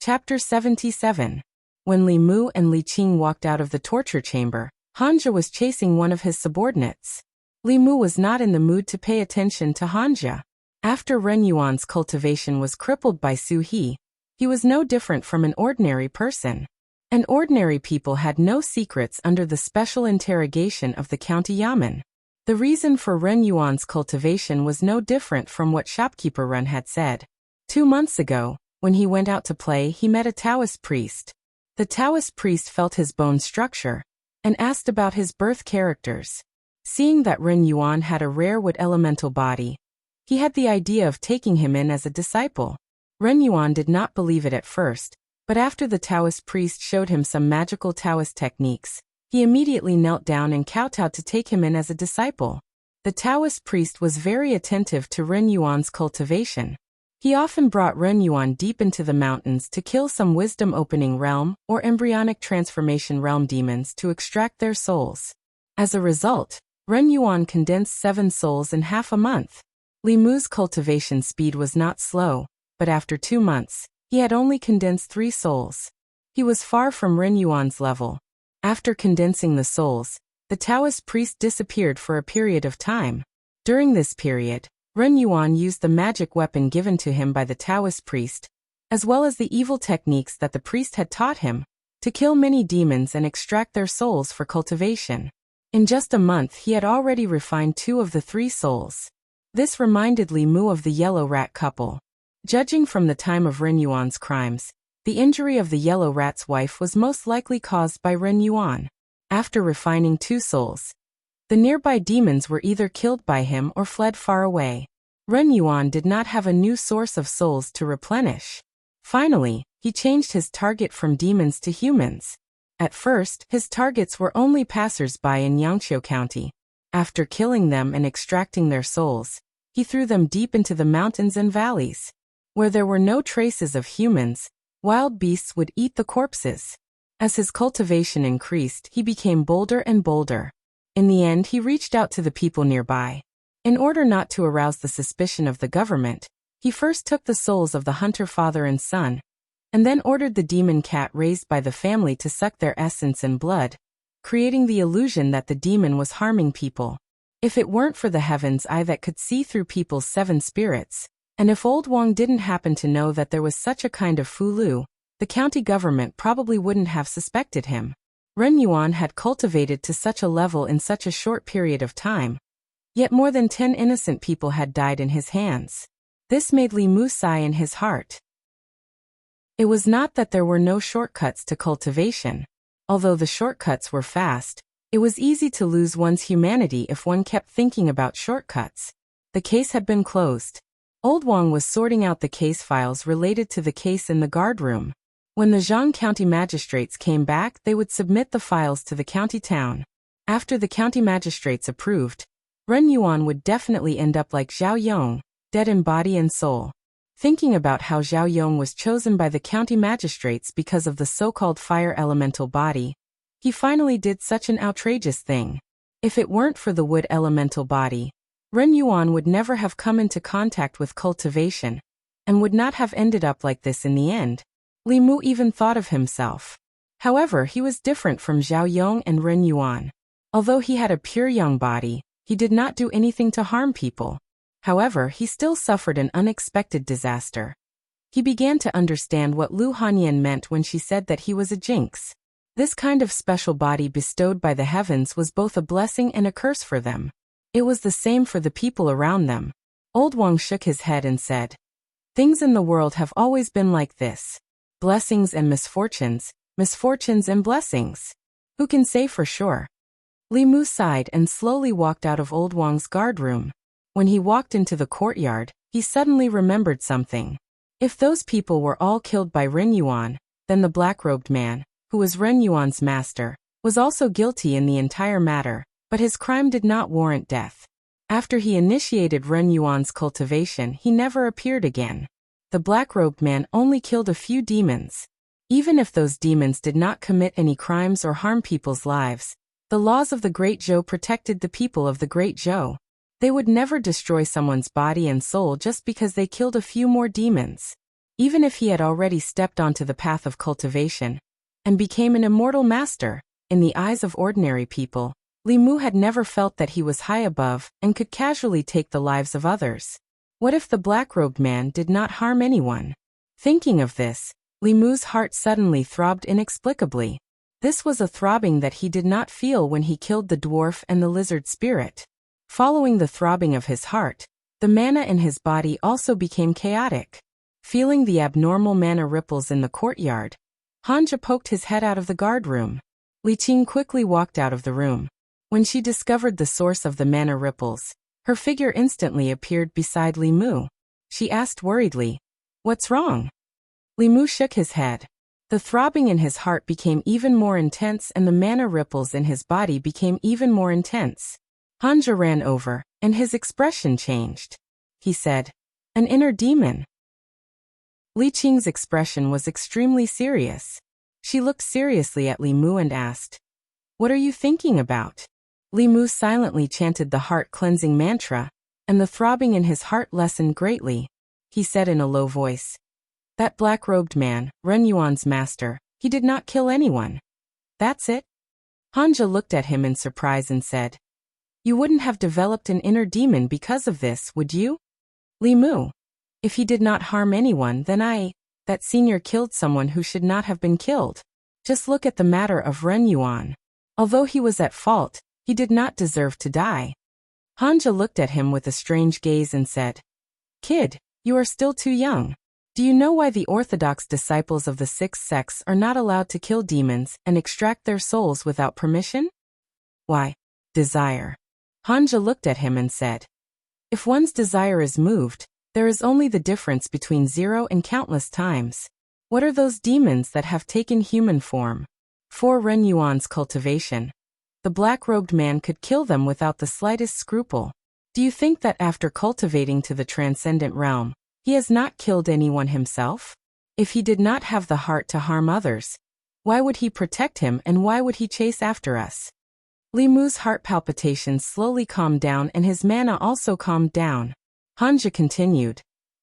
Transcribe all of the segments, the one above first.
Chapter 77. When Li Mu and Li Qing walked out of the torture chamber, Hanja was chasing one of his subordinates. Li Mu was not in the mood to pay attention to Hanja. After Ren Yuan's cultivation was crippled by Su He, he was no different from an ordinary person. And ordinary people had no secrets under the special interrogation of the county yamen. The reason for Ren Yuan's cultivation was no different from what shopkeeper Ren had said. 2 months ago, when he went out to play, he met a Taoist priest. The Taoist priest felt his bone structure and asked about his birth characters. Seeing that Ren Yuan had a rare wood elemental body, he had the idea of taking him in as a disciple. Ren Yuan did not believe it at first, but after the Taoist priest showed him some magical Taoist techniques, he immediately knelt down and kowtowed to take him in as a disciple. The Taoist priest was very attentive to Ren Yuan's cultivation. He often brought Ren Yuan deep into the mountains to kill some wisdom-opening realm or embryonic transformation realm demons to extract their souls. As a result, Ren Yuan condensed 7 souls in half a month. Li Mu's cultivation speed was not slow, but after 2 months, he had only condensed 3 souls. He was far from Ren Yuan's level. After condensing the souls, the Taoist priest disappeared for a period of time. During this period, Ren Yuan used the magic weapon given to him by the Taoist priest, as well as the evil techniques that the priest had taught him, to kill many demons and extract their souls for cultivation. In just a month he had already refined 2 of the 3 souls. This reminded Li Mu of the yellow rat couple. Judging from the time of Ren Yuan's crimes, the injury of the yellow rat's wife was most likely caused by Ren Yuan. After refining 2 souls, the nearby demons were either killed by him or fled far away. Ren Yuan did not have a new source of souls to replenish. Finally, he changed his target from demons to humans. At first, his targets were only passers-by in Yangqiu County. After killing them and extracting their souls, he threw them deep into the mountains and valleys. Where there were no traces of humans, wild beasts would eat the corpses. As his cultivation increased, he became bolder and bolder. In the end, he reached out to the people nearby. In order not to arouse the suspicion of the government, he first took the souls of the hunter father and son, and then ordered the demon cat raised by the family to suck their essence and blood, creating the illusion that the demon was harming people. If it weren't for the heaven's eye that could see through people's 7 spirits, and if Old Wang didn't happen to know that there was such a kind of Fulu, the county government probably wouldn't have suspected him. Ren Yuan had cultivated to such a level in such a short period of time. Yet more than 10 innocent people had died in his hands. This made Li Mu sigh in his heart. It was not that there were no shortcuts to cultivation. Although the shortcuts were fast, it was easy to lose one's humanity if one kept thinking about shortcuts. The case had been closed. Old Wang was sorting out the case files related to the case in the guard room. When the Zhang County magistrates came back, they would submit the files to the county town. After the county magistrates approved, Ren Yuan would definitely end up like Zhao Yong, dead in body and soul. Thinking about how Zhao Yong was chosen by the county magistrates because of the so-called fire elemental body, he finally did such an outrageous thing. If it weren't for the wood elemental body, Ren Yuan would never have come into contact with cultivation, and would not have ended up like this in the end. Li Mu even thought of himself. However, he was different from Zhao Yong and Ren Yuan. Although he had a pure young body, he did not do anything to harm people. However, he still suffered an unexpected disaster. He began to understand what Lu Hanyan meant when she said that he was a jinx. This kind of special body bestowed by the heavens was both a blessing and a curse for them. It was the same for the people around them. Old Wang shook his head and said, "Things in the world have always been like this. Blessings and misfortunes, misfortunes and blessings. Who can say for sure?" Li Mu sighed and slowly walked out of Old Wang's guard room. When he walked into the courtyard, he suddenly remembered something. If those people were all killed by Ren Yuan, then the black-robed man, who was Ren Yuan's master, was also guilty in the entire matter, but his crime did not warrant death. After he initiated Ren Yuan's cultivation, he never appeared again. The black-robed man only killed a few demons. Even if those demons did not commit any crimes or harm people's lives, the laws of the Great Zhou protected the people of the Great Zhou. They would never destroy someone's body and soul just because they killed a few more demons. even if he had already stepped onto the path of cultivation and became an immortal master. In the eyes of ordinary people, Li Mu had never felt that he was high above and could casually take the lives of others. What if the black-robed man did not harm anyone? Thinking of this, Li Mu's heart suddenly throbbed inexplicably. This was a throbbing that he did not feel when he killed the dwarf and the lizard spirit. Following the throbbing of his heart, the mana in his body also became chaotic. Feeling the abnormal mana ripples in the courtyard, Hanja poked his head out of the guard room. Li Qing quickly walked out of the room. When she discovered the source of the mana ripples, her figure instantly appeared beside Li Mu. She asked worriedly, "What's wrong?" Li Mu shook his head. The throbbing in his heart became even more intense and the mana ripples in his body became even more intense. Hanja ran over, and his expression changed. He said, "An inner demon." Li Qing's expression was extremely serious. She looked seriously at Li Mu and asked, "What are you thinking about?" Li Mu silently chanted the heart-cleansing mantra, and the throbbing in his heart lessened greatly. He said in a low voice, "That black-robed man, Ren Yuan's master, he did not kill anyone. That's it?" Hanja looked at him in surprise and said, "You wouldn't have developed an inner demon because of this, would you?" Li Mu, "If he did not harm anyone, then that senior killed someone who should not have been killed. Just look at the matter of Ren Yuan. Although he was at fault, he did not deserve to die." Hanja looked at him with a strange gaze and said, "Kid, you are still too young. Do you know why the orthodox disciples of the sixth sects are not allowed to kill demons and extract their souls without permission?" "Why, desire." Hanja looked at him and said, "If one's desire is moved, there is only the difference between 0 and countless times. What are those demons that have taken human form? For Ren Yuan's cultivation, the black-robed man could kill them without the slightest scruple. Do you think that after cultivating to the transcendent realm, he has not killed anyone himself? If he did not have the heart to harm others, why would he protect him and why would he chase after us?" Li Mu's heart palpitations slowly calmed down and his mana also calmed down. Hanja continued,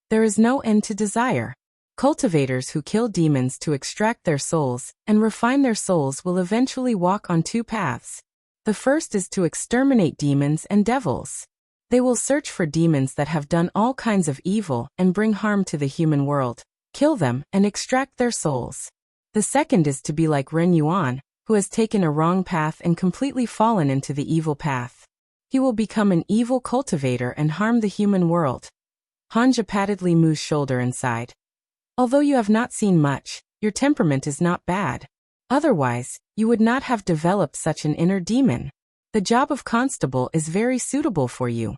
"There is no end to desire. Cultivators who kill demons to extract their souls and refine their souls will eventually walk on two paths. The first is to exterminate demons and devils. They will search for demons that have done all kinds of evil and bring harm to the human world, kill them, and extract their souls. The second is to be like Ren Yuan, who has taken a wrong path and completely fallen into the evil path. He will become an evil cultivator and harm the human world." Hanja patted Li Mu's shoulder and sighed. "Although you have not seen much, your temperament is not bad. Otherwise, you would not have developed such an inner demon. The job of constable is very suitable for you.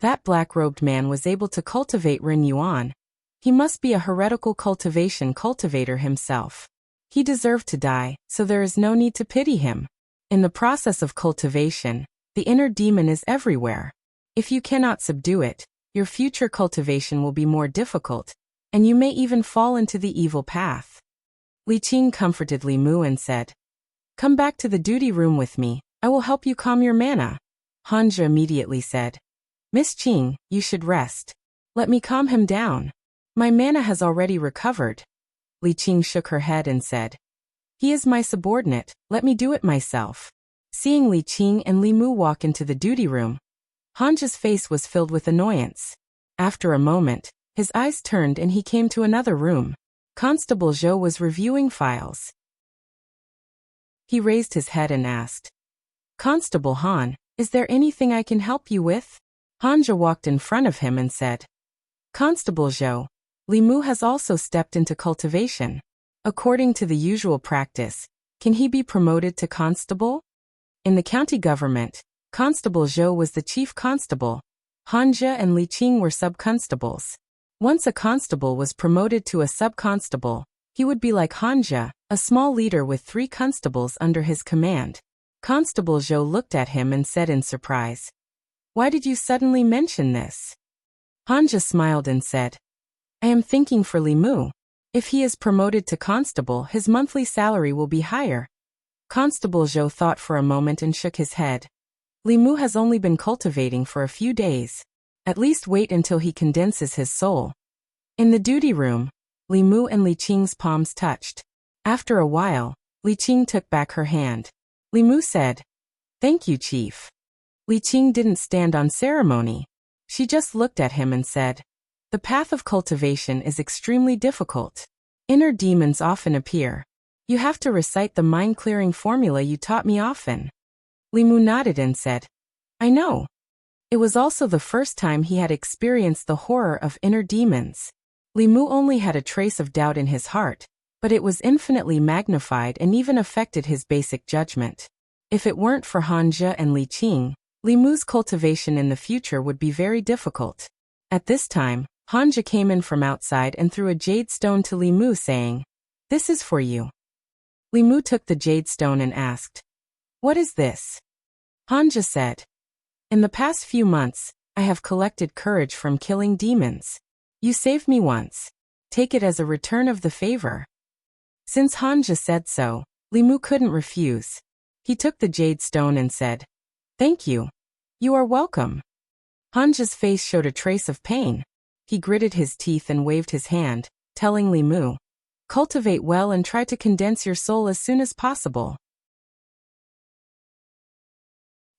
That black-robed man was able to cultivate Ren Yuan. He must be a heretical cultivation cultivator himself. He deserved to die, so there is no need to pity him. In the process of cultivation, the inner demon is everywhere. If you cannot subdue it, your future cultivation will be more difficult, and you may even fall into the evil path." Li Qing comforted Li Mu and said, "Come back to the duty room with me. I will help you calm your mana." Hanja immediately said, "Miss Qing, you should rest. Let me calm him down. My mana has already recovered." Li Qing shook her head and said, "He is my subordinate, let me do it myself." Seeing Li Qing and Li Mu walk into the duty room, Hanja's face was filled with annoyance. After a moment, his eyes turned and he came to another room. Constable Zhou was reviewing files. He raised his head and asked, "Constable Han, is there anything I can help you with?" Hanja walked in front of him and said, "Constable Zhou, Li Mu has also stepped into cultivation. According to the usual practice, can he be promoted to constable?" In the county government, Constable Zhou was the chief constable. Hanja and Li Qing were sub-constables. Once a constable was promoted to a sub-constable, he would be like Hanja, a small leader with 3 constables under his command. Constable Zhou looked at him and said in surprise, "Why did you suddenly mention this?" Hanja smiled and said, "I am thinking for Li Mu. If he is promoted to constable, his monthly salary will be higher." Constable Zhou thought for a moment and shook his head. "Li Mu has only been cultivating for a few days. At least wait until he condenses his soul." In the duty room, Li Mu and Li Qing's palms touched. After a while, Li Qing took back her hand. Li Mu said, "Thank you, Chief." Li Qing didn't stand on ceremony. She just looked at him and said, "The path of cultivation is extremely difficult. Inner demons often appear. You have to recite the mind-clearing formula you taught me often." Li Mu nodded and said, "I know." It was also the first time he had experienced the horror of inner demons. Li Mu only had a trace of doubt in his heart, but it was infinitely magnified and even affected his basic judgment. If it weren't for Hanja and Li Qing, Li Mu's cultivation in the future would be very difficult. At this time, Hanja came in from outside and threw a jade stone to Li Mu, saying, "This is for you." Li Mu took the jade stone and asked, "What is this?" Hanja said, "In the past few months, I have collected courage from killing demons. You saved me once. Take it as a return of the favor." Since Hanja said so, Li Mu couldn't refuse. He took the jade stone and said, "Thank you. You are welcome." Hanja's face showed a trace of pain. He gritted his teeth and waved his hand, telling Li Mu, "Cultivate well and try to condense your soul as soon as possible."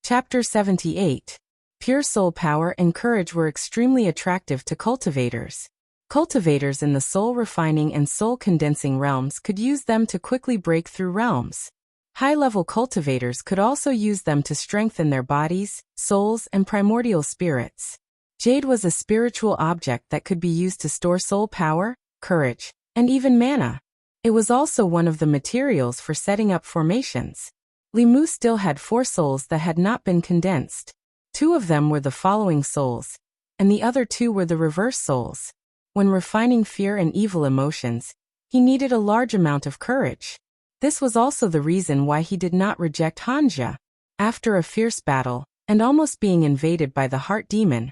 Chapter 78. Pure soul power and courage were extremely attractive to cultivators. Cultivators in the soul-refining and soul-condensing realms could use them to quickly break through realms. High-level cultivators could also use them to strengthen their bodies, souls, and primordial spirits. Jade was a spiritual object that could be used to store soul power, courage, and even mana. It was also one of the materials for setting up formations. Li Mu still had 4 souls that had not been condensed. 2 of them were the following souls, and the other 2 were the reverse souls. When refining fear and evil emotions, he needed a large amount of courage. This was also the reason why he did not reject Hanja. After a fierce battle, and almost being invaded by the heart demon,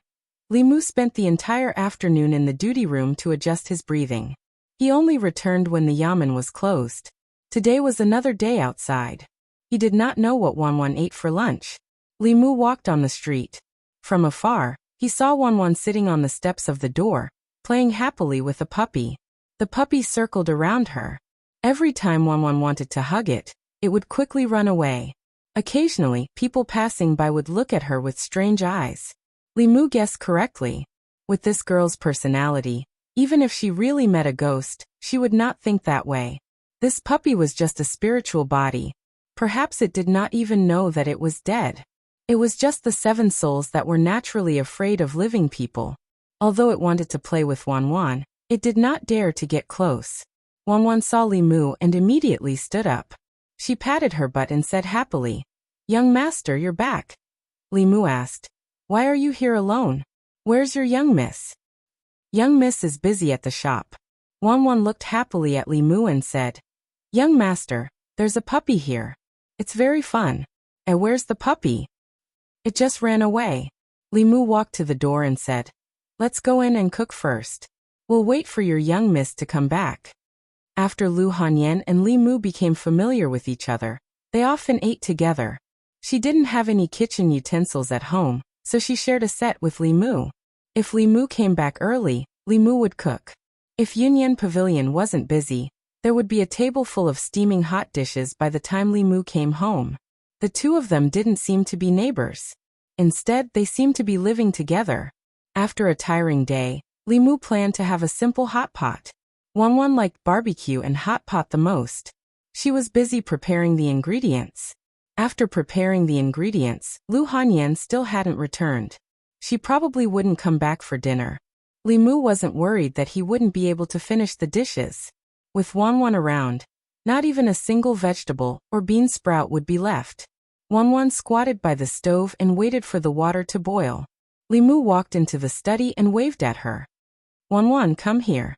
Li Mu spent the entire afternoon in the duty room to adjust his breathing. He only returned when the yamen was closed. Today was another day outside. He did not know what Wanwan ate for lunch. Li Mu walked on the street. From afar, he saw Wanwan sitting on the steps of the door, playing happily with a puppy. The puppy circled around her. Every time Wanwan wanted to hug it, it would quickly run away. Occasionally, people passing by would look at her with strange eyes. Li Mu guessed correctly. With this girl's personality, even if she really met a ghost, she would not think that way. This puppy was just a spiritual body. Perhaps it did not even know that it was dead. It was just the 7 souls that were naturally afraid of living people. Although it wanted to play with Wanwan, it did not dare to get close. Wanwan saw Li Mu and immediately stood up. She patted her butt and said happily, "Young master, you're back." Li Mu asked, "Why are you here alone? Where's your young miss?" "Young miss is busy at the shop." Wanwan looked happily at Li Mu and said, "Young master, there's a puppy here. It's very fun." "And where's the puppy?" "It just ran away." Li Mu walked to the door and said, "Let's go in and cook first. We'll wait for your young miss to come back." After Lu Hanyan and Li Mu became familiar with each other, they often ate together. She didn't have any kitchen utensils at home, so she shared a set with Li Mu. If Li Mu came back early, Li Mu would cook. If Yunyan Pavilion wasn't busy, there would be a table full of steaming hot dishes by the time Li Mu came home. The 2 of them didn't seem to be neighbors. Instead, they seemed to be living together. After a tiring day, Li Mu planned to have a simple hot pot. Wanwan liked barbecue and hot pot the most. She was busy preparing the ingredients. After preparing the ingredients, Lu Hanyan still hadn't returned. She probably wouldn't come back for dinner. Li Mu wasn't worried that he wouldn't be able to finish the dishes. With Wanwan around, not even a single vegetable or bean sprout would be left. Wanwan squatted by the stove and waited for the water to boil. Li Mu walked into the study and waved at her. "Wanwan, come here."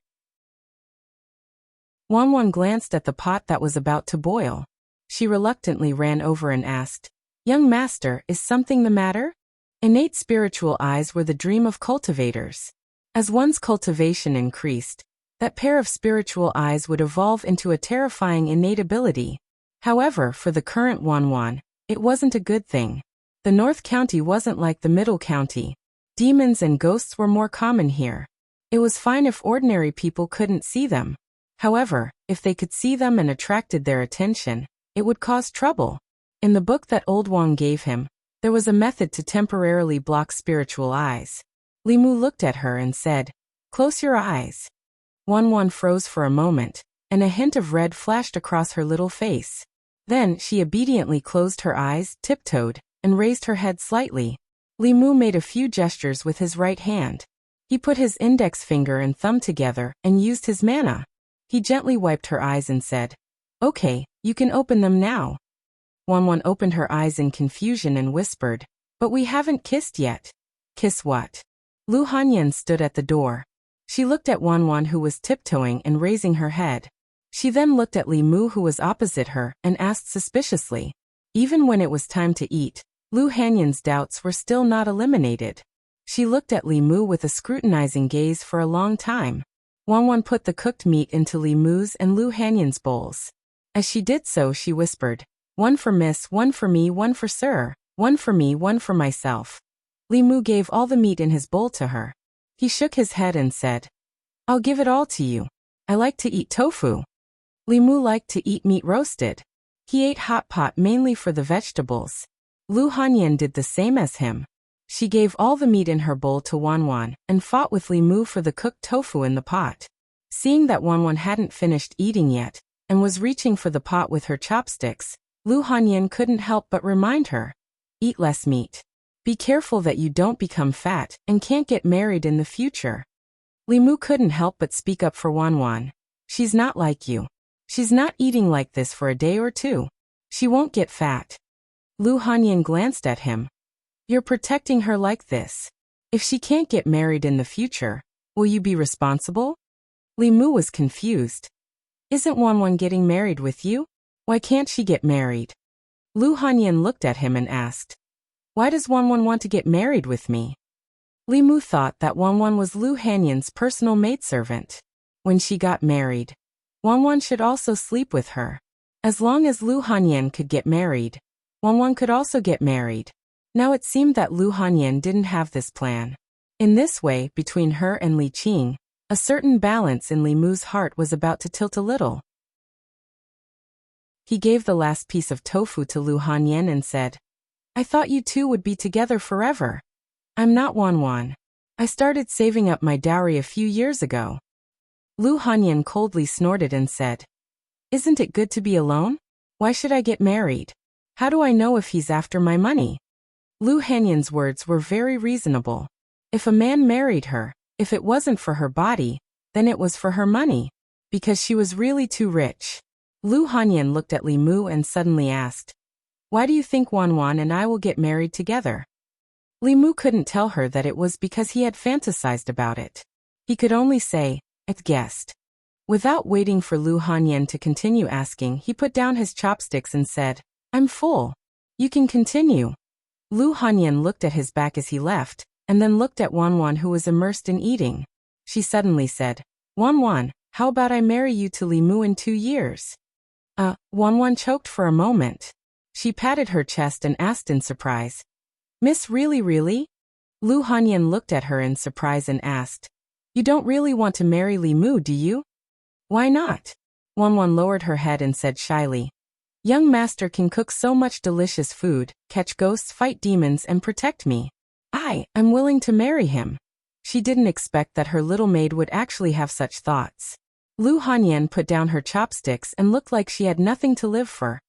Wanwan glanced at the pot that was about to boil. She reluctantly ran over and asked, "Young master, is something the matter?" Innate spiritual eyes were the dream of cultivators. As one's cultivation increased, that pair of spiritual eyes would evolve into a terrifying innate ability. However, for the current Wanwan, it wasn't a good thing. The North County wasn't like the Middle County. Demons and ghosts were more common here. It was fine if ordinary people couldn't see them. However, if they could see them and attracted their attention, it would cause trouble. In the book that Old Wang gave him, there was a method to temporarily block spiritual eyes. Li Mu looked at her and said, "Close your eyes." Wan froze for a moment, and a hint of red flashed across her little face. Then she obediently closed her eyes, tiptoed, and raised her head slightly. Li Mu made a few gestures with his right hand. He put his index finger and thumb together and used his mana. He gently wiped her eyes and said, "Okay, you can open them now." Wan opened her eyes in confusion and whispered, "But we haven't kissed yet." "Kiss what?" Lu Hanyan stood at the door. She looked at Wan who was tiptoeing and raising her head. She then looked at Li Mu who was opposite her and asked suspiciously. Even when it was time to eat, Lu Hanyan's doubts were still not eliminated. She looked at Li Mu with a scrutinizing gaze for a long time. Wan put the cooked meat into Li Mu's and Lu Hanyan's bowls. As she did so, she whispered, "One for Miss, one for me, one for Sir, one for me, one for myself." Li Mu gave all the meat in his bowl to her. He shook his head and said, "I'll give it all to you. I like to eat tofu." Li Mu liked to eat meat roasted. He ate hot pot mainly for the vegetables. Lu Hanyan did the same as him. She gave all the meat in her bowl to Wan and fought with Li Mu for the cooked tofu in the pot. Seeing that Wan hadn't finished eating yet and was reaching for the pot with her chopsticks, Lu Hanyan couldn't help but remind her, "Eat less meat. Be careful that you don't become fat and can't get married in the future." Li Mu couldn't help but speak up for Wan. "She's not like you. She's not eating like this for a day or two. She won't get fat." Lu Hanyan glanced at him. "You're protecting her like this. If she can't get married in the future, will you be responsible?" Li Mu was confused. "Isn't Wan getting married with you? Why can't she get married?" Lu Hanyan looked at him and asked, "Why does Wan want to get married with me?" Li Mu thought that Wan was Lu Hanyan's personal maidservant. When she got married, Wan should also sleep with her. As long as Lu Hanyan could get married, Wan could also get married. Now it seemed that Lu Hanyan didn't have this plan. In this way, between her and Li Qing, a certain balance in Li Mu's heart was about to tilt a little. He gave the last piece of tofu to Lu Hanyan and said, "I thought you two would be together forever. I'm not Wan. I started saving up my dowry a few years ago." Lu Hanyan coldly snorted and said, "Isn't it good to be alone? Why should I get married? How do I know if he's after my money?" Lu Hanyan's words were very reasonable. If a man married her, if it wasn't for her body, then it was for her money, because she was really too rich. Lu Hanyan looked at Li Mu and suddenly asked, "Why do you think Wan and I will get married together?" Li Mu couldn't tell her that it was because he had fantasized about it. He could only say, "I guessed." Without waiting for Lu Hanyan to continue asking, he put down his chopsticks and said, "I'm full. You can continue." Lu Hanyan looked at his back as he left, and then looked at Wan who was immersed in eating. She suddenly said, Wan, how about I marry you to Li Mu in 2 years?" Wan choked for a moment. She patted her chest and asked in surprise, "Miss, really?" Lu Hanyan looked at her in surprise and asked, "You don't really want to marry Li Mu, do you?" "Why not?" Wan lowered her head and said shyly, "Young master can cook so much delicious food, catch ghosts, fight demons, and protect me. I'm willing to marry him." She didn't expect that her little maid would actually have such thoughts. Lu Hanyan put down her chopsticks and looked like she had nothing to live for.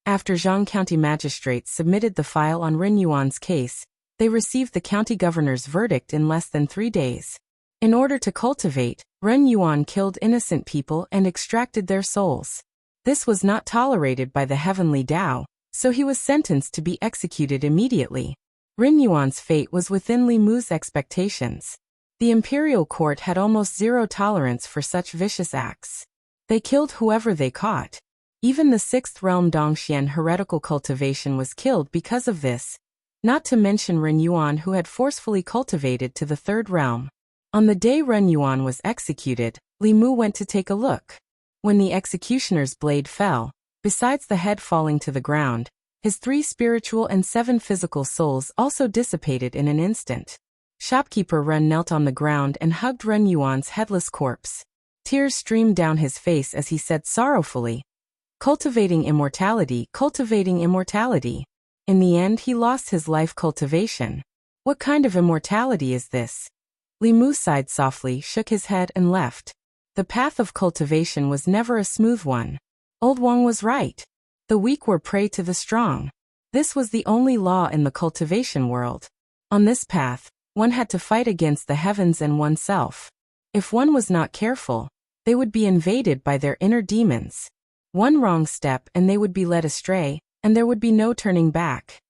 After Zhang County magistrates submitted the file on Ren Yuan's case, they received the county governor's verdict in less than 3 days. In order to cultivate, Ren Yuan killed innocent people and extracted their souls. This was not tolerated by the heavenly Tao, so he was sentenced to be executed immediately. Ren Yuan's fate was within Li Mu's expectations. The imperial court had almost zero tolerance for such vicious acts. They killed whoever they caught. Even the 6th realm Dongxian heretical cultivation was killed because of this, not to mention Ren Yuan who had forcefully cultivated to the 3rd realm. On the day Ren Yuan was executed, Li Mu went to take a look. When the executioner's blade fell, besides the head falling to the ground, his 3 spiritual and 7 physical souls also dissipated in an instant. Shopkeeper Ren knelt on the ground and hugged Ren Yuan's headless corpse. Tears streamed down his face as he said sorrowfully, "Cultivating immortality, cultivating immortality." In the end he lost his life cultivation. What kind of immortality is this? Li Mu sighed softly, shook his head and left. The path of cultivation was never a smooth one. Old Wang was right. The weak were prey to the strong. This was the only law in the cultivation world. On this path, one had to fight against the heavens and oneself. If one was not careful, they would be invaded by their inner demons. One wrong step and they would be led astray, and there would be no turning back.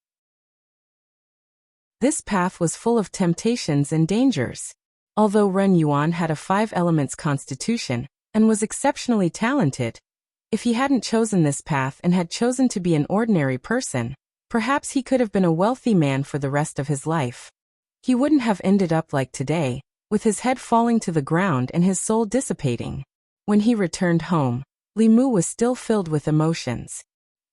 This path was full of temptations and dangers. Although Ren Yuan had a 5 elements constitution and was exceptionally talented, if he hadn't chosen this path and had chosen to be an ordinary person, perhaps he could have been a wealthy man for the rest of his life. He wouldn't have ended up like today, with his head falling to the ground and his soul dissipating. When he returned home, Li Mu was still filled with emotions.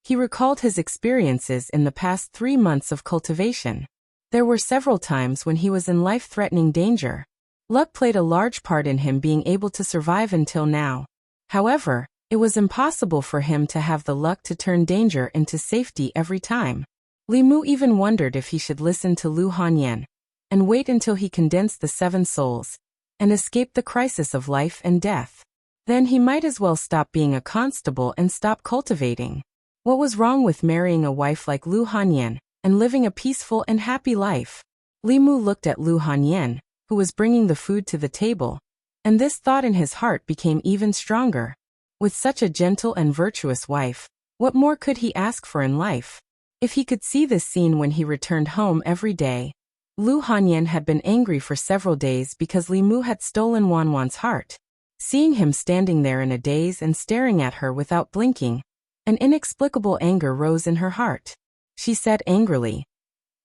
He recalled his experiences in the past 3 months of cultivation. There were several times when he was in life-threatening danger. Luck played a large part in him being able to survive until now. However, it was impossible for him to have the luck to turn danger into safety every time. Li Mu even wondered if he should listen to Lu Hanyan and wait until he condensed the 7 souls and escaped the crisis of life and death. Then he might as well stop being a constable and stop cultivating. What was wrong with marrying a wife like Lu Hanyan and living a peaceful and happy life? Li Mu looked at Lu Hanyan, who was bringing the food to the table, and this thought in his heart became even stronger. With such a gentle and virtuous wife, what more could he ask for in life? If he could see this scene when he returned home every day. Lu Hanyan had been angry for several days because Li Mu had stolen Wanwan's heart. Seeing him standing there in a daze and staring at her without blinking, an inexplicable anger rose in her heart. She said angrily,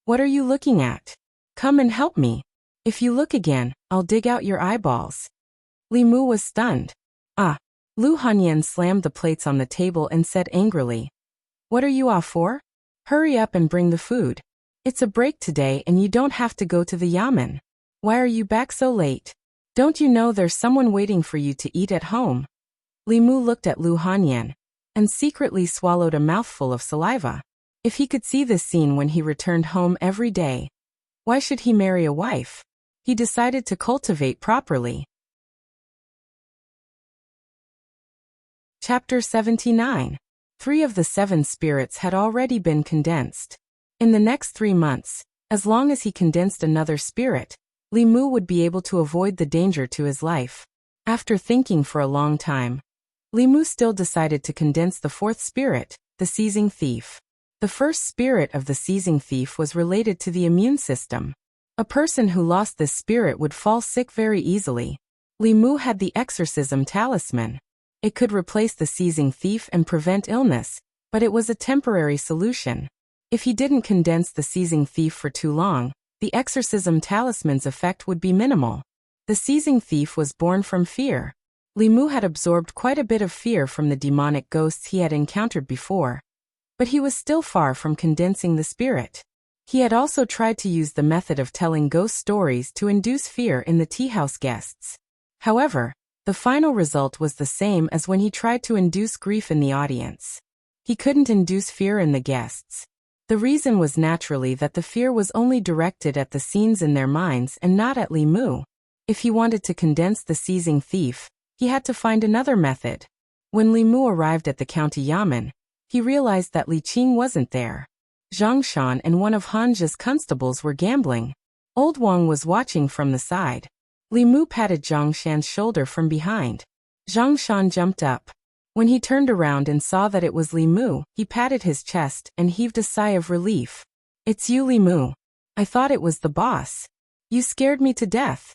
"What are you looking at? Come and help me. If you look again, I'll dig out your eyeballs." Li Mu was stunned. "Ah." Lu Hanyan slammed the plates on the table and said angrily, "What are you off for? Hurry up and bring the food. It's a break today and you don't have to go to the yamen. Why are you back so late? Don't you know there's someone waiting for you to eat at home?" Li Mu looked at Lu Hanyan and secretly swallowed a mouthful of saliva. If he could see this scene when he returned home every day, why should he marry a wife? He decided to cultivate properly. Chapter 79. 3 of the 7 spirits had already been condensed. In the next 3 months, as long as he condensed another spirit, Li Mu would be able to avoid the danger to his life. After thinking for a long time, Li Mu still decided to condense the 4th spirit, the seizing thief. The first spirit of the seizing thief was related to the immune system. A person who lost this spirit would fall sick very easily. Li Mu had the exorcism talisman. It could replace the seizing thief and prevent illness, but it was a temporary solution. If he didn't condense the seizing thief for too long, the exorcism talisman's effect would be minimal. The seizing thief was born from fear. Li Mu had absorbed quite a bit of fear from the demonic ghosts he had encountered before, but he was still far from condensing the spirit. He had also tried to use the method of telling ghost stories to induce fear in the tea house guests. However, the final result was the same as when he tried to induce grief in the audience. He couldn't induce fear in the guests. The reason was naturally that the fear was only directed at the scenes in their minds and not at Li Mu. If he wanted to condense the seizing thief, he had to find another method. When Li Mu arrived at the county yamen, he realized that Li Qing wasn't there. Zhang Shan and one of Hanja's constables were gambling. Old Wang was watching from the side. Li Mu patted Zhang Shan's shoulder from behind. Zhang Shan jumped up. When he turned around and saw that it was Li Mu, he patted his chest and heaved a sigh of relief. "It's you, Li Mu. I thought it was the boss. You scared me to death."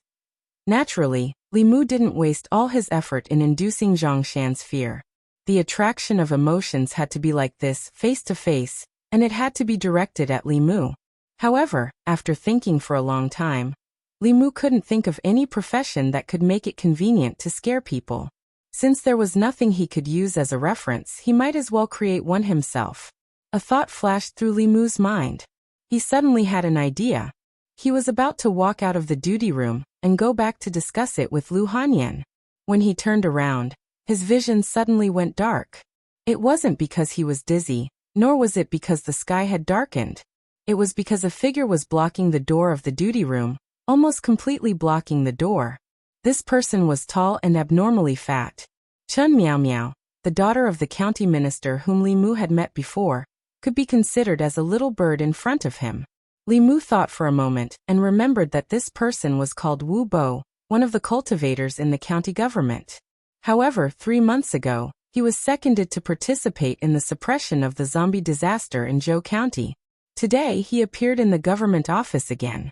Naturally, Li Mu didn't waste all his effort in inducing Zhang Shan's fear. The attraction of emotions had to be like this, face to face, and it had to be directed at Li Mu. However, after thinking for a long time, Li Mu couldn't think of any profession that could make it convenient to scare people. Since there was nothing he could use as a reference, he might as well create one himself. A thought flashed through Li Mu's mind. He suddenly had an idea. He was about to walk out of the duty room and go back to discuss it with Lu Hanyan. When he turned around, his vision suddenly went dark. It wasn't because he was dizzy, nor was it because the sky had darkened. It was because a figure was blocking the door of the duty room, almost completely blocking the door. This person was tall and abnormally fat. Chun Miao Miao, the daughter of the county minister whom Li Mu had met before, could be considered as a little bird in front of him. Li Mu thought for a moment and remembered that this person was called Wu Bo, one of the cultivators in the county government. However, 3 months ago, he was seconded to participate in the suppression of the zombie disaster in Zhou County. Today, he appeared in the government office again.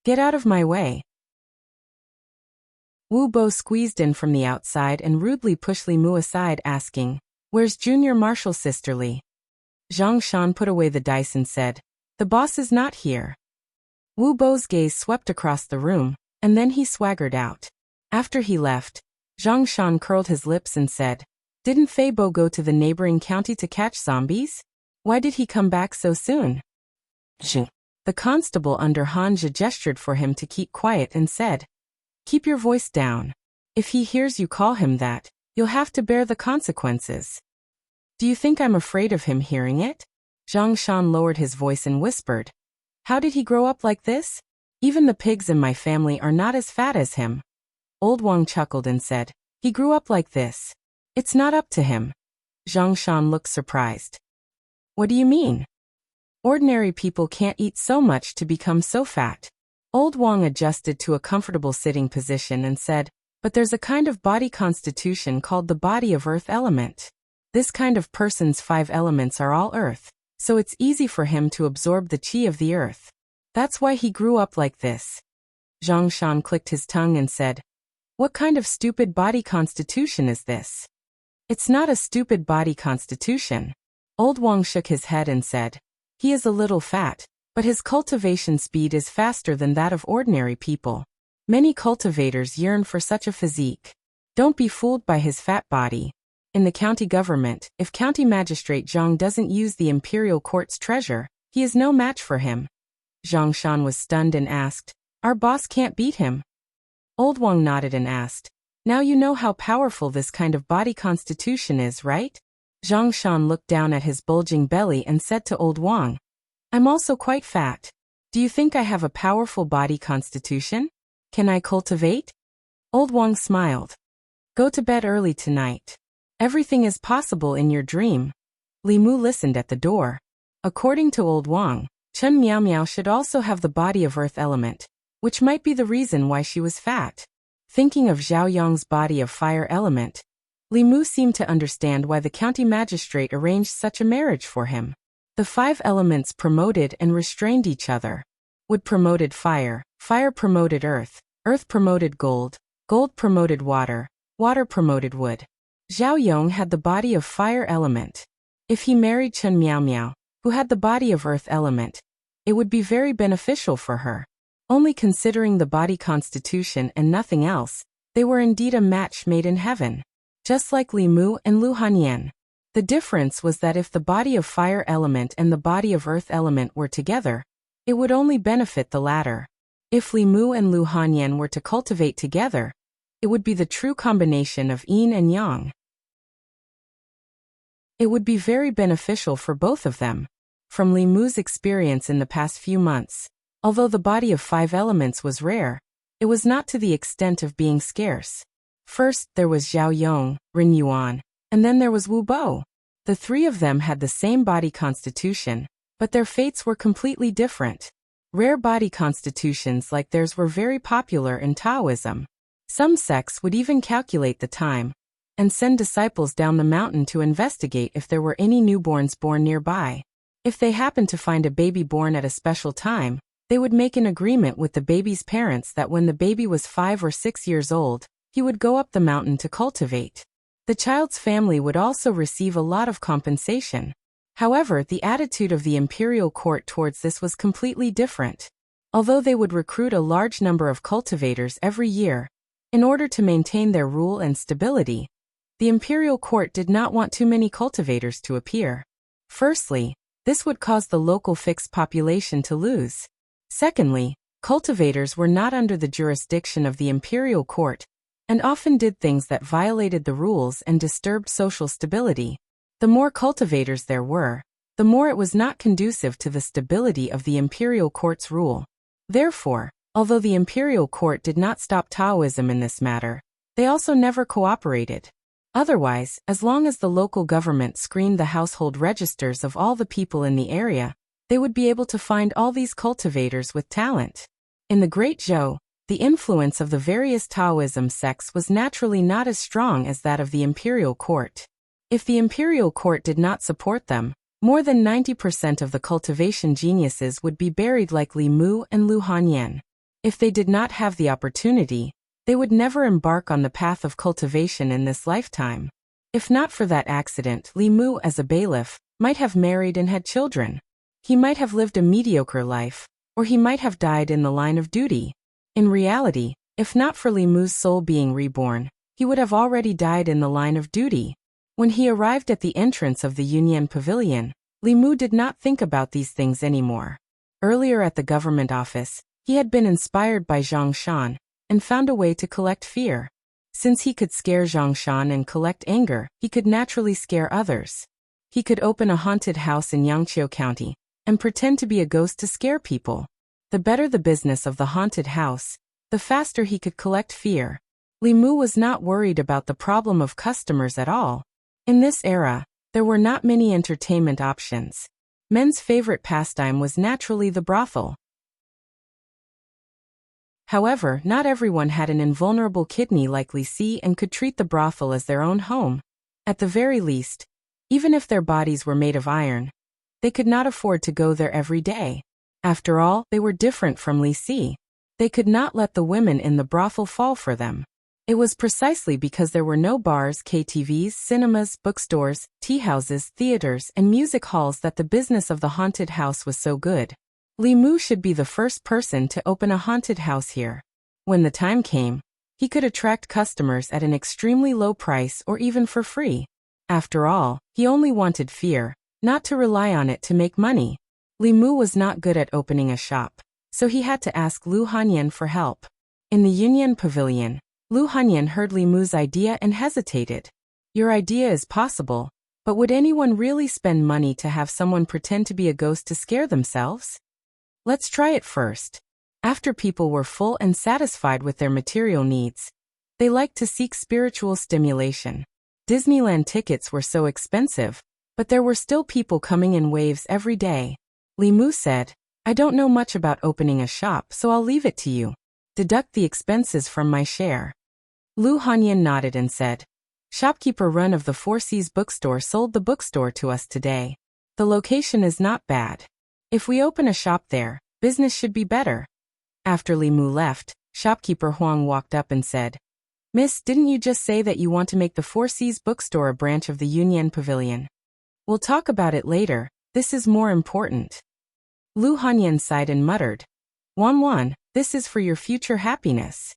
Get out of my way. Wu Bo squeezed in from the outside and rudely pushed Li Mu aside, asking, "Where's Junior Marshal Sister Li?" Zhang Shan put away the dice and said, "The boss is not here." Wu Bo's gaze swept across the room, and then he swaggered out. After he left, Zhang Shan curled his lips and said, "Didn't Fei Bo go to the neighboring county to catch zombies? Why did he come back so soon?" The constable under Hanja gestured for him to keep quiet and said, "Keep your voice down. If he hears you call him that, you'll have to bear the consequences." "Do you think I'm afraid of him hearing it?" Zhang Shan lowered his voice and whispered, "How did he grow up like this? Even the pigs in my family are not as fat as him." Old Wang chuckled and said, "He grew up like this. It's not up to him." Zhang Shan looked surprised. "What do you mean? Ordinary people can't eat so much to become so fat." Old Wang adjusted to a comfortable sitting position and said, "But there's a kind of body constitution called the body of earth element. This kind of person's 5 elements are all earth, so it's easy for him to absorb the qi of the earth. That's why he grew up like this." Zhang Shan clicked his tongue and said, "What kind of stupid body constitution is this?" "It's not a stupid body constitution." Old Wang shook his head and said, "He is a little fat, but his cultivation speed is faster than that of ordinary people. Many cultivators yearn for such a physique. Don't be fooled by his fat body. In the county government, if County Magistrate Zhang doesn't use the imperial court's treasure, he is no match for him." Zhang Shan was stunned and asked, "Our boss can't beat him?" Old Wang nodded and asked, "Now you know how powerful this kind of body constitution is, right?" Zhang Shan looked down at his bulging belly and said to Old Wang, "I'm also quite fat. Do you think I have a powerful body constitution? Can I cultivate?" Old Wang smiled. "Go to bed early tonight. Everything is possible in your dream." Li Mu listened at the door. According to Old Wang, Chun Miao Miao should also have the body of earth element, which might be the reason why she was fat. Thinking of Zhao Yong's body of fire element, Li Mu seemed to understand why the county magistrate arranged such a marriage for him. The 5 elements promoted and restrained each other. Wood promoted fire, fire promoted earth, earth promoted gold, gold promoted water, water promoted wood. Zhao Yong had the body of fire element. If he married Chun Miao Miao, who had the body of earth element, it would be very beneficial for her. Only considering the body constitution and nothing else, they were indeed a match made in heaven. Just like Li Mu and Lu Hanyan. The difference was that if the body of fire element and the body of earth element were together, it would only benefit the latter. If Li Mu and Lu Hanyan were to cultivate together, it would be the true combination of yin and yang. It would be very beneficial for both of them. From Li Mu's experience in the past few months, although the body of 5 elements was rare, it was not to the extent of being scarce. First, there was Zhao Yong, Rin Yuan, and then there was Wu Bo. The 3 of them had the same body constitution, but their fates were completely different. Rare body constitutions like theirs were very popular in Taoism. Some sects would even calculate the time and send disciples down the mountain to investigate if there were any newborns born nearby. If they happened to find a baby born at a special time, they would make an agreement with the baby's parents that when the baby was 5 or 6 years old, he would go up the mountain to cultivate. The child's family would also receive a lot of compensation. However, the attitude of the imperial court towards this was completely different. Although they would recruit a large number of cultivators every year, in order to maintain their rule and stability, the imperial court did not want too many cultivators to appear. Firstly, this would cause the local fixed population to lose. Secondly, Cultivators were not under the jurisdiction of the imperial court, and often did things that violated the rules and disturbed social stability. The more cultivators there were, the more it was not conducive to the stability of the imperial court's rule. Therefore, although the imperial court did not stop Taoism in this matter, they also never cooperated. Otherwise, as long as the local government screened the household registers of all the people in the area, they would be able to find all these cultivators with talent. In the Great Zhou, the influence of the various Taoism sects was naturally not as strong as that of the imperial court. If the imperial court did not support them, more than 90% of the cultivation geniuses would be buried like Li Mu and Lu Hanyan. If they did not have the opportunity, they would never embark on the path of cultivation in this lifetime. If not for that accident, Li Mu, as a bailiff, might have married and had children. He might have lived a mediocre life, or he might have died in the line of duty. In reality, if not for Li Mu's soul being reborn, he would have already died in the line of duty. When he arrived at the entrance of the Yunyan Pavilion, Li Mu did not think about these things anymore. Earlier at the government office, he had been inspired by Zhang Shan, and found a way to collect fear. Since he could scare Zhang Shan and collect anger, he could naturally scare others. He could open a haunted house in Yangqiu County, and pretend to be a ghost to scare people. The better the business of the haunted house, the faster he could collect fear. Li Mu was not worried about the problem of customers at all. In this era, there were not many entertainment options. Men's favorite pastime was naturally the brothel. However, not everyone had an invulnerable kidney like Li Si and could treat the brothel as their own home. At the very least, even if their bodies were made of iron, they could not afford to go there every day. After all, they were different from Li Si. They could not let the women in the brothel fall for them. It was precisely because there were no bars, KTVs, cinemas, bookstores, teahouses, theaters, and music halls that the business of the haunted house was so good. Li Mu should be the first person to open a haunted house here. When the time came, he could attract customers at an extremely low price or even for free. After all, he only wanted fear, not to rely on it to make money. Li Mu was not good at opening a shop, so he had to ask Lu Hanyan for help. In the Yunyan Pavilion, Lu Hanyan heard Li Mu's idea and hesitated. Your idea is possible, but would anyone really spend money to have someone pretend to be a ghost to scare themselves? Let's try it first. After people were full and satisfied with their material needs, they liked to seek spiritual stimulation. Disneyland tickets were so expensive, but there were still people coming in waves every day. Li Mu said, I don't know much about opening a shop, so I'll leave it to you. Deduct the expenses from my share. Lu Hanyan nodded and said, Shopkeeper Run of the Four Seas bookstore sold the bookstore to us today. The location is not bad. If we open a shop there, business should be better. After Li Mu left, shopkeeper Huang walked up and said, Miss, didn't you just say that you want to make the Four Seas bookstore a branch of the Yunyan Pavilion? We'll talk about it later, this is more important. Lu Hanyan sighed and muttered, Wan, this is for your future happiness.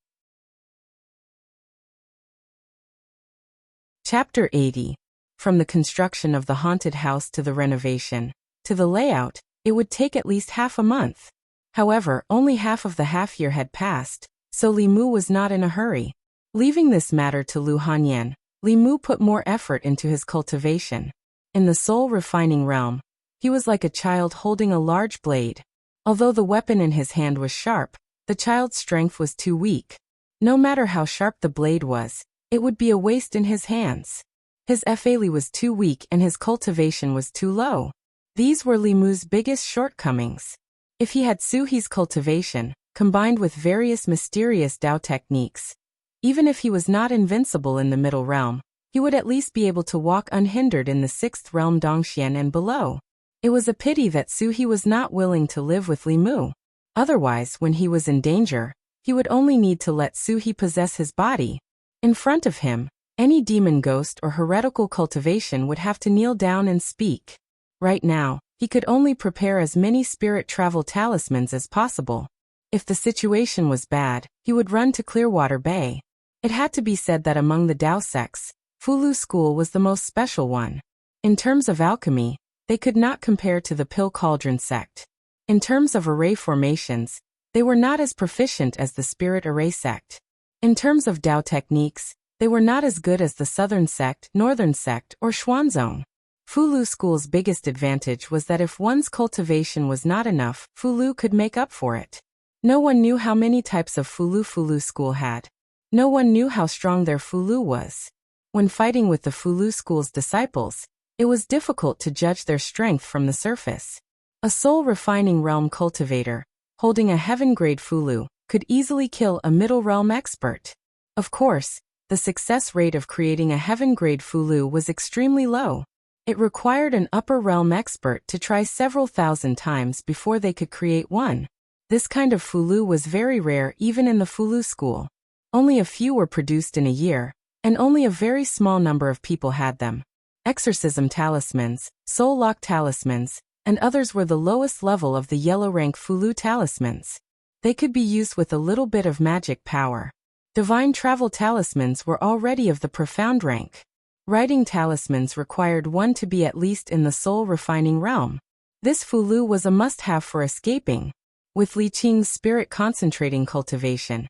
Chapter 80. From the construction of the haunted house to the renovation, to the layout, it would take at least half a month. However, only half of the half-year had passed, so Li Mu was not in a hurry. Leaving this matter to Lu Hanyan, Li Mu put more effort into his cultivation. In the soul-refining realm, he was like a child holding a large blade. Although the weapon in his hand was sharp, the child's strength was too weak. No matter how sharp the blade was, it would be a waste in his hands. His Fali was too weak and his cultivation was too low. These were Li Mu's biggest shortcomings. If he had Suhi's cultivation, combined with various mysterious Dao techniques, even if he was not invincible in the middle realm, he would at least be able to walk unhindered in the sixth realm Dongxian and below. It was a pity that Suhi was not willing to live with Li Mu. Otherwise, when he was in danger, he would only need to let Suhi possess his body. In front of him, any demon ghost or heretical cultivation would have to kneel down and speak. Right now, he could only prepare as many spirit travel talismans as possible. If the situation was bad, he would run to Clearwater Bay. It had to be said that among the Dao sects, Fulu school was the most special one. In terms of alchemy, they could not compare to the Pill Cauldron sect. In terms of array formations, They were not as proficient as the Spirit Array sect. In terms of Tao techniques, they were not as good as the Southern sect, Northern sect, or Xuanzong. Fulu School's biggest advantage was that if one's cultivation was not enough, Fulu could make up for it. No one knew how many types of Fulu School had. No one knew how strong their Fulu was. When fighting with the Fulu School's disciples, it was difficult to judge their strength from the surface. A soul-refining realm cultivator, holding a heaven-grade Fulu, could easily kill a middle realm expert. Of course, the success rate of creating a heaven-grade Fulu was extremely low. It required an upper realm expert to try several thousand times before they could create one. This kind of Fulu was very rare even in the Fulu School. Only a few were produced in a year, and only a very small number of people had them. Exorcism talismans, soul lock talismans, and others were the lowest level of the yellow rank Fulu talismans. They could be used with a little bit of magic power. Divine travel talismans were already of the profound rank. Writing talismans required one to be at least in the soul refining realm. This Fulu was a must-have for escaping. With Li Qing's spirit concentrating cultivation,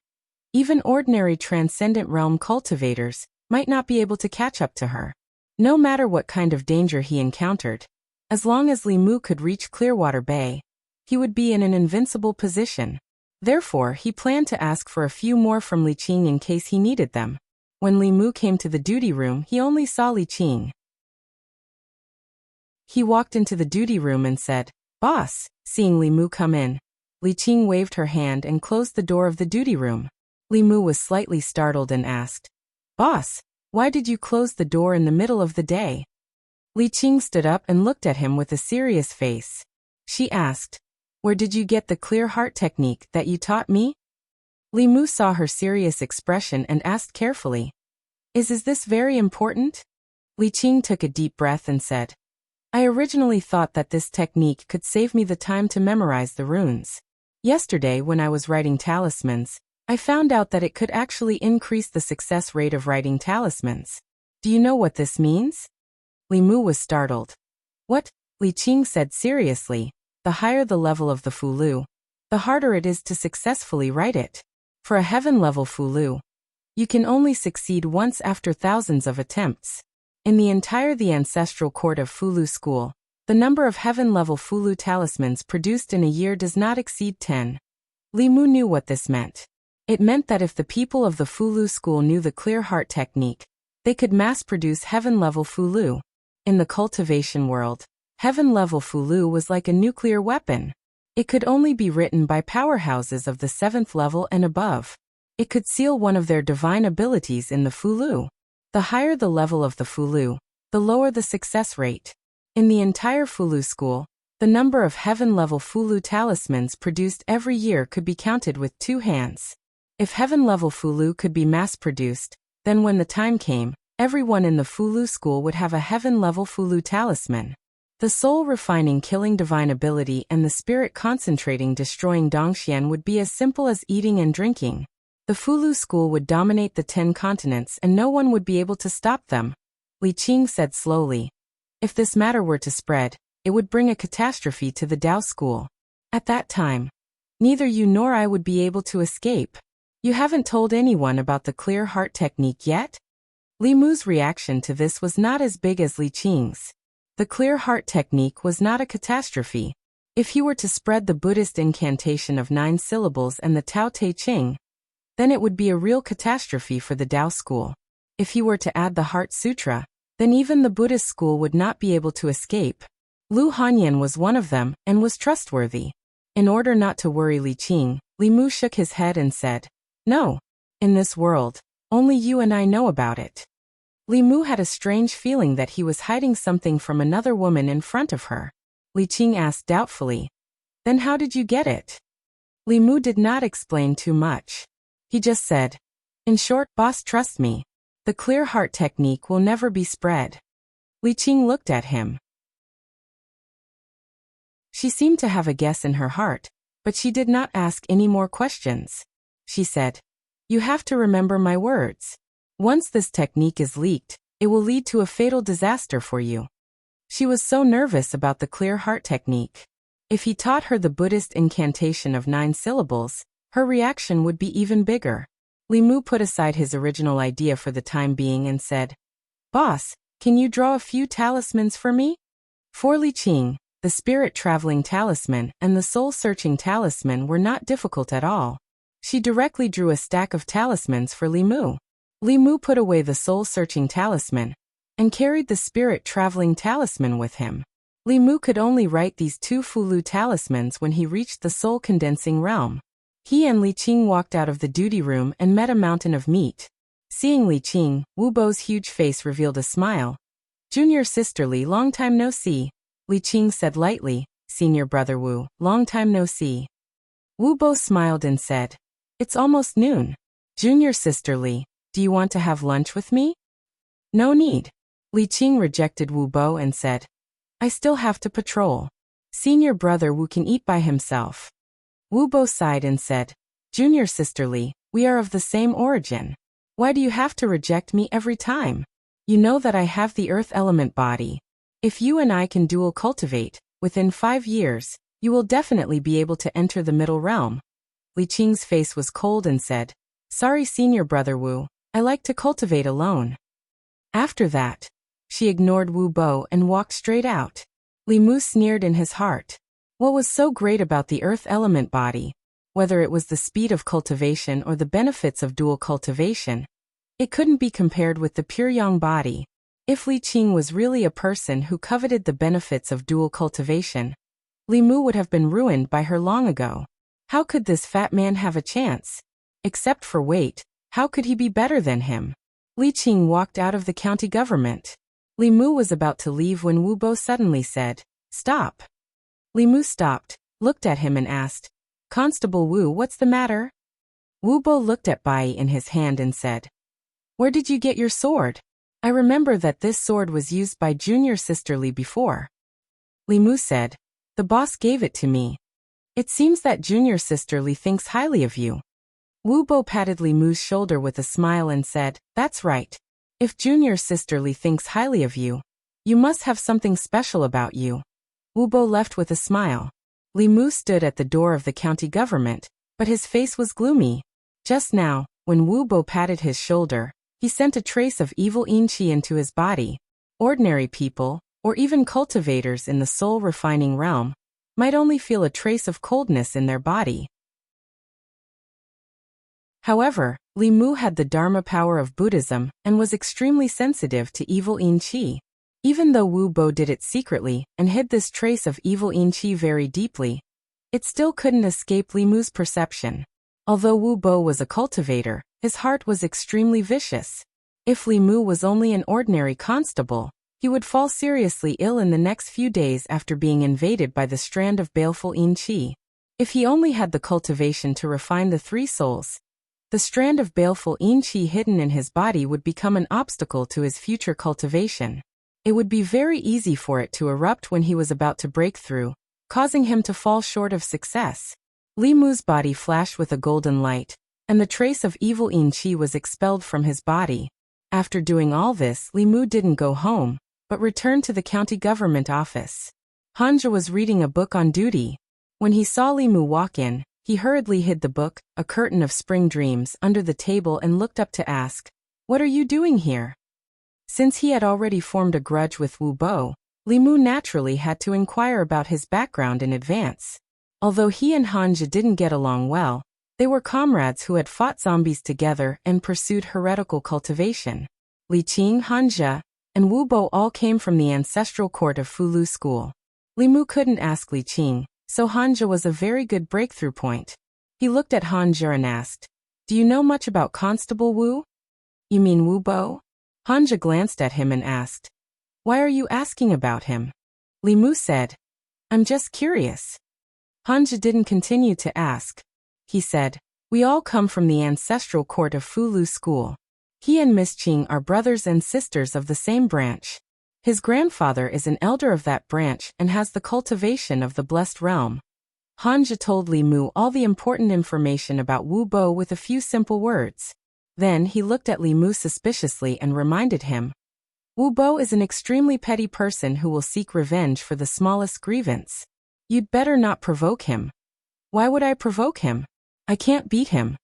even ordinary transcendent realm cultivators might not be able to catch up to her. No matter what kind of danger he encountered, as long as Li Mu could reach Clearwater Bay, he would be in an invincible position. Therefore, he planned to ask for a few more from Li Qing in case he needed them. When Li Mu came to the duty room, he only saw Li Qing. He walked into the duty room and said, "Boss." Seeing Li Mu come in, Li Qing waved her hand and closed the door of the duty room. Li Mu was slightly startled and asked, "Boss, why did you close the door in the middle of the day?" Li Qing stood up and looked at him with a serious face. She asked, "Where did you get the clear heart technique that you taught me?" Li Mu saw her serious expression and asked carefully, Is this very important?" Li Qing took a deep breath and said, "I originally thought that this technique could save me the time to memorize the runes. Yesterday when I was writing talismans, I found out that it could actually increase the success rate of writing talismans. Do you know what this means?" Li Mu was startled. "What?" Li Qing said seriously. "The higher the level of the Fulu, the harder it is to successfully write it. For a heaven-level Fulu, you can only succeed once after thousands of attempts. In the ancestral court of Fulu School, the number of heaven-level Fulu talismans produced in a year does not exceed 10. Li Mu knew what this meant. It meant that if the people of the Fulu School knew the clear heart technique, they could mass-produce heaven-level Fulu. In the cultivation world, heaven-level Fulu was like a nuclear weapon. It could only be written by powerhouses of the 7th level and above. It could seal one of their divine abilities in the Fulu. The higher the level of the Fulu, the lower the success rate. In the entire Fulu School, the number of heaven-level Fulu talismans produced every year could be counted with 2 hands. If heaven-level Fulu could be mass-produced, then when the time came, everyone in the Fulu School would have a heaven-level Fulu talisman. The soul-refining killing divine ability and the spirit-concentrating destroying Dongxian would be as simple as eating and drinking. The Fulu School would dominate the 10 continents and no one would be able to stop them. Li Qing said slowly, "If this matter were to spread, it would bring a catastrophe to the Tao School. At that time, neither you nor I would be able to escape. You haven't told anyone about the clear heart technique yet?" Li Mu's reaction to this was not as big as Li Qing's. The clear heart technique was not a catastrophe. If he were to spread the Buddhist incantation of 9 syllables and the Tao Te Ching, then it would be a real catastrophe for the Tao School. If he were to add the Heart Sutra, then even the Buddhist school would not be able to escape. Lu Hanyan was one of them and was trustworthy. In order not to worry Li Qing, Li Mu shook his head and said, "No. In this world, only you and I know about it." Li Mu had a strange feeling that he was hiding something from another woman in front of her. Li Qing asked doubtfully, "Then how did you get it?" Li Mu did not explain too much. He just said, "In short, boss, trust me. The clear heart technique will never be spread." Li Qing looked at him. She seemed to have a guess in her heart, but she did not ask any more questions. She said, "You have to remember my words. Once this technique is leaked, it will lead to a fatal disaster for you." She was so nervous about the clear heart technique. If he taught her the Buddhist incantation of 9 syllables, her reaction would be even bigger. Li Mu put aside his original idea for the time being and said, "Boss, can you draw a few talismans for me?" For Li Qing, the spirit-traveling talisman and the soul-searching talisman were not difficult at all. She directly drew a stack of talismans for Li Mu. Li Mu put away the soul-searching talisman and carried the spirit-traveling talisman with him. Li Mu could only write these 2 Fulu talismans when he reached the soul-condensing realm. He and Li Qing walked out of the duty room and met a mountain of meat. Seeing Li Qing, Wu Bo's huge face revealed a smile. "Junior sister Li, long time no see," Li Qing said lightly. "Senior brother Wu, long time no see." Wu Bo smiled and said, "It's almost noon. Junior sister Li, do you want to have lunch with me?" "No need." Li Qing rejected Wu Bo and said, "I still have to patrol. Senior brother Wu can eat by himself." Wu Bo sighed and said, "Junior sister Li, we are of the same origin. Why do you have to reject me every time? You know that I have the earth element body. If you and I can dual cultivate, within 5 years, you will definitely be able to enter the middle realm." Li Qing's face was cold and said, "Sorry senior brother Wu, I like to cultivate alone." After that, she ignored Wu Bo and walked straight out. Li Mu sneered in his heart. What was so great about the earth element body? Whether it was the speed of cultivation or the benefits of dual cultivation, it couldn't be compared with the pure yang body. If Li Qing was really a person who coveted the benefits of dual cultivation, Li Mu would have been ruined by her long ago. How could this fat man have a chance? Except for weight, how could he be better than him? Li Qing walked out of the county government. Li Mu was about to leave when Wu Bo suddenly said, "Stop." Li Mu stopped, looked at him and asked, "Constable Wu, what's the matter?" Wu Bo looked at Bai in his hand and said, "Where did you get your sword? I remember that this sword was used by junior sister Li before." Li Mu said, "The boss gave it to me. It seems that junior sister Li thinks highly of you." Wu Bo patted Li Mu's shoulder with a smile and said, "That's right. If junior sister Li thinks highly of you, you must have something special about you." Wu Bo left with a smile. Li Mu stood at the door of the county government, but his face was gloomy. Just now, when Wu Bo patted his shoulder, he sent a trace of evil yin qi into his body. Ordinary people, or even cultivators in the soul refining realm, might only feel a trace of coldness in their body. However, Li Mu had the Dharma power of Buddhism and was extremely sensitive to evil yin qi. Even though Wu Bo did it secretly and hid this trace of evil yin qi very deeply, it still couldn't escape Li Mu's perception. Although Wu Bo was a cultivator, his heart was extremely vicious. If Li Mu was only an ordinary constable, he would fall seriously ill in the next few days after being invaded by the strand of baleful yin qi. If he only had the cultivation to refine the 3 souls, the strand of baleful yin qi hidden in his body would become an obstacle to his future cultivation. It would be very easy for it to erupt when he was about to break through, causing him to fall short of success. Li Mu's body flashed with a golden light, and the trace of evil yin qi was expelled from his body. After doing all this, Li Mu didn't go home, but returned to the county government office. Hanja was reading a book on duty. When he saw Li Mu walk in, he hurriedly hid the book, A Curtain of Spring Dreams, under the table and looked up to ask, "What are you doing here?" Since he had already formed a grudge with Wu Bo, Li Mu naturally had to inquire about his background in advance. Although he and Hanja didn't get along well, they were comrades who had fought zombies together and pursued heretical cultivation. Li Qing, Hanja, and Wu Bo all came from the ancestral court of Fulu School. Li Mu couldn't ask Li Qing, so Hanja was a very good breakthrough point. He looked at Hanja and asked, "Do you know much about Constable Wu?" "You mean Wu Bo?" Hanja glanced at him and asked, "Why are you asking about him?" Li Mu said, "I'm just curious." Hanja didn't continue to ask. He said, "We all come from the ancestral court of Fulu School. He and Miss Qing are brothers and sisters of the same branch. His grandfather is an elder of that branch and has the cultivation of the blessed realm." Hanja told Li Mu all the important information about Wu Bo with a few simple words. Then he looked at Li Mu suspiciously and reminded him, "Wu Bo is an extremely petty person who will seek revenge for the smallest grievance. You'd better not provoke him. Why would I provoke him? I can't beat him.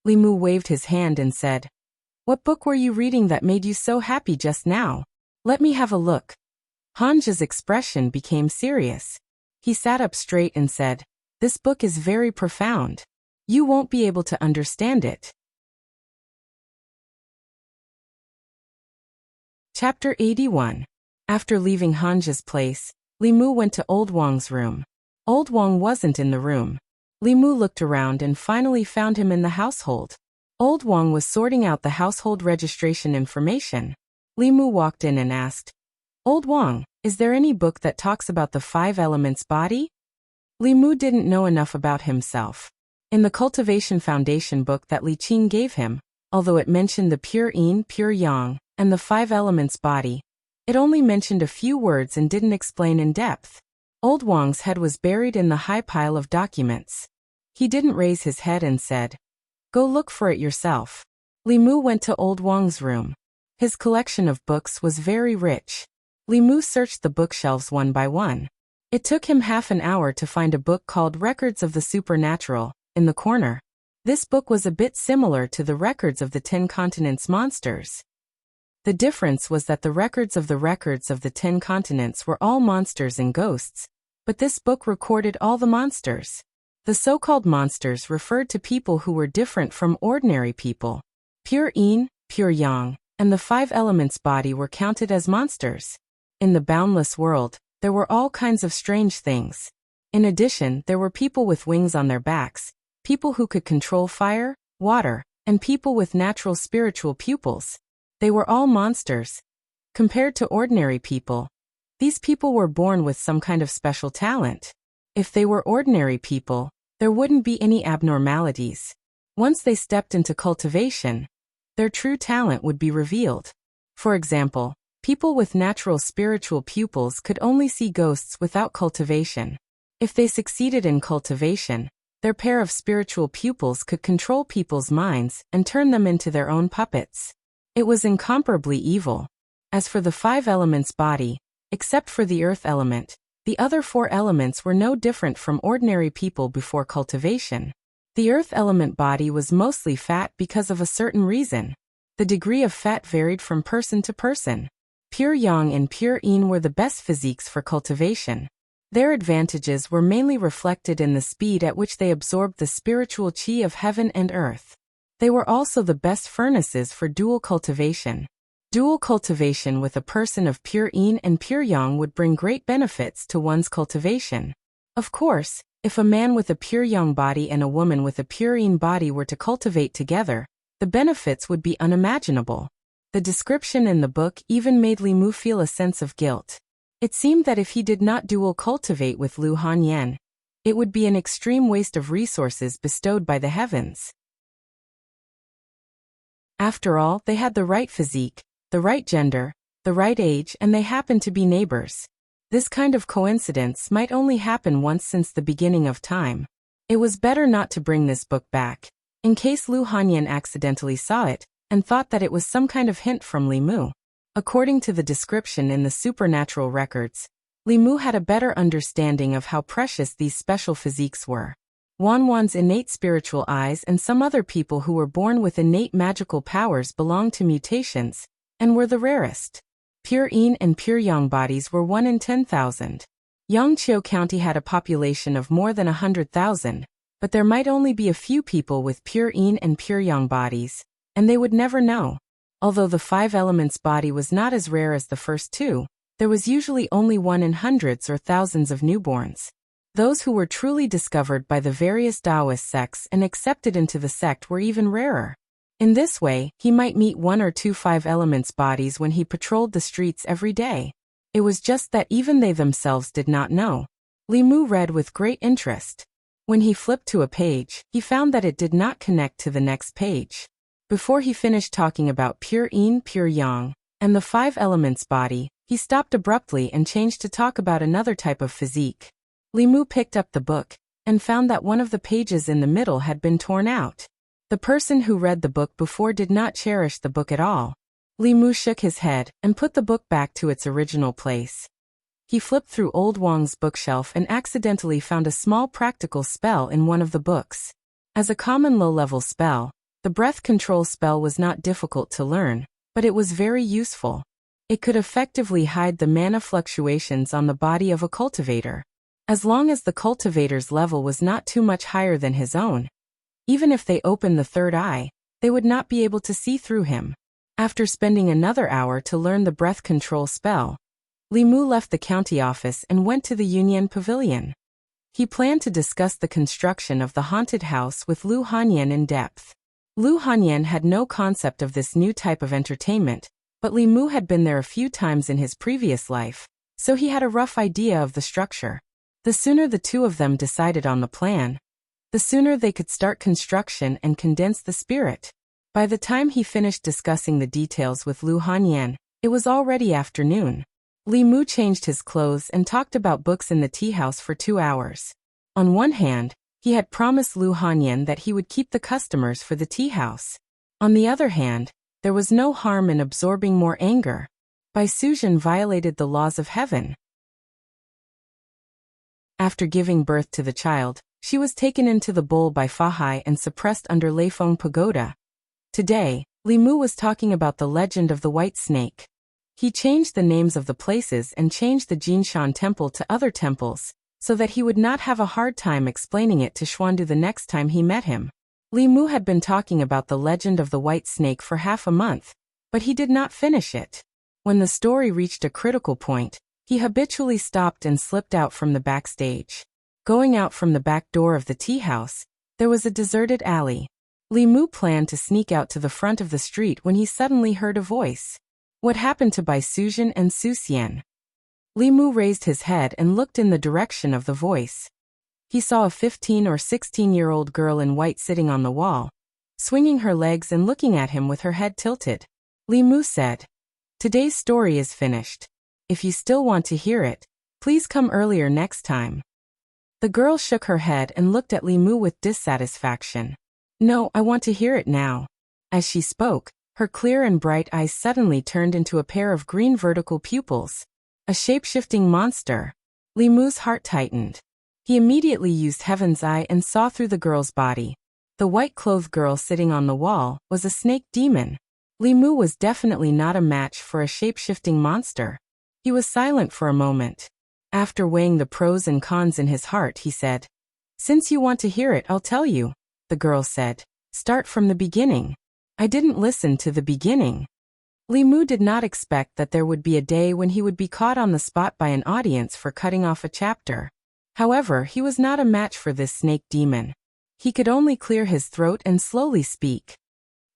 Li Mu waved his hand and said, What book were you reading that made you so happy just now? Let me have a look. Hanja's expression became serious. He sat up straight and said, This book is very profound. You won't be able to understand it. Chapter 81. After leaving Hanja's place, Li Mu went to Old Wang's room. Old Wang wasn't in the room. Li Mu looked around and finally found him in the household. Old Wang was sorting out the household registration information. Li Mu walked in and asked, Old Wang, is there any book that talks about the 5 elements body? Li Mu didn't know enough about himself. In the Cultivation Foundation book that Li Qing gave him, although it mentioned the pure yin, pure yang, and the 5 elements body, it only mentioned a few words and didn't explain in depth. Old Wang's head was buried in the high pile of documents. He didn't raise his head and said, Go look for it yourself. Li Mu went to Old Wang's room. His collection of books was very rich. Li Mu searched the bookshelves one by one. It took him half an hour to find a book called Records of the Supernatural, in the corner. This book was a bit similar to the Records of the 10 Continents monsters. The difference was that the records of the 10 continents were all monsters and ghosts, but this book recorded all the monsters. The so-called monsters referred to people who were different from ordinary people. Pure yin, pure yang, and the 5 elements body were counted as monsters. In the boundless world, there were all kinds of strange things. In addition, there were people with wings on their backs, people who could control fire, water, and people with natural spiritual pupils. They were all monsters. Compared to ordinary people, these people were born with some kind of special talent. If they were ordinary people, there wouldn't be any abnormalities. Once they stepped into cultivation, their true talent would be revealed. For example, people with natural spiritual pupils could only see ghosts without cultivation. If they succeeded in cultivation, their pair of spiritual pupils could control people's minds and turn them into their own puppets. It was incomparably evil. As for the 5 elements body, except for the earth element, the other 4 elements were no different from ordinary people before cultivation. The earth element body was mostly fat because of a certain reason. The degree of fat varied from person to person. Pure yang and pure yin were the best physiques for cultivation. Their advantages were mainly reflected in the speed at which they absorbed the spiritual qi of heaven and earth. They were also the best furnaces for dual cultivation. Dual cultivation with a person of pure yin and pure yang would bring great benefits to one's cultivation. Of course, if a man with a pure yang body and a woman with a pure yin body were to cultivate together, the benefits would be unimaginable. The description in the book even made Li Mu feel a sense of guilt. It seemed that if he did not dual cultivate with Lu Hanyan, it would be an extreme waste of resources bestowed by the heavens. After all, they had the right physique, the right gender, the right age, and they happened to be neighbors. This kind of coincidence might only happen once since the beginning of time. It was better not to bring this book back, in case Lu Hanyan accidentally saw it, and thought that it was some kind of hint from Li Mu. According to the description in the supernatural records, Li Mu had a better understanding of how precious these special physiques were. Wanwan's innate spiritual eyes and some other people who were born with innate magical powers belonged to mutations, and were the rarest. Pure yin and pure yang bodies were 1 in 10,000. Yangqiu County had a population of more than 100,000, but there might only be a few people with pure yin and pure yang bodies, and they would never know. Although the 5 elements body was not as rare as the first 2, there was usually only 1 in hundreds or thousands of newborns. Those who were truly discovered by the various Taoist sects and accepted into the sect were even rarer. In this way, he might meet 1 or 2 5 elements bodies when he patrolled the streets every day. It was just that even they themselves did not know. Li Mu read with great interest. When he flipped to a page, he found that it did not connect to the next page. Before he finished talking about pure yin, pure yang, and the 5 elements body, he stopped abruptly and changed to talk about another type of physique. Li Mu picked up the book, and found that one of the pages in the middle had been torn out. The person who read the book before did not cherish the book at all. Li Mu shook his head, and put the book back to its original place. He flipped through old Wang's bookshelf and accidentally found a small practical spell in one of the books. As a common low-level spell, the breath control spell was not difficult to learn, but it was very useful. It could effectively hide the mana fluctuations on the body of a cultivator. As long as the cultivator's level was not too much higher than his own, even if they opened the third eye, they would not be able to see through him. After spending another hour to learn the breath control spell, Li Mu left the county office and went to the Union Pavilion. He planned to discuss the construction of the haunted house with Lu Hanyan in depth. Lu Hanyan had no concept of this new type of entertainment, but Li Mu had been there a few times in his previous life, so he had a rough idea of the structure. The sooner the two of them decided on the plan, the sooner they could start construction and condense the spirit. By the time he finished discussing the details with Lu Hanyan, it was already afternoon. Li Mu changed his clothes and talked about books in the tea house for 2 hours. On one hand, he had promised Lu Hanyan that he would keep the customers for the tea house. On the other hand, there was no harm in absorbing more anger. Bai Suzhen violated the laws of heaven. After giving birth to the child, she was taken into the bowl by Fa Hai and suppressed under Leifeng Pagoda. Today, Li Mu was talking about the legend of the white snake. He changed the names of the places and changed the Jinshan temple to other temples, so that he would not have a hard time explaining it to Xuandu the next time he met him. Li Mu had been talking about the legend of the white snake for half a month, but he did not finish it. When the story reached a critical point, he habitually stopped and slipped out from the backstage. Going out from the back door of the tea house, there was a deserted alley. Li Mu planned to sneak out to the front of the street when he suddenly heard a voice. What happened to Bai Suzhen and Su Xian? Li Mu raised his head and looked in the direction of the voice. He saw a 15 or 16-year-old girl in white sitting on the wall, swinging her legs and looking at him with her head tilted. Li Mu said, "Today's story is finished. If you still want to hear it, please come earlier next time." The girl shook her head and looked at Li Mu with dissatisfaction. "No, I want to hear it now." As she spoke, her clear and bright eyes suddenly turned into a pair of green vertical pupils. A shape-shifting monster. Li Mu's heart tightened. He immediately used Heaven's Eye and saw through the girl's body. The white-clothed girl sitting on the wall was a snake demon. Li Mu was definitely not a match for a shape-shifting monster. He was silent for a moment. After weighing the pros and cons in his heart, he said, "Since you want to hear it, I'll tell you." The girl said, "Start from the beginning." "I didn't listen to the beginning." Li Mu did not expect that there would be a day when he would be caught on the spot by an audience for cutting off a chapter. However, he was not a match for this snake demon. He could only clear his throat and slowly speak.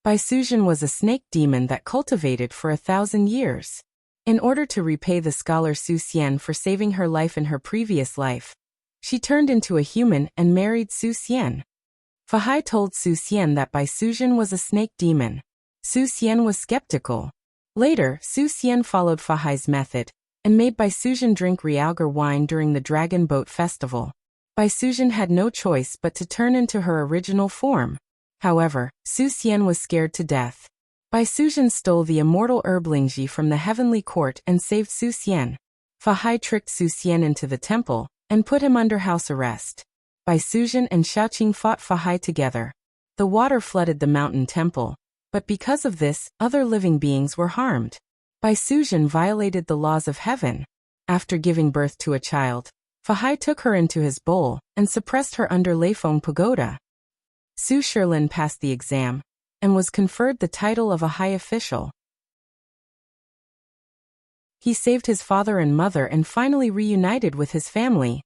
Bai Suzhen was a snake demon that cultivated for 1,000 years. In order to repay the scholar Su Xian for saving her life in her previous life, she turned into a human and married Su Xian. Fa Hai told Su Xian that Bai Suzhen was a snake demon. Su Xian was skeptical. Later, Su Xian followed Fa Hai's method and made Bai Suzhen drink realgar wine during the Dragon Boat Festival. Bai Suzhen had no choice but to turn into her original form. However, Su Xian was scared to death. Bai Suzhen stole the immortal herb Lingji from the heavenly court and saved Su Xian. Fa Hai tricked Su Xian into the temple and put him under house arrest. Bai Suzhen and Xiaoqing fought Fa Hai together. The water flooded the mountain temple, but because of this, other living beings were harmed. Bai Suzhen violated the laws of heaven. After giving birth to a child, Fa Hai took her into his bowl and suppressed her under Leifeng Pagoda. Su Shilin passed the exam and was conferred the title of a high official. He saved his father and mother and finally reunited with his family.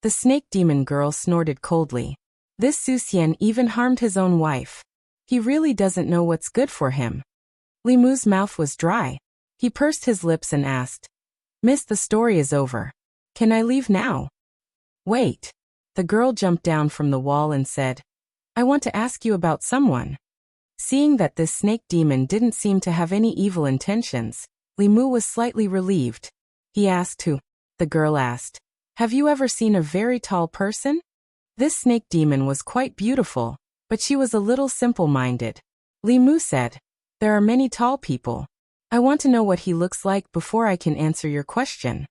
The snake demon girl snorted coldly. This Su Xian even harmed his own wife. He really doesn't know what's good for him. Li Mu's mouth was dry. He pursed his lips and asked, "Miss, the story is over. Can I leave now?" "Wait." The girl jumped down from the wall and said, "I want to ask you about someone." Seeing that this snake demon didn't seem to have any evil intentions, Li Mu was slightly relieved. He asked who. The girl asked, "Have you ever seen a very tall person?" This snake demon was quite beautiful, but she was a little simple-minded. Li Mu said, "There are many tall people. I want to know what he looks like before I can answer your question."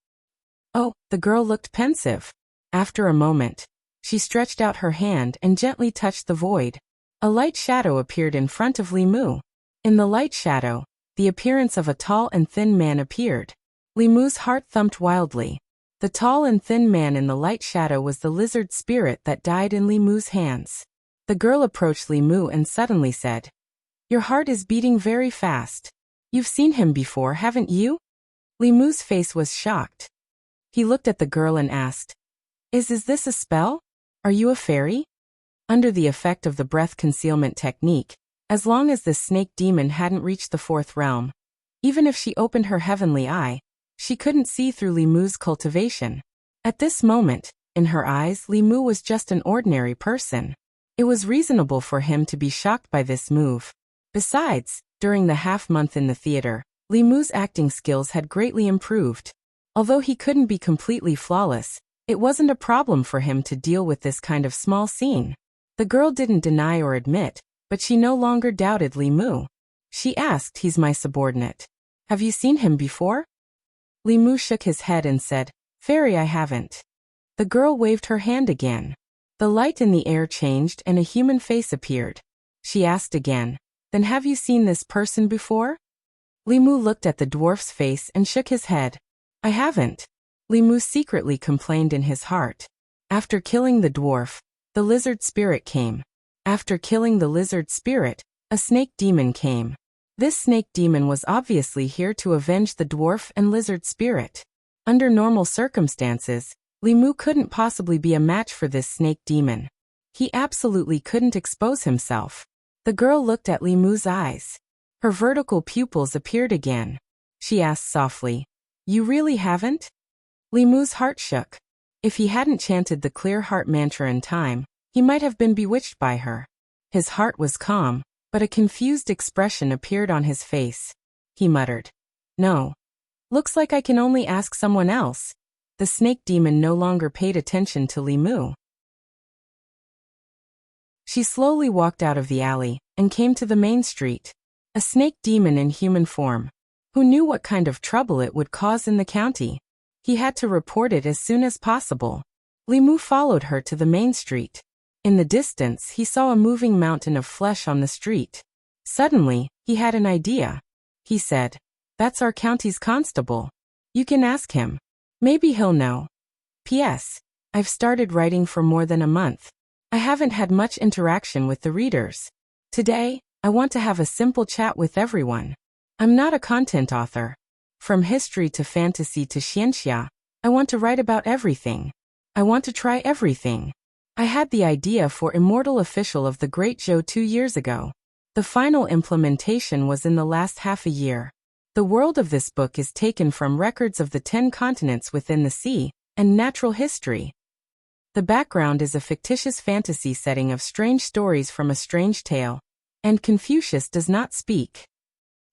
Oh, the girl looked pensive. After a moment, she stretched out her hand and gently touched the void. A light shadow appeared in front of Li Mu. In the light shadow, the appearance of a tall and thin man appeared. Li Mu's heart thumped wildly. The tall and thin man in the light shadow was the lizard spirit that died in Li Mu's hands. The girl approached Li Mu and suddenly said, "Your heart is beating very fast. You've seen him before, haven't you?" Li Mu's face was shocked. He looked at the girl and asked, Is this a spell? Are you a fairy?" Under the effect of the breath concealment technique, as long as this snake demon hadn't reached the fourth realm, even if she opened her heavenly eye, she couldn't see through Li Mu's cultivation. At this moment, in her eyes, Li Mu was just an ordinary person. It was reasonable for him to be shocked by this move. Besides, during the half-month in the theater, Li Mu's acting skills had greatly improved. Although he couldn't be completely flawless, it wasn't a problem for him to deal with this kind of small scene. The girl didn't deny or admit, but she no longer doubted Li Mu. She asked, "He's my subordinate. Have you seen him before?" Li Mu shook his head and said, "Fairy, I haven't." The girl waved her hand again. The light in the air changed and a human face appeared. She asked again, "Then have you seen this person before?" Li Mu looked at the dwarf's face and shook his head. "I haven't." Li Mu secretly complained in his heart. After killing the dwarf, the lizard spirit came. After killing the lizard spirit, a snake demon came. This snake demon was obviously here to avenge the dwarf and lizard spirit. Under normal circumstances, Li Mu couldn't possibly be a match for this snake demon. He absolutely couldn't expose himself. The girl looked at Li Mu's eyes. Her vertical pupils appeared again. She asked softly, "You really haven't?" Li Mu's heart shook. If he hadn't chanted the clear heart mantra in time, he might have been bewitched by her. His heart was calm, but a confused expression appeared on his face. He muttered, "No. Looks like I can only ask someone else." The snake demon no longer paid attention to Li Mu. She slowly walked out of the alley and came to the main street. A snake demon in human form. Who knew what kind of trouble it would cause in the county? He had to report it as soon as possible. Li Mu followed her to the main street. In the distance, he saw a moving mountain of flesh on the street. Suddenly, he had an idea. He said, "That's our county's constable. You can ask him. Maybe he'll know. P.S. I've started writing for more than a month. I haven't had much interaction with the readers. Today, I want to have a simple chat with everyone. I'm not a content author. From history to fantasy to xianxia, I want to write about everything. I want to try everything. I had the idea for Immortal Official of the Great Zhou 2 years ago. The final implementation was in the last half a year. The world of this book is taken from records of the 10 continents within the sea, and natural history. The background is a fictitious fantasy setting of strange stories from a strange tale, and Confucius does not speak.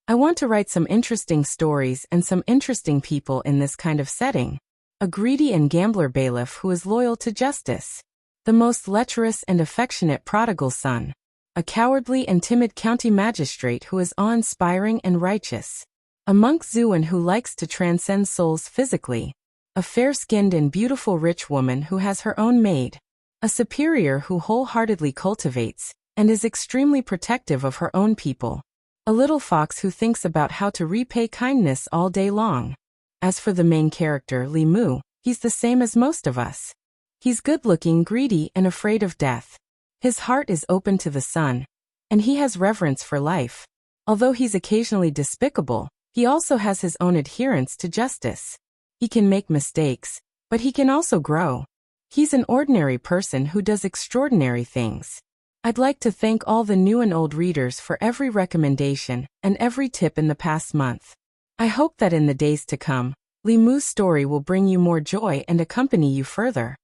I want to write some interesting stories and some interesting people in this kind of setting. A greedy and gambler bailiff who is loyal to justice. The most lecherous and affectionate prodigal son. A cowardly and timid county magistrate who is awe-inspiring and righteous. A monk Zuan who likes to transcend souls physically. A fair-skinned and beautiful rich woman who has her own maid. A superior who wholeheartedly cultivates and is extremely protective of her own people. A little fox who thinks about how to repay kindness all day long. As for the main character, Li Mu, he's the same as most of us. He's good-looking, greedy, and afraid of death. His heart is open to the sun, and he has reverence for life. Although he's occasionally despicable, he also has his own adherence to justice. He can make mistakes, but he can also grow. He's an ordinary person who does extraordinary things. I'd like to thank all the new and old readers for every recommendation and every tip in the past month. I hope that in the days to come, Li Mu's story will bring you more joy and accompany you further.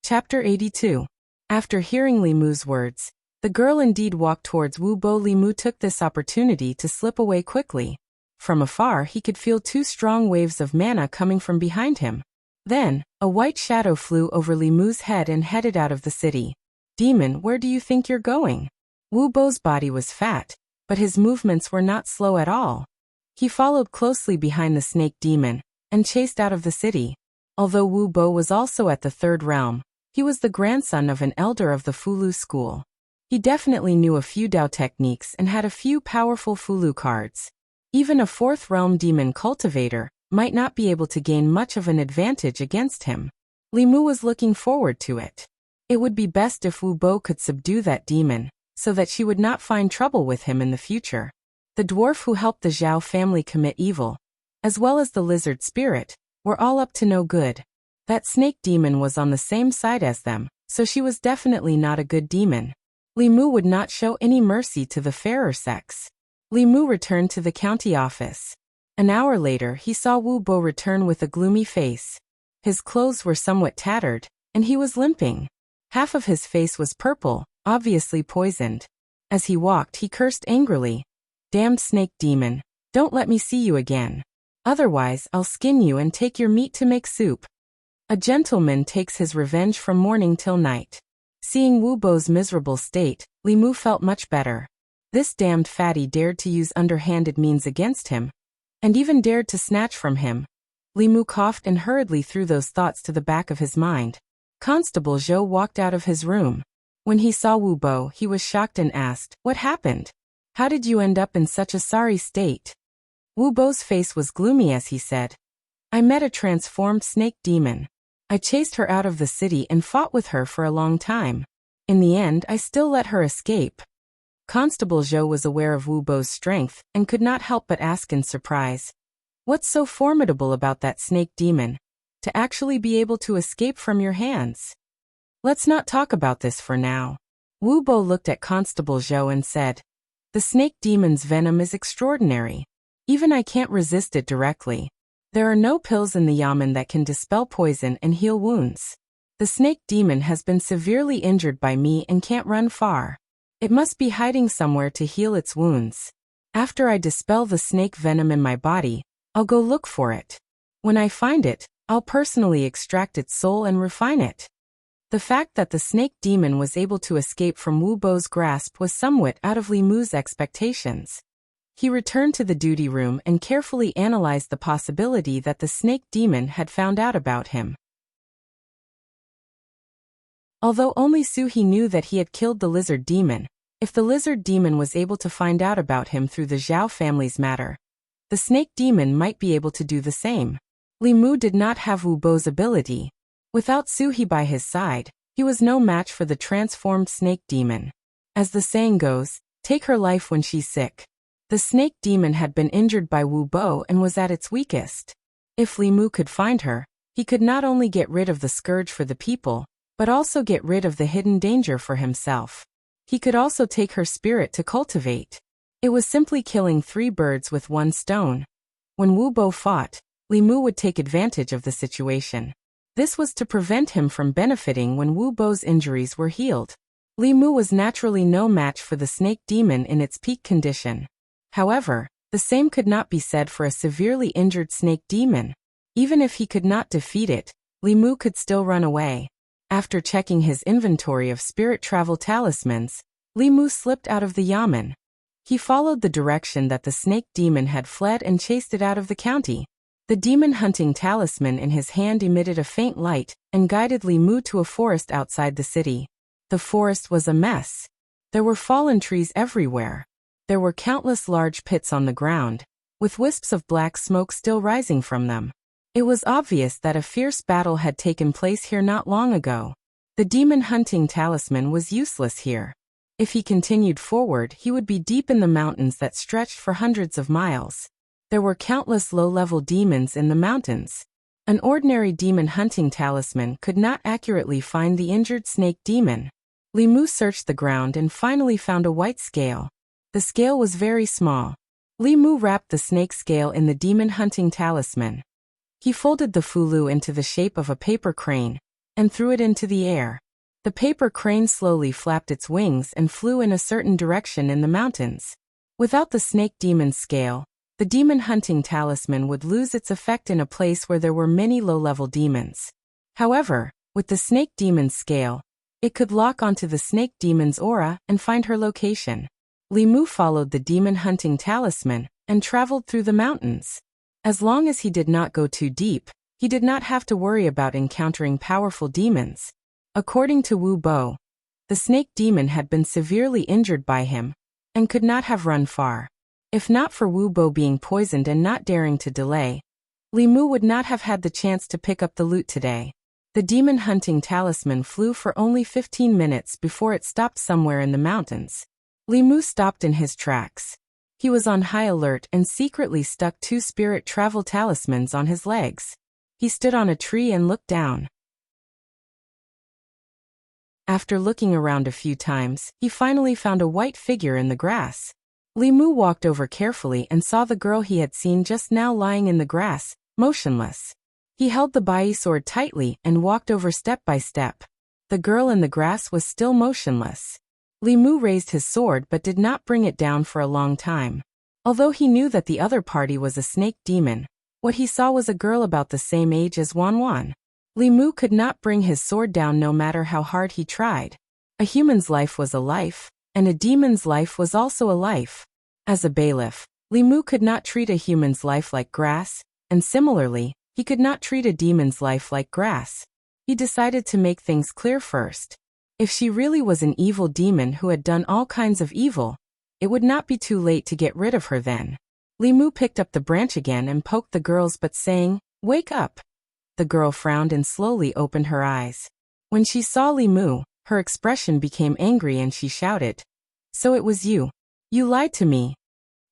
Chapter 82. After hearing Li Mu's words, the girl indeed walked towards Wu Bo. Li Mu took this opportunity to slip away quickly. From afar he could feel 2 strong waves of mana coming from behind him. Then, a white shadow flew over Li Mu's head and headed out of the city. "Demon, where do you think you're going?" Wu Bo's body was fat, but his movements were not slow at all. He followed closely behind the snake demon and chased out of the city. Although Wu Bo was also at the third realm, he was the grandson of an elder of the Fulu school. He definitely knew a few Dao techniques and had a few powerful Fulu cards. Even a fourth realm demon cultivator might not be able to gain much of an advantage against him. Li Mu was looking forward to it. It would be best if Wu Bo could subdue that demon, so that she would not find trouble with him in the future. The dwarf who helped the Zhao family commit evil, as well as the lizard spirit, were all up to no good. That snake demon was on the same side as them, so she was definitely not a good demon. Li Mu would not show any mercy to the fairer sex. Li Mu returned to the county office. An hour later he saw Wu Bo return with a gloomy face. His clothes were somewhat tattered, and he was limping. Half of his face was purple, obviously poisoned. As he walked he cursed angrily. "Damned snake demon, don't let me see you again. Otherwise I'll skin you and take your meat to make soup." A gentleman takes his revenge from morning till night. Seeing Wu Bo's miserable state, Li Mu felt much better. This damned fatty dared to use underhanded means against him, and even dared to snatch from him. Li Mu coughed and hurriedly threw those thoughts to the back of his mind. Constable Zhou walked out of his room. When he saw Wu Bo, he was shocked and asked, "What happened? How did you end up in such a sorry state?" Wu Bo's face was gloomy as he said, "I met a transformed snake demon. I chased her out of the city and fought with her for a long time. In the end, I still let her escape." Constable Zhou was aware of Wu Bo's strength and could not help but ask in surprise, "What's so formidable about that snake demon, to actually be able to escape from your hands?" "Let's not talk about this for now." Wu Bo looked at Constable Zhou and said, "The snake demon's venom is extraordinary. Even I can't resist it directly. There are no pills in the yamen that can dispel poison and heal wounds. The snake demon has been severely injured by me and can't run far. It must be hiding somewhere to heal its wounds. After I dispel the snake venom in my body, I'll go look for it. When I find it, I'll personally extract its soul and refine it." The fact that the snake demon was able to escape from Wu Bo's grasp was somewhat out of Li Mu's expectations. He returned to the duty room and carefully analyzed the possibility that the snake demon had found out about him. Although only Suhi knew that he had killed the lizard demon, if the lizard demon was able to find out about him through the Zhao family's matter, the snake demon might be able to do the same. Li Mu did not have Wu Bo's ability. Without Suhi by his side, he was no match for the transformed snake demon. As the saying goes, take her life when she's sick. The snake demon had been injured by Wu Bo and was at its weakest. If Li Mu could find her, he could not only get rid of the scourge for the people, but also get rid of the hidden danger for himself. He could also take her spirit to cultivate. It was simply killing 3 birds with 1 stone. When Wu Bo fought, Li Mu would take advantage of the situation. This was to prevent him from benefiting when Wu Bo's injuries were healed. Li Mu was naturally no match for the snake demon in its peak condition. However, the same could not be said for a severely injured snake demon. Even if he could not defeat it, Li Mu could still run away. After checking his inventory of spirit travel talismans, Li Mu slipped out of the yamen. He followed the direction that the snake demon had fled and chased it out of the county. The demon hunting talisman in his hand emitted a faint light and guided Li Mu to a forest outside the city. The forest was a mess. There were fallen trees everywhere. There were countless large pits on the ground, with wisps of black smoke still rising from them. It was obvious that a fierce battle had taken place here not long ago. The demon hunting talisman was useless here. If he continued forward, he would be deep in the mountains that stretched for hundreds of miles. There were countless low-level demons in the mountains. An ordinary demon hunting talisman could not accurately find the injured snake demon. Li Mu searched the ground and finally found a white scale. The scale was very small. Li Mu wrapped the snake scale in the demon hunting talisman. He folded the fulu into the shape of a paper crane and threw it into the air. The paper crane slowly flapped its wings and flew in a certain direction in the mountains. Without the snake demon scale, the demon hunting talisman would lose its effect in a place where there were many low-level demons. However, with the snake demon scale, it could lock onto the snake demon's aura and find her location. Li Mu followed the demon hunting talisman and traveled through the mountains. As long as he did not go too deep, he did not have to worry about encountering powerful demons. According to Wu Bo, the snake demon had been severely injured by him and could not have run far. If not for Wu Bo being poisoned and not daring to delay, Li Mu would not have had the chance to pick up the loot today. The demon hunting talisman flew for only 15 minutes before it stopped somewhere in the mountains. Li Mu stopped in his tracks. He was on high alert and secretly stuck 2 spirit travel talismans on his legs. He stood on a tree and looked down. After looking around a few times, he finally found a white figure in the grass. Li Mu walked over carefully and saw the girl he had seen just now lying in the grass, motionless. He held the bai sword tightly and walked over step by step. The girl in the grass was still motionless. Li Mu raised his sword but did not bring it down for a long time. Although he knew that the other party was a snake demon, what he saw was a girl about the same age as Wan Wan. Li Mu could not bring his sword down no matter how hard he tried. A human's life was a life, and a demon's life was also a life. As a bailiff, Li Mu could not treat a human's life like grass, and similarly, he could not treat a demon's life like grass. He decided to make things clear first. If she really was an evil demon who had done all kinds of evil, it would not be too late to get rid of her then. Li Mu picked up the branch again and poked the girls but saying, "Wake up." The girl frowned and slowly opened her eyes. When she saw Li Mu, her expression became angry and she shouted, "So it was you. You lied to me."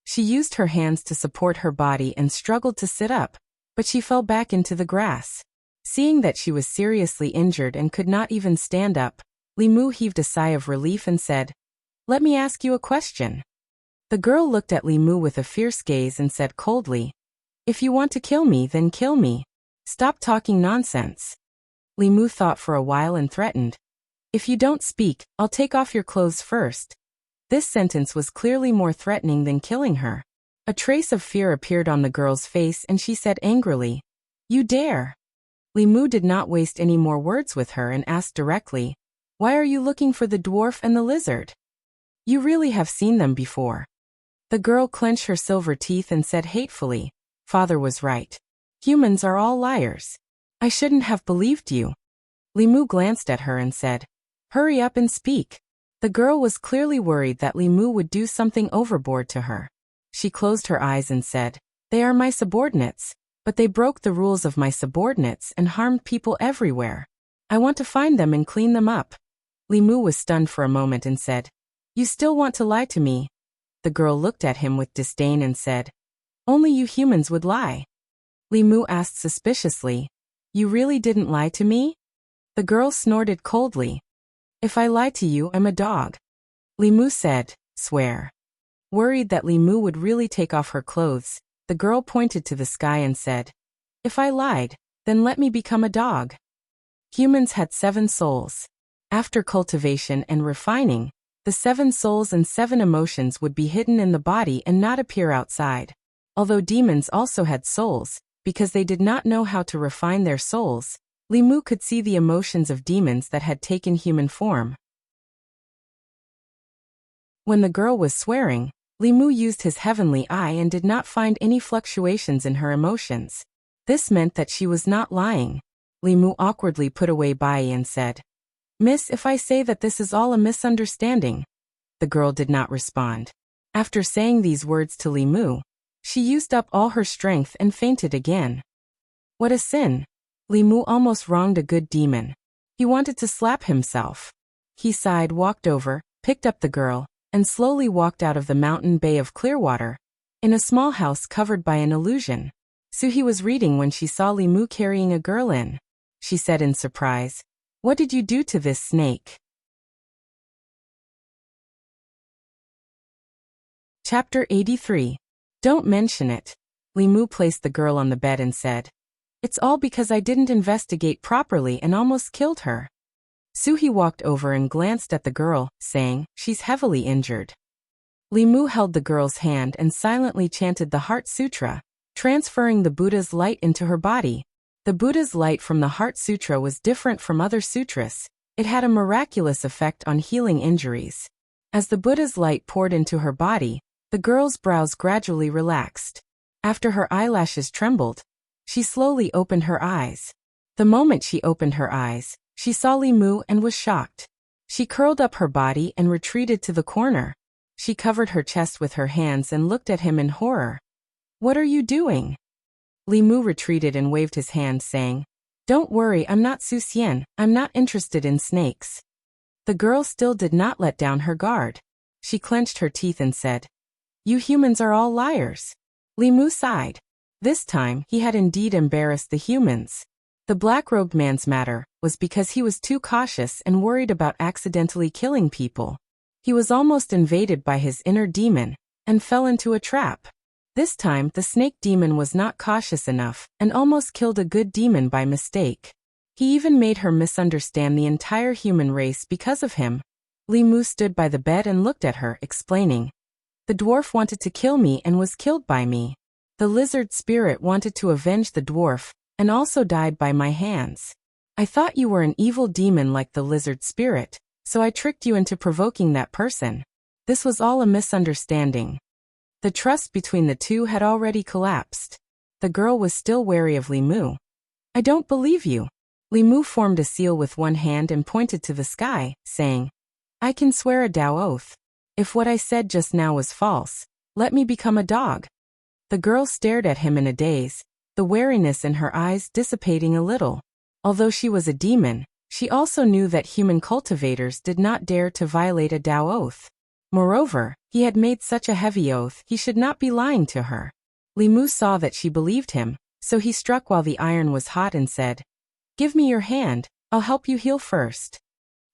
She used her hands to support her body and struggled to sit up, but she fell back into the grass. Seeing that she was seriously injured and could not even stand up, Li Mu heaved a sigh of relief and said, "Let me ask you a question." The girl looked at Li Mu with a fierce gaze and said coldly, "If you want to kill me, then kill me. Stop talking nonsense." Li Mu thought for a while and threatened, "If you don't speak, I'll take off your clothes first." This sentence was clearly more threatening than killing her. A trace of fear appeared on the girl's face and she said angrily, "You dare." Li Mu did not waste any more words with her and asked directly, "Why are you looking for the dwarf and the lizard? You really have seen them before." The girl clenched her silver teeth and said hatefully, "Father was right. Humans are all liars. I shouldn't have believed you." Li Mu glanced at her and said, "Hurry up and speak." The girl was clearly worried that Li Mu would do something overboard to her. She closed her eyes and said, "They are my subordinates, but they broke the rules of my subordinates and harmed people everywhere. I want to find them and clean them up." Li Mu was stunned for a moment and said, "You still want to lie to me?" The girl looked at him with disdain and said, "Only you humans would lie." Li Mu asked suspiciously, "You really didn't lie to me?" The girl snorted coldly, "If I lie to you, I'm a dog." Li Mu said, "Swear." Worried that Li Mu would really take off her clothes, the girl pointed to the sky and said, "If I lied, then let me become a dog." Humans had 7 souls. After cultivation and refining, the 7 souls and 7 emotions would be hidden in the body and not appear outside. Although demons also had souls, because they did not know how to refine their souls, Li Mu could see the emotions of demons that had taken human form. When the girl was swearing, Li Mu used his heavenly eye and did not find any fluctuations in her emotions. This meant that she was not lying. Li Mu awkwardly put away Bai and said, "Miss, if I say that this is all a misunderstanding." The girl did not respond. After saying these words to Li Mu, she used up all her strength and fainted again. What a sin! Li Mu almost wronged a good demon. He wanted to slap himself. He sighed, walked over, picked up the girl, and slowly walked out of the mountain bay of Clearwater, in a small house covered by an illusion. Suhi was reading when she saw Li Mu carrying a girl in. She said in surprise, "What did you do to this snake?" Chapter 83. Don't mention it. Li Mu placed the girl on the bed and said, "It's all because I didn't investigate properly and almost killed her." Suhi walked over and glanced at the girl, saying, "She's heavily injured." Li Mu held the girl's hand and silently chanted the Heart Sutra, transferring the Buddha's light into her body. The Buddha's light from the Heart Sutra was different from other sutras. It had a miraculous effect on healing injuries. As the Buddha's light poured into her body, The girl's brows gradually relaxed. After her eyelashes trembled, she slowly opened her eyes. The moment she opened her eyes, she saw Li Mu and was shocked. She curled up her body and retreated to the corner. She covered her chest with her hands and looked at him in horror. "What are you doing?" Li Mu retreated and waved his hand, saying, "Don't worry, I'm not Su Xian, I'm not interested in snakes." The girl still did not let down her guard. She clenched her teeth and said, "You humans are all liars." Li Mu sighed. This time, he had indeed embarrassed the humans. The black-robed man's matter was because he was too cautious and worried about accidentally killing people. He was almost invaded by his inner demon and fell into a trap. This time, the snake demon was not cautious enough and almost killed a good demon by mistake. He even made her misunderstand the entire human race because of him. Li Mu stood by the bed and looked at her, explaining, "The dwarf wanted to kill me and was killed by me. The lizard spirit wanted to avenge the dwarf and also died by my hands. I thought you were an evil demon like the lizard spirit, so I tricked you into provoking that person. This was all a misunderstanding." The trust between the two had already collapsed. The girl was still wary of Li Mu. "I don't believe you." Li Mu formed a seal with one hand and pointed to the sky, saying, "I can swear a Tao oath. If what I said just now was false, let me become a dog." The girl stared at him in a daze, the wariness in her eyes dissipating a little. Although she was a demon, she also knew that human cultivators did not dare to violate a Tao oath. Moreover, he had made such a heavy oath he should not be lying to her. Li Mu saw that she believed him, so he struck while the iron was hot and said, "Give me your hand, I'll help you heal first."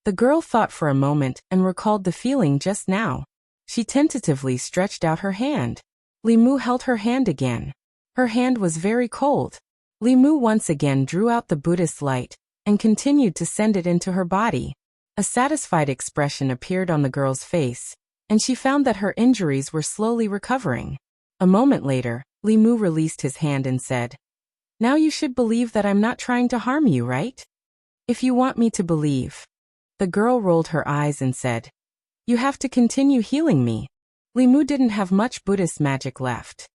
The girl thought for a moment and recalled the feeling just now. She tentatively stretched out her hand. Li Mu held her hand again. Her hand was very cold. Li Mu once again drew out the Buddhist light and continued to send it into her body. A satisfied expression appeared on the girl's face, and she found that her injuries were slowly recovering. A moment later, Li Mu released his hand and said, "Now you should believe that I'm not trying to harm you, right? If you want me to believe." The girl rolled her eyes and said, "You have to continue healing me." Li Mu didn't have much Buddhist magic left.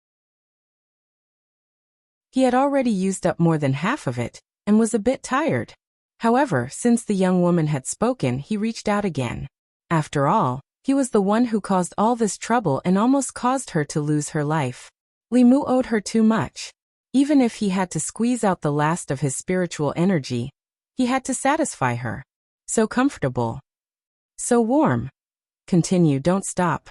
He had already used up more than half of it, and was a bit tired. However, since the young woman had spoken, he reached out again. After all, he was the one who caused all this trouble and almost caused her to lose her life. Li Mu owed her too much. Even if he had to squeeze out the last of his spiritual energy, he had to satisfy her. So comfortable. So warm. Continue, don't stop.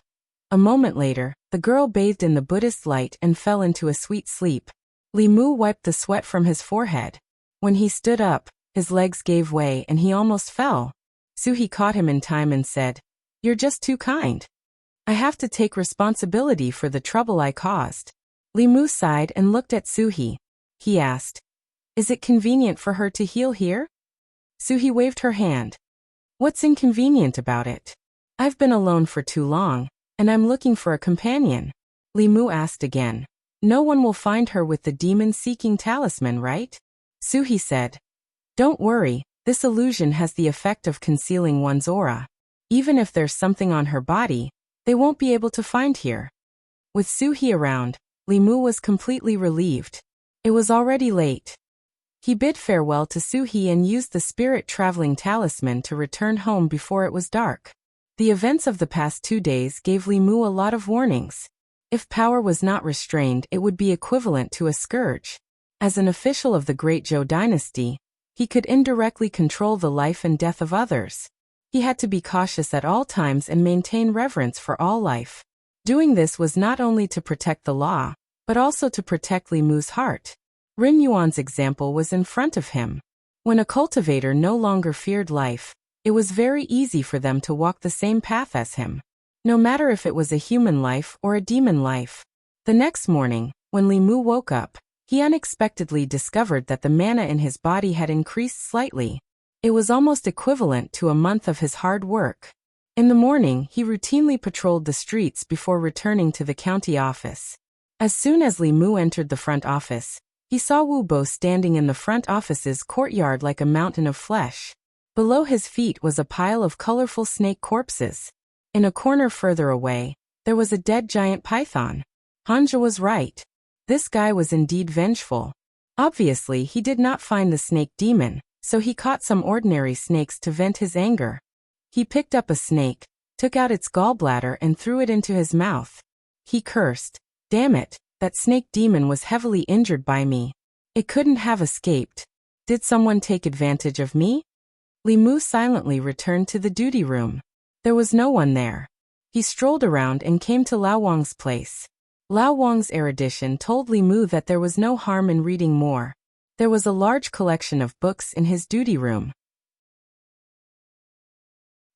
A moment later, the girl bathed in the Buddhist light and fell into a sweet sleep. Li Mu wiped the sweat from his forehead. When he stood up, his legs gave way and he almost fell. Suhi caught him in time and said, "You're just too kind. I have to take responsibility for the trouble I caused." Li Mu sighed and looked at Suhi. He asked, "Is it convenient for her to heal here?" Suhi waved her hand. "What's inconvenient about it? I've been alone for too long, and I'm looking for a companion." Li Mu asked again, "No one will find her with the demon-seeking talisman, right?" Suhi said, "Don't worry, this illusion has the effect of concealing one's aura. Even if there's something on her body, they won't be able to find here." With Suhi around, Li Mu was completely relieved. It was already late. He bid farewell to Suhi and used the spirit-traveling talisman to return home before it was dark. The events of the past 2 days gave Li Mu a lot of warnings. If power was not restrained, it would be equivalent to a scourge. As an official of the Great Zhou dynasty, he could indirectly control the life and death of others. He had to be cautious at all times and maintain reverence for all life. Doing this was not only to protect the law, but also to protect Li Mu's heart. Rin Yuan's example was in front of him. When a cultivator no longer feared life, it was very easy for them to walk the same path as him, no matter if it was a human life or a demon life. The next morning, when Li Mu woke up, he unexpectedly discovered that the mana in his body had increased slightly. It was almost equivalent to a month of his hard work. In the morning, he routinely patrolled the streets before returning to the county office. As soon as Li Mu entered the front office, he saw Wu Bo standing in the front office's courtyard like a mountain of flesh. Below his feet was a pile of colorful snake corpses. In a corner further away, There was a dead giant python. Hanja was right. This guy was indeed vengeful. Obviously, he did not find the snake demon, so he caught some ordinary snakes to vent his anger. He picked up a snake, took out its gallbladder and threw it into his mouth. He cursed. Damn it, that snake demon was heavily injured by me. It couldn't have escaped. Did someone take advantage of me? Li Mu silently returned to the duty room. There was no one there. He strolled around and came to Lao Wang's place. Lao Wang's erudition told Li Mu that there was no harm in reading more. There was a large collection of books in his duty room.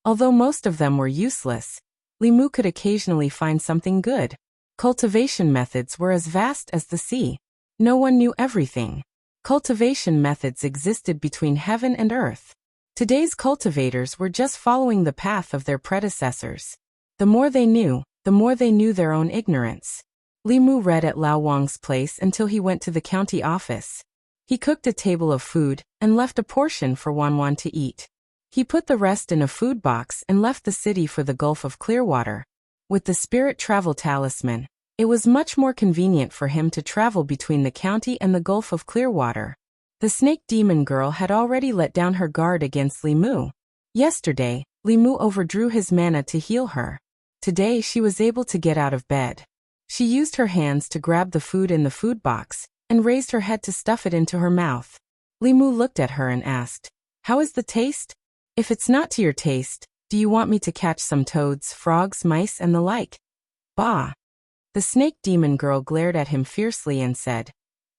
Although most of them were useless, Li Mu could occasionally find something good. Cultivation methods were as vast as the sea. No one knew everything. Cultivation methods existed between heaven and earth. Today's cultivators were just following the path of their predecessors. The more they knew their own ignorance. Li Mu read at Lao Wang's place until he went to the county office. He cooked a table of food and left a portion for Wan to eat. He put the rest in a food box and left the city for the Gulf of Clearwater. With the spirit travel talisman, it was much more convenient for him to travel between the county and the Gulf of Clearwater. The snake demon girl had already let down her guard against Li Mu. Yesterday, Li Mu overdrew his mana to heal her. Today she was able to get out of bed. She used her hands to grab the food in the food box and raised her head to stuff it into her mouth. Li Mu looked at her and asked, "How is the taste? If it's not to your taste, do you want me to catch some toads, frogs, mice, and the like?" "Bah!" The snake demon girl glared at him fiercely and said,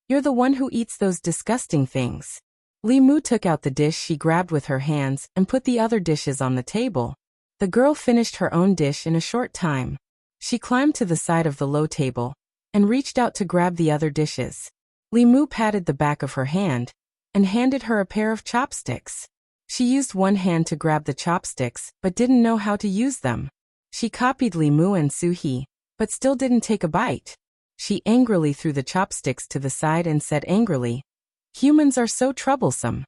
"You're the one who eats those disgusting things." Li Mu took out the dish she grabbed with her hands and put the other dishes on the table. The girl finished her own dish in a short time. She climbed to the side of the low table and reached out to grab the other dishes. Li Mu patted the back of her hand and handed her a pair of chopsticks. She used one hand to grab the chopsticks but didn't know how to use them. She copied Li Mu and Su He, but still didn't take a bite. She angrily threw the chopsticks to the side and said angrily, "Humans are so troublesome."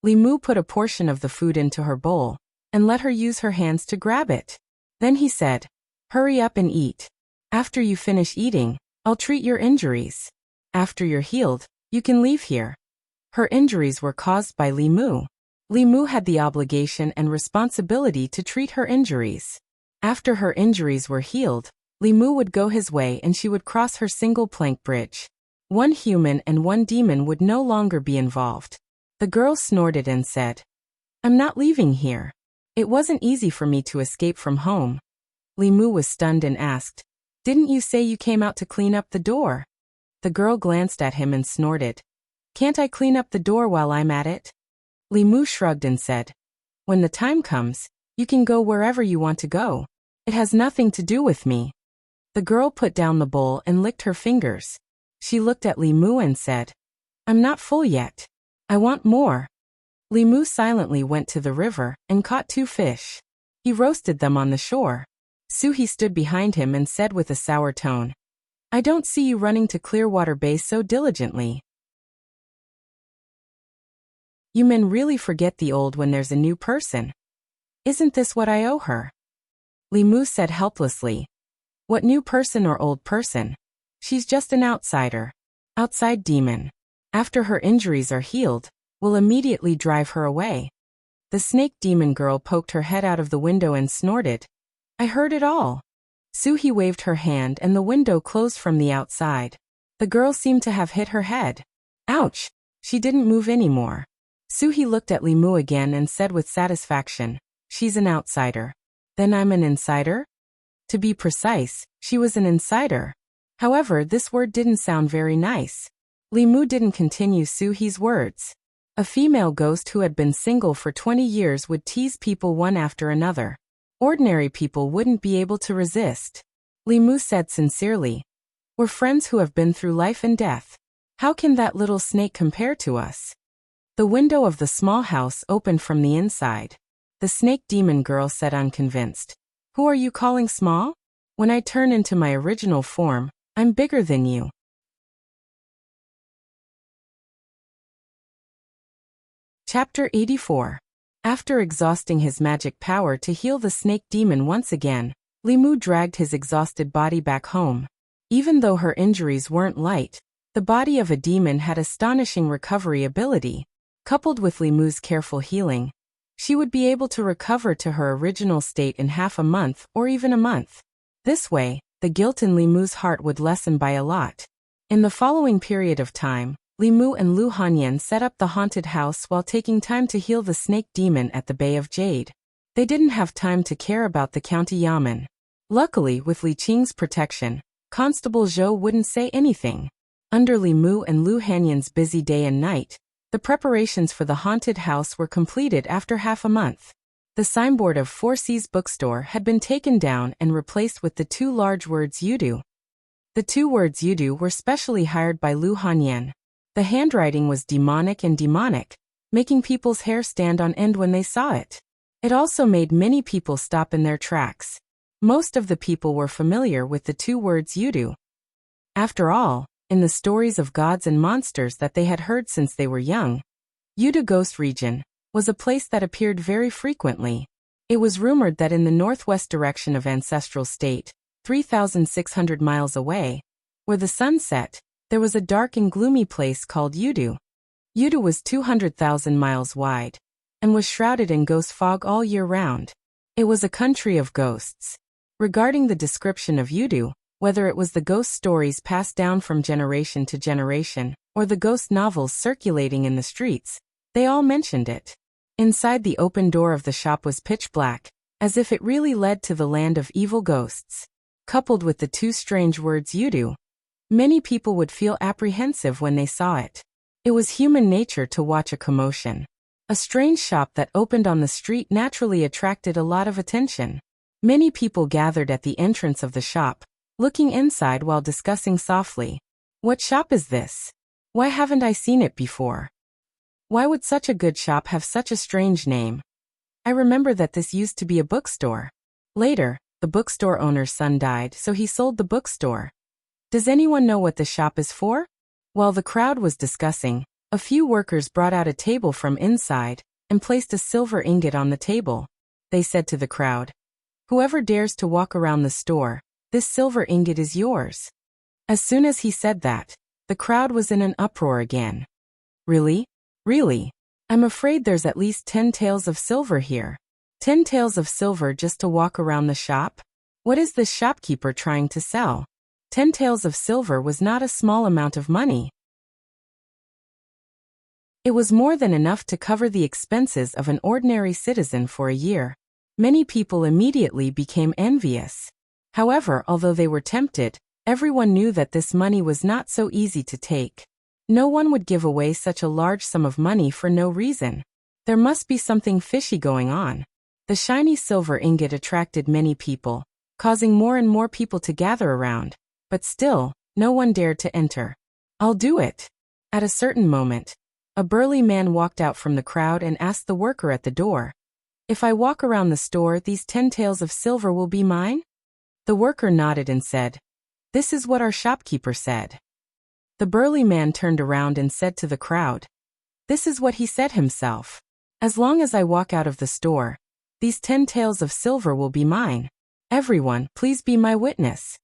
Li Mu put a portion of the food into her bowl and let her use her hands to grab it. Then he said, "Hurry up and eat. After you finish eating, I'll treat your injuries. After you're healed, you can leave here." Her injuries were caused by Li Mu. Li Mu had the obligation and responsibility to treat her injuries. After her injuries were healed, Li Mu would go his way and she would cross her single plank bridge. One human and one demon would no longer be involved. The girl snorted and said, "I'm not leaving here. It wasn't easy for me to escape from home." Li Mu was stunned and asked, "Didn't you say you came out to clean up the door?" The girl glanced at him and snorted, "Can't I clean up the door while I'm at it?" Li Mu shrugged and said, "When the time comes, you can go wherever you want to go. It has nothing to do with me." The girl put down the bowl and licked her fingers. She looked at Li Mu and said, "I'm not full yet. I want more." Li Mu silently went to the river and caught 2 fish. He roasted them on the shore. Su He stood behind him and said with a sour tone, "I don't see you running to Clearwater Bay so diligently. You men really forget the old when there's a new person. Isn't this what I owe her?" Li Mu said helplessly, "What new person or old person? She's just an outsider. Outside demon. After her injuries are healed, we'll immediately drive her away." The snake demon girl poked her head out of the window and snorted, "I heard it all." Su He waved her hand and the window closed from the outside. The girl seemed to have hit her head. Ouch! She didn't move anymore. Su He looked at Li Mu again and said with satisfaction, "She's an outsider. Then I'm an insider?" To be precise, she was an insider. However, this word didn't sound very nice. Li Mu didn't continue Su He's words. A female ghost who had been single for 20 years would tease people one after another. Ordinary people wouldn't be able to resist. Li Mu said sincerely, "We're friends who have been through life and death. How can that little snake compare to us?" The window of the small house opened from the inside. The snake demon girl said unconvinced, "Who are you calling small? When I turn into my original form, I'm bigger than you." Chapter 84. After exhausting his magic power to heal the snake demon once again, Limu dragged his exhausted body back home. Even though her injuries weren't light, the body of a demon had astonishing recovery ability. Coupled with Limu's careful healing, she would be able to recover to her original state in half a month or even a month. This way, the guilt in Limu's heart would lessen by a lot. In the following period of time, Limu and Lu Hanyan set up the haunted house while taking time to heal the snake demon at the Bay of Jade. They didn't have time to care about the county yamen. Luckily, with Li Qing's protection, Constable Zhou wouldn't say anything. Under Limu and Lu Hanyan's busy day and night, the preparations for the haunted house were completed after half a month. The signboard of 4C's bookstore had been taken down and replaced with the two large words Yudu. The two words Yudu were specially hired by Lu Hanyan. The handwriting was demonic, making people's hair stand on end when they saw it. It also made many people stop in their tracks. Most of the people were familiar with the two words Yudu. After all, in the stories of gods and monsters that they had heard since they were young, Yudu Ghost Region was a place that appeared very frequently. It was rumored that in the northwest direction of Ancestral State, 3,600 miles away, where the sun set, there was a dark and gloomy place called Yudu. Yudu was 200,000 miles wide, and was shrouded in ghost fog all year round. It was a country of ghosts. Regarding the description of Yudu, whether it was the ghost stories passed down from generation to generation, or the ghost novels circulating in the streets, they all mentioned it. Inside the open door of the shop was pitch black, as if it really led to the land of evil ghosts. Coupled with the two strange words Yudu, many people would feel apprehensive when they saw it. It was human nature to watch a commotion. A strange shop that opened on the street naturally attracted a lot of attention. Many people gathered at the entrance of the shop, looking inside while discussing softly. What shop is this? Why haven't I seen it before? Why would such a good shop have such a strange name? I remember that this used to be a bookstore. Later, the bookstore owner's son died, so he sold the bookstore. Does anyone know what the shop is for? While the crowd was discussing, a few workers brought out a table from inside and placed a silver ingot on the table. They said to the crowd, "Whoever dares to walk around the store, this silver ingot is yours." As soon as he said that, the crowd was in an uproar again. Really? Really? I'm afraid there's at least 10 taels of silver here. 10 taels of silver just to walk around the shop? What is this shopkeeper trying to sell? 10 taels of silver was not a small amount of money. It was more than enough to cover the expenses of an ordinary citizen for a year. Many people immediately became envious. However, although they were tempted, everyone knew that this money was not so easy to take. No one would give away such a large sum of money for no reason. There must be something fishy going on. The shiny silver ingot attracted many people, causing more and more people to gather around, but still, no one dared to enter. "I'll do it." At a certain moment, a burly man walked out from the crowd and asked the worker at the door, "If I walk around the store, these 10 taels of silver will be mine?" The worker nodded and said, "This is what our shopkeeper said." The burly man turned around and said to the crowd, "This is what he said himself. As long as I walk out of the store, these 10 taels of silver will be mine. Everyone, please be my witness.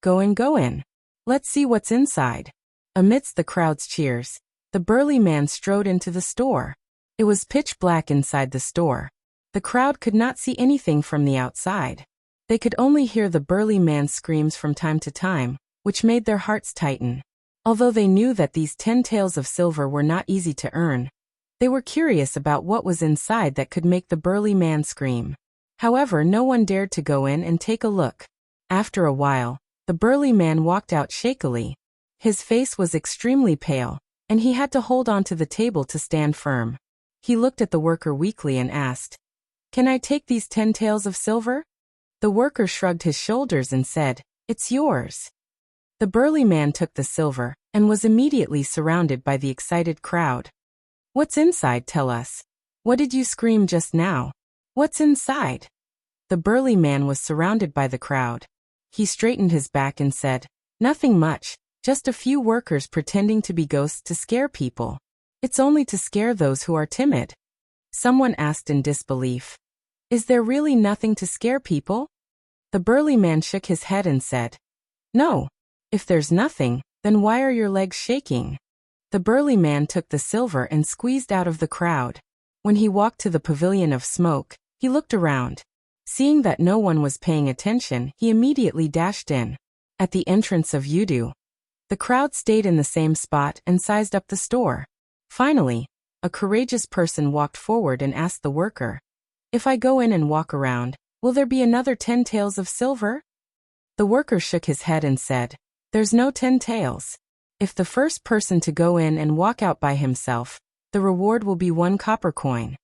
Go in. Let's see what's inside." Amidst the crowd's cheers, the burly man strode into the store. It was pitch black inside the store. The crowd could not see anything from the outside. They could only hear the burly man's screams from time to time, which made their hearts tighten. Although they knew that these 10 taels of silver were not easy to earn, they were curious about what was inside that could make the burly man scream. However, no one dared to go in and take a look. After a while, the burly man walked out shakily. His face was extremely pale, and he had to hold on to the table to stand firm. He looked at the worker weakly and asked, "Can I take these 10 taels of silver?" The worker shrugged his shoulders and said, "It's yours." The burly man took the silver, and was immediately surrounded by the excited crowd. "What's inside? Tell us. What did you scream just now? What's inside?" The burly man was surrounded by the crowd. He straightened his back and said, "Nothing much, just a few workers pretending to be ghosts to scare people. It's only to scare those who are timid." Someone asked in disbelief, "Is there really nothing to scare people?" The burly man shook his head and said, "No. If there's nothing, then why are your legs shaking?" The burly man took the silver and squeezed out of the crowd. When he walked to the pavilion of smoke, he looked around. Seeing that no one was paying attention, he immediately dashed in. At the entrance of Yudu, the crowd stayed in the same spot and sized up the store. Finally, a courageous person walked forward and asked the worker, "If I go in and walk around, will there be another 10 taels of silver?" The worker shook his head and said, "There's no 10 taels. If the first person to go in and walk out by himself, the reward will be 1 copper coin."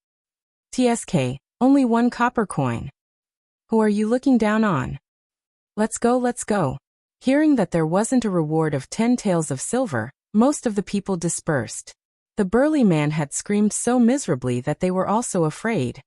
"TSK, only 1 copper coin. Who are you looking down on? Let's go, let's go." Hearing that there wasn't a reward of 10 taels of silver, most of the people dispersed. The burly man had screamed so miserably that they were also afraid.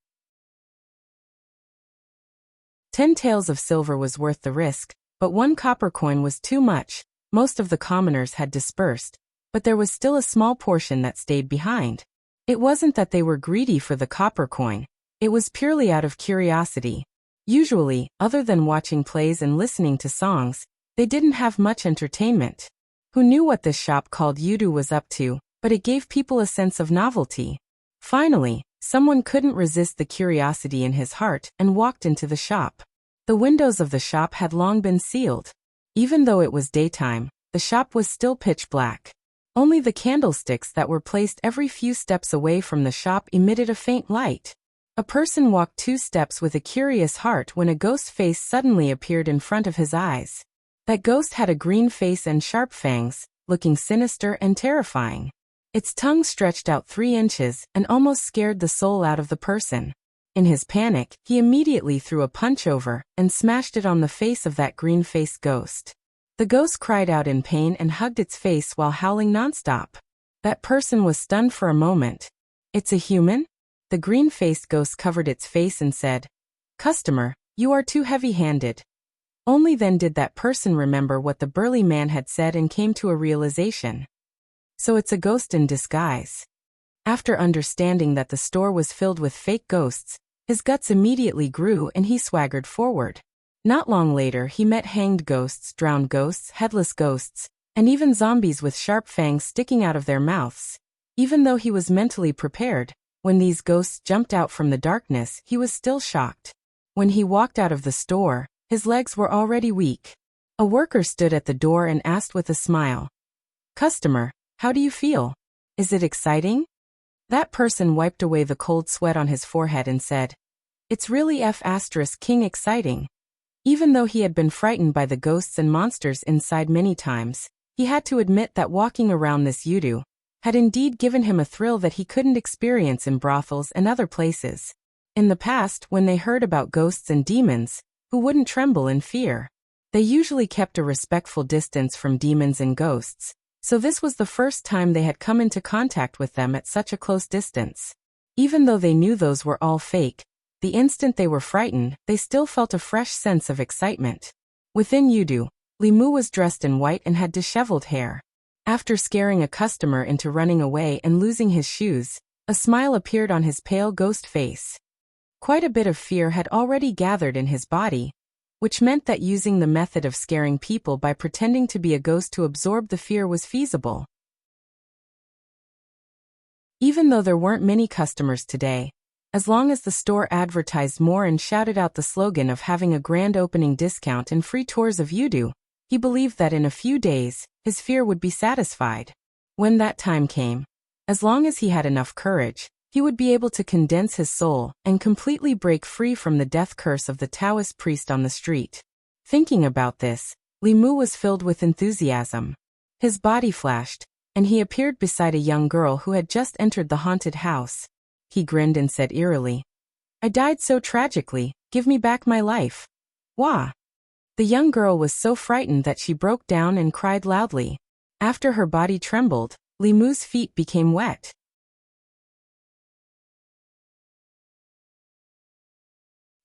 10 taels of silver was worth the risk, but 1 copper coin was too much. Most of the commoners had dispersed, but there was still a small portion that stayed behind. It wasn't that they were greedy for the copper coin, it was purely out of curiosity. Usually, other than watching plays and listening to songs, they didn't have much entertainment. Who knew what this shop called Yudu was up to, but it gave people a sense of novelty. Finally, someone couldn't resist the curiosity in his heart and walked into the shop. The windows of the shop had long been sealed. Even though it was daytime, the shop was still pitch black. Only the candlesticks that were placed every few steps away from the shop emitted a faint light. A person walked 2 steps with a curious heart when a ghost face suddenly appeared in front of his eyes. That ghost had a green face and sharp fangs, looking sinister and terrifying. Its tongue stretched out 3 inches and almost scared the soul out of the person. In his panic, he immediately threw a punch over and smashed it on the face of that green-faced ghost. The ghost cried out in pain and hugged its face while howling nonstop. That person was stunned for a moment. "It's a human?" The green-faced ghost covered its face and said, "Customer, you are too heavy-handed." Only then did that person remember what the burly man had said and came to a realization. So it's a ghost in disguise. After understanding that the store was filled with fake ghosts, his guts immediately grew and he swaggered forward. Not long later he met hanged ghosts, drowned ghosts, headless ghosts, and even zombies with sharp fangs sticking out of their mouths. Even though he was mentally prepared, when these ghosts jumped out from the darkness, he was still shocked. When he walked out of the store, his legs were already weak. A worker stood at the door and asked with a smile, "Customer, how do you feel? Is it exciting?" That person wiped away the cold sweat on his forehead and said, "It's really King exciting." Even though he had been frightened by the ghosts and monsters inside many times, he had to admit that walking around this Yudu had indeed given him a thrill that he couldn't experience in brothels and other places. In the past, when they heard about ghosts and demons, who wouldn't tremble in fear? They usually kept a respectful distance from demons and ghosts, so this was the first time they had come into contact with them at such a close distance. Even though they knew those were all fake, the instant they were frightened, they still felt a fresh sense of excitement. Within Yudu, Limu was dressed in white and had disheveled hair. After scaring a customer into running away and losing his shoes, a smile appeared on his pale ghost face. Quite a bit of fear had already gathered in his body, which meant that using the method of scaring people by pretending to be a ghost to absorb the fear was feasible. Even though there weren't many customers today, as long as the store advertised more and shouted out the slogan of having a grand opening discount and free tours of Yudu, he believed that in a few days, his fear would be satisfied. When that time came, as long as he had enough courage, he would be able to condense his soul and completely break free from the death curse of the Taoist priest on the street. Thinking about this, Limu was filled with enthusiasm. His body flashed, and he appeared beside a young girl who had just entered the haunted house. He grinned and said eerily, "I died so tragically, give me back my life." "Wah!" The young girl was so frightened that she broke down and cried loudly. After her body trembled, Limu's feet became wet.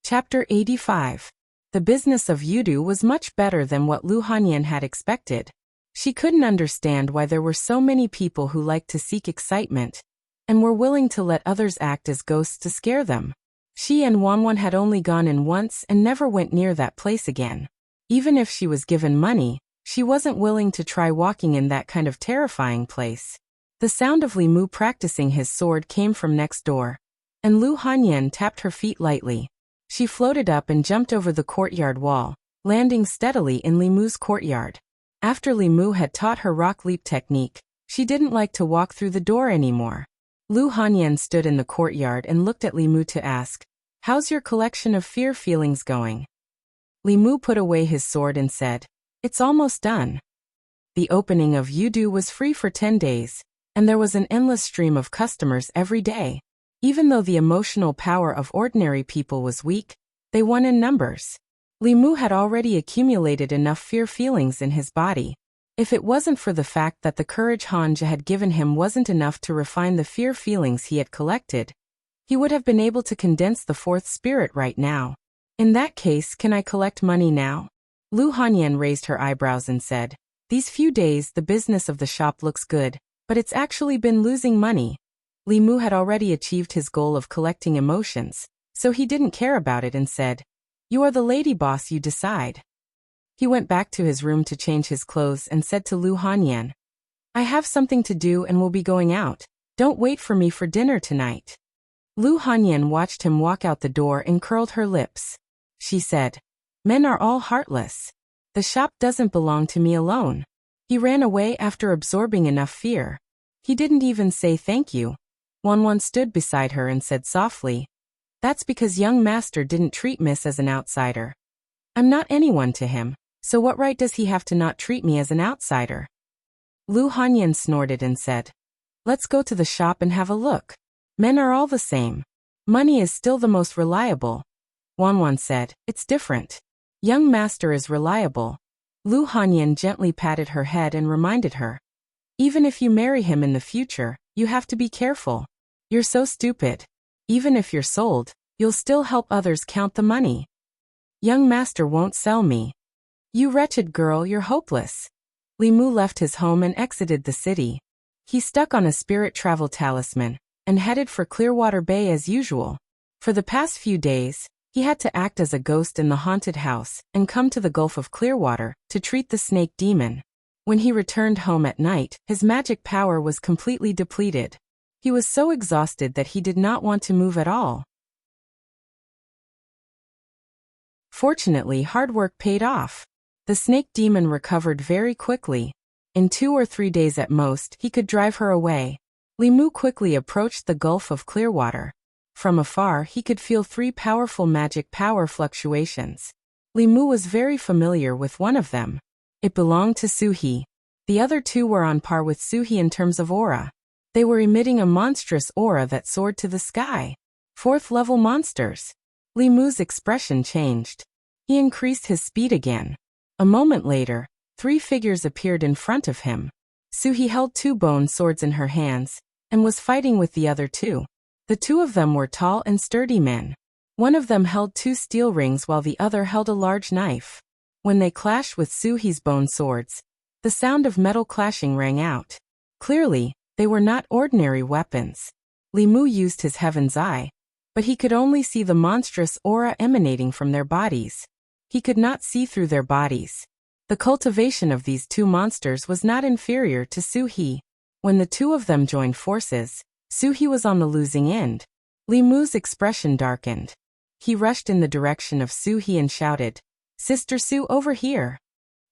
Chapter 85. The business of Yudu was much better than what Lu Hanyan had expected. She couldn't understand why there were so many people who liked to seek excitement and were willing to let others act as ghosts to scare them. She and Wanwan had only gone in once and never went near that place again. Even if she was given money, she wasn't willing to try walking in that kind of terrifying place. The sound of Li Mu practicing his sword came from next door, and Lu Hanyan tapped her feet lightly. She floated up and jumped over the courtyard wall, landing steadily in Li Mu's courtyard. After Li Mu had taught her rock leap technique, she didn't like to walk through the door anymore. Lu Hanyan stood in the courtyard and looked at Li Mu to ask, "How's your collection of fear feelings going?" Li Mu put away his sword and said, "It's almost done." The opening of Yudu was free for 10 days, and there was an endless stream of customers every day. Even though the emotional power of ordinary people was weak, they won in numbers. Li Mu had already accumulated enough fear feelings in his body. If it wasn't for the fact that the courage Hanja had given him wasn't enough to refine the fear feelings he had collected, he would have been able to condense the fourth spirit right now. In that case, can I collect money now? Lu Hanyan raised her eyebrows and said, "These few days the business of the shop looks good, but it's actually been losing money." Li Mu had already achieved his goal of collecting emotions, so he didn't care about it and said, "You are the lady boss, you decide." He went back to his room to change his clothes and said to Lu Hanyan, "I have something to do and will be going out. Don't wait for me for dinner tonight." Lu Hanyan watched him walk out the door and curled her lips. She said, "Men are all heartless. The shop doesn't belong to me alone." He ran away after absorbing enough fear. He didn't even say thank you. Wanwan stood beside her and said softly, "That's because young master didn't treat Miss as an outsider. I'm not anyone to him, so what right does he have to not treat me as an outsider?" Lu Hanyan snorted and said, "Let's go to the shop and have a look. Men are all the same. Money is still the most reliable." Wanwan said, "It's different. Young master is reliable." Lu Hanyan gently patted her head and reminded her, "Even if you marry him in the future, you have to be careful. You're so stupid. Even if you're sold, you'll still help others count the money. Young master won't sell me. You wretched girl, you're hopeless." Li Mu left his home and exited the city. He stuck on a spirit travel talisman and headed for Clearwater Bay as usual. For the past few days, he had to act as a ghost in the haunted house and come to the Gulf of Clearwater to treat the snake demon. When he returned home at night, his magic power was completely depleted. He was so exhausted that he did not want to move at all. Fortunately, hard work paid off. The snake demon recovered very quickly. In 2 or 3 days at most, he could drive her away. Li Mu quickly approached the Gulf of Clearwater. From afar, he could feel 3 powerful magic power fluctuations. Li Mu was very familiar with one of them. It belonged to Suhi. The other 2 were on par with Suhi in terms of aura. They were emitting a monstrous aura that soared to the sky. 4th-level monsters. Li Mu's expression changed. He increased his speed again. A moment later, 3 figures appeared in front of him. Suhi held 2 bone swords in her hands and was fighting with the other 2. The 2 of them were tall and sturdy men. One of them held 2 steel rings while the other held a large knife. When they clashed with Suhi's bone swords, the sound of metal clashing rang out. Clearly, they were not ordinary weapons. Li Mu used his heaven's eye, but he could only see the monstrous aura emanating from their bodies. He could not see through their bodies. The cultivation of these 2 monsters was not inferior to Suhi. When the 2 of them joined forces, Suhi was on the losing end. Li Mu's expression darkened. He rushed in the direction of Suhi and shouted, "Sister Su, over here!"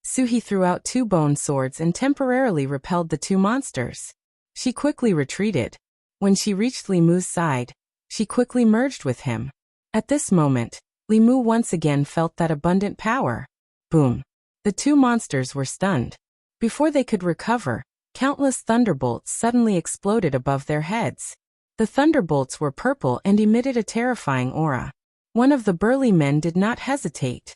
Suhi threw out 2 bone swords and temporarily repelled the 2 monsters. She quickly retreated. When she reached Li Mu's side, she quickly merged with him. At this moment, Li Mu once again felt that abundant power. Boom! The 2 monsters were stunned. Before they could recover, countless thunderbolts suddenly exploded above their heads. The thunderbolts were purple and emitted a terrifying aura. One of the burly men did not hesitate.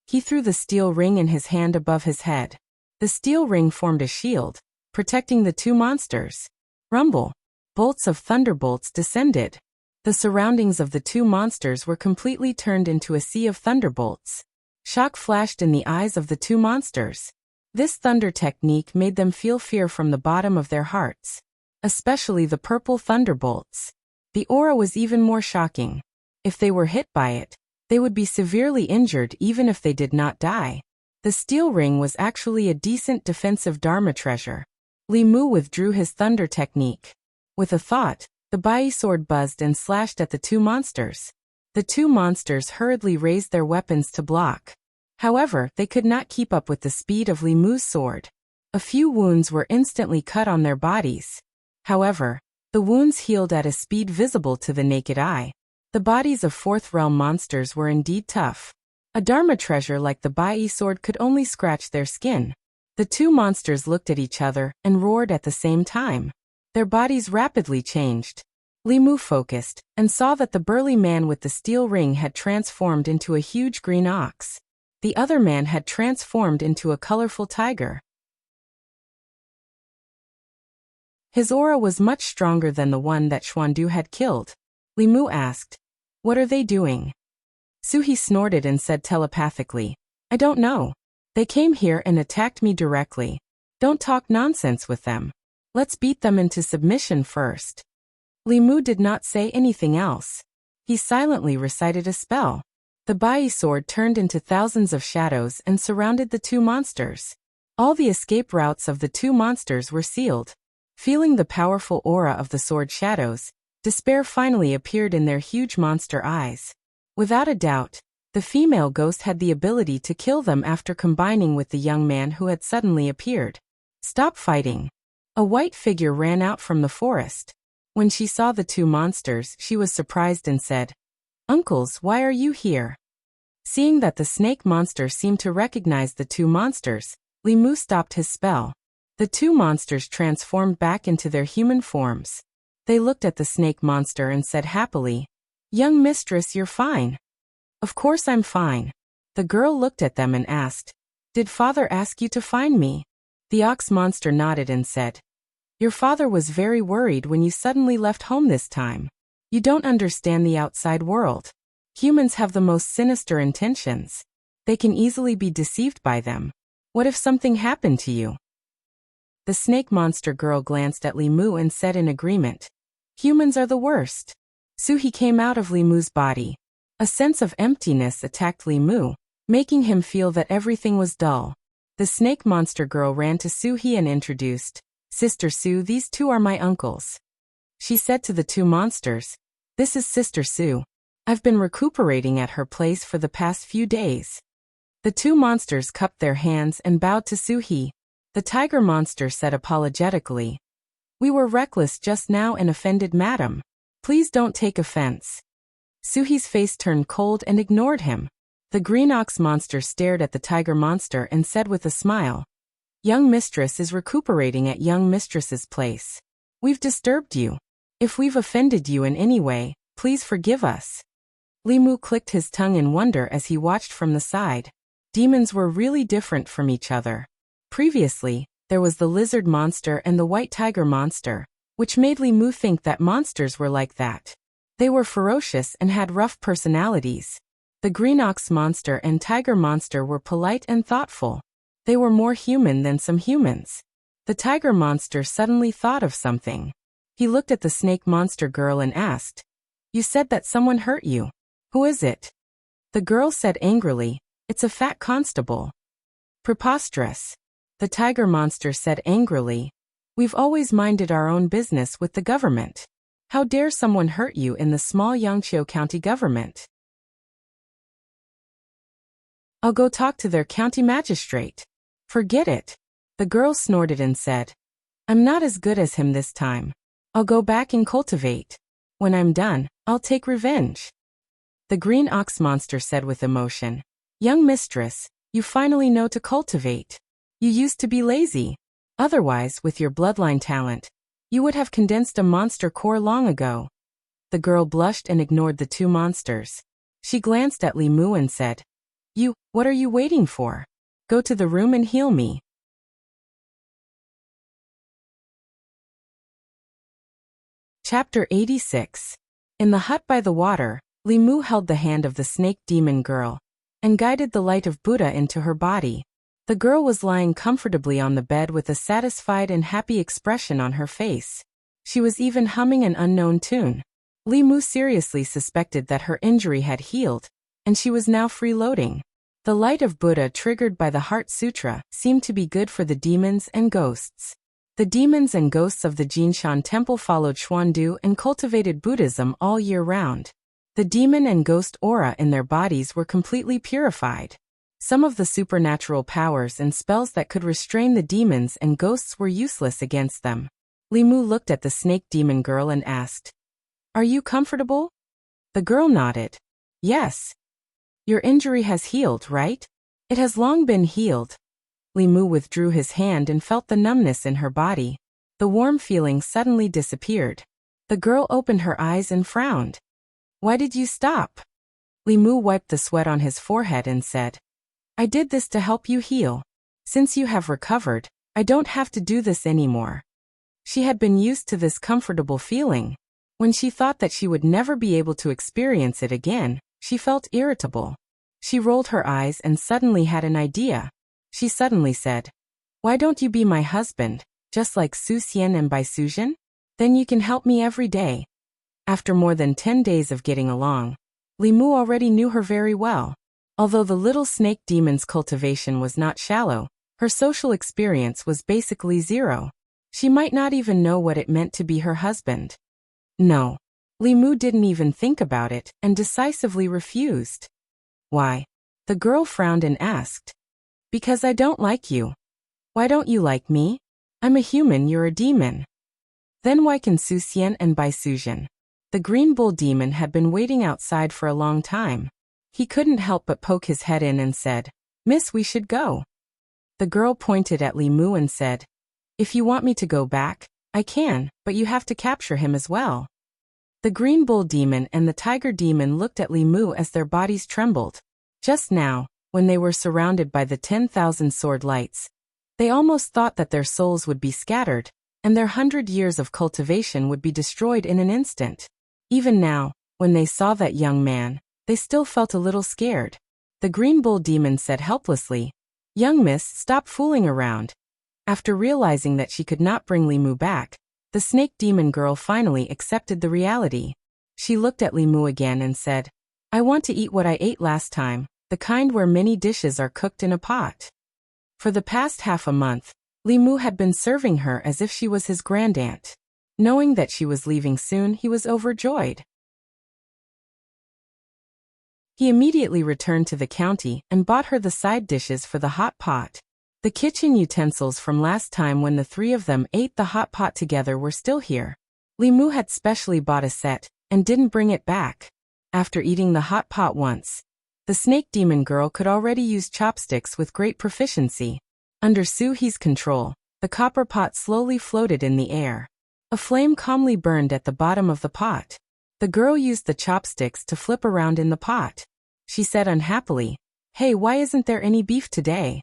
He threw the steel ring in his hand above his head. The steel ring formed a shield, protecting the 2 monsters. Rumble! Bolts of thunderbolts descended. The surroundings of the 2 monsters were completely turned into a sea of thunderbolts. Shock flashed in the eyes of the 2 monsters. This thunder technique made them feel fear from the bottom of their hearts. Especially the purple thunderbolts. The aura was even more shocking. If they were hit by it, they would be severely injured even if they did not die. The steel ring was actually a decent defensive Dharma treasure. Li Mu withdrew his thunder technique. With a thought, the Bai sword buzzed and slashed at the two monsters. The two monsters hurriedly raised their weapons to block. However, they could not keep up with the speed of Li Mu's sword. A few wounds were instantly cut on their bodies. However, the wounds healed at a speed visible to the naked eye. The bodies of fourth realm monsters were indeed tough. A Dharma treasure like the Bai sword could only scratch their skin. The two monsters looked at each other and roared at the same time. Their bodies rapidly changed. Li Mu focused and saw that the burly man with the steel ring had transformed into a huge green ox. The other man had transformed into a colorful tiger. His aura was much stronger than the one that Xuandu had killed. Li Mu asked, "What are they doing?" Suhi snorted and said telepathically, "I don't know. They came here and attacked me directly. Don't talk nonsense with them. Let's beat them into submission first." Li Mu did not say anything else. He silently recited a spell. The Bai sword turned into thousands of shadows and surrounded the two monsters. All the escape routes of the two monsters were sealed. Feeling the powerful aura of the sword shadows, despair finally appeared in their huge monster eyes. Without a doubt, the female ghost had the ability to kill them after combining with the young man who had suddenly appeared. "Stop fighting." A white figure ran out from the forest. When she saw the two monsters, she was surprised and said, "Uncles, why are you here?" Seeing that the snake monster seemed to recognize the two monsters, Li Mu stopped his spell. The two monsters transformed back into their human forms. They looked at the snake monster and said happily, "Young mistress, you're fine." "Of course I'm fine." The girl looked at them and asked, "Did father ask you to find me?" The ox monster nodded and said, "Your father was very worried when you suddenly left home this time. You don't understand the outside world. Humans have the most sinister intentions. They can easily be deceived by them. What if something happened to you?" The snake monster girl glanced at Li Mu and said in agreement, "Humans are the worst." Suhi came out of Li Mu's body. A sense of emptiness attacked Li Mu, making him feel that everything was dull. The snake monster girl ran to Suhi and introduced, "Sister Su, these two are my uncles." She said to the two monsters, "This is Sister Su. I've been recuperating at her place for the past few days." The two monsters cupped their hands and bowed to Suhi. The tiger monster said apologetically, "We were reckless just now and offended madam. Please don't take offense." Suhi's face turned cold and ignored him. The green ox monster stared at the tiger monster and said with a smile, "Young mistress is recuperating at young mistress's place. We've disturbed you. If we've offended you in any way, please forgive us." Li Mu clicked his tongue in wonder as he watched from the side. Demons were really different from each other. Previously, there was the lizard monster and the white tiger monster, which made Li Mu think that monsters were like that. They were ferocious and had rough personalities. The green ox monster and tiger monster were polite and thoughtful. They were more human than some humans. The tiger monster suddenly thought of something. He looked at the snake monster girl and asked, "You said that someone hurt you. Who is it?" The girl said angrily, "It's a fat constable." "Preposterous." The tiger monster said angrily, "We've always minded our own business with the government. How dare someone hurt you in the small Yangqiu County government?" "I'll go talk to their county magistrate." "Forget it." The girl snorted and said, "I'm not as good as him this time. I'll go back and cultivate. When I'm done, I'll take revenge." The green ox monster said with emotion, "Young mistress, you finally know to cultivate. You used to be lazy. Otherwise, with your bloodline talent, you would have condensed a monster core long ago." The girl blushed and ignored the two monsters. She glanced at Li Mu and said, What are you waiting for? Go to the room and heal me." Chapter 86. In the hut by the water, Li Mu held the hand of the snake demon girl and guided the light of Buddha into her body. The girl was lying comfortably on the bed with a satisfied and happy expression on her face. She was even humming an unknown tune. Li Mu seriously suspected that her injury had healed, and she was now freeloading. The light of Buddha triggered by the Heart Sutra seemed to be good for the demons and ghosts. The demons and ghosts of the Jinshan temple followed Xuandu and cultivated Buddhism all year round. The demon and ghost aura in their bodies were completely purified. Some of the supernatural powers and spells that could restrain the demons and ghosts were useless against them. Li Mu looked at the snake demon girl and asked, "Are you comfortable?" The girl nodded. "Yes. Your injury has healed, right?" "It has long been healed." Li Mu withdrew his hand and felt the numbness in her body. The warm feeling suddenly disappeared. The girl opened her eyes and frowned. "Why did you stop?" Li Mu wiped the sweat on his forehead and said, "I did this to help you heal. Since you have recovered, I don't have to do this anymore." She had been used to this comfortable feeling. When she thought that she would never be able to experience it again, she felt irritable. She rolled her eyes and suddenly had an idea. She suddenly said, "Why don't you be my husband, just like Su Xian and Bai Suzhen? Then you can help me every day." After more than 10 days of getting along, Li Mu already knew her very well. Although the little snake demon's cultivation was not shallow, her social experience was basically zero. She might not even know what it meant to be her husband. No. Li Mu didn't even think about it and decisively refused. "Why?" The girl frowned and asked. "Because I don't like you." "Why don't you like me? I'm a human, you're a demon." "Then why can Su Xian and Bai Suzhen?" The green bull demon had been waiting outside for a long time. He couldn't help but poke his head in and said, "Miss, we should go." The girl pointed at Li Mu and said, "If you want me to go back, I can, but you have to capture him as well." The green bull demon and the tiger demon looked at Li Mu as their bodies trembled. Just now, when they were surrounded by the 10,000 sword lights, they almost thought that their souls would be scattered, and their 100 years of cultivation would be destroyed in an instant. Even now, when they saw that young man, they still felt a little scared. The green bull demon said helplessly, "Young miss, stop fooling around." After realizing that she could not bring Li Mu back, the snake demon girl finally accepted the reality. She looked at Li Mu again and said, "I want to eat what I ate last time, the kind where many dishes are cooked in a pot." For the past half a month, Li Mu had been serving her as if she was his grandaunt. Knowing that she was leaving soon, he was overjoyed. He immediately returned to the county and bought her the side dishes for the hot pot. The kitchen utensils from last time when the three of them ate the hot pot together were still here. Li Mu had specially bought a set and didn't bring it back. After eating the hot pot once, the snake demon girl could already use chopsticks with great proficiency. Under Su He's control, the copper pot slowly floated in the air. A flame calmly burned at the bottom of the pot. The girl used the chopsticks to flip around in the pot. She said unhappily, "Hey, why isn't there any beef today?"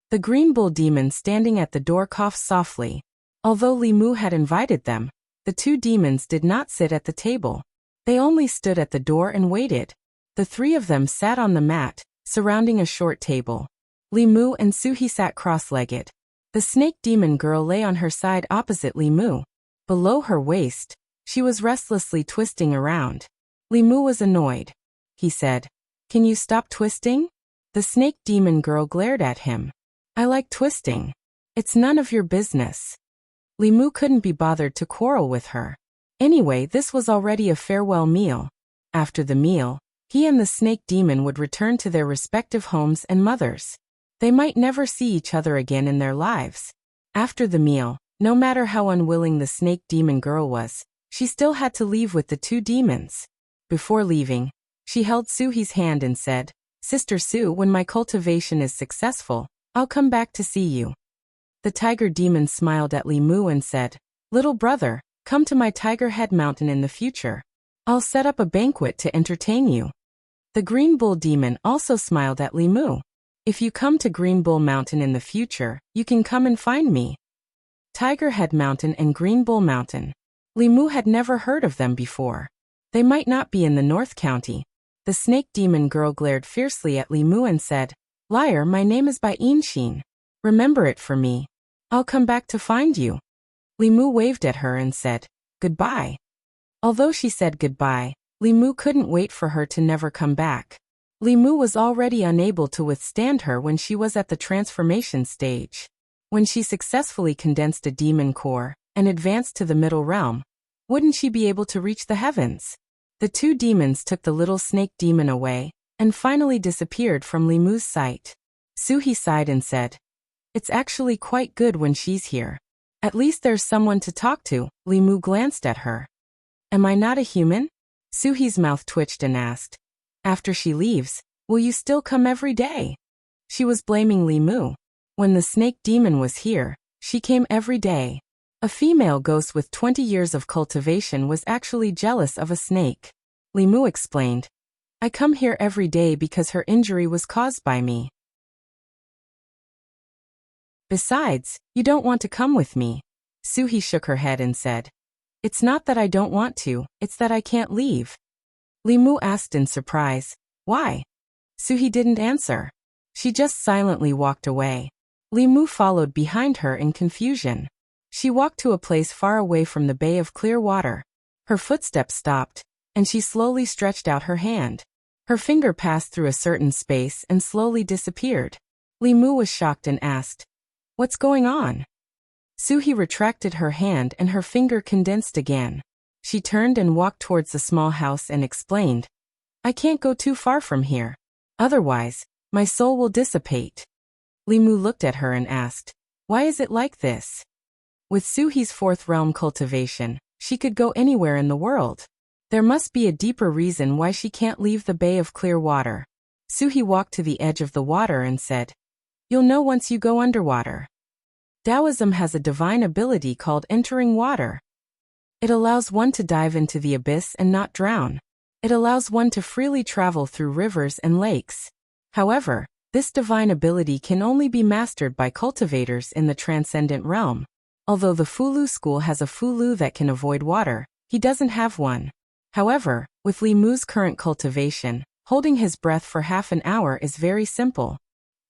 The green bull demon standing at the door coughed softly. Although Li Mu had invited them, the two demons did not sit at the table. They only stood at the door and waited. The three of them sat on the mat, surrounding a short table. Li Mu and Suhi sat cross-legged. The snake demon girl lay on her side opposite Li Mu. Below her waist, she was restlessly twisting around. Li Mu was annoyed. He said, "Can you stop twisting?" The snake demon girl glared at him. "I like twisting. It's none of your business." Li Mu couldn't be bothered to quarrel with her. Anyway, this was already a farewell meal. After the meal, he and the snake demon would return to their respective homes and mothers. They might never see each other again in their lives. After the meal, no matter how unwilling the snake demon girl was, she still had to leave with the two demons. Before leaving, she held Suhi's hand and said, "Sister Su, when my cultivation is successful, I'll come back to see you." The tiger demon smiled at Li Mu and said, "Little brother, come to my Tiger Head Mountain in the future. I'll set up a banquet to entertain you." The green bull demon also smiled at Li Mu. "If you come to Green Bull Mountain in the future, you can come and find me." Tiger Head Mountain and Green Bull Mountain. Li Mu had never heard of them before. They might not be in the North County. The snake demon girl glared fiercely at Li Mu and said, "Liar, my name is Bai Inshin. Remember it for me. I'll come back to find you." Li Mu waved at her and said, "Goodbye." Although she said goodbye, Li Mu couldn't wait for her to never come back. Li Mu was already unable to withstand her when she was at the transformation stage. When she successfully condensed a demon core and advanced to the middle realm, wouldn't she be able to reach the heavens? The two demons took the little snake demon away and finally disappeared from Li Mu's sight. Suhi sighed and said, "It's actually quite good when she's here. At least there's someone to talk to." Li Mu glanced at her. "Am I not a human?" Suhi's mouth twitched and asked, "After she leaves, will you still come every day?" She was blaming Li Mu. When the snake demon was here, she came every day. A female ghost with 20 years of cultivation was actually jealous of a snake. Li Mu explained, "I come here every day because her injury was caused by me. Besides, you don't want to come with me." Suhi shook her head and said, "It's not that I don't want to, it's that I can't leave." Li Mu asked in surprise, "Why?" Suhi didn't answer. She just silently walked away. Li Mu followed behind her in confusion. She walked to a place far away from the bay of clear water. Her footsteps stopped, and she slowly stretched out her hand. Her finger passed through a certain space and slowly disappeared. Li Mu was shocked and asked, "What's going on?" Suhi retracted her hand and her finger condensed again. She turned and walked towards the small house and explained, "I can't go too far from here. Otherwise, my soul will dissipate." Li Mu looked at her and asked, "Why is it like this?" With Suhi's fourth realm cultivation, she could go anywhere in the world. There must be a deeper reason why she can't leave the bay of clear water. Suhi walked to the edge of the water and said, "You'll know once you go underwater. Taoism has a divine ability called entering water. It allows one to dive into the abyss and not drown. It allows one to freely travel through rivers and lakes. However, this divine ability can only be mastered by cultivators in the transcendent realm. Although the Fulu school has a Fulu that can avoid water, he doesn't have one. However, with Li Mu's current cultivation, holding his breath for half an hour is very simple.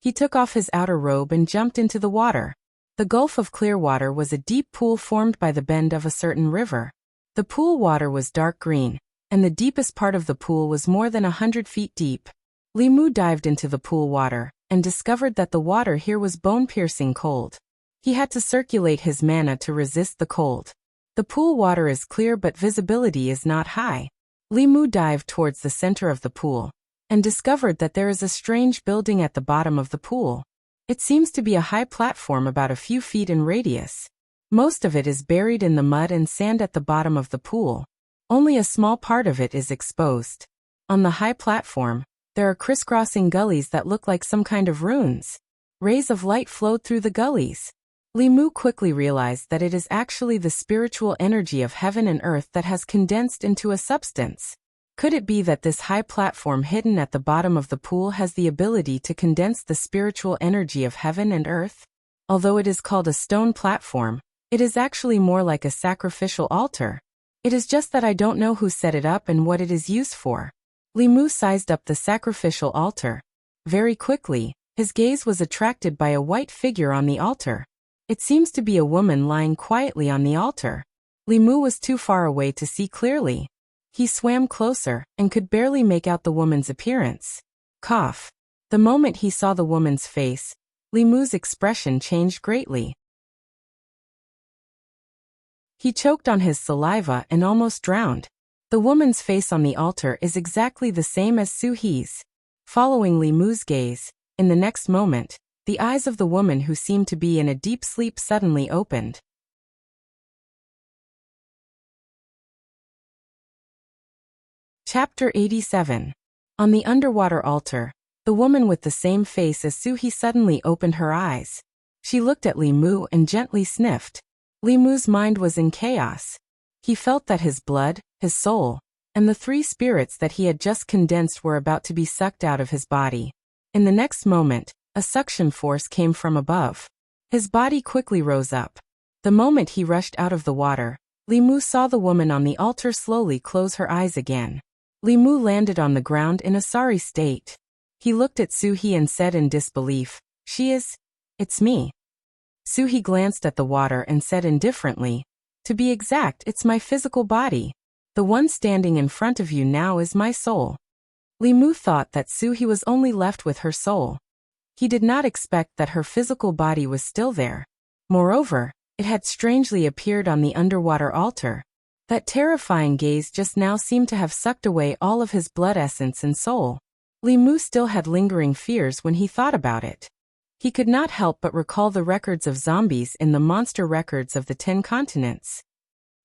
He took off his outer robe and jumped into the water. The Gulf of Clear Water was a deep pool formed by the bend of a certain river. The pool water was dark green, and the deepest part of the pool was more than 100 feet deep. Li Mu dived into the pool water and discovered that the water here was bone-piercing cold. He had to circulate his mana to resist the cold. The pool water is clear but visibility is not high. Li Mu dived towards the center of the pool and discovered that there is a strange building at the bottom of the pool. It seems to be a high platform about a few feet in radius. Most of it is buried in the mud and sand at the bottom of the pool. Only a small part of it is exposed. On the high platform, there are crisscrossing gullies that look like some kind of runes. Rays of light flowed through the gullies. Li Mu quickly realized that it is actually the spiritual energy of heaven and earth that has condensed into a substance. Could it be that this high platform hidden at the bottom of the pool has the ability to condense the spiritual energy of heaven and earth? Although it is called a stone platform, it is actually more like a sacrificial altar. It is just that I don't know who set it up and what it is used for. Li Mu sized up the sacrificial altar. Very quickly, his gaze was attracted by a white figure on the altar. It seems to be a woman lying quietly on the altar. Li Mu was too far away to see clearly. He swam closer and could barely make out the woman's appearance. Cough. The moment he saw the woman's face, Li Mu's expression changed greatly. He choked on his saliva and almost drowned. The woman's face on the altar is exactly the same as Suhi's. Following Li Mu's gaze, in the next moment, the eyes of the woman who seemed to be in a deep sleep suddenly opened. Chapter 87. On the underwater altar, the woman with the same face as Suhi suddenly opened her eyes. She looked at Li Mu and gently sniffed. Li Mu's mind was in chaos. He felt that his blood, his soul, and the three spirits that he had just condensed were about to be sucked out of his body. In the next moment, a suction force came from above. His body quickly rose up. The moment he rushed out of the water, Li Mu saw the woman on the altar slowly close her eyes again. Li Mu landed on the ground in a sorry state. He looked at Suhi and said in disbelief, "It's me." Suhi glanced at the water and said indifferently, "To be exact, it's my physical body." The one standing in front of you now is my soul. Li Mu thought that Suhi was only left with her soul. He did not expect that her physical body was still there. Moreover, it had strangely appeared on the underwater altar. That terrifying gaze just now seemed to have sucked away all of his blood essence and soul. Li Mu still had lingering fears when he thought about it. He could not help but recall the records of zombies in the monster records of the 10 continents.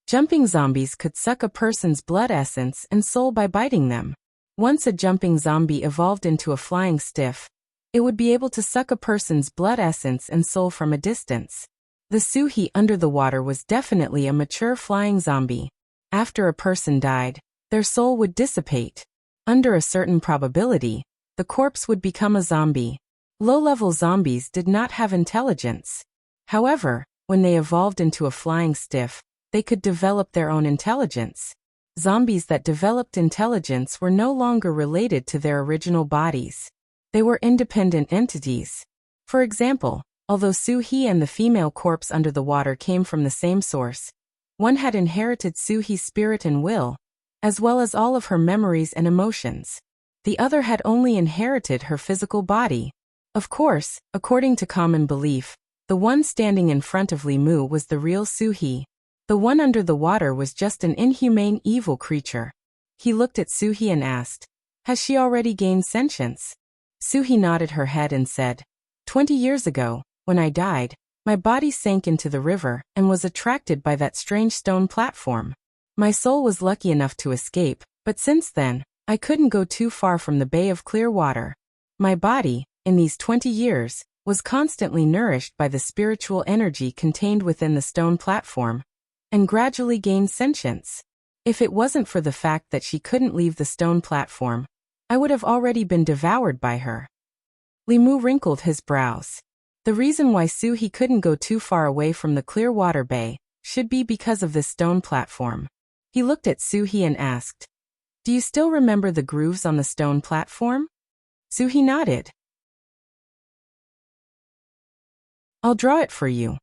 Jumping zombies could suck a person's blood essence and soul by biting them. Once a jumping zombie evolved into a flying stiff, it would be able to suck a person's blood essence and soul from a distance. The Suhi under the water was definitely a mature flying zombie. After a person died, their soul would dissipate. Under a certain probability, the corpse would become a zombie. Low-level zombies did not have intelligence. However, when they evolved into a flying stiff, they could develop their own intelligence. Zombies that developed intelligence were no longer related to their original bodies. They were independent entities. For example, although Suhi and the female corpse under the water came from the same source, one had inherited Suhi's spirit and will, as well as all of her memories and emotions. The other had only inherited her physical body. Of course, according to common belief, the one standing in front of Li Mu was the real Suhi. The one under the water was just an inhumane evil creature. He looked at Suhi and asked, "Has she already gained sentience?" Suhi nodded her head and said, 20 years ago, when I died, my body sank into the river and was attracted by that strange stone platform. My soul was lucky enough to escape, but since then, I couldn't go too far from the Bay of Clear Water. My body, in these 20 years, was constantly nourished by the spiritual energy contained within the stone platform, and gradually gained sentience. If it wasn't for the fact that she couldn't leave the stone platform, I would have already been devoured by her. Li Mu wrinkled his brows. The reason why Suhi couldn't go too far away from the Clearwater Bay should be because of this stone platform. He looked at Suhi and asked, "Do you still remember the grooves on the stone platform?" Suhi nodded. "I'll draw it for you."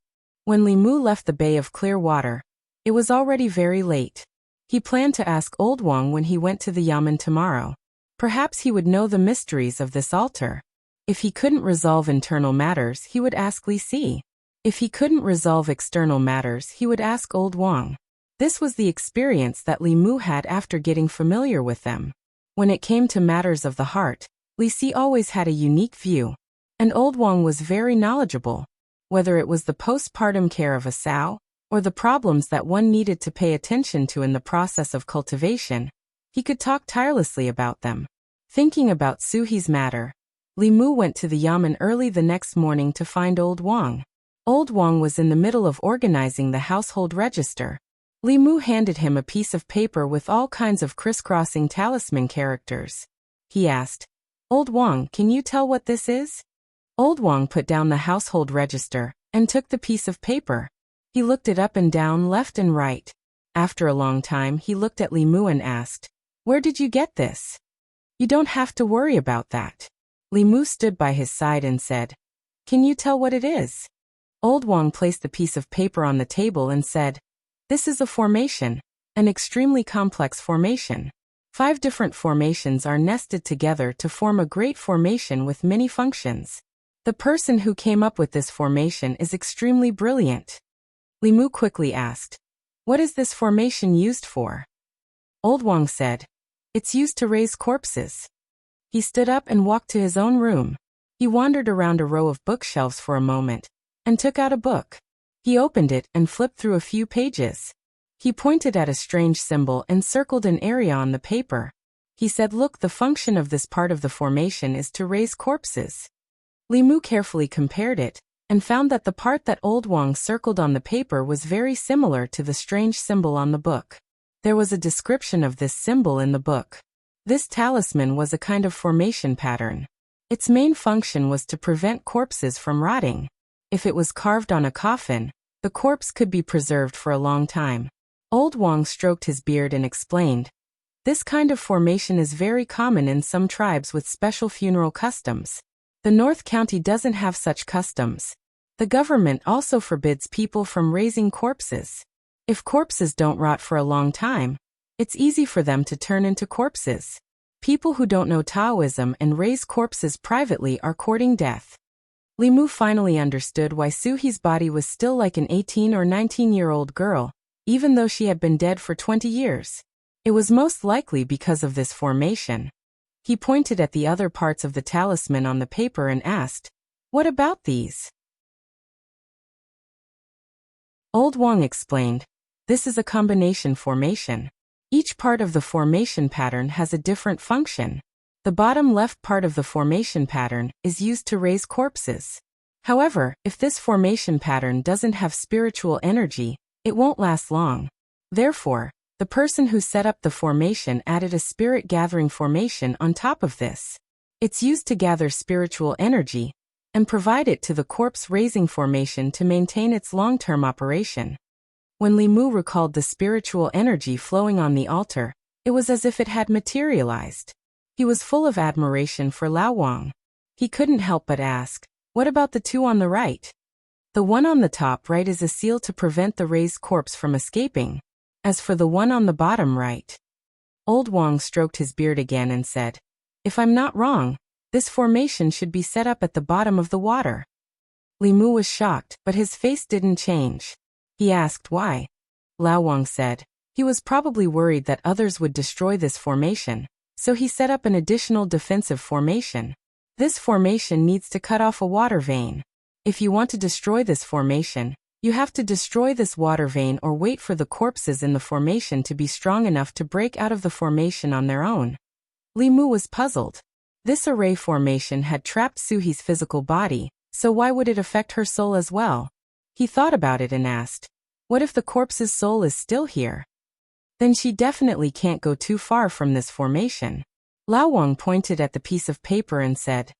When Li Mu left the Bay of Clear Water, it was already very late. He planned to ask Old Wang when he went to the Yamen tomorrow. Perhaps he would know the mysteries of this altar. If he couldn't resolve internal matters, he would ask Li Si. If he couldn't resolve external matters, he would ask Old Wang. This was the experience that Li Mu had after getting familiar with them. When it came to matters of the heart, Li Si always had a unique view. And Old Wang was very knowledgeable. Whether it was the postpartum care of a sow, or the problems that one needed to pay attention to in the process of cultivation, he could talk tirelessly about them. Thinking about Suhi's matter, Li Mu went to the Yamen early the next morning to find Old Wang. Old Wang was in the middle of organizing the household register. Li Mu handed him a piece of paper with all kinds of crisscrossing talisman characters. He asked, "Old Wang, can you tell what this is?" Old Wang put down the household register and took the piece of paper. He looked it up and down, left and right. After a long time, he looked at Li Mu and asked, "Where did you get this?" "You don't have to worry about that." Li Mu stood by his side and said, "Can you tell what it is?" Old Wang placed the piece of paper on the table and said, "This is a formation, an extremely complex formation. 5 different formations are nested together to form a great formation with many functions. The person who came up with this formation is extremely brilliant." Li Mu quickly asked, "What is this formation used for?" Old Wang said, "It's used to raise corpses." He stood up and walked to his own room. He wandered around a row of bookshelves for a moment, and took out a book. He opened it and flipped through a few pages. He pointed at a strange symbol and circled an area on the paper. He said, "Look, the function of this part of the formation is to raise corpses." Li Mu carefully compared it, and found that the part that Old Wang circled on the paper was very similar to the strange symbol on the book. There was a description of this symbol in the book. This talisman was a kind of formation pattern. Its main function was to prevent corpses from rotting. If it was carved on a coffin, the corpse could be preserved for a long time. Old Wang stroked his beard and explained, "This kind of formation is very common in some tribes with special funeral customs. The North County doesn't have such customs. The government also forbids people from raising corpses. If corpses don't rot for a long time, It's easy for them to turn into corpses. People who don't know Taoism and raise corpses privately are courting death. Li Mu finally understood why Suhi's body was still like an 18 or 19-year-old girl, even though she had been dead for 20 years. It was most likely because of this formation. He pointed at the other parts of the talisman on the paper and asked, "What about these?" Old Wang explained, "This is a combination formation. Each part of the formation pattern has a different function. The bottom left part of the formation pattern is used to raise corpses. However, if this formation pattern doesn't have spiritual energy, it won't last long. Therefore, the person who set up the formation added a spirit-gathering formation on top of this. It's used to gather spiritual energy and provide it to the corpse-raising formation to maintain its long-term operation." When Li Mu recalled the spiritual energy flowing on the altar, it was as if it had materialized. He was full of admiration for Lao Wang. He couldn't help but ask, "What about the two on the right?" "The one on the top right is a seal to prevent the raised corpse from escaping. As for the one on the bottom right..." Old Wang stroked his beard again and said, "If I'm not wrong, this formation should be set up at the bottom of the water." Li Mu was shocked, but his face didn't change. He asked why. Lao Wang said, he was probably worried that others would destroy this formation, so he set up an additional defensive formation. This formation needs to cut off a water vein. If you want to destroy this formation, you have to destroy this water vein or wait for the corpses in the formation to be strong enough to break out of the formation on their own. Li Mu was puzzled. This array formation had trapped Suhi's physical body, so why would it affect her soul as well? He thought about it and asked, "What if the corpse's soul is still here? Then she definitely can't go too far from this formation." Lao Wang pointed at the piece of paper and said,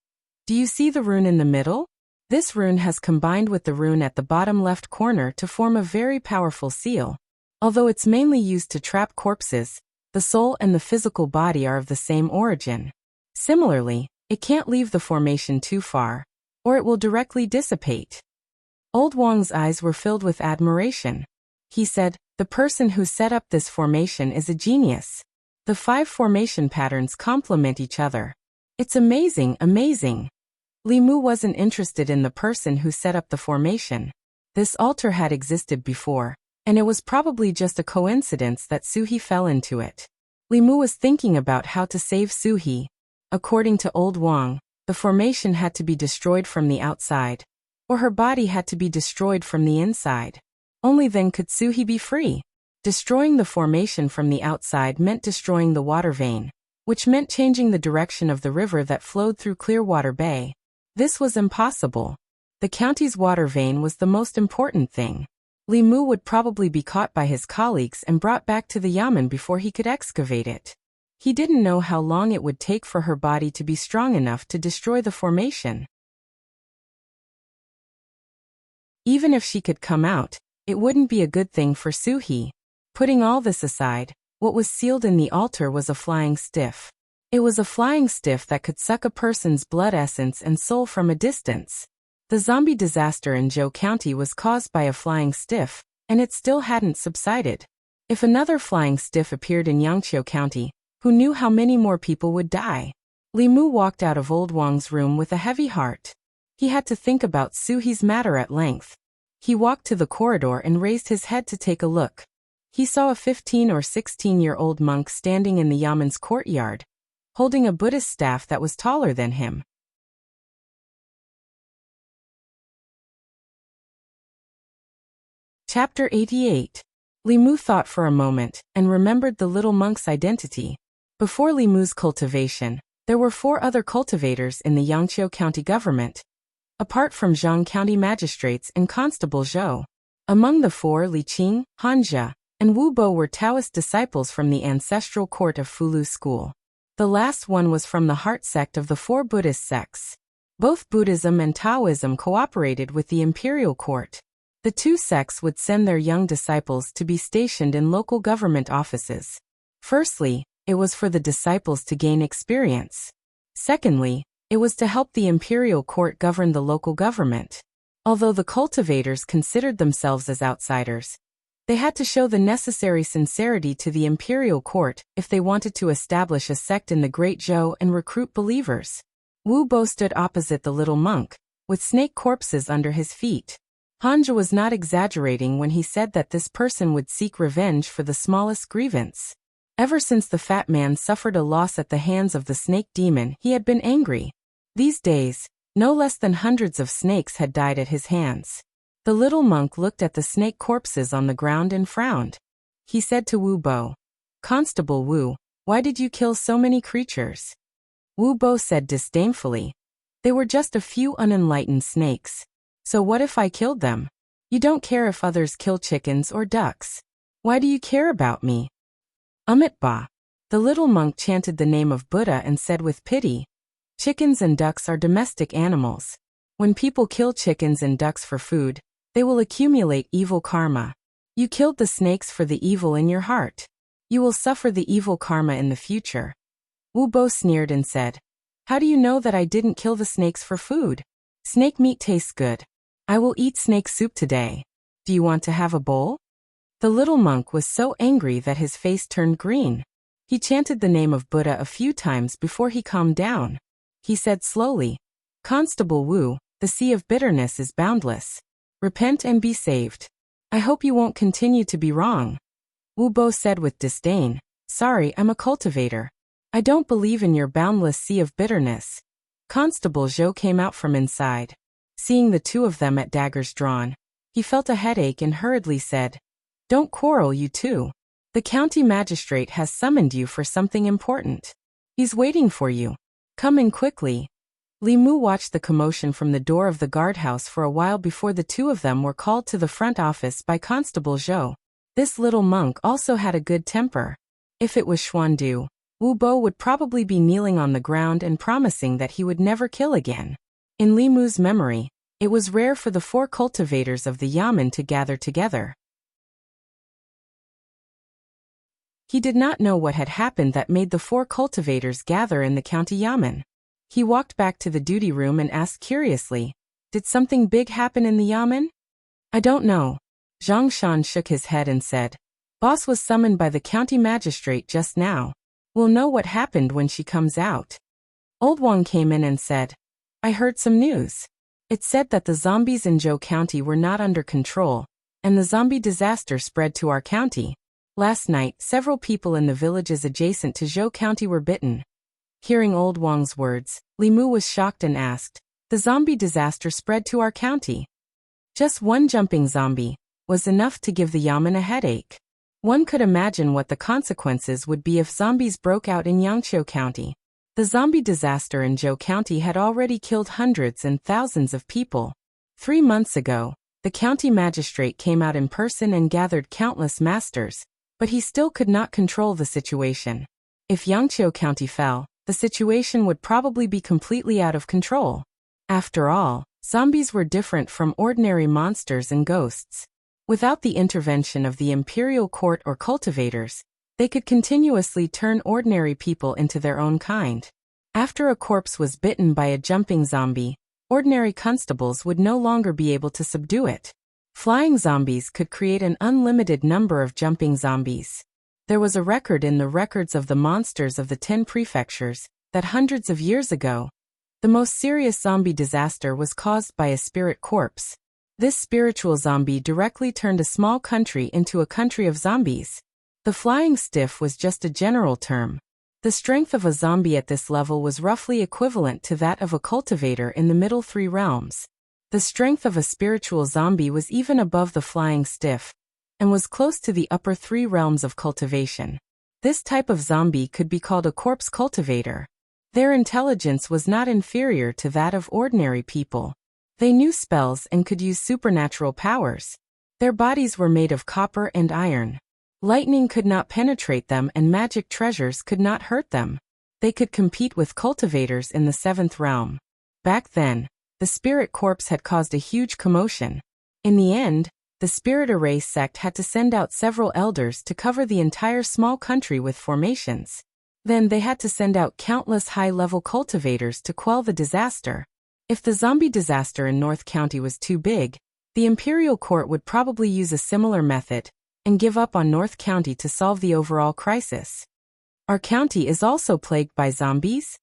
"Do you see the rune in the middle? This rune has combined with the rune at the bottom left corner to form a very powerful seal. Although it's mainly used to trap corpses, the soul and the physical body are of the same origin. Similarly, it can't leave the formation too far, or it will directly dissipate." Old Wang's eyes were filled with admiration. He said, "The person who set up this formation is a genius. The 5 formation patterns complement each other. It's amazing, amazing." Li Mu wasn't interested in the person who set up the formation. This altar had existed before, and it was probably just a coincidence that Suhi fell into it. Li Mu was thinking about how to save Suhi. According to Old Wang, the formation had to be destroyed from the outside, or her body had to be destroyed from the inside. Only then could Suhi be free. Destroying the formation from the outside meant destroying the water vein, which meant changing the direction of the river that flowed through Clearwater Bay. This was impossible. The county's water vein was the most important thing. Li Mu would probably be caught by his colleagues and brought back to the yamen before he could excavate it. He didn't know how long it would take for her body to be strong enough to destroy the formation. Even if she could come out, it wouldn't be a good thing for Suhi. Putting all this aside, what was sealed in the altar was a flying stiff. It was a flying stiff that could suck a person's blood essence and soul from a distance. The zombie disaster in Zhou County was caused by a flying stiff, and it still hadn't subsided. If another flying stiff appeared in Yangqiu County, who knew how many more people would die? Li Mu walked out of Old Wang's room with a heavy heart. He had to think about Suhi's matter at length. He walked to the corridor and raised his head to take a look. He saw a 15 or 16-year-old monk standing in the yamen's courtyard, holding a Buddhist staff that was taller than him. Chapter 88. Li Mu thought for a moment and remembered the little monk's identity. Before Li Mu's cultivation, there were 4 other cultivators in the Yangqiu County government, apart from Zhang County magistrates and Constable Zhou. Among the 4, Li Qing, Hanja, and Wu Bo were Taoist disciples from the ancestral court of Fulu School. The last one was from the heart sect of the 4 Buddhist sects. Both Buddhism and Taoism cooperated with the imperial court. The 2 sects would send their young disciples to be stationed in local government offices. Firstly, it was for the disciples to gain experience. Secondly, it was to help the imperial court govern the local government. Although the cultivators considered themselves as outsiders, They had to show the necessary sincerity to the imperial court if they wanted to establish a sect in the Great Zhou and recruit believers. Wu Bo stood opposite the little monk, with snake corpses under his feet. Hanja was not exaggerating when he said that this person would seek revenge for the smallest grievance. Ever since the fat man suffered a loss at the hands of the snake demon, he had been angry. These days, no less than hundreds of snakes had died at his hands. The little monk looked at the snake corpses on the ground and frowned. He said to Wu Bo, "Constable Wu, why did you kill so many creatures?" Wu Bo said disdainfully, "They were just a few unenlightened snakes. So what if I killed them? You don't care if others kill chickens or ducks. Why do you care about me?" Ba. The little monk chanted the name of Buddha and said with pity, "Chickens and ducks are domestic animals. When people kill chickens and ducks for food, they will accumulate evil karma. You killed the snakes for the evil in your heart. You will suffer the evil karma in the future." Wu Bo sneered and said, "How do you know that I didn't kill the snakes for food? Snake meat tastes good. I will eat snake soup today. Do you want to have a bowl?" The little monk was so angry that his face turned green. He chanted the name of Buddha a few times before he calmed down. He said slowly, "Constable Wu, the sea of bitterness is boundless. Repent and be saved. I hope you won't continue to be wrong." Wu Bo said with disdain, "Sorry, I'm a cultivator. I don't believe in your boundless sea of bitterness." Constable Zhou came out from inside. Seeing the two of them at daggers drawn, he felt a headache and hurriedly said, "Don't quarrel, you two. The county magistrate has summoned you for something important. He's waiting for you. Come in quickly." Li Mu watched the commotion from the door of the guardhouse for a while before the two of them were called to the front office by Constable Zhou. This little monk also had a good temper. If it was Xuandu, Wu Bo would probably be kneeling on the ground and promising that he would never kill again. In Li Mu's memory, it was rare for the 4 cultivators of the yamen to gather together. He did not know what had happened that made the 4 cultivators gather in the county yamen. He walked back to the duty room and asked curiously, "Did something big happen in the yamen?" "I don't know." Zhang Shan shook his head and said, "Boss was summoned by the county magistrate just now. We'll know what happened when she comes out." Old Wang came in and said, "I heard some news. It said that the zombies in Zhou County were not under control, and the zombie disaster spread to our county. Last night, several people in the villages adjacent to Zhou County were bitten." Hearing Old Wang's words, Li Mu was shocked and asked, "The zombie disaster spread to our county?" Just one jumping zombie was enough to give the yamen a headache. One could imagine what the consequences would be if zombies broke out in Yangqiu County. The zombie disaster in Zhou County had already killed hundreds and thousands of people. 3 months ago, the county magistrate came out in person and gathered countless masters, but he still could not control the situation. If Yangqiu County fell, the situation would probably be completely out of control. After all, zombies were different from ordinary monsters and ghosts. Without the intervention of the imperial court or cultivators, they could continuously turn ordinary people into their own kind. After a corpse was bitten by a jumping zombie, ordinary constables would no longer be able to subdue it. Flying zombies could create an unlimited number of jumping zombies. There was a record in the records of the monsters of the 10 prefectures that hundreds of years ago, the most serious zombie disaster was caused by a spirit corpse. This spiritual zombie directly turned a small country into a country of zombies. The flying stiff was just a general term. The strength of a zombie at this level was roughly equivalent to that of a cultivator in the middle 3 realms. The strength of a spiritual zombie was even above the flying stiff, and was close to the upper 3 realms of cultivation. This type of zombie could be called a corpse cultivator. Their intelligence was not inferior to that of ordinary people. They knew spells and could use supernatural powers. Their bodies were made of copper and iron. Lightning could not penetrate them and magic treasures could not hurt them. They could compete with cultivators in the 7th realm. Back then, the spirit corpse had caused a huge commotion. In the end, the spirit array sect had to send out several elders to cover the entire small country with formations. Then they had to send out countless high-level cultivators to quell the disaster. If the zombie disaster in North County was too big, the imperial court would probably use a similar method, and give up on North County to solve the overall crisis. Our county is also plagued by zombies?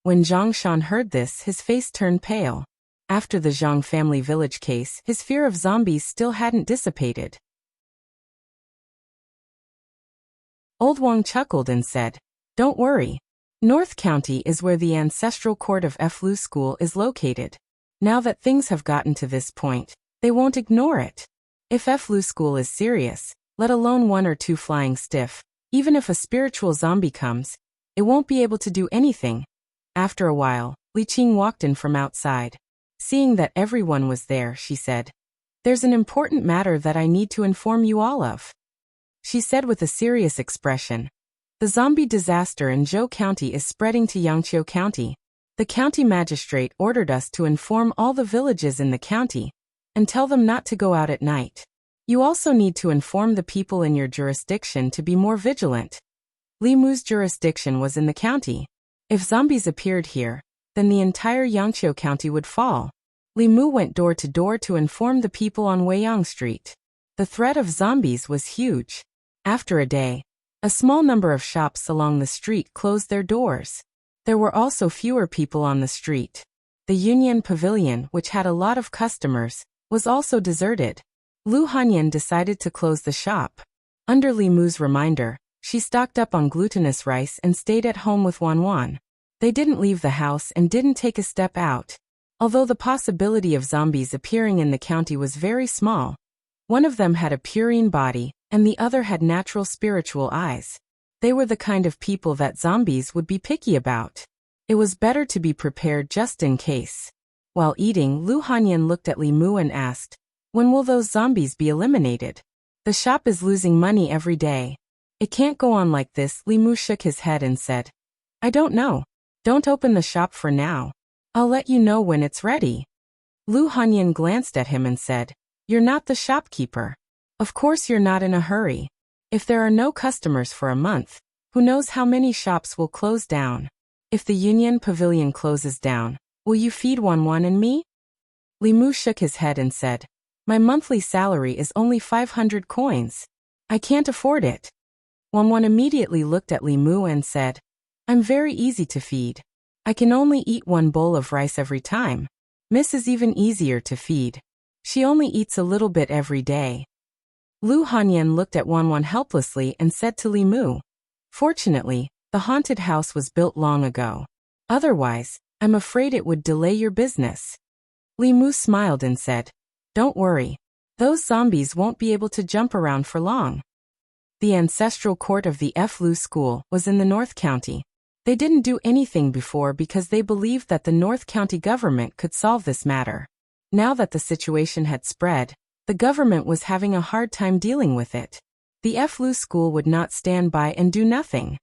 When Zhang Shan heard this, his face turned pale. After the Zhang family village case, his fear of zombies still hadn't dissipated. Old Wang chuckled and said, "Don't worry. North County is where the ancestral court of Flu School is located. Now that things have gotten to this point, they won't ignore it. If Flu School is serious, let alone one or two flying stiff, even if a spiritual zombie comes, it won't be able to do anything." After a while, Li Qing walked in from outside. Seeing that everyone was there, she said, "There's an important matter that I need to inform you all of." She said with a serious expression, "The zombie disaster in Zhou County is spreading to Yangqiu County. The county magistrate ordered us to inform all the villages in the county and tell them not to go out at night. You also need to inform the people in your jurisdiction to be more vigilant." Li Mu's jurisdiction was in the county. If zombies appeared here, then the entire Yangqiu County would fall. Li Mu went door to door to inform the people on Weiyang Street. The threat of zombies was huge. After a day, a small number of shops along the street closed their doors. There were also fewer people on the street. The Union Pavilion, which had a lot of customers, was also deserted. Lu Hanyan decided to close the shop. Under Li Mu's reminder, she stocked up on glutinous rice and stayed at home with Wan Wan. They didn't leave the house and didn't take a step out. Although the possibility of zombies appearing in the county was very small, one of them had a purine body, and the other had natural spiritual eyes. They were the kind of people that zombies would be picky about. It was better to be prepared just in case. While eating, Lu Hanyan looked at Li Mu and asked, "When will those zombies be eliminated? The shop is losing money every day. It can't go on like this." Li Mu shook his head and said, "I don't know. Don't open the shop for now. I'll let you know when it's ready." Lu Hanyan glanced at him and said, "You're not the shopkeeper. Of course you're not in a hurry. If there are no customers for a month, who knows how many shops will close down? If the Union Pavilion closes down, will you feed Wan Wan and me?" Li Mu shook his head and said, "My monthly salary is only 500 coins. I can't afford it." Wan Wan immediately looked at Li Mu and said, "I'm very easy to feed. I can only eat one bowl of rice every time. Miss is even easier to feed. She only eats a little bit every day." Lu Hanyan looked at Wan Wan helplessly and said to Li Mu, "Fortunately, the haunted house was built long ago. Otherwise, I'm afraid it would delay your business." Li Mu smiled and said, "Don't worry. Those zombies won't be able to jump around for long." The ancestral court of the Flu School was in the North County. They didn't do anything before because they believed that the North County government could solve this matter. Now that the situation had spread, the government was having a hard time dealing with it. The Flu School would not stand by and do nothing.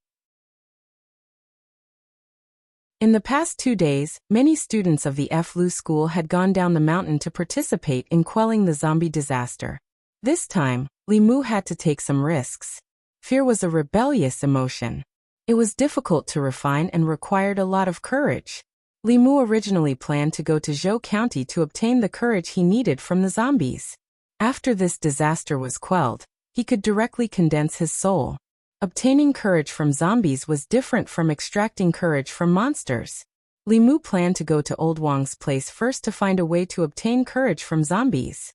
In the past 2 days, many students of the Flu School had gone down the mountain to participate in quelling the zombie disaster. This time, Li Mu had to take some risks. Fear was a rebellious emotion. It was difficult to refine and required a lot of courage. Li Mu originally planned to go to Zhou County to obtain the courage he needed from the zombies. After this disaster was quelled, he could directly condense his soul. Obtaining courage from zombies was different from extracting courage from monsters. Li Mu planned to go to Old Wang's place first to find a way to obtain courage from zombies.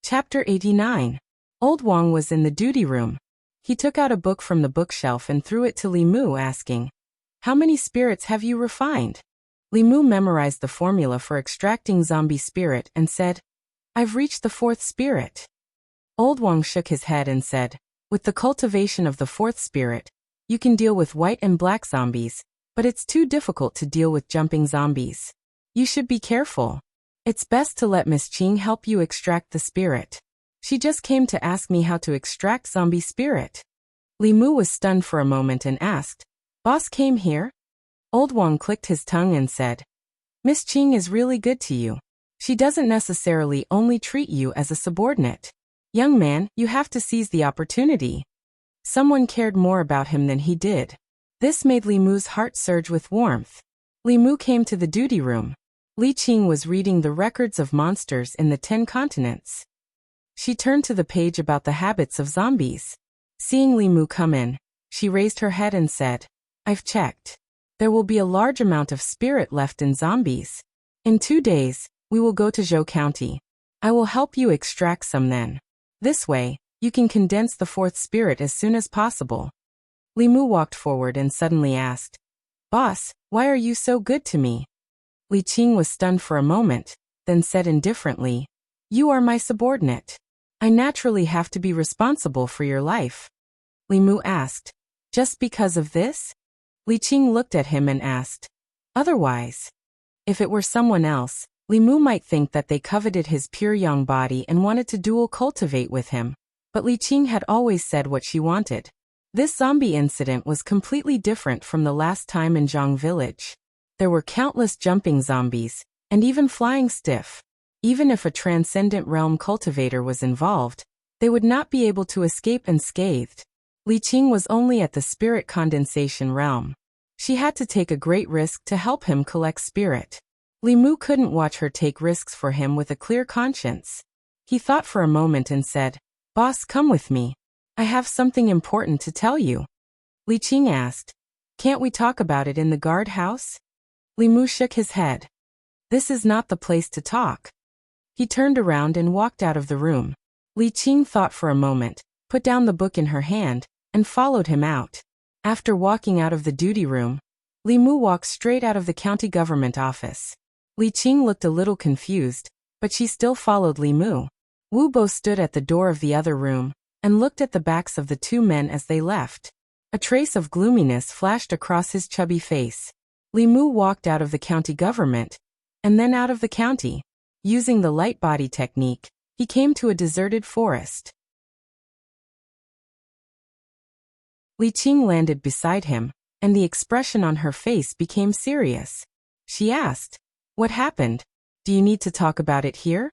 Chapter 89. Old Wang was in the duty room. He took out a book from the bookshelf and threw it to Li Mu, asking, "How many spirits have you refined?" Li Mu memorized the formula for extracting zombie spirit and said, "I've reached the 4th spirit." Old Wang shook his head and said, "With the cultivation of the 4th spirit, you can deal with white and black zombies, but it's too difficult to deal with jumping zombies. You should be careful. It's best to let Miss Qing help you extract the spirit. She just came to ask me how to extract zombie spirit." Li Mu was stunned for a moment and asked, "Boss came here?" Old Wang clicked his tongue and said, "Miss Qing is really good to you. She doesn't necessarily only treat you as a subordinate. Young man, you have to seize the opportunity." Someone cared more about him than he did. This made Li Mu's heart surge with warmth. Li Mu came to the duty room. Li Qing was reading the records of monsters in the 10 continents. She turned to the page about the habits of zombies. Seeing Li Mu come in, she raised her head and said, "I've checked. There will be a large amount of spirit left in zombies. In 2 days, we will go to Zhou County. I will help you extract some then. This way, you can condense the 4th spirit as soon as possible." Li Mu walked forward and suddenly asked, "Boss, why are you so good to me?" Li Qing was stunned for a moment, then said indifferently, "You are my subordinate. I naturally have to be responsible for your life." Li Mu asked, "Just because of this?" Li Qing looked at him and asked, "Otherwise?" If it were someone else, Li Mu might think that they coveted his pure young body and wanted to dual cultivate with him, but Li Qing had always said what she wanted. This zombie incident was completely different from the last time in Zhang Village. There were countless jumping zombies, and even flying stiff. Even if a transcendent realm cultivator was involved, they would not be able to escape unscathed. Li Qing was only at the spirit condensation realm. She had to take a great risk to help him collect spirit. Li Mu couldn't watch her take risks for him with a clear conscience. He thought for a moment and said, "Boss, come with me. I have something important to tell you." Li Qing asked, "Can't we talk about it in the guardhouse?" Li Mu shook his head. "This is not the place to talk." He turned around and walked out of the room. Li Qing thought for a moment, put down the book in her hand, and followed him out. After walking out of the duty room, Li Mu walked straight out of the county government office. Li Qing looked a little confused, but she still followed Li Mu. Wu Bo stood at the door of the other room, and looked at the backs of the 2 men as they left. A trace of gloominess flashed across his chubby face. Li Mu walked out of the county government, and then out of the county. Using the light body technique, he came to a deserted forest. Li Qing landed beside him, and the expression on her face became serious. She asked, "What happened? Do you need to talk about it here?"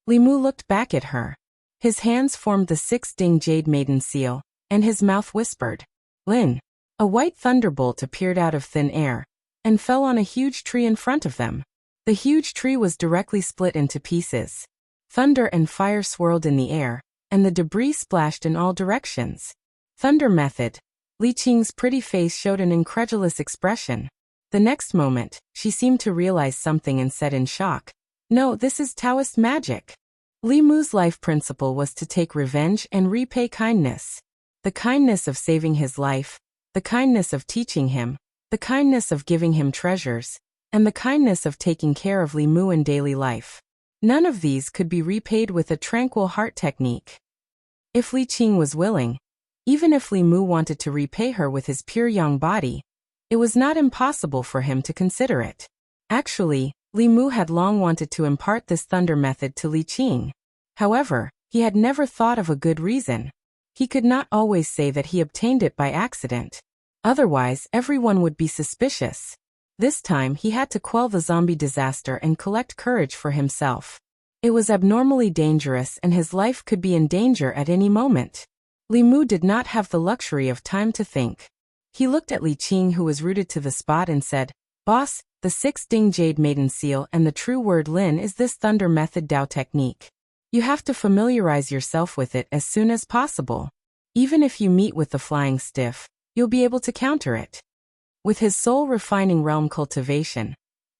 Li Mu looked back at her. His hands formed the 6 jade maiden seal, and his mouth whispered, "Lin." A white thunderbolt appeared out of thin air, and fell on a huge tree in front of them. The huge tree was directly split into pieces. Thunder and fire swirled in the air, and the debris splashed in all directions. Thunder method. Li Qing's pretty face showed an incredulous expression. The next moment, she seemed to realize something and said in shock, "No, this is Taoist magic." Li Mu's life principle was to take revenge and repay kindness. The kindness of saving his life, the kindness of teaching him, the kindness of giving him treasures, and the kindness of taking care of Li Mu in daily life. None of these could be repaid with a tranquil heart technique. If Li Qing was willing, even if Li Mu wanted to repay her with his pure young body, it was not impossible for him to consider it. Actually, Li Mu had long wanted to impart this thunder method to Li Qing. However, he had never thought of a good reason. He could not always say that he obtained it by accident. Otherwise, everyone would be suspicious. This time he had to quell the zombie disaster and collect courage for himself. It was abnormally dangerous and his life could be in danger at any moment. Li Mu did not have the luxury of time to think. He looked at Li Qing, who was rooted to the spot, and said, "Boss, the 6 jade maiden seal and the true word Lin is this thunder method Dao technique. You have to familiarize yourself with it as soon as possible. Even if you meet with the flying stiff, you'll be able to counter it." With his soul refining realm cultivation,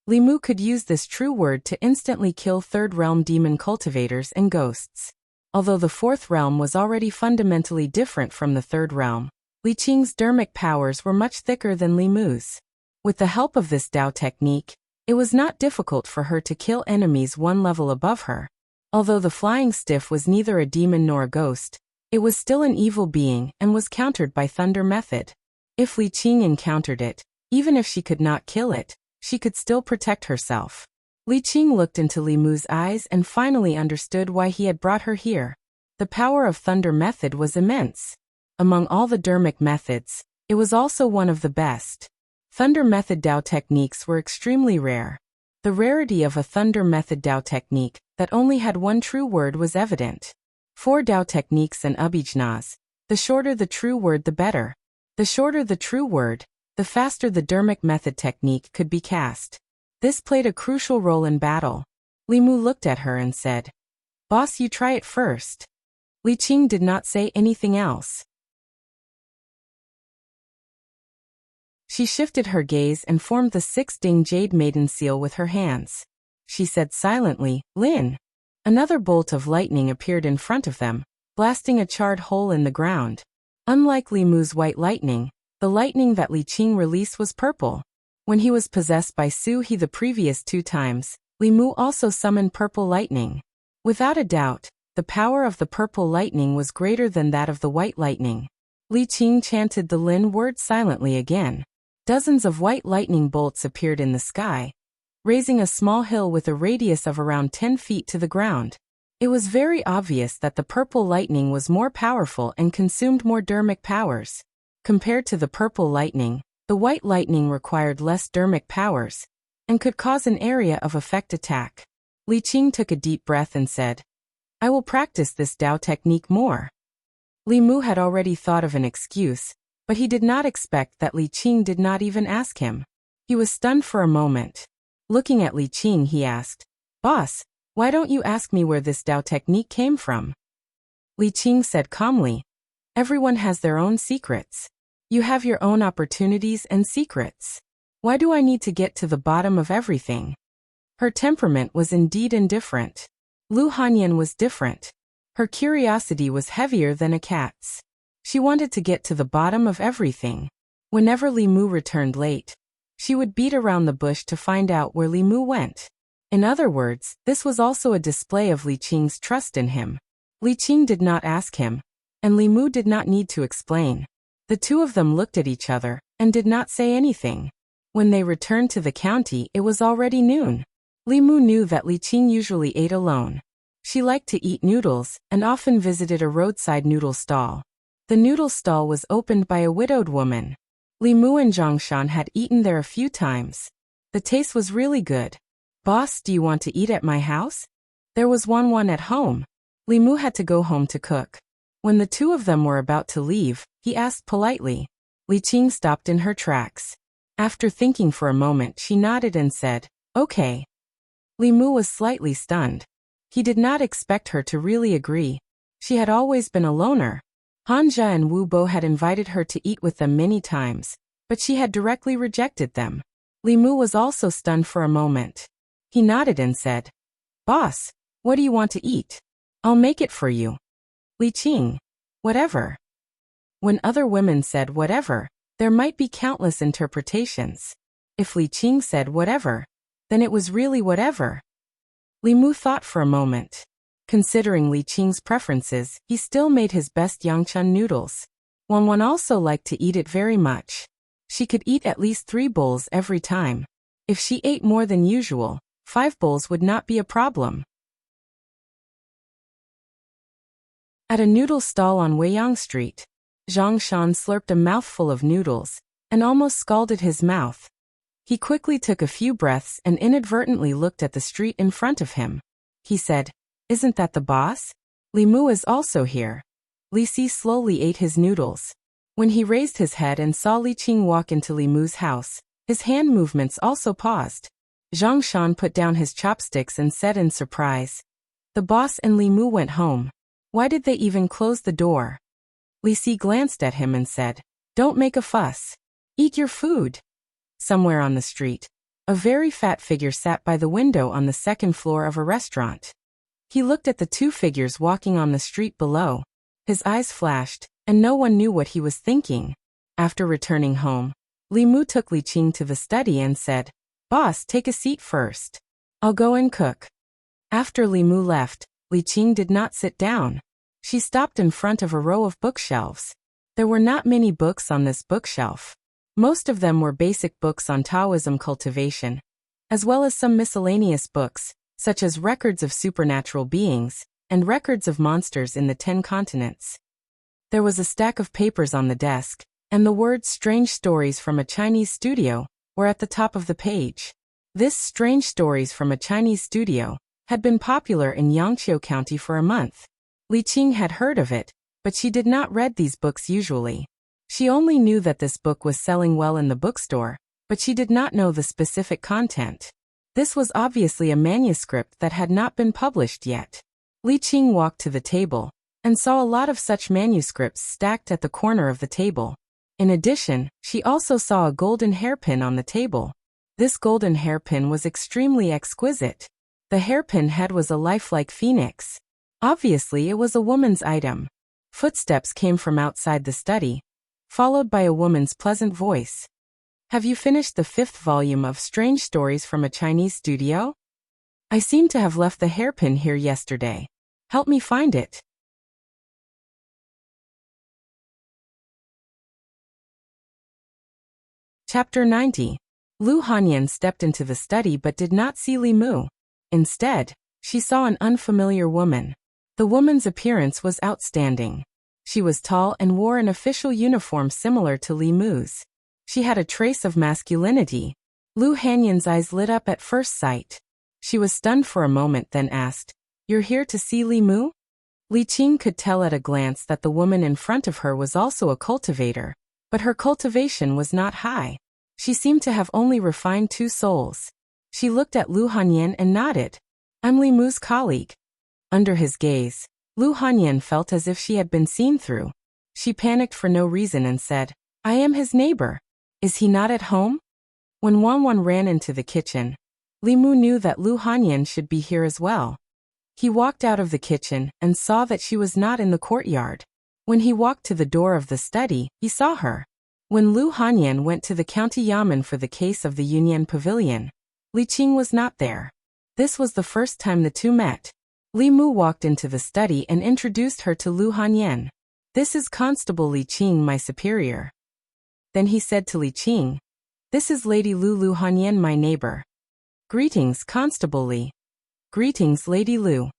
Li Mu could use this true word to instantly kill 3rd realm demon cultivators and ghosts. Although the 4th realm was already fundamentally different from the 3rd realm, Li Qing's dermic powers were much thicker than Li Mu's. With the help of this Dao technique, it was not difficult for her to kill enemies 1 level above her. Although the flying stiff was neither a demon nor a ghost, it was still an evil being and was countered by thunder method. If Li Qing encountered it, even if she could not kill it, she could still protect herself. Li Qing looked into Li Mu's eyes and finally understood why he had brought her here. The power of thunder method was immense. Among all the dermic methods, it was also one of the best. Thunder method Dao techniques were extremely rare. The rarity of a thunder method Dao technique that only had 1 true word was evident. 4 Dao techniques and abhijnas, the shorter the true word the better. The shorter the true word, the faster the dermic method technique could be cast. This played a crucial role in battle. Li Mu looked at her and said, "Boss, you try it first." Li Qing did not say anything else. She shifted her gaze and formed the 6-ding jade maiden seal with her hands. She said silently, "Lin." Another bolt of lightning appeared in front of them, blasting a charred hole in the ground. Unlike Li Mu's white lightning, the lightning that Li Qing released was purple. When he was possessed by Su He the previous 2 times, Li Mu also summoned purple lightning. Without a doubt, the power of the purple lightning was greater than that of the white lightning. Li Qing chanted the Lin word silently again. Dozens of white lightning bolts appeared in the sky, raising a small hill with a radius of around 10 feet to the ground. It was very obvious that the purple lightning was more powerful and consumed more dermic powers. Compared to the purple lightning, the white lightning required less dermic powers, and could cause an area of effect attack. Li Qing took a deep breath and said, "I will practice this Dao technique more." Li Mu had already thought of an excuse, but he did not expect that Li Qing did not even ask him. He was stunned for a moment. Looking at Li Qing, he asked, "Boss, why don't you ask me where this Dao technique came from?" Li Qing said calmly, "Everyone has their own secrets. You have your own opportunities and secrets. Why do I need to get to the bottom of everything?" Her temperament was indeed indifferent. Lu Hanyan was different. Her curiosity was heavier than a cat's. She wanted to get to the bottom of everything. Whenever Li Mu returned late, she would beat around the bush to find out where Li Mu went. In other words, this was also a display of Li Qing's trust in him. Li Qing did not ask him, and Li Mu did not need to explain. The 2 of them looked at each other and did not say anything. When they returned to the county, it was already noon. Li Mu knew that Li Qing usually ate alone. She liked to eat noodles and often visited a roadside noodle stall. The noodle stall was opened by a widowed woman. Li Mu and Zhongshan had eaten there a few times. The taste was really good. "Boss, do you want to eat at my house?" There was one at home. Li Mu had to go home to cook. When the 2 of them were about to leave, he asked politely. Li Qing stopped in her tracks. After thinking for a moment, she nodded and said, "Okay." Li Mu was slightly stunned. He did not expect her to really agree. She had always been a loner. Hanja and Wu Bo had invited her to eat with them many times, but she had directly rejected them. Li Mu was also stunned for a moment. He nodded and said, "Boss, what do you want to eat? I'll make it for you." Li Qing, "Whatever." When other women said whatever, there might be countless interpretations. If Li Qing said whatever, then it was really whatever. Li Mu thought for a moment. Considering Li Qing's preferences, he still made his best Yangchun noodles. Wan also liked to eat it very much. She could eat at least 3 bowls every time. If she ate more than usual, 5 bowls would not be a problem. At a noodle stall on Weiyang Street, Zhongshan slurped a mouthful of noodles and almost scalded his mouth. He quickly took a few breaths and inadvertently looked at the street in front of him. He said, "Isn't that the boss? Li Mu is also here." Li Si slowly ate his noodles. When he raised his head and saw Li Qing walk into Li Mu's house, his hand movements also paused. Zhongshan put down his chopsticks and said in surprise, "The boss and Li Mu went home. Why did they even close the door?" Li Si glanced at him and said, "Don't make a fuss. Eat your food." Somewhere on the street, a very fat figure sat by the window on the 2nd floor of a restaurant. He looked at the 2 figures walking on the street below. His eyes flashed, and no one knew what he was thinking. After returning home, Li Mu took Li Qing to the study and said, "Boss, take a seat first. I'll go and cook." After Li Mu left, Li Qing did not sit down. She stopped in front of a row of bookshelves. There were not many books on this bookshelf. Most of them were basic books on Taoism cultivation, as well as some miscellaneous books, such as records of supernatural beings and records of monsters in the 10 continents. There was a stack of papers on the desk, and the words "Strange Stories from a Chinese Studio" were at the top of the page. This "Strange Stories from a Chinese Studio" had been popular in Yangqiu County for a month. Li Qing had heard of it, but she did not read these books usually. She only knew that this book was selling well in the bookstore, but she did not know the specific content. This was obviously a manuscript that had not been published yet. Li Qing walked to the table and saw a lot of such manuscripts stacked at the corner of the table. In addition, she also saw a golden hairpin on the table. This golden hairpin was extremely exquisite. The hairpin head was a lifelike phoenix. Obviously, it was a woman's item. Footsteps came from outside the study, followed by a woman's pleasant voice. Have you finished the 5th volume of Strange Stories from a Chinese Studio? I seem to have left the hairpin here yesterday. Help me find it. Chapter 90. Lu Hanyan stepped into the study but did not see Li Mu. Instead, she saw an unfamiliar woman. The woman's appearance was outstanding. She was tall and wore an official uniform similar to Li Mu's. She had a trace of masculinity. Lu Hanyan's eyes lit up at first sight. She was stunned for a moment, then asked, "You're here to see Li Mu?" Li Qing could tell at a glance that the woman in front of her was also a cultivator, but her cultivation was not high. She seemed to have only refined 2 souls. She looked at Lu Hanyan and nodded. "I'm Li Mu's colleague." Under his gaze, Lu Hanyan felt as if she had been seen through. She panicked for no reason and said, "I am his neighbor. Is he not at home?" When Wanwan ran into the kitchen, Li Mu knew that Lu Hanyan should be here as well. He walked out of the kitchen and saw that she was not in the courtyard. When he walked to the door of the study, he saw her. When Lu Hanyan went to the county yamen for the case of the Yunyan Pavilion, Li Qing was not there. This was the first time the two met. Li Mu walked into the study and introduced her to Lu Hanyan. "This is Constable Li Qing, my superior." Then he said to Li Qing, "This is Lady Lu Hanyan, my neighbor." "Greetings, Constable Li." "Greetings, Lady Lu."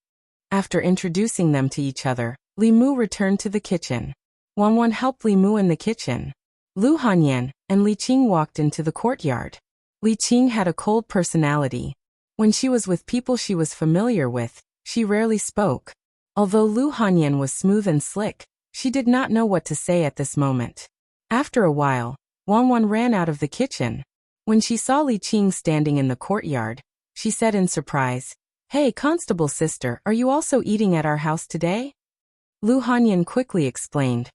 After introducing them to each other, Li Mu returned to the kitchen. Wanwan helped Li Mu in the kitchen. Lu Hanyan and Li Qing walked into the courtyard. Li Qing had a cold personality. When she was with people she was familiar with, she rarely spoke. Although Lu Hanyan was smooth and slick, she did not know what to say at this moment. After a while, Wanwan ran out of the kitchen. When she saw Li Qing standing in the courtyard, she said in surprise, "Hey, Constable sister, are you also eating at our house today?" Lu Hanyan quickly explained,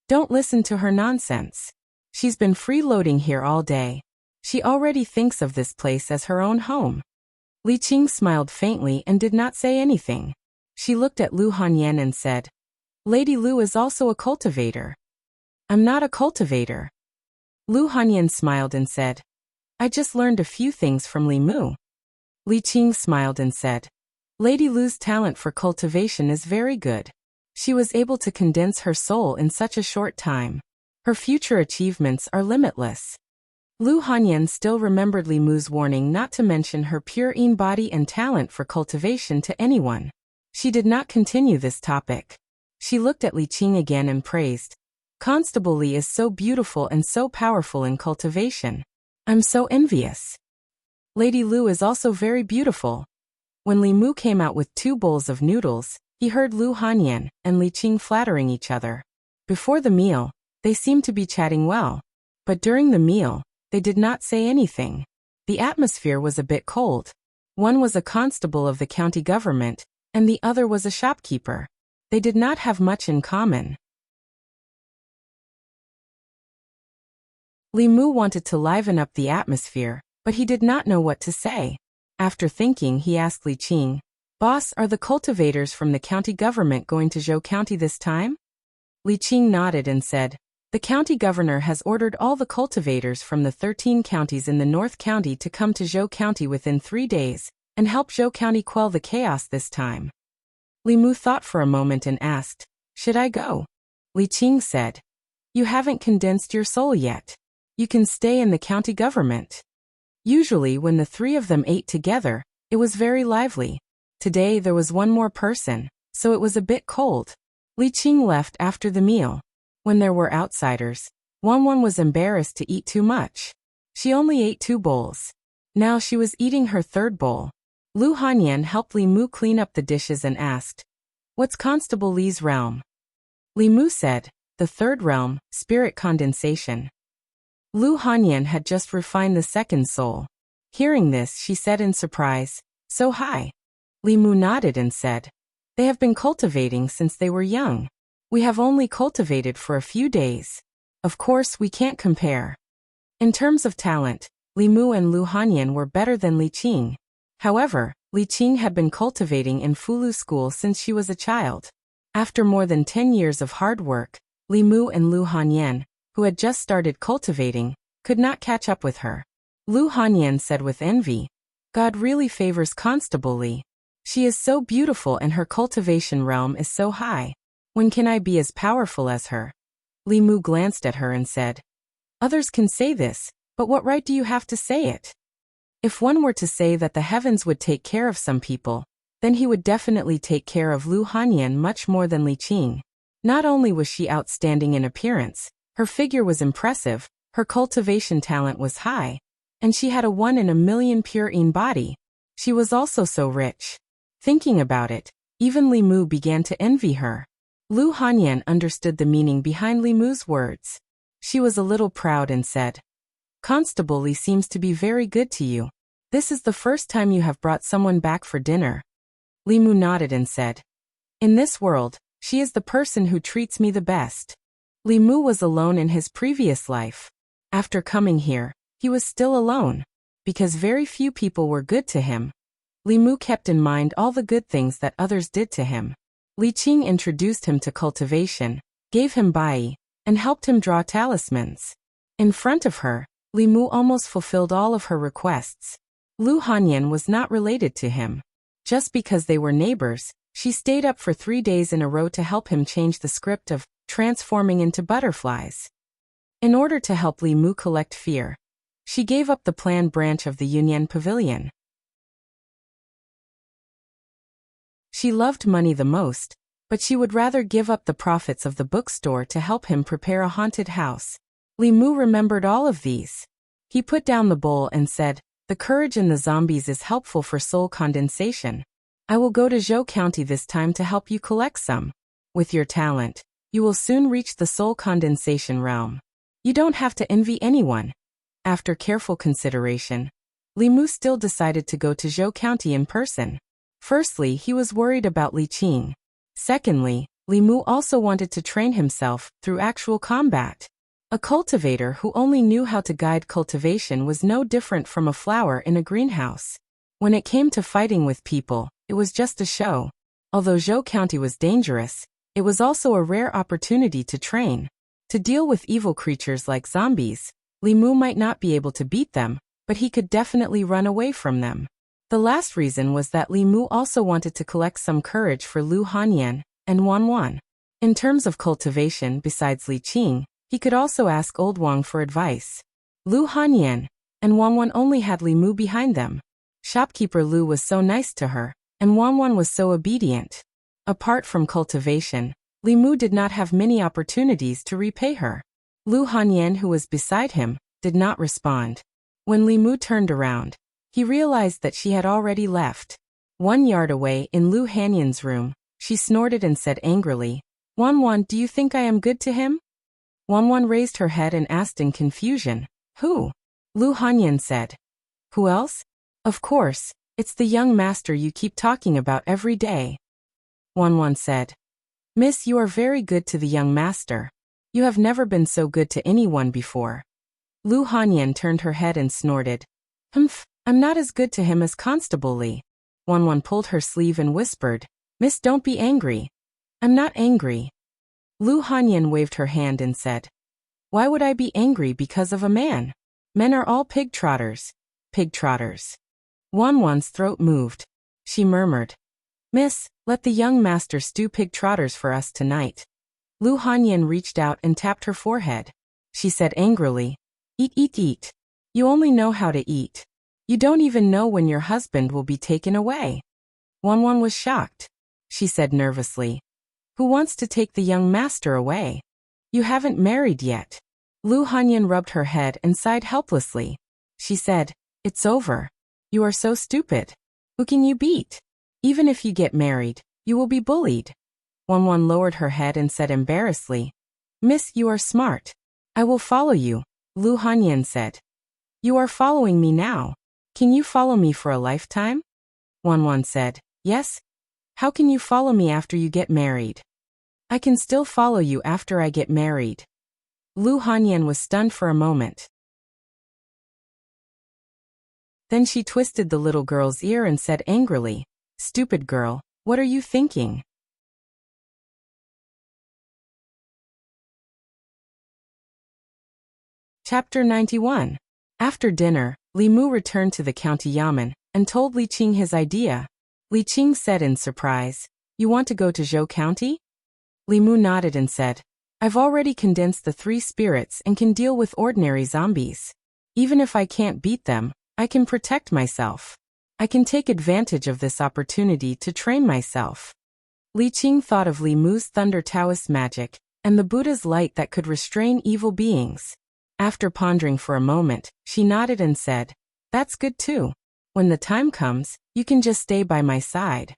"Don't listen to her nonsense. She's been freeloading here all day. She already thinks of this place as her own home." Li Qing smiled faintly and did not say anything. She looked at Lu Hanyan and said, "Lady Lu is also a cultivator." "I'm not a cultivator." Lu Hanyan smiled and said, "I just learned a few things from Li Mu." Li Qing smiled and said, "Lady Lu's talent for cultivation is very good. She was able to condense her soul in such a short time. Her future achievements are limitless." Lu Hanyan still remembered Li Mu's warning not to mention her pure body and talent for cultivation to anyone. She did not continue this topic. She looked at Li Qing again and praised, "Constable Li is so beautiful and so powerful in cultivation. I'm so envious. Lady Lu is also very beautiful." When Li Mu came out with 2 bowls of noodles, he heard Lu Hanyan and Li Qing flattering each other. Before the meal, they seemed to be chatting well. But during the meal, they did not say anything. The atmosphere was a bit cold. One was a constable of the county government, and the other was a shopkeeper. They did not have much in common. Li Mu wanted to liven up the atmosphere, but he did not know what to say. After thinking, he asked Li Qing, "Boss, are the cultivators from the county government going to Zhou County this time?" Li Qing nodded and said, "The county governor has ordered all the cultivators from the 13 counties in the North County to come to Zhou County within 3 days and help Zhou County quell the chaos this time." Li Mu thought for a moment and asked, "Should I go?" Li Qing said, "You haven't condensed your soul yet. You can stay in the county government." Usually when the 3 of them ate together, it was very lively. Today there was one more person, so it was a bit cold. Li Qing left after the meal. When there were outsiders, Wanwan was embarrassed to eat too much. She only ate 2 bowls. Now she was eating her 3rd bowl. Lu Hanyan helped Li Mu clean up the dishes and asked, "What's Constable Li's realm?" Li Mu said, "The 3rd realm, spirit condensation." Lu Hanyan had just refined the 2nd soul. Hearing this, she said in surprise, "So high." Li Mu nodded and said, "They have been cultivating since they were young. We have only cultivated for a few days. Of course, we can't compare." In terms of talent, Li Mu and Lu Hanyan were better than Li Qing. However, Li Qing had been cultivating in Fulu school since she was a child. After more than 10 years of hard work, Li Mu and Lu Hanyan, who had just started cultivating, could not catch up with her. Lu Hanyan said with envy, "God really favors Constable Li. She is so beautiful and her cultivation realm is so high. When can I be as powerful as her?" Li Mu glanced at her and said, "Others can say this, but what right do you have to say it? If one were to say that the heavens would take care of some people, then he would definitely take care of Lu Hanyan much more than Li Qing. Not only was she outstanding in appearance, her figure was impressive, her cultivation talent was high, and she had a 1 in a million pure-in body. She was also so rich." Thinking about it, even Li Mu began to envy her. Lu Hanyan understood the meaning behind Li Mu's words. She was a little proud and said, "Constable Li seems to be very good to you. This is the first time you have brought someone back for dinner." Li Mu nodded and said, "In this world, she is the person who treats me the best." Li Mu was alone in his previous life. After coming here, he was still alone. Because very few people were good to him, Li Mu kept in mind all the good things that others did to him. Li Qing introduced him to cultivation, gave him bai, and helped him draw talismans. In front of her, Li Mu almost fulfilled all of her requests. Lu Hanyan was not related to him. Just because they were neighbors, she stayed up for 3 days in a row to help him change the script of transforming into butterflies. In order to help Li Mu collect fear, she gave up the planned branch of the Yunyan Pavilion. She loved money the most, but she would rather give up the profits of the bookstore to help him prepare a haunted house. Li Mu remembered all of these. He put down the bowl and said, "The courage in the zombies is helpful for soul condensation. I will go to Zhou County this time to help you collect some. With your talent, you will soon reach the soul condensation realm. You don't have to envy anyone." After careful consideration, Li Mu still decided to go to Zhou County in person. Firstly, he was worried about Li Qing. Secondly, Li Mu also wanted to train himself through actual combat. A cultivator who only knew how to guide cultivation was no different from a flower in a greenhouse. When it came to fighting with people, it was just a show. Although Zhou County was dangerous, it was also a rare opportunity to train. To deal with evil creatures like zombies, Li Mu might not be able to beat them, but he could definitely run away from them. The last reason was that Li Mu also wanted to collect some courage for Lu Hanyan and Wan Wan. In terms of cultivation, besides Li Qing, he could also ask Old Wang for advice. Lu Hanyan and Wan Wan only had Li Mu behind them. Shopkeeper Lu was so nice to her, and Wan Wan was so obedient. Apart from cultivation, Li Mu did not have many opportunities to repay her. Lu Hanyan, who was beside him, did not respond. When Li Mu turned around, he realized that she had already left. 1 yard away in Lu Hanyan's room, she snorted and said angrily, "Wan Wan, do you think I am good to him?" Wan Wan raised her head and asked in confusion, "Who?" Lu Hanyan said, "Who else? Of course, it's the young master you keep talking about every day." Wan Wan said, "Miss, you are very good to the young master. You have never been so good to anyone before." Lu Hanyan turned her head and snorted, "Humph, I'm not as good to him as Constable Li." Wan Wan pulled her sleeve and whispered, "Miss, don't be angry." "I'm not angry." Lu Hanyan waved her hand and said, "Why would I be angry because of a man? Men are all pig trotters." Pig trotters. Wan Wan's throat moved. She murmured, "Miss, let the young master stew pig trotters for us tonight." Lu Hanyan reached out and tapped her forehead. She said angrily, "Eat, eat, eat. You only know how to eat. You don't even know when your husband will be taken away." Wan Wan was shocked. She said nervously, "Who wants to take the young master away? You haven't married yet." Lu Hanyan rubbed her head and sighed helplessly. She said, "It's over. You are so stupid. Who can you beat? Even if you get married, you will be bullied." Wan Wan lowered her head and said embarrassedly, "Miss, you are smart. I will follow you." Lu Hanyan said, "You are following me now. Can you follow me for a lifetime? Wanwan said. Yes. How can you follow me after you get married? I can still follow you after I get married. Lu Hanyan was stunned for a moment. Then she twisted the little girl's ear and said angrily, "Stupid girl, what are you thinking?" Chapter 91. After dinner, Li Mu returned to the county yamen and told Li Qing his idea. Li Qing said in surprise, "You want to go to Zhou County?" Li Mu nodded and said, "I've already condensed the 3 spirits and can deal with ordinary zombies. Even if I can't beat them, I can protect myself. I can take advantage of this opportunity to train myself." Li Qing thought of Li Mu's Thunder Taoist magic and the Buddha's light that could restrain evil beings. After pondering for a moment, she nodded and said, "That's good too. When the time comes, you can just stay by my side."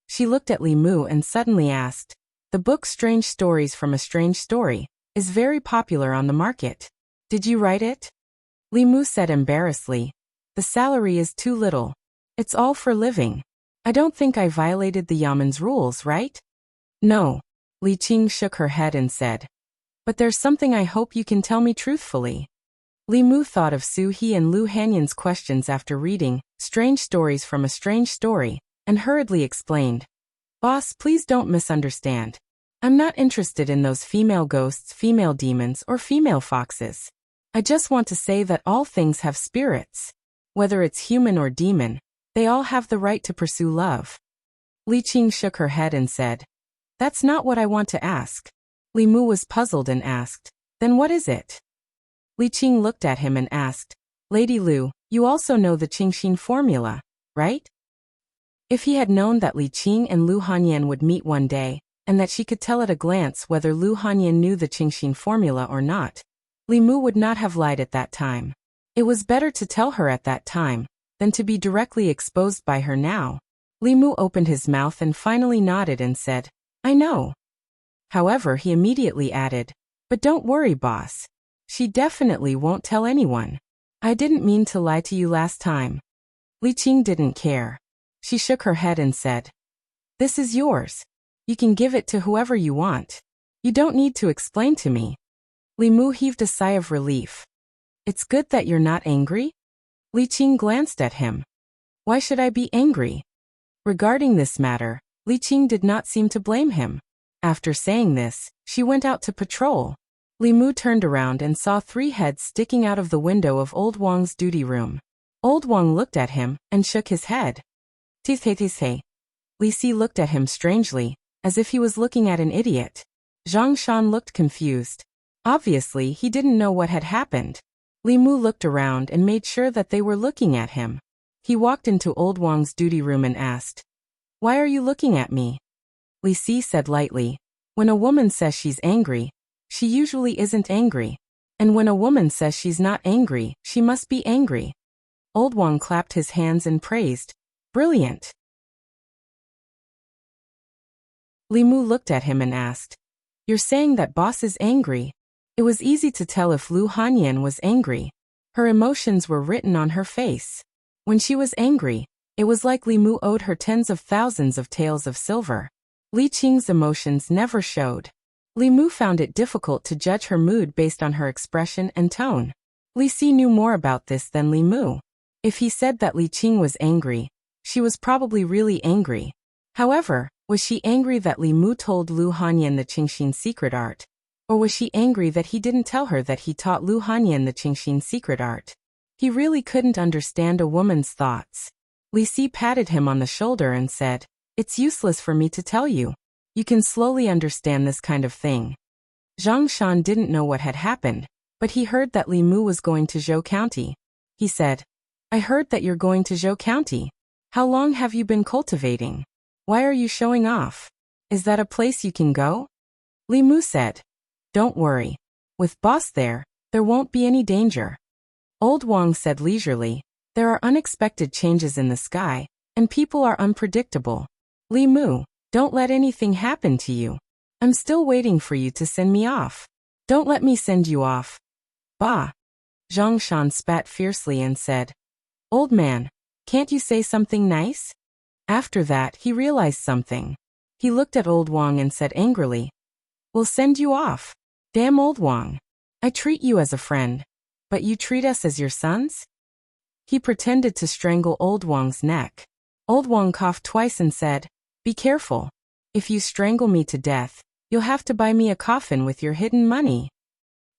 She looked at Li Mu and suddenly asked, "The book Strange Stories from a Strange Story is very popular on the market. Did you write it?" Li Mu said embarrassedly, "The salary is too little. It's all for living. I don't think I violated the Yamen's rules, right?" "No." Li Qing shook her head and said, "But there's something I hope you can tell me truthfully." Li Mu thought of Su He and Lu Hanyan's questions after reading Strange Stories from a Strange Story, and hurriedly explained, "Boss, please don't misunderstand. I'm not interested in those female ghosts, female demons, or female foxes. I just want to say that all things have spirits. Whether it's human or demon, they all have the right to pursue love." Li Qing shook her head and said, "That's not what I want to ask." Li Mu was puzzled and asked, "Then what is it?" Li Qing looked at him and asked, "Lady Lu, you also know the Qingxin formula, right?" If he had known that Li Qing and Lu Hanyan would meet one day, and that she could tell at a glance whether Lu Hanyan knew the Qingxin formula or not, Li Mu would not have lied at that time. It was better to tell her at that time, than to be directly exposed by her now. Li Mu opened his mouth and finally nodded and said, "I know." However, he immediately added, "But don't worry, boss. She definitely won't tell anyone. I didn't mean to lie to you last time." Li Qing didn't care. She shook her head and said, "This is yours. You can give it to whoever you want. You don't need to explain to me." Li Mu heaved a sigh of relief. "It's good that you're not angry?" Li Qing glanced at him. "Why should I be angry?" Regarding this matter, Li Qing did not seem to blame him. After saying this, she went out to patrol. Li Mu turned around and saw 3 heads sticking out of the window of Old Wang's duty room. Old Wang looked at him and shook his head. "Tise. Li Si looked at him strangely, as if he was looking at an idiot. Zhang Shan looked confused. Obviously, he didn't know what had happened. Li Mu looked around and made sure that they were looking at him. He walked into Old Wang's duty room and asked, "Why are you looking at me?" Li Si said lightly, "When a woman says she's angry, she usually isn't angry. And when a woman says she's not angry, she must be angry." Old Wang clapped his hands and praised, "Brilliant." Li Mu looked at him and asked, "You're saying that boss is angry?" It was easy to tell if Lu Hanyan was angry. Her emotions were written on her face. When she was angry, it was like Li Mu owed her tens of thousands of taels of silver. Li Qing's emotions never showed. Li Mu found it difficult to judge her mood based on her expression and tone. Li Si knew more about this than Li Mu. If he said that Li Qing was angry, she was probably really angry. However, was she angry that Li Mu told Lu Hanyan the Qingxin secret art? Or was she angry that he didn't tell her that he taught Lu Hanyan the Qingxin secret art? He really couldn't understand a woman's thoughts. Li Si patted him on the shoulder and said, "It's useless for me to tell you. You can slowly understand this kind of thing." Zhang Shan didn't know what had happened, but he heard that Li Mu was going to Zhou County. He said, "I heard that you're going to Zhou County. How long have you been cultivating? Why are you showing off? Is that a place you can go?" Li Mu said, "Don't worry. With boss there won't be any danger." Old Wang said leisurely, "There are unexpected changes in the sky, and people are unpredictable. Li Mu, don't let anything happen to you. I'm still waiting for you to send me off. Don't let me send you off." "Bah!" Zhang Shan spat fiercely and said, Old man, can't you say something nice? After that, he realized something. He looked at old Wang and said angrily, "We'll send you off. Damn old Wang. I treat you as a friend, but you treat us as your sons?" He pretended to strangle old Wang's neck. Old Wang coughed twice and said, "Be careful. If you strangle me to death, you'll have to buy me a coffin with your hidden money."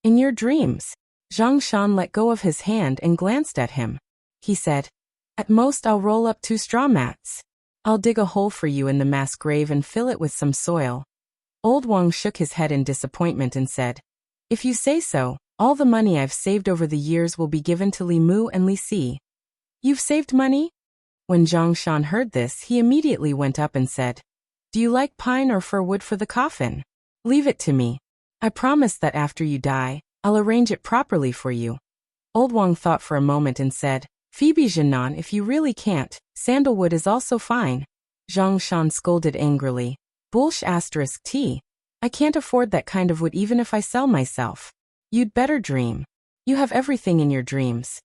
In your dreams. Zhang Shan let go of his hand and glanced at him. He said, "At most I'll roll up 2 straw mats. I'll dig a hole for you in the mass grave and fill it with some soil." Old Wang shook his head in disappointment and said, "If you say so, all the money I've saved over the years will be given to Li Mu and Li Si." "You've saved money?" When Zhang Shan heard this, he immediately went up and said, "Do you like pine or fir wood for the coffin? Leave it to me. I promise that after you die, I'll arrange it properly for you." Old Wang thought for a moment and said, "Phoebe Jinan, if you really can't, sandalwood is also fine." Zhang Shan scolded angrily. "Bullsh *T. I can't afford that kind of wood even if I sell myself. You'd better dream. You have everything in your dreams."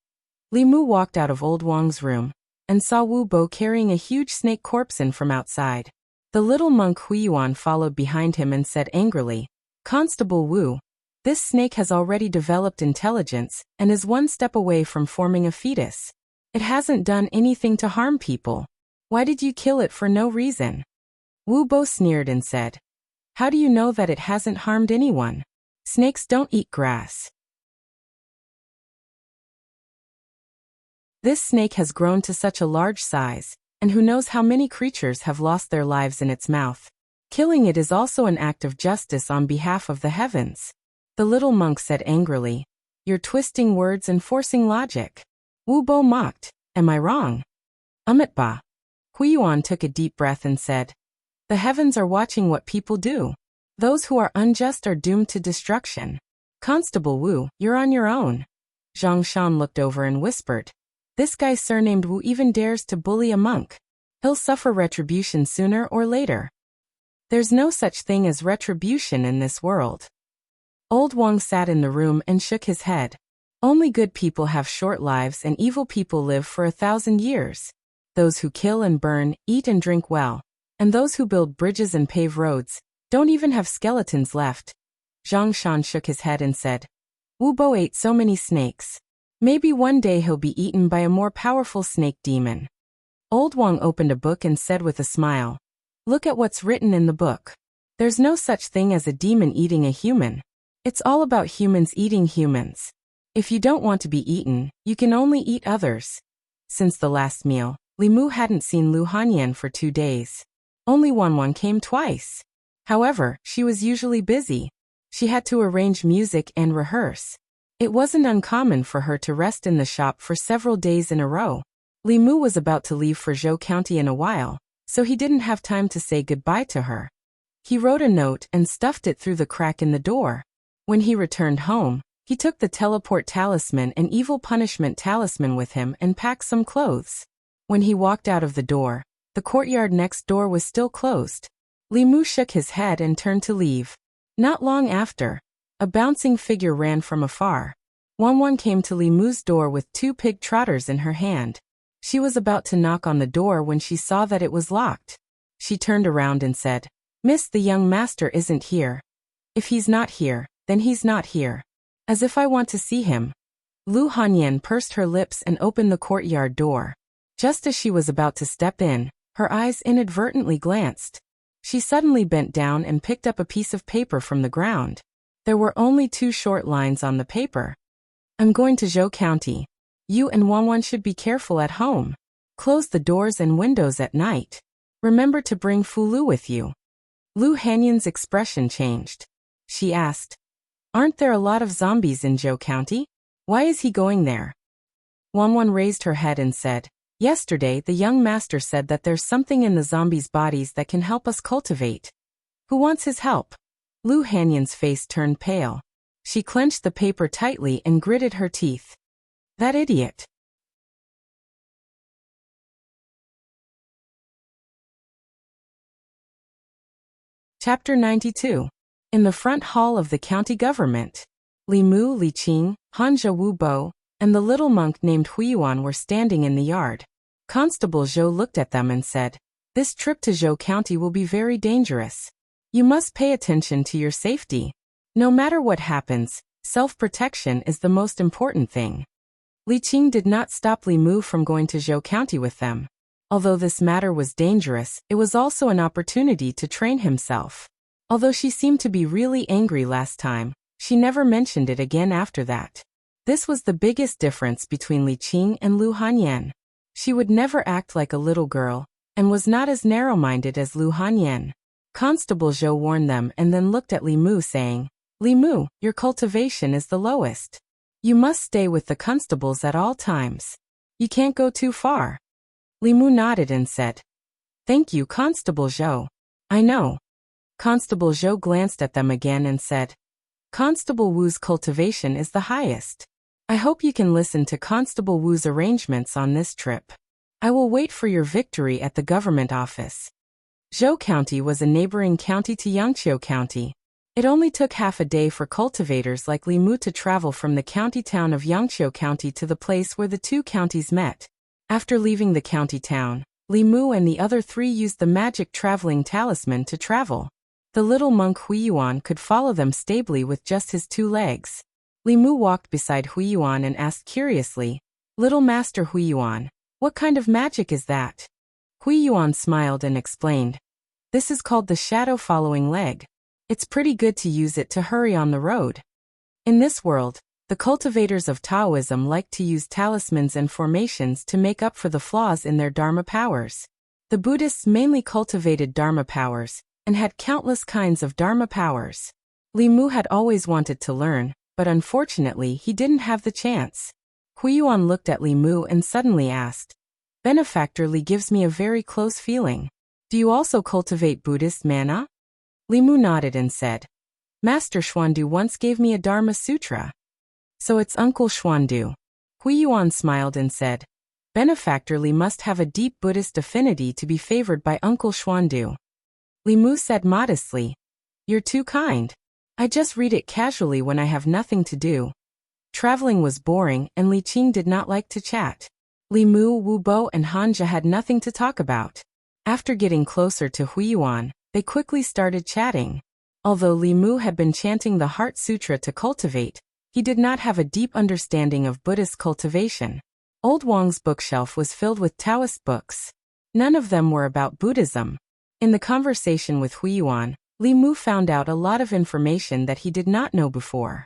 Li Mu walked out of old Wang's room and saw Wu Bo carrying a huge snake corpse in from outside. The little monk Huiyuan followed behind him and said angrily, "Constable Wu, this snake has already developed intelligence and is 1 step away from forming a fetus. It hasn't done anything to harm people. Why did you kill it for no reason?" Wu Bo sneered and said, "How do you know that it hasn't harmed anyone? Snakes don't eat grass. This snake has grown to such a large size, and who knows how many creatures have lost their lives in its mouth. Killing it is also an act of justice on behalf of the heavens." The little monk said angrily, "You're twisting words and forcing logic." Wu Bo mocked, "Am I wrong?" "Ba." Huiyuan took a deep breath and said, "The heavens are watching what people do. Those who are unjust are doomed to destruction. Constable Wu, you're on your own." Zhang Shan looked over and whispered, "This guy surnamed Wu even dares to bully a monk. He'll suffer retribution sooner or later." "There's no such thing as retribution in this world." Old Wang sat in the room and shook his head. "Only good people have short lives and evil people live for 1,000 years. Those who kill and burn, eat and drink well, and those who build bridges and pave roads, don't even have skeletons left." Zhang Shan shook his head and said, "Wu Bo ate so many snakes. Maybe one day he'll be eaten by a more powerful snake demon." Old Wang opened a book and said with a smile, "Look at what's written in the book. There's no such thing as a demon eating a human. It's all about humans eating humans. If you don't want to be eaten, you can only eat others." Since the last meal, Li Mu hadn't seen Lu Hanyan for 2 days. Only Wanwan came twice. However, she was usually busy. She had to arrange music and rehearse. It wasn't uncommon for her to rest in the shop for several days in a row. Li Mu was about to leave for Zhou County in a while, so he didn't have time to say goodbye to her. He wrote a note and stuffed it through the crack in the door. When he returned home, he took the teleport talisman and evil punishment talisman with him and packed some clothes. When he walked out of the door, the courtyard next door was still closed. Li Mu shook his head and turned to leave. Not long after, a bouncing figure ran from afar. Wanwan came to Li Mu's door with 2 pig trotters in her hand. She was about to knock on the door when she saw that it was locked. She turned around and said, "Miss, the young master isn't here. If he's not here, then he's not here. As if I want to see him." Lu Hanyan pursed her lips and opened the courtyard door. Just as she was about to step in, her eyes inadvertently glanced. She suddenly bent down and picked up a piece of paper from the ground. There were only 2 short lines on the paper. "I'm going to Zhou County. You and Wanwan should be careful at home. Close the doors and windows at night. Remember to bring Fulu with you." Lu Hanyan's expression changed. She asked, "Aren't there a lot of zombies in Zhou County? Why is he going there?" Wanwan raised her head and said, "Yesterday the young master said that there's something in the zombies' bodies that can help us cultivate. Who wants his help?" Lu Hanyan's face turned pale. She clenched the paper tightly and gritted her teeth. That idiot. Chapter 92. In the front hall of the county government. Li Mu, Li Qing, Hanja Wu Bo, and the little monk named Huiyuan were standing in the yard. Constable Zhou looked at them and said, "This trip to Zhou County will be very dangerous. You must pay attention to your safety. No matter what happens, self-protection is the most important thing." Li Qing did not stop Li Mu from going to Zhou County with them. Although this matter was dangerous, it was also an opportunity to train himself. Although she seemed to be really angry last time, she never mentioned it again after that. This was the biggest difference between Li Qing and Lu Hanyan. She would never act like a little girl, and was not as narrow-minded as Lu Hanyan. Constable Zhou warned them and then looked at Li Mu saying, "Li Mu, your cultivation is the lowest. You must stay with the constables at all times. You can't go too far." Li Mu nodded and said, "Thank you, Constable Zhou. I know." Constable Zhou glanced at them again and said, "Constable Wu's cultivation is the highest. I hope you can listen to Constable Wu's arrangements on this trip. I will wait for your victory at the government office." Zhou County was a neighboring county to Yangqiu County. It only took half a day for cultivators like Li Mu to travel from the county town of Yangqiu County to the place where the two counties met. After leaving the county town, Li Mu and the other three used the magic traveling talisman to travel. The little monk Huiyuan could follow them stably with just his 2 legs. Li Mu walked beside Huiyuan and asked curiously, "Little Master Huiyuan, what kind of magic is that?" Huiyuan smiled and explained, "This is called the shadow-following leg. It's pretty good to use it to hurry on the road." In this world, the cultivators of Taoism like to use talismans and formations to make up for the flaws in their Dharma powers. The Buddhists mainly cultivated Dharma powers, and had countless kinds of Dharma powers. Li Mu had always wanted to learn, but unfortunately he didn't have the chance. Huiyuan looked at Li Mu and suddenly asked, "Benefactor Li gives me a very close feeling. Do you also cultivate Buddhist mana?" Li Mu nodded and said, "Master Xuandu once gave me a Dharma Sutra." "So it's Uncle Xuandu." Huiyuan smiled and said, "Benefactor Li must have a deep Buddhist affinity to be favored by Uncle Xuandu." Li Mu said modestly, "You're too kind. I just read it casually when I have nothing to do." Traveling was boring and Li Qing did not like to chat. Li Mu, Wu Bo and Hanja had nothing to talk about. After getting closer to Huiyuan, they quickly started chatting. Although Li Mu had been chanting the Heart Sutra to cultivate, he did not have a deep understanding of Buddhist cultivation. Old Wang's bookshelf was filled with Taoist books. None of them were about Buddhism. In the conversation with Huiyuan, Li Mu found out a lot of information that he did not know before.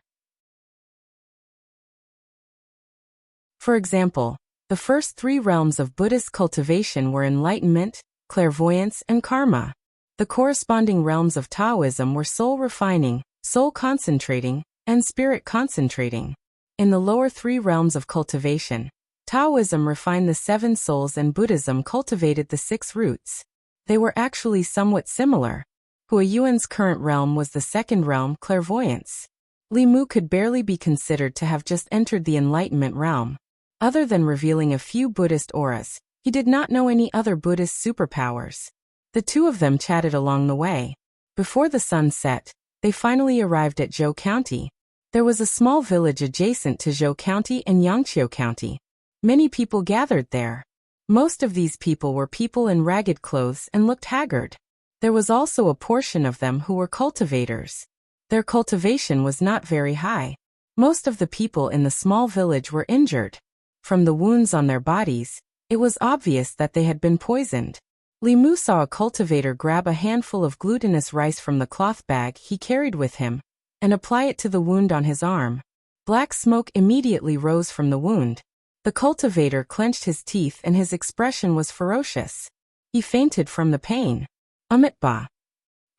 For example, the first 3 realms of Buddhist cultivation were enlightenment, clairvoyance, and karma. The corresponding realms of Taoism were soul refining, soul concentrating, and spirit concentrating. In the lower 3 realms of cultivation, Taoism refined the 7 souls and Buddhism cultivated the 6 roots. They were actually somewhat similar. Huiyuan's current realm was the second realm, clairvoyance. Li Mu could barely be considered to have just entered the enlightenment realm. Other than revealing a few Buddhist auras, he did not know any other Buddhist superpowers. The two of them chatted along the way. Before the sun set, they finally arrived at Zhou County. There was a small village adjacent to Zhou County and Yangqiu County. Many people gathered there. Most of these people were people in ragged clothes and looked haggard. There was also a portion of them who were cultivators. Their cultivation was not very high. Most of the people in the small village were injured. From the wounds on their bodies, it was obvious that they had been poisoned. Li Mu saw a cultivator grab a handful of glutinous rice from the cloth bag he carried with him and apply it to the wound on his arm. Black smoke immediately rose from the wound. The cultivator clenched his teeth and his expression was ferocious. He fainted from the pain. Amitabha.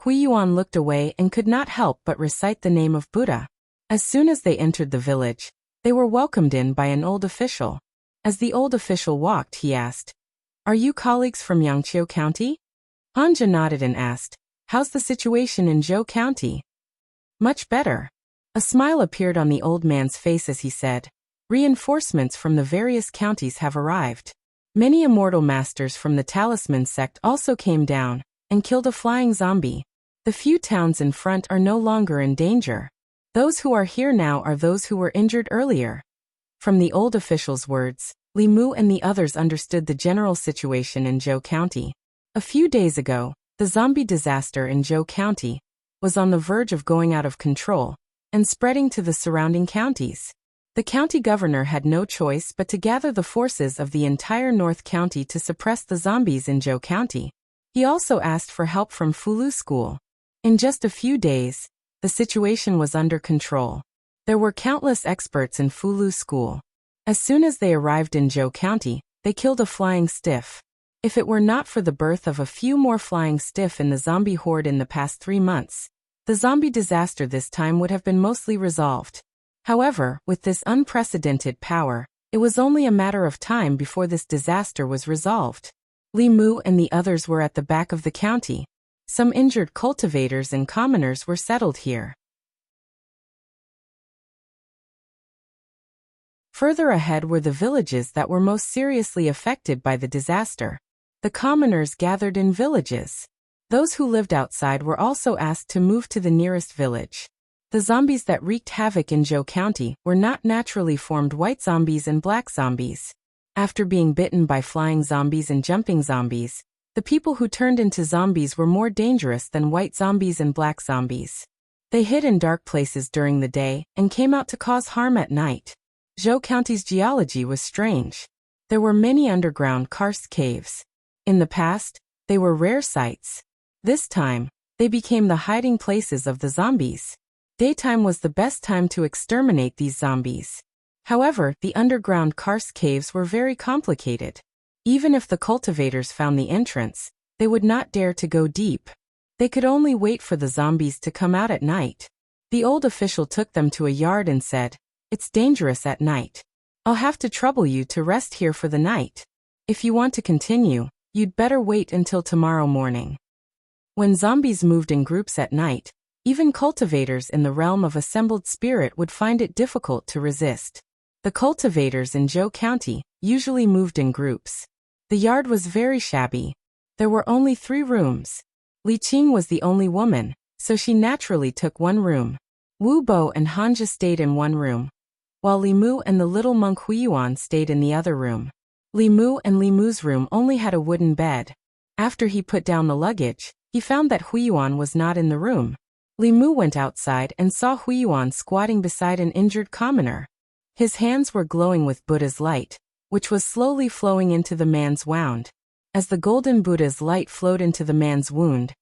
Huiyuan looked away and could not help but recite the name of Buddha. As soon as they entered the village, they were welcomed in by an old official. As the old official walked, he asked, "Are you colleagues from Yangqiu County?" Hanja nodded and asked, "How's the situation in Zhou County?" "Much better." A smile appeared on the old man's face as he said, "Reinforcements from the various counties have arrived. Many immortal masters from the Talisman sect also came down and killed a flying zombie. The few towns in front are no longer in danger. Those who are here now are those who were injured earlier." From the old official's words, Li Mu and the others understood the general situation in Zhou County. A few days ago, the zombie disaster in Zhou County was on the verge of going out of control and spreading to the surrounding counties. The county governor had no choice but to gather the forces of the entire North County to suppress the zombies in Zhou County. He also asked for help from Fulu School. In just a few days, the situation was under control. There were countless experts in Fulu School. As soon as they arrived in Zhou County, they killed a flying stiff. If it were not for the birth of a few more flying stiff in the zombie horde in the past 3 months, the zombie disaster this time would have been mostly resolved. However, with this unprecedented power, it was only a matter of time before this disaster was resolved. Li Mu and the others were at the back of the county. Some injured cultivators and commoners were settled here. Further ahead were the villages that were most seriously affected by the disaster. The commoners gathered in villages. Those who lived outside were also asked to move to the nearest village. The zombies that wreaked havoc in Zhou County were not naturally formed white zombies and black zombies. After being bitten by flying zombies and jumping zombies, the people who turned into zombies were more dangerous than white zombies and black zombies. They hid in dark places during the day and came out to cause harm at night. Zhou County's geology was strange. There were many underground karst caves. In the past, they were rare sights. This time, they became the hiding places of the zombies. Daytime was the best time to exterminate these zombies. However, the underground karst caves were very complicated. Even if the cultivators found the entrance, they would not dare to go deep. They could only wait for the zombies to come out at night. The old official took them to a yard and said, "It's dangerous at night. I'll have to trouble you to rest here for the night. If you want to continue, you'd better wait until tomorrow morning." When zombies moved in groups at night, even cultivators in the realm of assembled spirit would find it difficult to resist. The cultivators in Zhou County usually moved in groups. The yard was very shabby. There were only 3 rooms. Li Qing was the only woman, so she naturally took one room. Wu Bo and Hanja stayed in one room, while Li Mu and the little monk Huiyuan stayed in the other room. Li Mu and Li Mu's room only had a wooden bed. After he put down the luggage, he found that Huiyuan was not in the room. Li Mu went outside and saw Huiyuan squatting beside an injured commoner. His hands were glowing with Buddha's light, which was slowly flowing into the man's wound. As the golden Buddha's light flowed into the man's wound,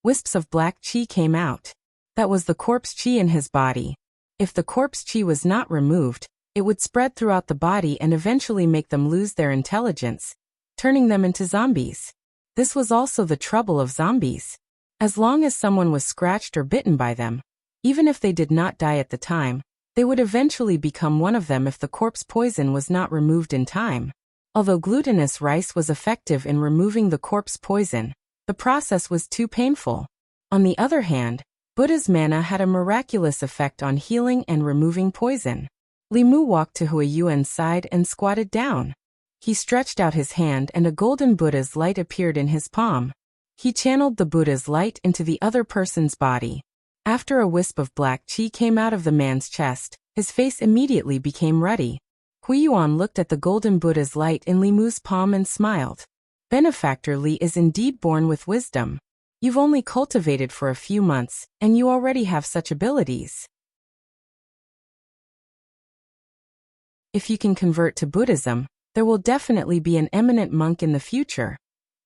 wisps of black qi came out. That was the corpse qi in his body. If the corpse qi was not removed, it would spread throughout the body and eventually make them lose their intelligence, turning them into zombies. This was also the trouble of zombies. As long as someone was scratched or bitten by them, even if they did not die at the time, they would eventually become one of them if the corpse poison was not removed in time. Although glutinous rice was effective in removing the corpse poison, the process was too painful. On the other hand, Buddha's manna had a miraculous effect on healing and removing poison. Li Mu walked to Huiyuan's side and squatted down. He stretched out his hand and a golden Buddha's light appeared in his palm. He channeled the Buddha's light into the other person's body. After a wisp of black qi came out of the man's chest, his face immediately became ruddy. Huiyuan looked at the golden Buddha's light in Li Mu's palm and smiled. Benefactor Li is indeed born with wisdom. You've only cultivated for a few months, and you already have such abilities. If you can convert to Buddhism, there will definitely be an eminent monk in the future.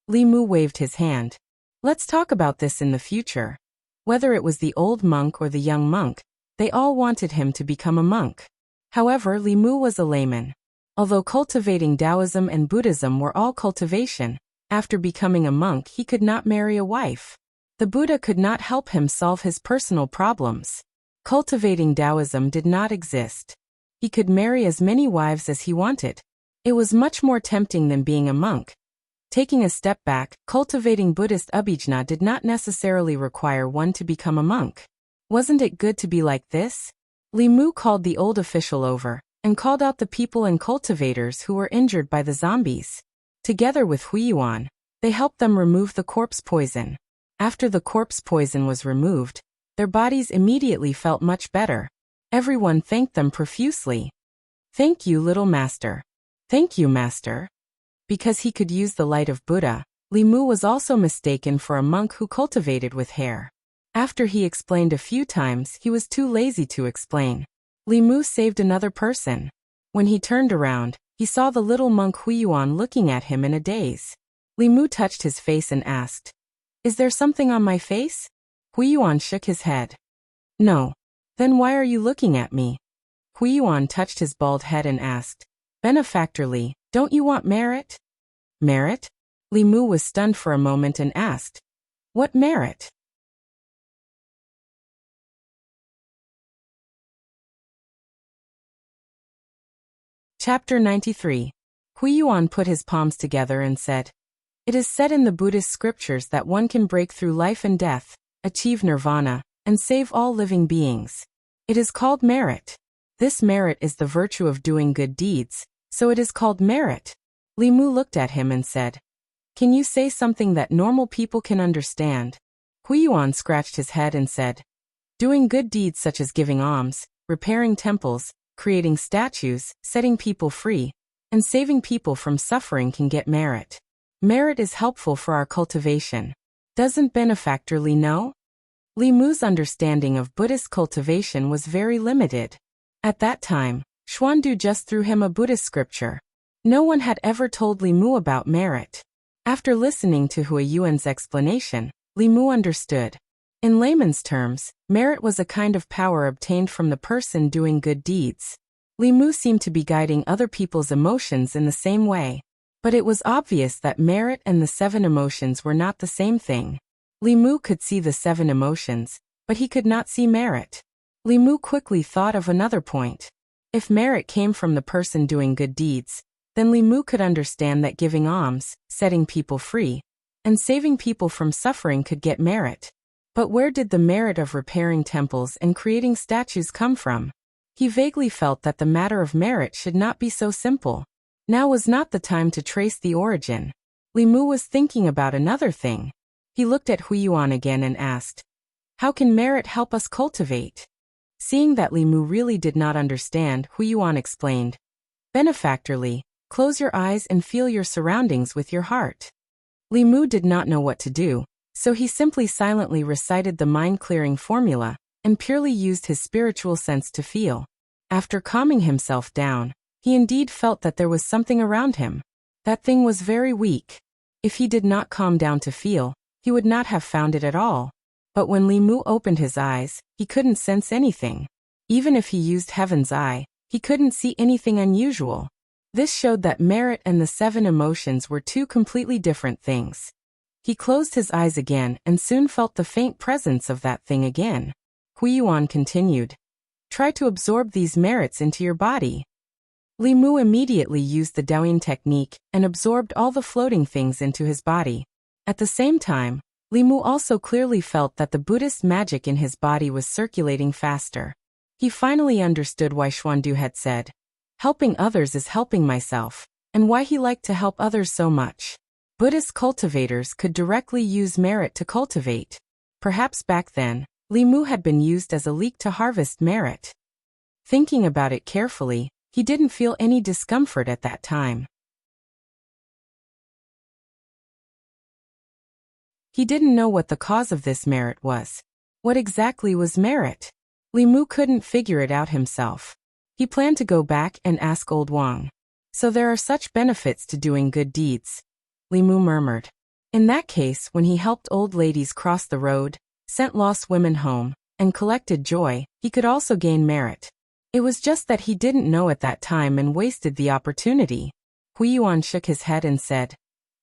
Li Mu waved his hand. Let's talk about this in the future. Whether it was the old monk or the young monk, they all wanted him to become a monk. However, Li Mu was a layman. Although cultivating Taoism and Buddhism were all cultivation, after becoming a monk he could not marry a wife. The Buddha could not help him solve his personal problems. Cultivating Taoism did not exist. He could marry as many wives as he wanted. It was much more tempting than being a monk. Taking a step back, cultivating Buddhist abhijna did not necessarily require one to become a monk. Wasn't it good to be like this? Li Mu called the old official over, and called out the people and cultivators who were injured by the zombies. Together with Huiyuan, they helped them remove the corpse poison. After the corpse poison was removed, their bodies immediately felt much better. Everyone thanked them profusely. Thank you, little master. Thank you, master. Because he could use the light of Buddha, Li Mu was also mistaken for a monk who cultivated with hair. After he explained a few times, he was too lazy to explain. Li Mu saved another person. When he turned around, he saw the little monk Huiyuan looking at him in a daze. Li Mu touched his face and asked, "Is there something on my face?" Huiyuan shook his head. "No." "Then why are you looking at me?" Huiyuan touched his bald head and asked, "Benefactorly, don't you want merit?" "Merit?" Li Mu was stunned for a moment and asked, "What merit?" Chapter 93. Huiyuan put his palms together and said, "It is said in the Buddhist scriptures that one can break through life and death, achieve nirvana, and save all living beings. It is called merit. This merit is the virtue of doing good deeds, so it is called merit." Li Mu looked at him and said, "Can you say something that normal people can understand?" Huiyuan scratched his head and said, "Doing good deeds such as giving alms, repairing temples, creating statues, setting people free, and saving people from suffering can get merit. Merit is helpful for our cultivation. Doesn't benefactorly know?" Li Mu's understanding of Buddhist cultivation was very limited. At that time, Xuandu just threw him a Buddhist scripture. No one had ever told Li Mu about merit. After listening to Huiyuan's explanation, Li Mu understood. In layman's terms, merit was a kind of power obtained from the person doing good deeds. Li Mu seemed to be guiding other people's emotions in the same way. But it was obvious that merit and the 7 emotions were not the same thing. Li Mu could see the 7 emotions, but he could not see merit. Li Mu quickly thought of another point. If merit came from the person doing good deeds, then Li Mu could understand that giving alms, setting people free, and saving people from suffering could get merit. But where did the merit of repairing temples and creating statues come from? He vaguely felt that the matter of merit should not be so simple. Now was not the time to trace the origin. Li Mu was thinking about another thing. He looked at Huiyuan again and asked, "How can merit help us cultivate?" Seeing that Li Mu really did not understand, Huiyuan explained, "Benefactorly, close your eyes and feel your surroundings with your heart." Li Mu did not know what to do, so he simply silently recited the mind-clearing formula and purely used his spiritual sense to feel. After calming himself down, he indeed felt that there was something around him. That thing was very weak. If he did not calm down to feel, he would not have found it at all. But when Li Mu opened his eyes, he couldn't sense anything. Even if he used Heaven's Eye, he couldn't see anything unusual. This showed that merit and the 7 emotions were 2 completely different things. He closed his eyes again and soon felt the faint presence of that thing again. Huiyuan continued, "Try to absorb these merits into your body." Li Mu immediately used the Daoyin technique and absorbed all the floating things into his body. At the same time, Li Mu also clearly felt that the Buddhist magic in his body was circulating faster. He finally understood why Xuandu had said, "Helping others is helping myself," and why he liked to help others so much. Buddhist cultivators could directly use merit to cultivate. Perhaps back then, Li Mu had been used as a leek to harvest merit. Thinking about it carefully, he didn't feel any discomfort at that time. He didn't know what the cause of this merit was. What exactly was merit? Li Mu couldn't figure it out himself. He planned to go back and ask old Wang. "So there are such benefits to doing good deeds," Li Mu murmured. In that case, when he helped old ladies cross the road, sent lost women home, and collected joy, he could also gain merit. It was just that he didn't know at that time and wasted the opportunity. Huiyuan shook his head and said,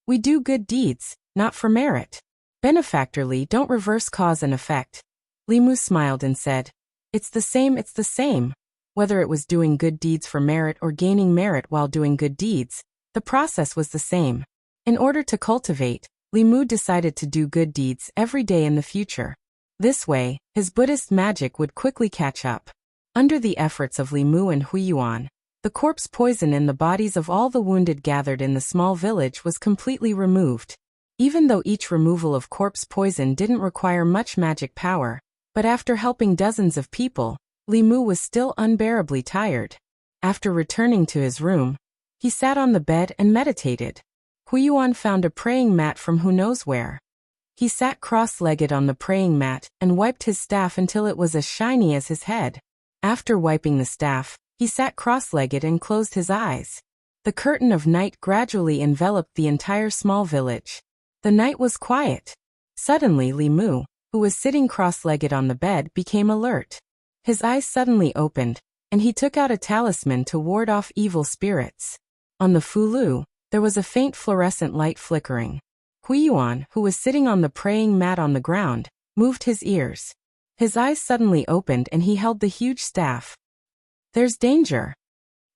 "We do good deeds, not for merit. Benefactorly, don't reverse cause and effect." Li Mu smiled and said, it's the same. Whether it was doing good deeds for merit or gaining merit while doing good deeds, the process was the same. In order to cultivate, Li Mu decided to do good deeds every day in the future. This way, his Buddhist magic would quickly catch up. Under the efforts of Li Mu and Huiyuan, the corpse poison in the bodies of all the wounded gathered in the small village was completely removed. Even though each removal of corpse poison didn't require much magic power, but after helping dozens of people, Li Mu was still unbearably tired. After returning to his room, he sat on the bed and meditated. Huiyuan found a praying mat from who knows where. He sat cross-legged on the praying mat and wiped his staff until it was as shiny as his head. After wiping the staff, he sat cross-legged and closed his eyes. The curtain of night gradually enveloped the entire small village. The night was quiet. Suddenly Li Mu, who was sitting cross-legged on the bed, became alert. His eyes suddenly opened, and he took out a talisman to ward off evil spirits. On the fulu, there was a faint fluorescent light flickering. Huiyuan, who was sitting on the praying mat on the ground, moved his ears. His eyes suddenly opened and he held the huge staff. "There's danger."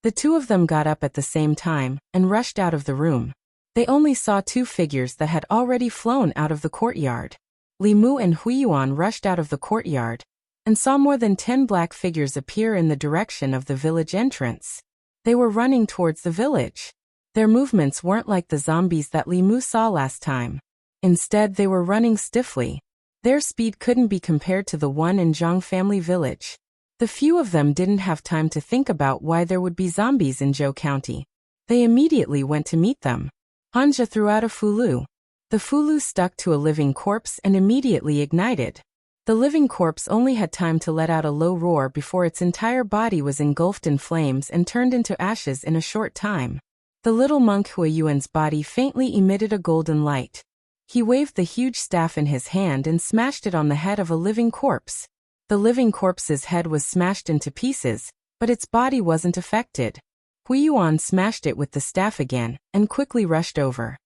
The two of them got up at the same time and rushed out of the room. They only saw two figures that had already flown out of the courtyard. Li Mu and Huiyuan rushed out of the courtyard and saw more than 10 black figures appear in the direction of the village entrance. They were running towards the village. Their movements weren't like the zombies that Li Mu saw last time. Instead, they were running stiffly. Their speed couldn't be compared to the one in Zhang family village. The few of them didn't have time to think about why there would be zombies in Zhou County. They immediately went to meet them. Hanja threw out a fulu. The fulu stuck to a living corpse and immediately ignited. The living corpse only had time to let out a low roar before its entire body was engulfed in flames and turned into ashes in a short time. The little monk Huiyuan's body faintly emitted a golden light. He waved the huge staff in his hand and smashed it on the head of a living corpse. The living corpse's head was smashed into pieces, but its body wasn't affected. Huiyuan smashed it with the staff again and quickly rushed over.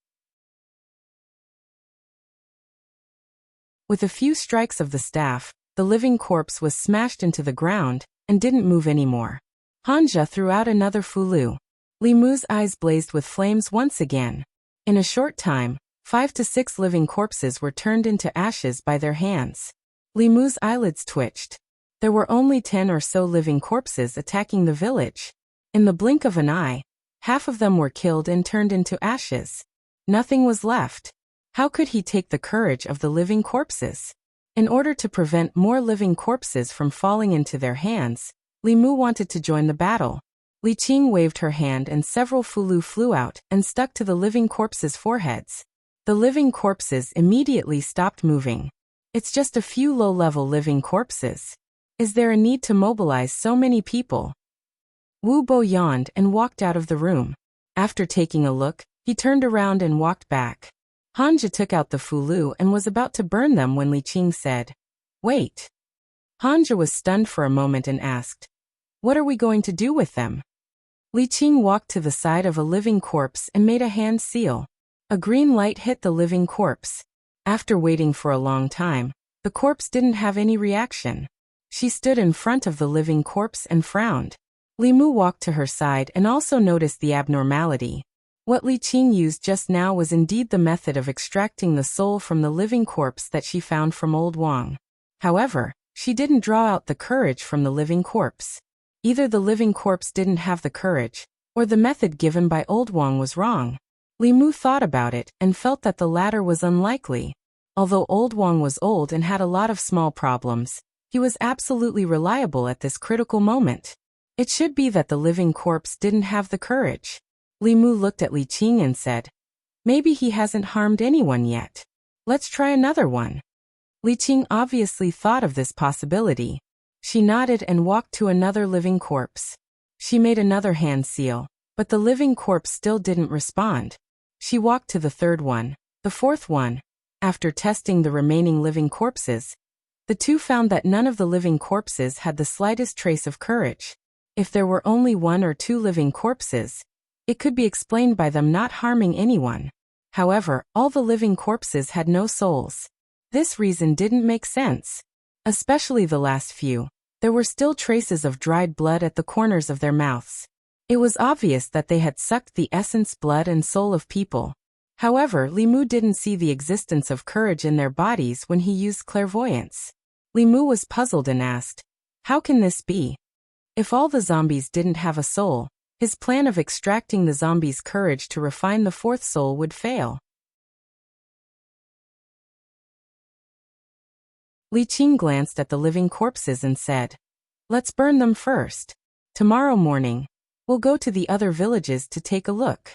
With a few strikes of the staff, the living corpse was smashed into the ground and didn't move anymore. Hanja threw out another fulu. Li Mu's eyes blazed with flames once again. In a short time, 5 to 6 living corpses were turned into ashes by their hands. Li Mu's eyelids twitched. There were only 10 or so living corpses attacking the village. In the blink of an eye, half of them were killed and turned into ashes. Nothing was left. How could he take the courage of the living corpses? In order to prevent more living corpses from falling into their hands, Li Mu wanted to join the battle. Li Qing waved her hand and several fulu flew out and stuck to the living corpses' foreheads. The living corpses immediately stopped moving. It's just a few low-level living corpses. Is there a need to mobilize so many people? Wu Bo yawned and walked out of the room. After taking a look, he turned around and walked back. Hanja took out the fulu and was about to burn them when Li Qing said, "Wait." Hanja was stunned for a moment and asked, "What are we going to do with them?" Li Qing walked to the side of a living corpse and made a hand seal. A green light hit the living corpse. After waiting for a long time, the corpse didn't have any reaction. She stood in front of the living corpse and frowned. Li Mu walked to her side and also noticed the abnormality. What Li Qing used just now was indeed the method of extracting the soul from the living corpse that she found from Old Wang. However, she didn't draw out the courage from the living corpse. Either the living corpse didn't have the courage, or the method given by Old Wang was wrong. Li Mu thought about it and felt that the latter was unlikely. Although Old Wang was old and had a lot of small problems, he was absolutely reliable at this critical moment. It should be that the living corpse didn't have the courage. Li Mu looked at Li Qing and said, "Maybe he hasn't harmed anyone yet. Let's try another one." Li Qing obviously thought of this possibility. She nodded and walked to another living corpse. She made another hand seal, but the living corpse still didn't respond. She walked to the third one, the fourth one. After testing the remaining living corpses, the two found that none of the living corpses had the slightest trace of courage. If there were only 1 or 2 living corpses, it could be explained by them not harming anyone. However, all the living corpses had no souls. This reason didn't make sense. Especially the last few. There were still traces of dried blood at the corners of their mouths. It was obvious that they had sucked the essence, blood and soul of people. However, Li Mu didn't see the existence of courage in their bodies when he used clairvoyance. Li Mu was puzzled and asked, "How can this be?" If all the zombies didn't have a soul, his plan of extracting the zombies' courage to refine the 4th soul would fail. Li Qing glanced at the living corpses and said, "Let's burn them first. Tomorrow morning, We'll go to the other villages to take a look.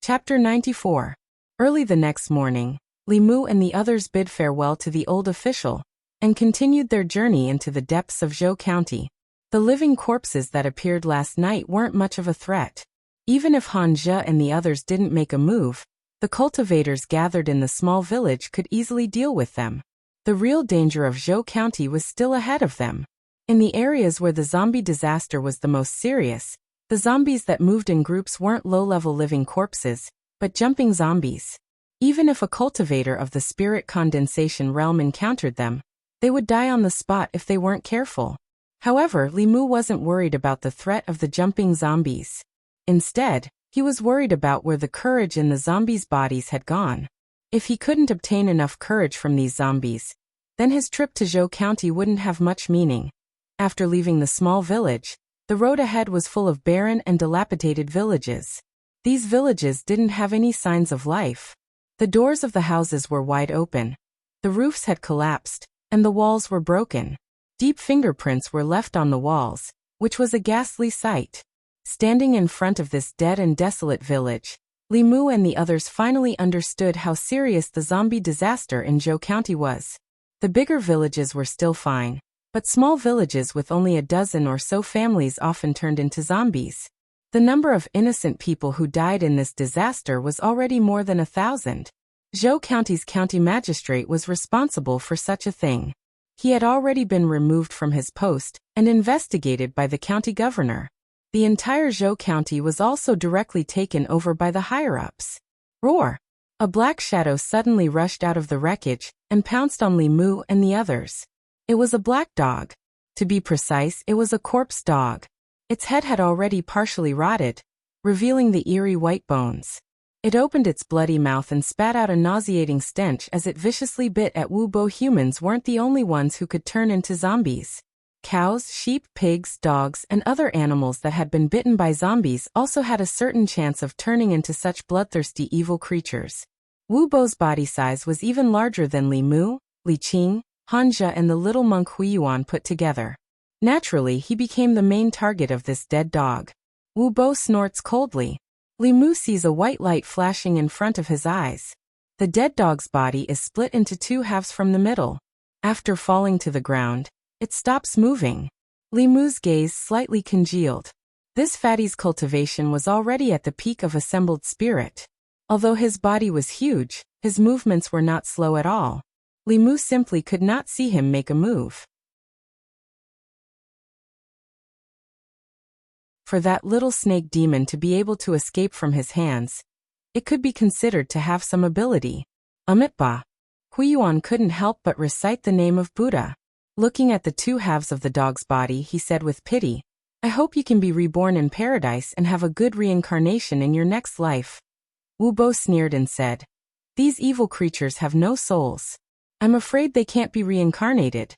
Chapter 94. Early the next morning, Li Mu and the others bid farewell to the old official and continued their journey into the depths of Zhou County. The living corpses that appeared last night weren't much of a threat. Even if Han Zhe and the others didn't make a move, the cultivators gathered in the small village could easily deal with them. The real danger of Zhou County was still ahead of them. In the areas where the zombie disaster was the most serious, the zombies that moved in groups weren't low-level living corpses, but jumping zombies. Even if a cultivator of the spirit condensation realm encountered them, they would die on the spot if they weren't careful. However, Li Mu wasn't worried about the threat of the jumping zombies. Instead, he was worried about where the courage in the zombies' bodies had gone. If he couldn't obtain enough courage from these zombies, then his trip to Zhou County wouldn't have much meaning. After leaving the small village, the road ahead was full of barren and dilapidated villages. These villages didn't have any signs of life. The doors of the houses were wide open. The roofs had collapsed, and the walls were broken. Deep fingerprints were left on the walls, which was a ghastly sight. Standing in front of this dead and desolate village, Li Mu and the others finally understood how serious the zombie disaster in Zhou County was. The bigger villages were still fine, but small villages with only a dozen or so families often turned into zombies. The number of innocent people who died in this disaster was already more than 1,000. Zhou County's county magistrate was responsible for such a thing. He had already been removed from his post and investigated by the county governor. The entire Zhou County was also directly taken over by the higher-ups. Roar! A black shadow suddenly rushed out of the wreckage and pounced on Li Mu and the others. It was a black dog. To be precise, it was a corpse dog. Its head had already partially rotted, revealing the eerie white bones. It opened its bloody mouth and spat out a nauseating stench as it viciously bit at Wu Bo. Humans weren't the only ones who could turn into zombies. Cows, sheep, pigs, dogs, and other animals that had been bitten by zombies also had a certain chance of turning into such bloodthirsty evil creatures. Wu Bo's body size was even larger than Li Mu, Li Qing, Han Zhe, and the little monk Huiyuan put together. Naturally, he became the main target of this dead dog. Wu Bo snorts coldly. Li Mu sees a white light flashing in front of his eyes. The dead dog's body is split into two halves from the middle. After falling to the ground, it stops moving. Li Mu's gaze slightly congealed. This fatty's cultivation was already at the peak of assembled spirit. Although his body was huge, his movements were not slow at all. Li Mu simply could not see him make a move. For that little snake demon to be able to escape from his hands, it could be considered to have some ability. Amitabha. Huiyuan couldn't help but recite the name of Buddha. Looking at the two halves of the dog's body, he said with pity, "I hope you can be reborn in paradise and have a good reincarnation in your next life." Wu Bo sneered and said, "These evil creatures have no souls. I'm afraid they can't be reincarnated."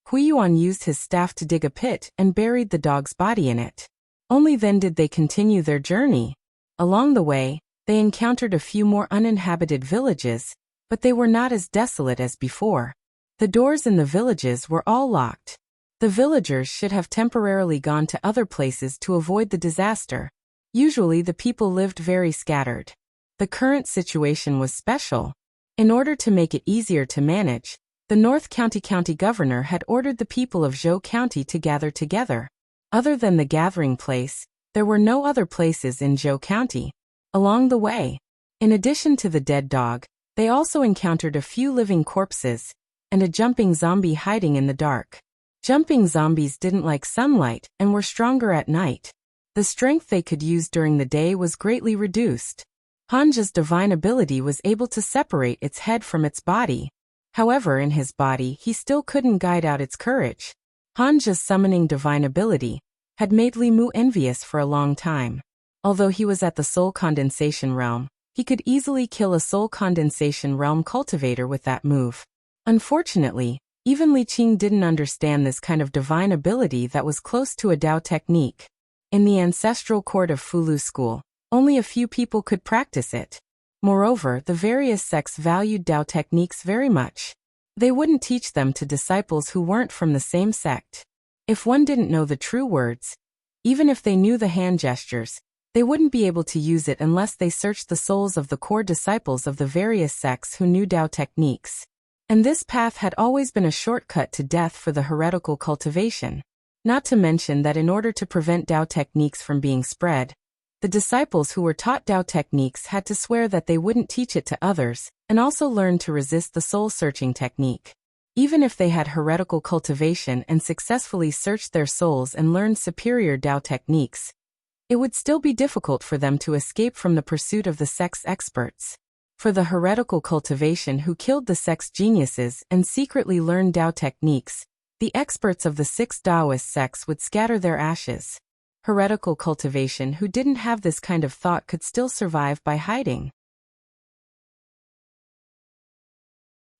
Huiyuan used his staff to dig a pit and buried the dog's body in it. Only then did they continue their journey. Along the way, they encountered a few more uninhabited villages, but they were not as desolate as before. The doors in the villages were all locked. The villagers should have temporarily gone to other places to avoid the disaster. Usually the people lived very scattered. The current situation was special. In order to make it easier to manage, the North County governor had ordered the people of Zhou County to gather together. Other than the gathering place, there were no other places in Zhou County. Along the way, in addition to the dead dog, they also encountered a few living corpses and a jumping zombie hiding in the dark. Jumping zombies didn't like sunlight and were stronger at night. The strength they could use during the day was greatly reduced. Hanja's divine ability was able to separate its head from its body. However, in his body, he still couldn't guide out its courage. Hanja's summoning divine ability had made Li Mu envious for a long time. Although he was at the soul condensation realm, he could easily kill a soul condensation realm cultivator with that move. Unfortunately, even Li Qing didn't understand this kind of divine ability that was close to a Dao technique. In the ancestral court of Fulu school, only a few people could practice it. Moreover, the various sects valued Dao techniques very much. They wouldn't teach them to disciples who weren't from the same sect. If one didn't know the true words, even if they knew the hand gestures, they wouldn't be able to use it unless they searched the souls of the core disciples of the various sects who knew Tao techniques. And this path had always been a shortcut to death for the heretical cultivation. Not to mention that in order to prevent Tao techniques from being spread, the disciples who were taught Tao techniques had to swear that they wouldn't teach it to others, and also learn to resist the soul-searching technique. Even if they had heretical cultivation and successfully searched their souls and learned superior Tao techniques, it would still be difficult for them to escape from the pursuit of the sect's experts. For the heretical cultivation who killed the sect's geniuses and secretly learned Tao techniques, the experts of the 6 Taoist sects would scatter their ashes. Heretical cultivation who didn't have this kind of thought could still survive by hiding.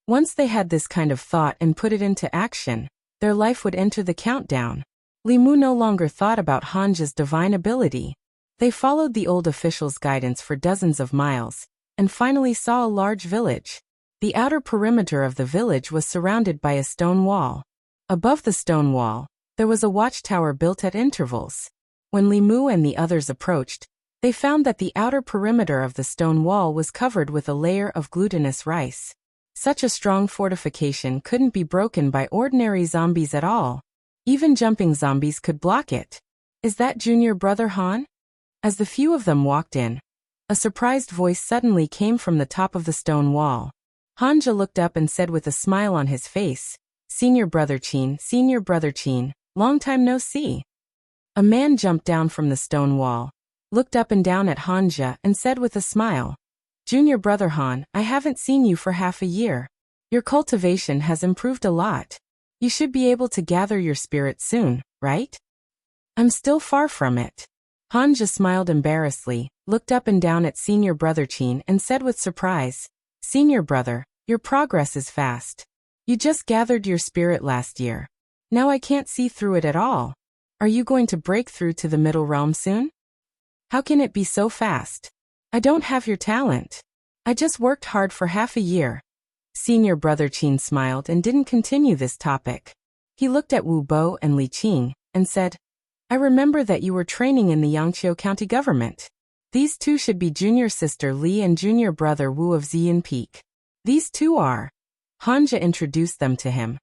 Once they had this kind of thought and put it into action, their life would enter the countdown. Li Mu no longer thought about Hanja's divine ability. They followed the old official's guidance for dozens of miles, and finally saw a large village. The outer perimeter of the village was surrounded by a stone wall. Above the stone wall, there was a watchtower built at intervals. When Li Mu and the others approached, they found that the outer perimeter of the stone wall was covered with a layer of glutinous rice. Such a strong fortification couldn't be broken by ordinary zombies at all. Even jumping zombies could block it. Is that Junior Brother Han? As the few of them walked in, a surprised voice suddenly came from the top of the stone wall. Hanja looked up and said with a smile on his face, Senior Brother Qin, long time no see. A man jumped down from the stone wall, looked up and down at Hanja and said with a smile, Junior Brother Han, I haven't seen you for half a year. Your cultivation has improved a lot. You should be able to gather your spirit soon, right? I'm still far from it. Hanja smiled embarrassedly, looked up and down at Senior Brother Qin and said with surprise, Senior Brother, your progress is fast. You just gathered your spirit last year. Now I can't see through it at all. Are you going to break through to the middle realm soon? How can it be so fast? I don't have your talent. I just worked hard for half a year. Senior Brother Qin smiled and didn't continue this topic. He looked at Wu Bo and Li Qing and said, I remember that you were training in the Yangqiu County government. These two should be junior sister Li and junior brother Wu of Ziyan Peak. These two are. Hanja introduced them to him.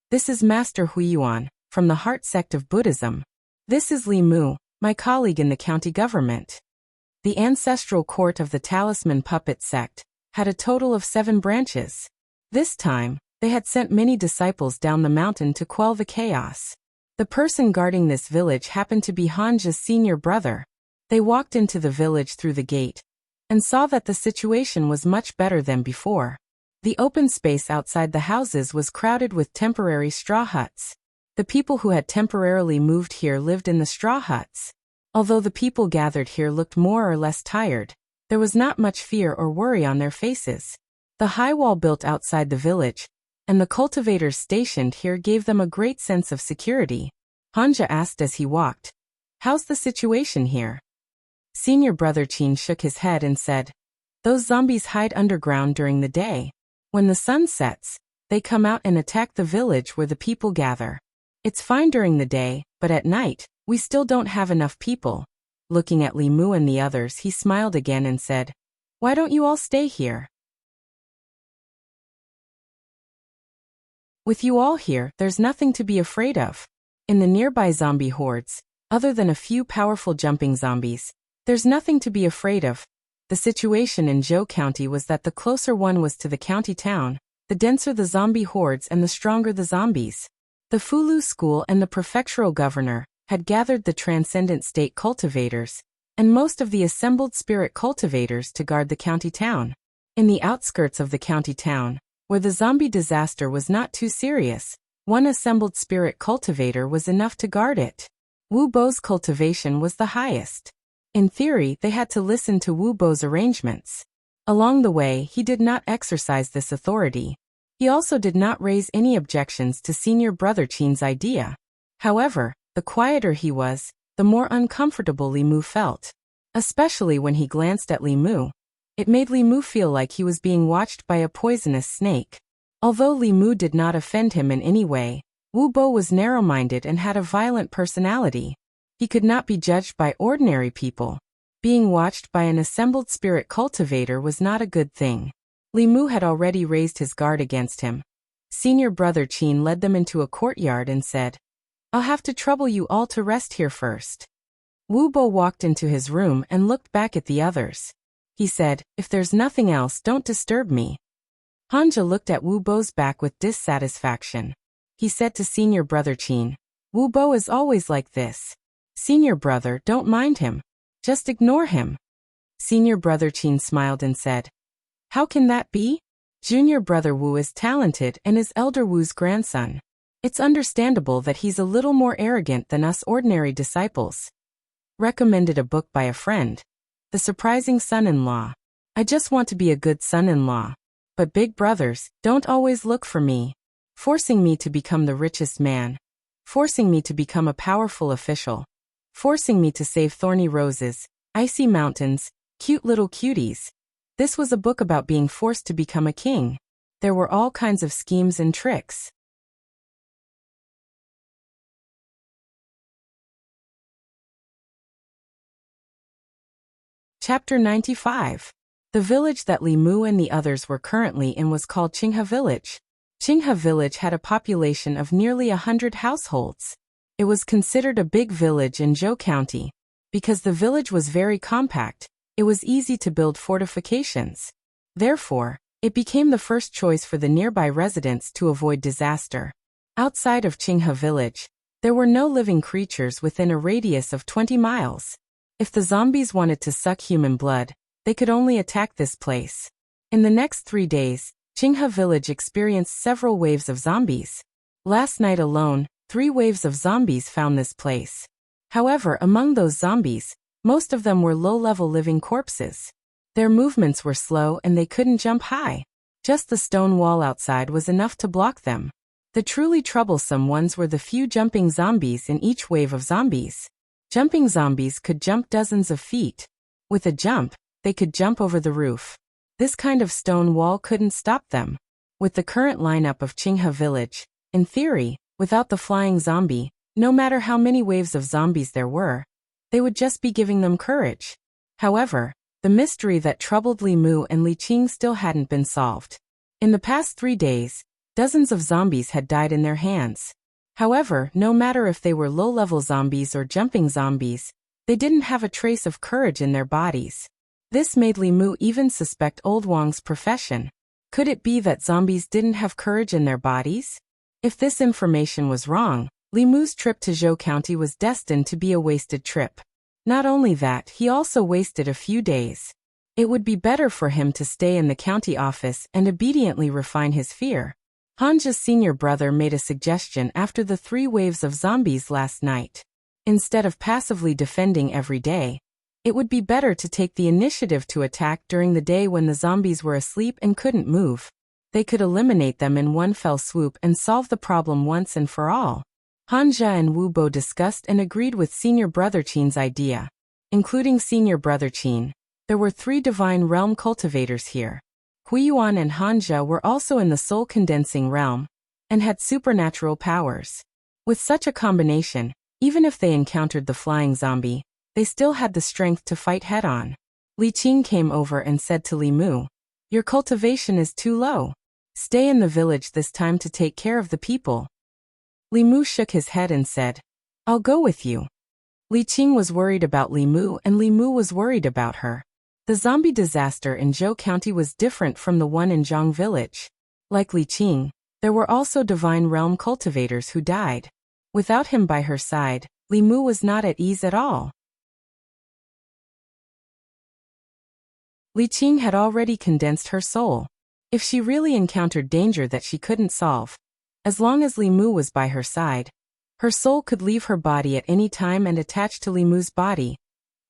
This is Master Huiyuan, from the Heart sect of Buddhism. This is Li Mu, my colleague in the county government. The ancestral court of the Talisman Puppet sect had a total of 7 branches. This time, they had sent many disciples down the mountain to quell the chaos. The person guarding this village happened to be Hanja's senior brother. They walked into the village through the gate and saw that the situation was much better than before. The open space outside the houses was crowded with temporary straw huts. The people who had temporarily moved here lived in the straw huts. Although the people gathered here looked more or less tired, there was not much fear or worry on their faces. The high wall built outside the village, and the cultivators stationed here gave them a great sense of security. Hanja asked as he walked, How's the situation here? Senior Brother Qin shook his head and said, Those zombies hide underground during the day. When the sun sets, they come out and attack the village where the people gather. It's fine during the day, but at night, we still don't have enough people. Looking at Li Mu and the others, he smiled again and said, Why don't you all stay here? With you all here, there's nothing to be afraid of. In the nearby zombie hordes, other than a few powerful jumping zombies, there's nothing to be afraid of. The situation in Zhou County was that the closer one was to the county town, the denser the zombie hordes and the stronger the zombies. The Fulu school and the prefectural governor had gathered the transcendent state cultivators and most of the assembled spirit cultivators to guard the county town. In the outskirts of the county town, where the zombie disaster was not too serious, one assembled spirit cultivator was enough to guard it. Wu Bo's cultivation was the highest. In theory, they had to listen to Wu Bo's arrangements. Along the way, he did not exercise this authority. He also did not raise any objections to Senior Brother Qin's idea. However, the quieter he was, the more uncomfortable Li Mu felt. Especially when he glanced at Li Mu. It made Li Mu feel like he was being watched by a poisonous snake. Although Li Mu did not offend him in any way, Wu Bo was narrow-minded and had a violent personality. He could not be judged by ordinary people. Being watched by an assembled spirit cultivator was not a good thing. Li Mu had already raised his guard against him. Senior brother Qin led them into a courtyard and said, "I'll have to trouble you all to rest here first." Wu Bo walked into his room and looked back at the others. He said, "If there's nothing else, don't disturb me." Hanja looked at Wu Bo's back with dissatisfaction. He said to senior brother Qin, "Wu Bo is always like this. Senior brother, don't mind him. Just ignore him." Senior brother Qin smiled and said, "How can that be? Junior brother Wu is talented and is elder Wu's grandson. It's understandable that he's a little more arrogant than us ordinary disciples." Recommended a book by a friend. The Surprising Son-in-Law. I just want to be a good son-in-law. But big brothers, don't always look for me. Forcing me to become the richest man. Forcing me to become a powerful official. Forcing me to save thorny roses, icy mountains, cute little cuties. This was a book about being forced to become a king. There were all kinds of schemes and tricks. Chapter 95. The village that Li Mu and the others were currently in was called Qinghe Village. Qinghe Village had a population of nearly 100 households. It was considered a big village in Zhou County. Because the village was very compact, it was easy to build fortifications. Therefore, it became the first choice for the nearby residents to avoid disaster. Outside of Qinghe Village, there were no living creatures within a radius of 20 miles. If the zombies wanted to suck human blood, they could only attack this place. In the next 3 days, Qinghe Village experienced several waves of zombies. Last night alone, 3 waves of zombies found this place. However, among those zombies, most of them were low-level living corpses. Their movements were slow and they couldn't jump high. Just the stone wall outside was enough to block them. The truly troublesome ones were the few jumping zombies in each wave of zombies. Jumping zombies could jump dozens of feet. With a jump, they could jump over the roof. This kind of stone wall couldn't stop them. With the current lineup of Qinghe Village, in theory, without the flying zombie, no matter how many waves of zombies there were, they would just be giving them courage. However, the mystery that troubled Li Mu and Li Qing still hadn't been solved. In the past 3 days, dozens of zombies had died in their hands. However, no matter if they were low-level zombies or jumping zombies, they didn't have a trace of courage in their bodies. This made Li Mu even suspect Old Wang's profession. Could it be that zombies didn't have courage in their bodies? If this information was wrong, Li Mu's trip to Zhou County was destined to be a wasted trip. Not only that, he also wasted a few days. It would be better for him to stay in the county office and obediently refine his fear. Hanja's senior brother made a suggestion after the 3 waves of zombies last night. Instead of passively defending every day, it would be better to take the initiative to attack during the day when the zombies were asleep and couldn't move. They could eliminate them in one fell swoop and solve the problem once and for all. Hanja and Wu Bo discussed and agreed with senior brother Qin's idea. Including senior brother Qin, there were 3 divine realm cultivators here. Huiyuan and Hanja were also in the soul condensing realm and had supernatural powers. With such a combination, even if they encountered the flying zombie, they still had the strength to fight head-on. Li Qing came over and said to Li Mu, "Your cultivation is too low. Stay in the village this time to take care of the people." Li Mu shook his head and said, "I'll go with you." Li Qing was worried about Li Mu and Li Mu was worried about her. The zombie disaster in Zhou County was different from the one in Zhang Village. Like Li Qing, there were also divine realm cultivators who died. Without him by her side, Li Mu was not at ease at all. Li Qing had already condensed her soul. If she really encountered danger that she couldn't solve, as long as Li Mu was by her side, her soul could leave her body at any time and attach to Li Mu's body,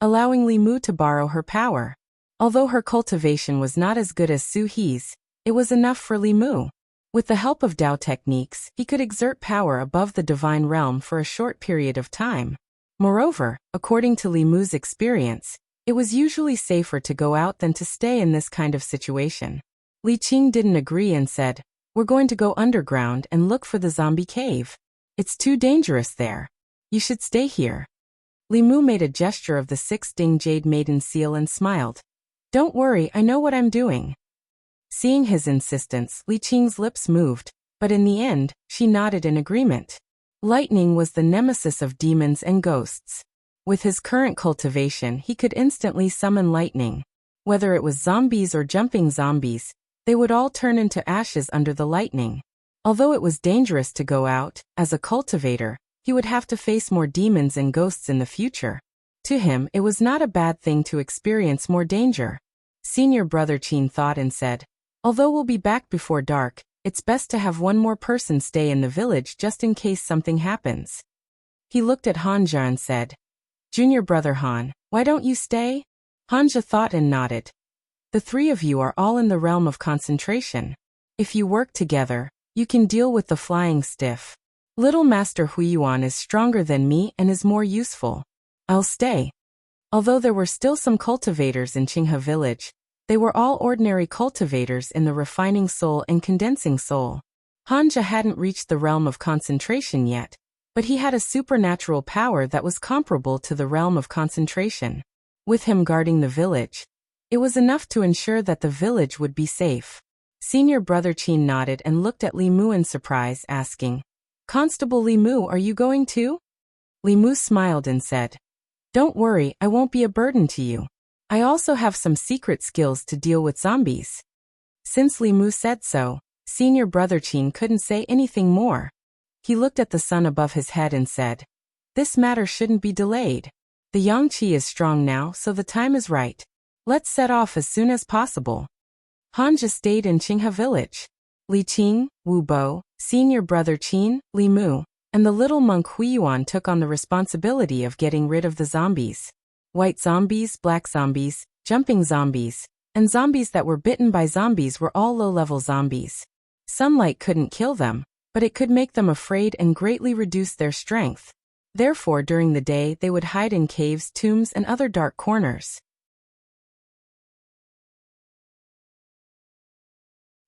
allowing Li Mu to borrow her power. Although her cultivation was not as good as Su He's, it was enough for Li Mu. With the help of Dao techniques, he could exert power above the divine realm for a short period of time. Moreover, according to Li Mu's experience, it was usually safer to go out than to stay in this kind of situation. Li Qing didn't agree and said, We're going to go underground and look for the zombie cave. It's too dangerous there. You should stay here. Li Mu made a gesture of the 6-ding jade maiden seal and smiled. Don't worry, I know what I'm doing. Seeing his insistence, Li Qing's lips moved, but in the end, she nodded in agreement. Lightning was the nemesis of demons and ghosts. With his current cultivation, he could instantly summon lightning. Whether it was zombies or jumping zombies, they would all turn into ashes under the lightning. Although it was dangerous to go out, as a cultivator, he would have to face more demons and ghosts in the future. To him, it was not a bad thing to experience more danger. Senior brother Qin thought and said, although we'll be back before dark, it's best to have one more person stay in the village just in case something happens. He looked at Hanja and said, Junior brother Han, why don't you stay? Hanja thought and nodded. The three of you are all in the realm of concentration. If you work together, you can deal with the flying stiff. Little Master Huiyuan is stronger than me and is more useful. I'll stay. Although there were still some cultivators in Qinghe village, they were all ordinary cultivators in the refining soul and condensing soul. Hanja hadn't reached the realm of concentration yet, but he had a supernatural power that was comparable to the realm of concentration. With him guarding the village, it was enough to ensure that the village would be safe. Senior brother Qin nodded and looked at Li Mu in surprise, asking, Constable Li Mu, are you going too? Li Mu smiled and said, Don't worry, I won't be a burden to you. I also have some secret skills to deal with zombies. Since Li Mu said so, senior brother Qin couldn't say anything more. He looked at the sun above his head and said, This matter shouldn't be delayed. The yang qi is strong now, so the time is right. Let's set off as soon as possible. Hanja stayed in Qinghe village. Li Qing, Wu Bo, senior brother Qin, Li Mu, and the little monk Huiyuan took on the responsibility of getting rid of the zombies. White zombies, black zombies, jumping zombies, and zombies that were bitten by zombies were all low-level zombies. Sunlight couldn't kill them, but it could make them afraid and greatly reduce their strength. Therefore, during the day, they would hide in caves, tombs, and other dark corners.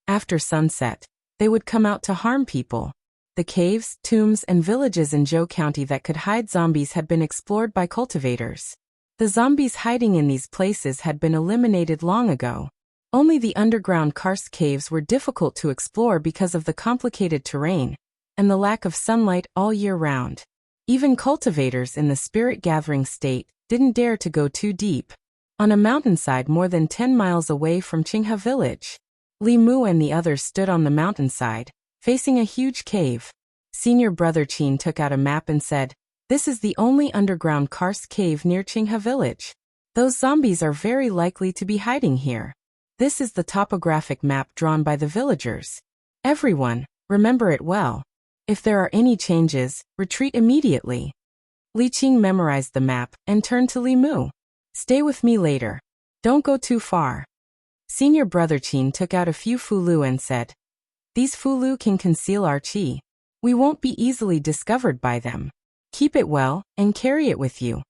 After sunset, they would come out to harm people. The caves, tombs, and villages in Zhou County that could hide zombies had been explored by cultivators. The zombies hiding in these places had been eliminated long ago. Only the underground karst caves were difficult to explore because of the complicated terrain and the lack of sunlight all year round. Even cultivators in the spirit-gathering state didn't dare to go too deep. On a mountainside more than 10 miles away from Qinghe village, Li Mu and the others stood on the mountainside, facing a huge cave. Senior brother Qin took out a map and said, This is the only underground karst cave near Qinghe village. Those zombies are very likely to be hiding here. This is the topographic map drawn by the villagers. Everyone, remember it well. If there are any changes, retreat immediately. Li Qing memorized the map and turned to Li Mu. Stay with me later. Don't go too far. Senior brother Qin took out a few fulu and said, These fulu can conceal our qi. We won't be easily discovered by them. Keep it well, and carry it with you.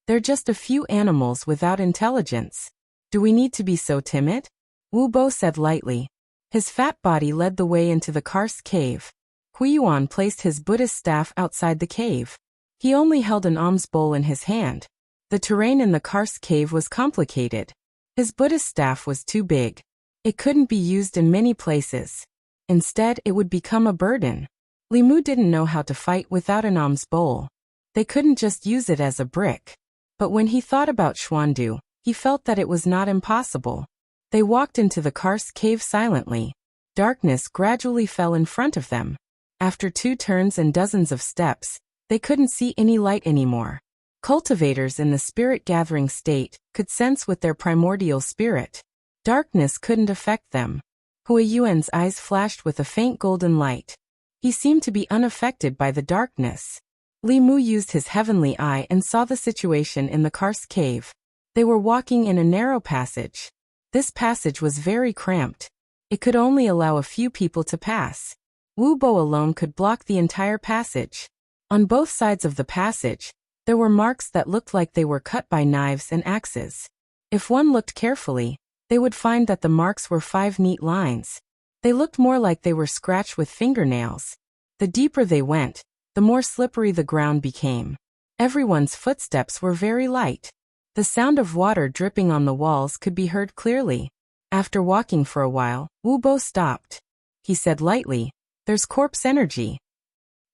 They're just a few animals without intelligence. Do we need to be so timid? Wu Bo said lightly. His fat body led the way into the karst cave. Huiyuan placed his Buddhist staff outside the cave. He only held an alms bowl in his hand. The terrain in the karst cave was complicated. His Buddhist staff was too big. It couldn't be used in many places. Instead, it would become a burden. Li Mu didn't know how to fight without an alms bowl. They couldn't just use it as a brick. But when he thought about Xuandu, he felt that it was not impossible. They walked into the karst cave silently. Darkness gradually fell in front of them. After 2 turns and dozens of steps, they couldn't see any light anymore. Cultivators in the spirit-gathering state could sense with their primordial spirit. Darkness couldn't affect them. Huiyuan's eyes flashed with a faint golden light. He seemed to be unaffected by the darkness. Li Mu used his heavenly eye and saw the situation in the karst cave. They were walking in a narrow passage. This passage was very cramped. It could only allow a few people to pass. Wu Bo alone could block the entire passage. On both sides of the passage, there were marks that looked like they were cut by knives and axes. If one looked carefully, they would find that the marks were 5 neat lines. They looked more like they were scratched with fingernails. The deeper they went, the more slippery the ground became. Everyone's footsteps were very light. The sound of water dripping on the walls could be heard clearly. After walking for a while, Wu Bo stopped. He said lightly, "There's corpse energy."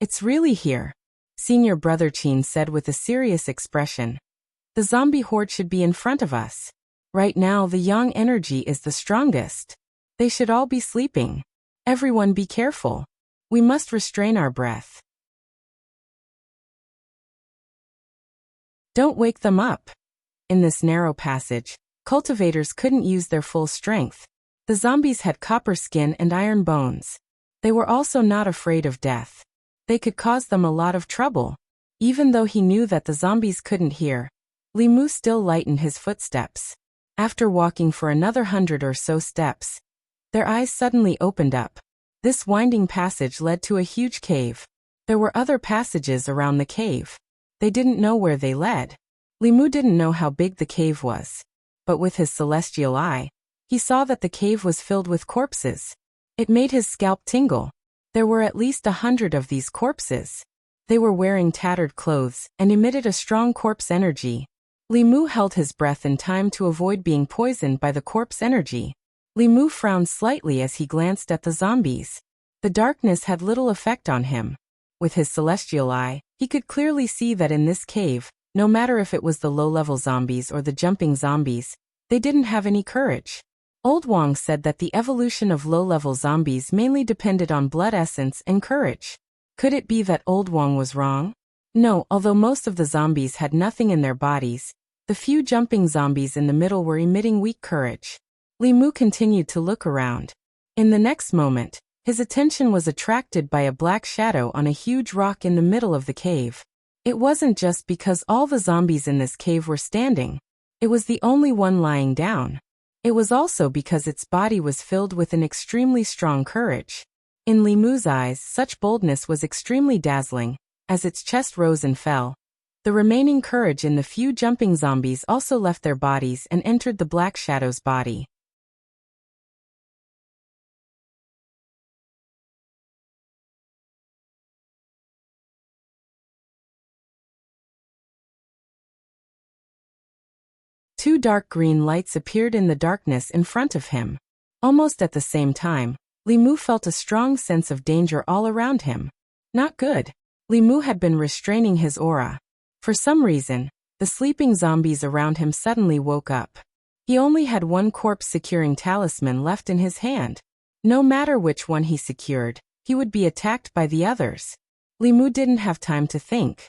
"It's really here," Senior Brother Qin said with a serious expression. "The zombie horde should be in front of us. Right now the yang energy is the strongest. They should all be sleeping. Everyone be careful. We must restrain our breath. Don't wake them up." In this narrow passage, cultivators couldn't use their full strength. The zombies had copper skin and iron bones. They were also not afraid of death. They could cause them a lot of trouble. Even though he knew that the zombies couldn't hear, Li Mu still lightened his footsteps. After walking for another 100 or so steps, their eyes suddenly opened up. This winding passage led to a huge cave. There were other passages around the cave. They didn't know where they led. Li Mu didn't know how big the cave was. But with his celestial eye, he saw that the cave was filled with corpses. It made his scalp tingle. There were at least 100 of these corpses. They were wearing tattered clothes and emitted a strong corpse energy. Li Mu held his breath in time to avoid being poisoned by the corpse energy. Li Mu frowned slightly as he glanced at the zombies. The darkness had little effect on him. With his celestial eye, he could clearly see that in this cave, no matter if it was the low-level zombies or the jumping zombies, they didn't have any courage. Old Wang said that the evolution of low-level zombies mainly depended on blood essence and courage. Could it be that Old Wang was wrong? No, although most of the zombies had nothing in their bodies, the few jumping zombies in the middle were emitting weak courage. Li Mu continued to look around. In the next moment, his attention was attracted by a black shadow on a huge rock in the middle of the cave. It wasn't just because all the zombies in this cave were standing. It was the only one lying down. It was also because its body was filled with an extremely strong courage. In Li Mu's eyes, such boldness was extremely dazzling. As its chest rose and fell, the remaining courage in the few jumping zombies also left their bodies and entered the black shadow's body. Two dark green lights appeared in the darkness in front of him. Almost at the same time, Li Mu felt a strong sense of danger all around him. Not good. Li Mu had been restraining his aura. For some reason, the sleeping zombies around him suddenly woke up. He only had one corpse-securing talisman left in his hand. No matter which one he secured, he would be attacked by the others. Li Mu didn't have time to think.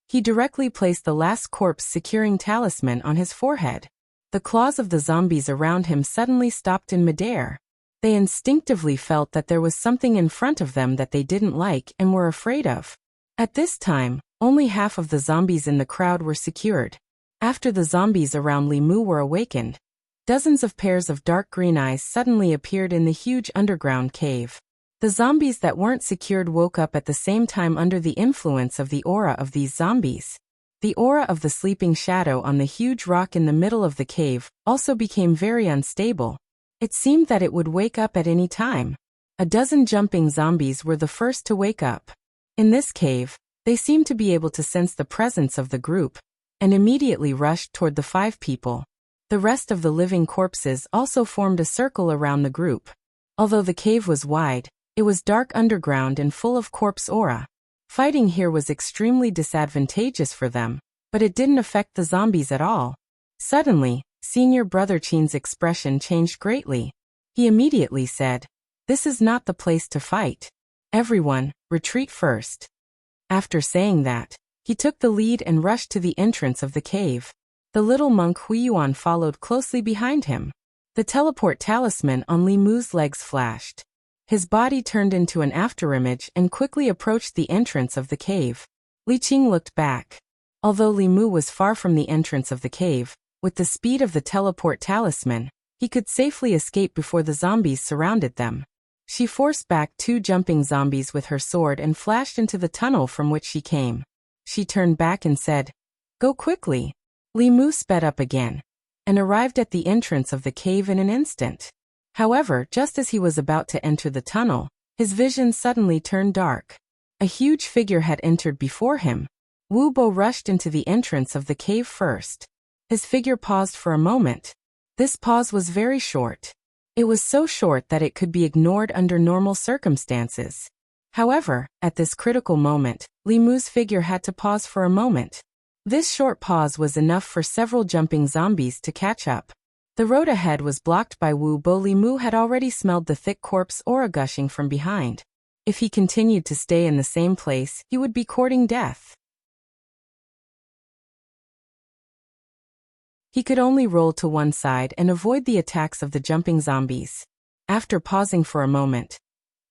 He directly placed the last corpse-securing talisman on his forehead. The claws of the zombies around him suddenly stopped in midair. They instinctively felt that there was something in front of them that they didn't like and were afraid of. At this time, only half of the zombies in the crowd were secured. After the zombies around Li Mu were awakened, dozens of pairs of dark green eyes suddenly appeared in the huge underground cave. The zombies that weren't secured woke up at the same time under the influence of the aura of these zombies. The aura of the sleeping shadow on the huge rock in the middle of the cave also became very unstable. It seemed that it would wake up at any time. A dozen jumping zombies were the first to wake up. In this cave, they seemed to be able to sense the presence of the group, and immediately rushed toward the 5 people. The rest of the living corpses also formed a circle around the group. Although the cave was wide, it was dark underground and full of corpse aura. Fighting here was extremely disadvantageous for them, but it didn't affect the zombies at all. Suddenly, Senior Brother Qin's expression changed greatly. He immediately said, "This is not the place to fight. Everyone, retreat first." After saying that, he took the lead and rushed to the entrance of the cave. The little monk Huiyuan followed closely behind him. The teleport talisman on Li Mu's legs flashed. His body turned into an afterimage and quickly approached the entrance of the cave. Li Qing looked back. Although Li Mu was far from the entrance of the cave, with the speed of the teleport talisman, he could safely escape before the zombies surrounded them. She forced back 2 jumping zombies with her sword and flashed into the tunnel from which she came. She turned back and said, "Go quickly." Li Mu sped up again and arrived at the entrance of the cave in an instant. However, just as he was about to enter the tunnel, his vision suddenly turned dark. A huge figure had entered before him. Wu Bo rushed into the entrance of the cave first. His figure paused for a moment. This pause was very short. It was so short that it could be ignored under normal circumstances. However, at this critical moment, Li Mu's figure had to pause for a moment. This short pause was enough for several jumping zombies to catch up. The road ahead was blocked by Wu Bo. Li Mu had already smelled the thick corpse aura gushing from behind. If he continued to stay in the same place, he would be courting death. He could only roll to one side and avoid the attacks of the jumping zombies. After pausing for a moment,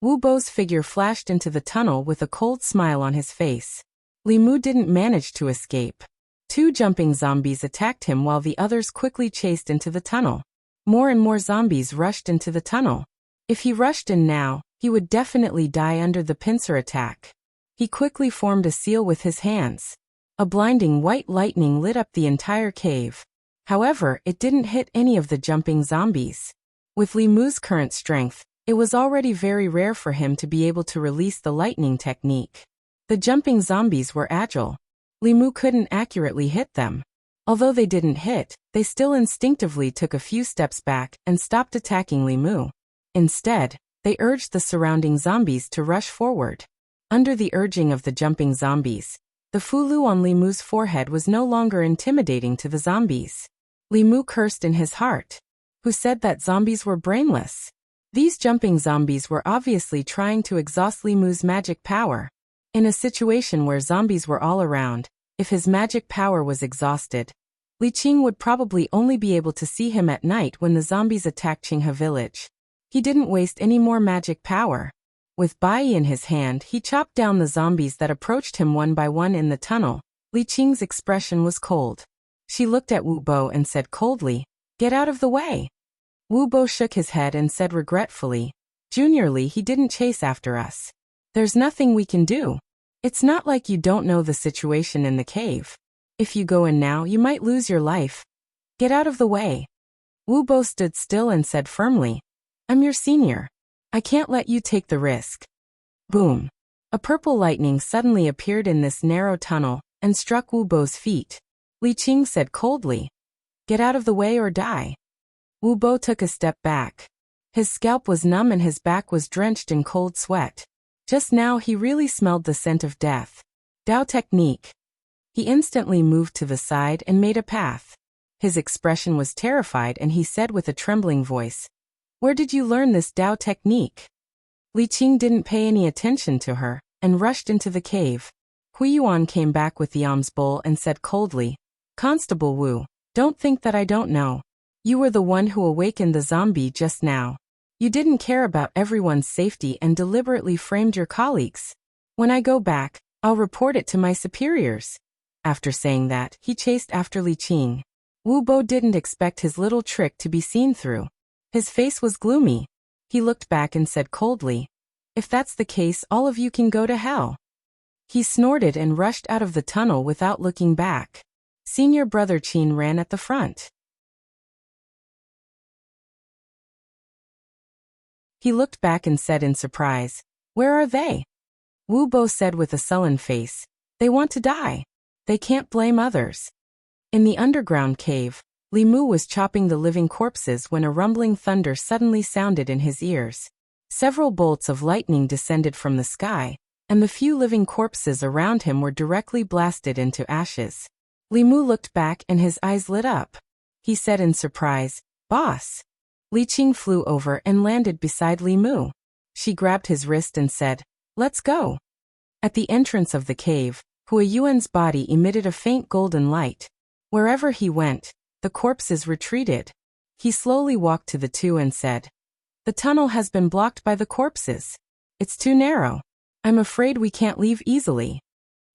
Wu Bo's figure flashed into the tunnel with a cold smile on his face. Li Mu didn't manage to escape. Two jumping zombies attacked him while the others quickly chased into the tunnel. More and more zombies rushed into the tunnel. If he rushed in now, he would definitely die under the pincer attack. He quickly formed a seal with his hands. A blinding white lightning lit up the entire cave. However, it didn't hit any of the jumping zombies. With Li Mu's current strength, it was already very rare for him to be able to release the lightning technique. The jumping zombies were agile. Li Mu couldn't accurately hit them. Although they didn't hit, they still instinctively took a few steps back and stopped attacking Li Mu. Instead, they urged the surrounding zombies to rush forward. Under the urging of the jumping zombies, the fulu on Li Mu's forehead was no longer intimidating to the zombies. Li Mu cursed in his heart. Who said that zombies were brainless? These jumping zombies were obviously trying to exhaust Li Mu's magic power. In a situation where zombies were all around, if his magic power was exhausted, Li Qing would probably only be able to see him at night when the zombies attacked Qinghe village. He didn't waste any more magic power. With Bai in his hand, he chopped down the zombies that approached him one by one in the tunnel. Li Qing's expression was cold. She looked at Wu Bo and said coldly, "Get out of the way." Wu Bo shook his head and said regretfully, "Junior Li, he didn't chase after us. There's nothing we can do. It's not like you don't know the situation in the cave. If you go in now, you might lose your life. Get out of the way." Wu Bo stood still and said firmly, "I'm your senior. I can't let you take the risk." Boom. A purple lightning suddenly appeared in this narrow tunnel and struck Wu Bo's feet. Li Qing said coldly, "Get out of the way or die." Wu Bo took a step back. His scalp was numb and his back was drenched in cold sweat. Just now he really smelled the scent of death. Dao technique. He instantly moved to the side and made a path. His expression was terrified and he said with a trembling voice, "Where did you learn this Dao technique?" Li Qing didn't pay any attention to her and rushed into the cave. Hui Yuan came back with the alms bowl and said coldly, "Constable Wu, don't think that I don't know. You were the one who awakened the zombie just now. You didn't care about everyone's safety and deliberately framed your colleagues. When I go back, I'll report it to my superiors." After saying that, he chased after Li Qing. Wu Bo didn't expect his little trick to be seen through. His face was gloomy. He looked back and said coldly, "If that's the case, all of you can go to hell." He snorted and rushed out of the tunnel without looking back. Senior brother Qin ran at the front. He looked back and said in surprise, "Where are they?" Wu Bo said with a sullen face, "They want to die. They can't blame others." In the underground cave, Li Mu was chopping the living corpses when a rumbling thunder suddenly sounded in his ears. Several bolts of lightning descended from the sky, and the few living corpses around him were directly blasted into ashes. Li Mu looked back and his eyes lit up. He said in surprise, "Boss." Li Qing flew over and landed beside Li Mu. She grabbed his wrist and said, "Let's go." At the entrance of the cave, Hui Yuan's body emitted a faint golden light. Wherever he went, the corpses retreated. He slowly walked to the two and said, "The tunnel has been blocked by the corpses. It's too narrow. I'm afraid we can't leave easily."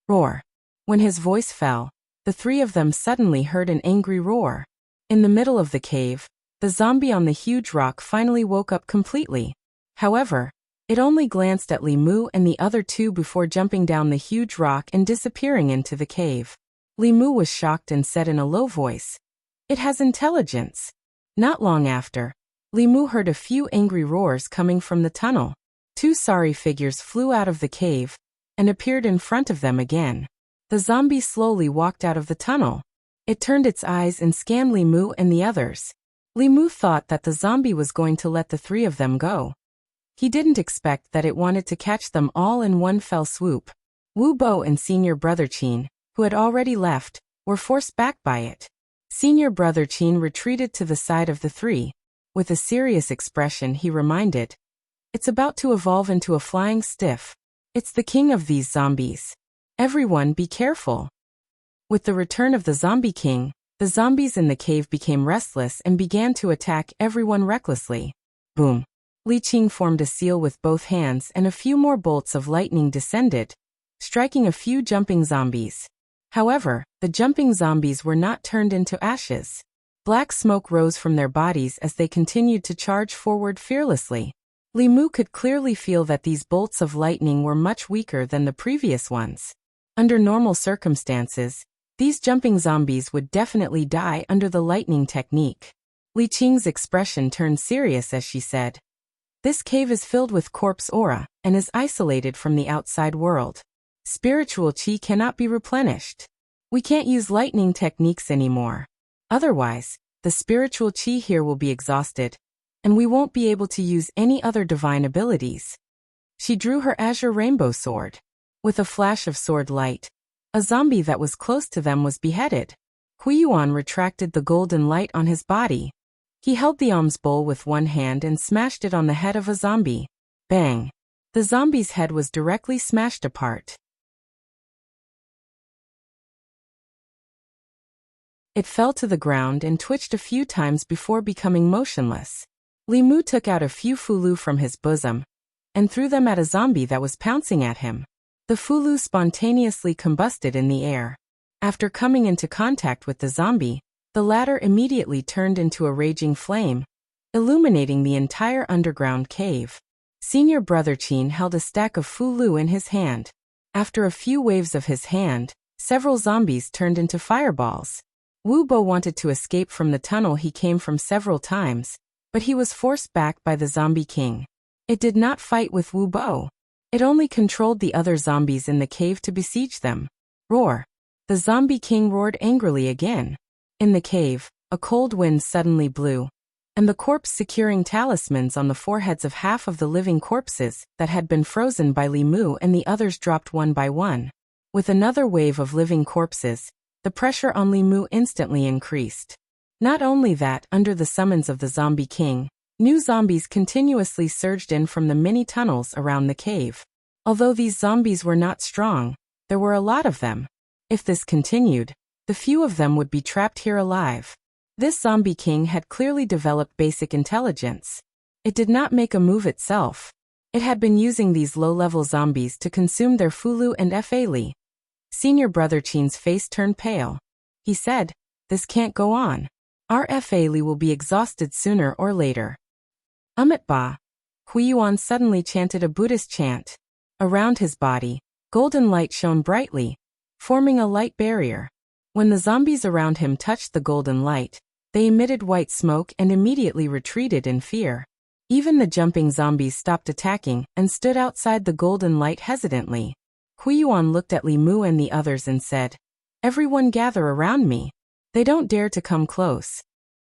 Roar. When his voice fell, the three of them suddenly heard an angry roar. In the middle of the cave, the zombie on the huge rock finally woke up completely. However, it only glanced at Li Mu and the other two before jumping down the huge rock and disappearing into the cave. Li Mu was shocked and said in a low voice, "It has intelligence." Not long after, Li Mu heard a few angry roars coming from the tunnel. Two sorry figures flew out of the cave and appeared in front of them again. The zombie slowly walked out of the tunnel. It turned its eyes and scanned Li Mu and the others. Li Mu thought that the zombie was going to let the three of them go. He didn't expect that it wanted to catch them all in one fell swoop. Wu Bo and Senior Brother Qin, who had already left, were forced back by it. Senior Brother Qin retreated to the side of the three. With a serious expression he reminded, "It's about to evolve into a flying stiff. It's the king of these zombies. Everyone be careful." With the return of the zombie king, the zombies in the cave became restless and began to attack everyone recklessly. Boom! Li Qing formed a seal with both hands and a few more bolts of lightning descended, striking a few jumping zombies. However, the jumping zombies were not turned into ashes. Black smoke rose from their bodies as they continued to charge forward fearlessly. Li Mu could clearly feel that these bolts of lightning were much weaker than the previous ones. Under normal circumstances, these jumping zombies would definitely die under the lightning technique. Li Qing's expression turned serious as she said, "This cave is filled with corpse aura and is isolated from the outside world. Spiritual qi cannot be replenished. We can't use lightning techniques anymore. Otherwise, the spiritual qi here will be exhausted, and we won't be able to use any other divine abilities." She drew her azure rainbow sword. With a flash of sword light, a zombie that was close to them was beheaded. Huiyuan retracted the golden light on his body. He held the alms bowl with one hand and smashed it on the head of a zombie. Bang! The zombie's head was directly smashed apart. It fell to the ground and twitched a few times before becoming motionless. Li Mu took out a few fulu from his bosom and threw them at a zombie that was pouncing at him. The fulu spontaneously combusted in the air. After coming into contact with the zombie, the latter immediately turned into a raging flame, illuminating the entire underground cave. Senior Brother Qin held a stack of fulu in his hand. After a few waves of his hand, several zombies turned into fireballs. Wu Bo wanted to escape from the tunnel he came from several times, but he was forced back by the zombie king. It did not fight with Wu Bo. It only controlled the other zombies in the cave to besiege them. Roar! The zombie king roared angrily again. In the cave, a cold wind suddenly blew, and the corpse securing talismans on the foreheads of half of the living corpses that had been frozen by Li Mu and the others dropped one by one. With another wave of living corpses, the pressure on Li Mu instantly increased. Not only that, under the summons of the zombie king, new zombies continuously surged in from the many tunnels around the cave. Although these zombies were not strong, there were a lot of them. If this continued, the few of them would be trapped here alive. This zombie king had clearly developed basic intelligence. It did not make a move itself. It had been using these low-level zombies to consume their fulu and fa li. Senior Brother Qin's face turned pale. He said, "This can't go on. Our fa li will be exhausted sooner or later." Amit Ba. Huiyuan suddenly chanted a Buddhist chant. Around his body, golden light shone brightly, forming a light barrier. When the zombies around him touched the golden light, they emitted white smoke and immediately retreated in fear. Even the jumping zombies stopped attacking and stood outside the golden light hesitantly. Huiyuan looked at Li Mu and the others and said, "Everyone gather around me. They don't dare to come close."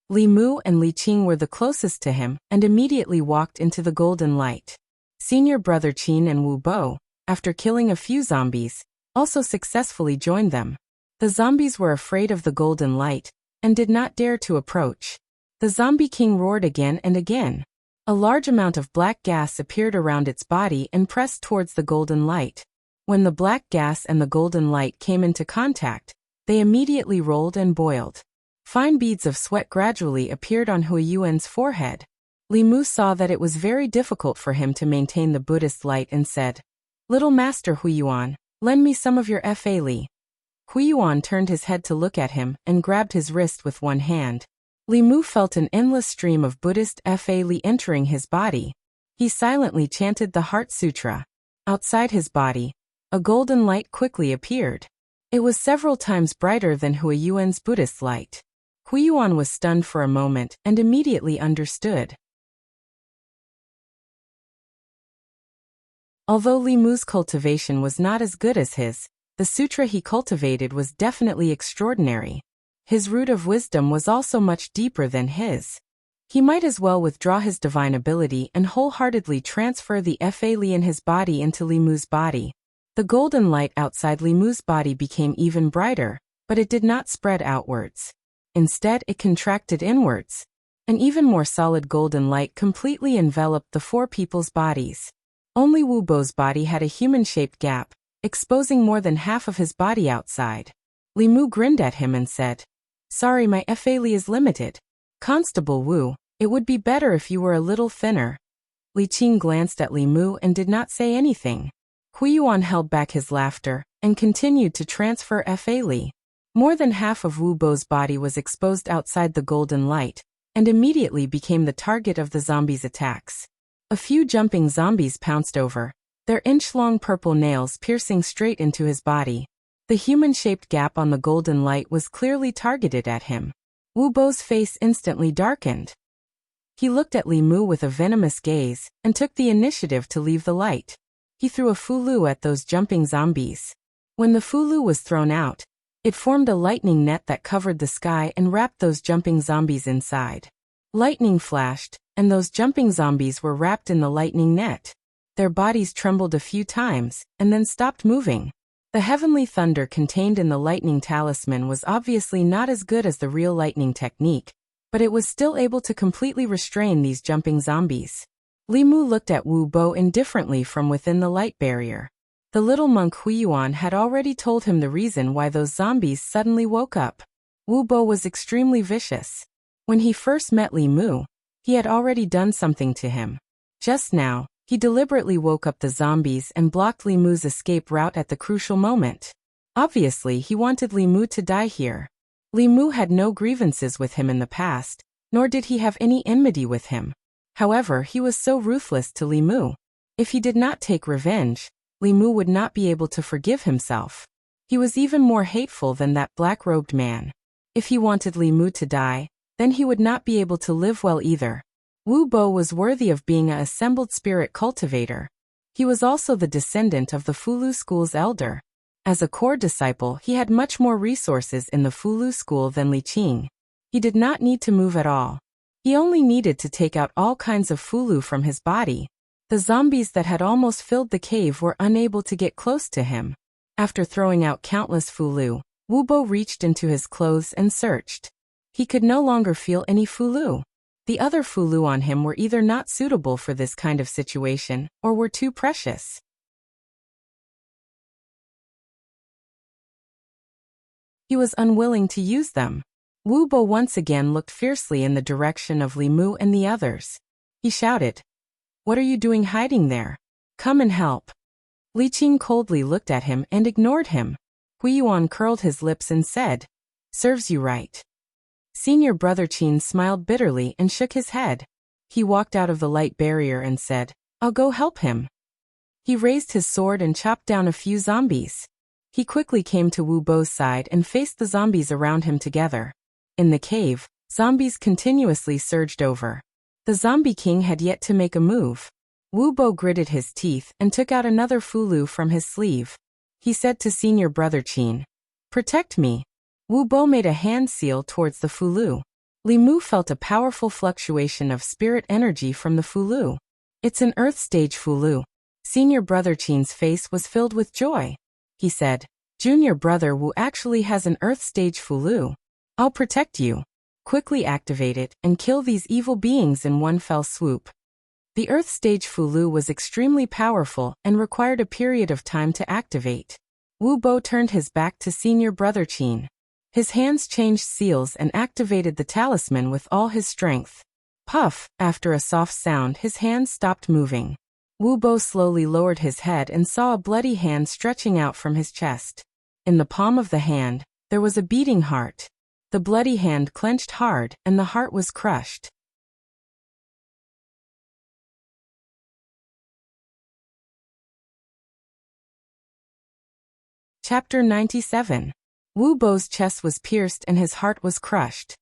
Li Mu and Li Qing were the closest to him and immediately walked into the golden light. Senior Brother Qin and Wu Bo, after killing a few zombies, also successfully joined them. The zombies were afraid of the golden light and did not dare to approach. The zombie king roared again and again. A large amount of black gas appeared around its body and pressed towards the golden light. When the black gas and the golden light came into contact, they immediately rolled and boiled. Fine beads of sweat gradually appeared on Huiyuan's forehead. Li Mu saw that it was very difficult for him to maintain the Buddhist light and said, "Little Master Huiyuan, lend me some of your fa li." Huiyuan turned his head to look at him and grabbed his wrist with one hand. Li Mu felt an endless stream of Buddhist fa li entering his body. He silently chanted the Heart Sutra. Outside his body, a golden light quickly appeared. It was several times brighter than Huiyuan's Buddhist light. Huiyuan was stunned for a moment and immediately understood. Although Li Mu's cultivation was not as good as his, the sutra he cultivated was definitely extraordinary. His root of wisdom was also much deeper than his. He might as well withdraw his divine ability and wholeheartedly transfer the Fa Li in his body into Li Mu's body. The golden light outside Li Mu's body became even brighter, but it did not spread outwards. Instead, it contracted inwards. An even more solid golden light completely enveloped the four people's bodies. Only Wu Bo's body had a human-shaped gap, exposing more than half of his body outside. Li Mu grinned at him and said, "Sorry, my Fa Li is limited. Constable Wu, it would be better if you were a little thinner." Li Qing glanced at Li Mu and did not say anything. Huiyuan held back his laughter and continued to transfer Fa Li. More than half of Wu Bo's body was exposed outside the golden light, and immediately became the target of the zombies' attacks. A few jumping zombies pounced over, their inch-long purple nails piercing straight into his body. The human-shaped gap on the golden light was clearly targeted at him. Wu Bo's face instantly darkened. He looked at Li Mu with a venomous gaze and took the initiative to leave the light. He threw a fulu at those jumping zombies. When the fulu was thrown out, it formed a lightning net that covered the sky and wrapped those jumping zombies inside. Lightning flashed, and those jumping zombies were wrapped in the lightning net. Their bodies trembled a few times, and then stopped moving. The heavenly thunder contained in the lightning talisman was obviously not as good as the real lightning technique, but it was still able to completely restrain these jumping zombies. Li Mu looked at Wu Bo indifferently from within the light barrier. The little monk Huiyuan had already told him the reason why those zombies suddenly woke up. Wu Bo was extremely vicious. When he first met Li Mu, he had already done something to him. Just now, he deliberately woke up the zombies and blocked Li Mu's escape route at the crucial moment. Obviously, he wanted Li Mu to die here. Li Mu had no grievances with him in the past, nor did he have any enmity with him. However, he was so ruthless to Li Mu. If he did not take revenge, Li Mu would not be able to forgive himself. He was even more hateful than that black-robed man. If he wanted Li Mu to die, then he would not be able to live well either. Wu Bo was worthy of being an assembled spirit cultivator. He was also the descendant of the Fulu school's elder. As a core disciple, he had much more resources in the Fulu school than Li Qing. He did not need to move at all. He only needed to take out all kinds of Fulu from his body. The zombies that had almost filled the cave were unable to get close to him. After throwing out countless Fulu, Wu Bo reached into his clothes and searched. He could no longer feel any Fulu. The other Fulu on him were either not suitable for this kind of situation, or were too precious. He was unwilling to use them. Wu Bo once again looked fiercely in the direction of Li Mu and the others. He shouted, "What are you doing hiding there? Come and help." Li Qing coldly looked at him and ignored him. Huiyuan curled his lips and said, "Serves you right." Senior Brother Qin smiled bitterly and shook his head. He walked out of the light barrier and said, "I'll go help him." He raised his sword and chopped down a few zombies. He quickly came to Wu Bo's side and faced the zombies around him together. In the cave, zombies continuously surged over. The zombie king had yet to make a move. Wu Bo gritted his teeth and took out another Fulu from his sleeve. He said to Senior Brother Qin, "Protect me." Wu Bo made a hand seal towards the Fulu. Li Mu felt a powerful fluctuation of spirit energy from the Fulu. "It's an Earth stage Fulu." Senior Brother Qin's face was filled with joy. He said, "Junior Brother Wu actually has an Earth stage Fulu. I'll protect you. Quickly activate it and kill these evil beings in one fell swoop." The Earth stage Fulu was extremely powerful and required a period of time to activate. Wu Bo turned his back to Senior Brother Qin. His hands changed seals and activated the talisman with all his strength. Puff, after a soft sound, his hands stopped moving. Wu Bo slowly lowered his head and saw a bloody hand stretching out from his chest. In the palm of the hand, there was a beating heart. The bloody hand clenched hard, and the heart was crushed. Chapter 97. Wu Bo's chest was pierced and his heart was crushed.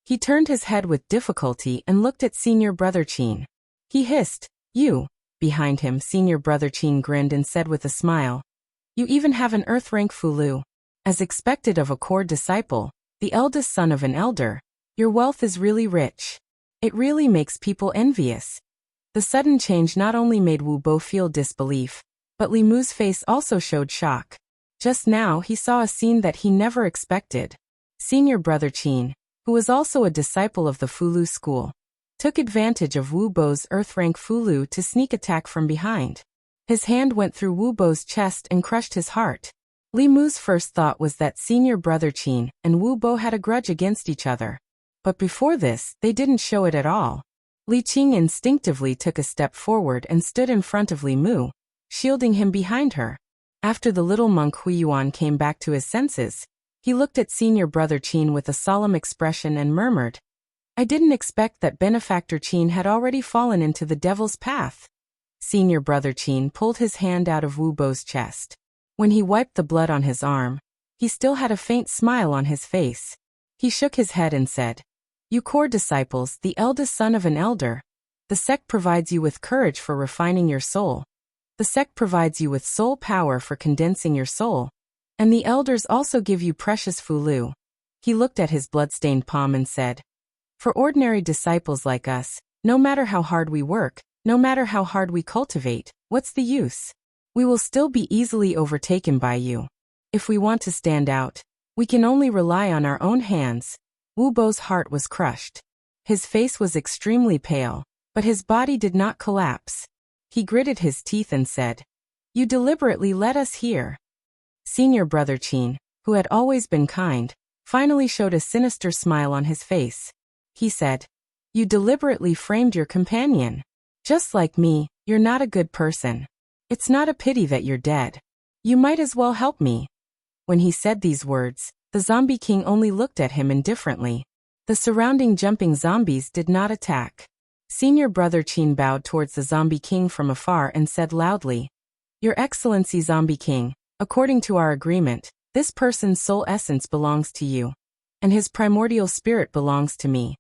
He turned his head with difficulty and looked at Senior Brother Qin. He hissed, "You, Behind him, senior brother Qin grinned and said with a smile, "You even have an earth rank Fulu. As expected of a core disciple, the eldest son of an elder, your wealth is really rich. It really makes people envious." The sudden change not only made Wu Bo feel disbelief, but Li Mu's face also showed shock. Just now he saw a scene that he never expected. Senior brother Qin, who was also a disciple of the Fulu school, took advantage of Wu Bo's earth rank Fulu to sneak attack from behind. His hand went through Wu Bo's chest and crushed his heart. Li Mu's first thought was that senior brother Qin and Wu Bo had a grudge against each other. But before this, they didn't show it at all. Li Qing instinctively took a step forward and stood in front of Li Mu, shielding him behind her. After the little monk Huiyuan came back to his senses, he looked at senior brother Qin with a solemn expression and murmured, "I didn't expect that benefactor Qin had already fallen into the devil's path." Senior brother Qin pulled his hand out of Wu Bo's chest. When he wiped the blood on his arm, he still had a faint smile on his face. He shook his head and said, "You core disciples, the eldest son of an elder. The sect provides you with courage for refining your soul. The sect provides you with soul power for condensing your soul. And the elders also give you precious Fulu." He looked at his blood-stained palm and said, "For ordinary disciples like us, no matter how hard we work, no matter how hard we cultivate, what's the use? We will still be easily overtaken by you. If we want to stand out, we can only rely on our own hands." Wu Bo's heart was crushed. His face was extremely pale, but his body did not collapse. He gritted his teeth and said, "You deliberately led us here." Senior brother Qin, who had always been kind, finally showed a sinister smile on his face. He said, "You deliberately framed your companion. Just like me, you're not a good person. It's not a pity that you're dead. You might as well help me." When he said these words, the zombie king only looked at him indifferently. The surrounding jumping zombies did not attack. Senior brother Qin bowed towards the zombie king from afar and said loudly, "Your Excellency Zombie King, according to our agreement, this person's soul essence belongs to you, and his primordial spirit belongs to me."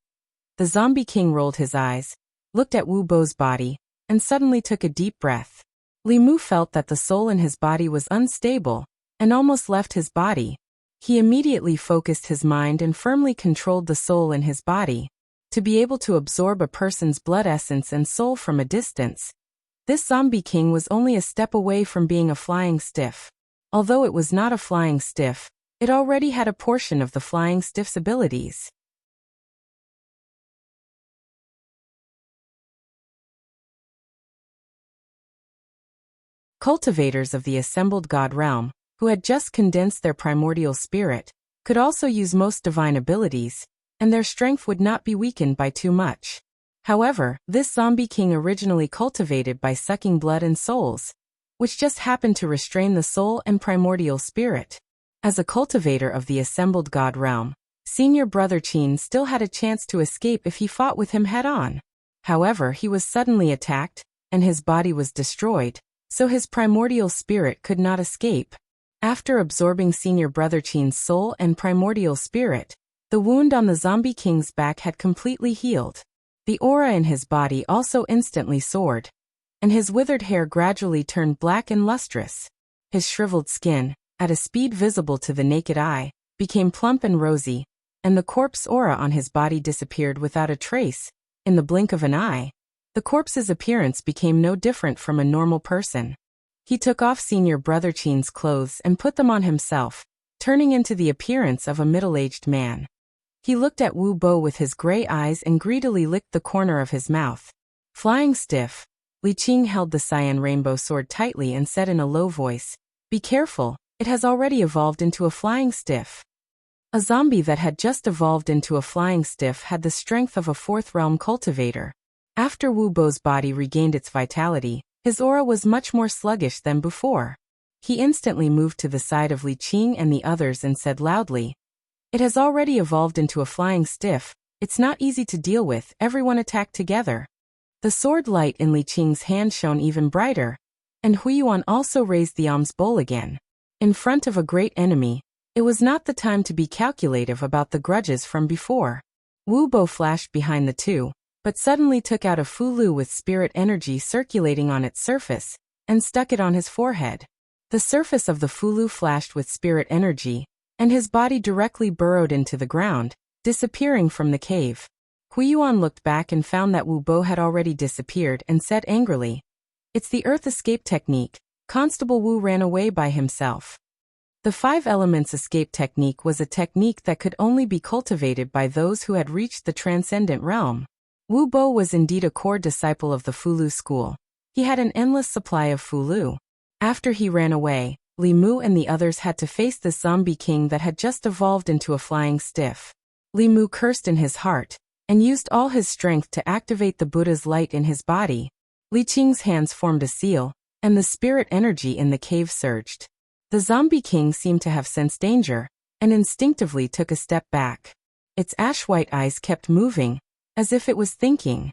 The zombie king rolled his eyes, looked at Wu Bo's body, and suddenly took a deep breath. Li Mu felt that the soul in his body was unstable, and almost left his body. He immediately focused his mind and firmly controlled the soul in his body, to be able to absorb a person's blood essence and soul from a distance. This zombie king was only a step away from being a flying stiff. Although it was not a flying stiff, it already had a portion of the flying stiff's abilities. Cultivators of the assembled god realm, who had just condensed their primordial spirit, could also use most divine abilities, and their strength would not be weakened by too much. However, this zombie king originally cultivated by sucking blood and souls, which just happened to restrain the soul and primordial spirit. As a cultivator of the assembled god realm, senior brother Qin still had a chance to escape if he fought with him head-on. However, he was suddenly attacked, and his body was destroyed, so his primordial spirit could not escape. After absorbing senior brother Qin's soul and primordial spirit, the wound on the zombie king's back had completely healed. The aura in his body also instantly soared, and his withered hair gradually turned black and lustrous. His shriveled skin, at a speed visible to the naked eye, became plump and rosy, and the corpse aura on his body disappeared without a trace. In the blink of an eye, the corpse's appearance became no different from a normal person. He took off senior brother Qin's clothes and put them on himself, turning into the appearance of a middle-aged man. He looked at Wu Bo with his gray eyes and greedily licked the corner of his mouth. Flying stiff, Li Qing held the cyan rainbow sword tightly and said in a low voice, "Be careful, it has already evolved into a flying stiff." A zombie that had just evolved into a flying stiff had the strength of a fourth realm cultivator. After Wu Bo's body regained its vitality, his aura was much more sluggish than before. He instantly moved to the side of Li Qing and the others and said loudly, "It has already evolved into a flying stiff. It's not easy to deal with. Everyone attack together." The sword light in Li Qing's hand shone even brighter, and Huiyuan also raised the alms bowl again. In front of a great enemy, it was not the time to be calculative about the grudges from before. Wu Bo flashed behind the two, but suddenly took out a fulu with spirit energy circulating on its surface, and stuck it on his forehead. The surface of the fulu flashed with spirit energy, and his body directly burrowed into the ground, disappearing from the cave. Huiyuan looked back and found that Wu Bo had already disappeared and said angrily, "It's the earth escape technique." Constable Wu ran away by himself. The 5 elements escape technique was a technique that could only be cultivated by those who had reached the transcendent realm. Wu Bo was indeed a core disciple of the Fulu school. He had an endless supply of Fulu. After he ran away, Li Mu and the others had to face the zombie king that had just evolved into a flying stiff. Li Mu cursed in his heart, and used all his strength to activate the Buddha's light in his body. Li Qing's hands formed a seal, and the spirit energy in the cave surged. The zombie king seemed to have sensed danger, and instinctively took a step back. Its ash-white eyes kept moving, as if it was thinking.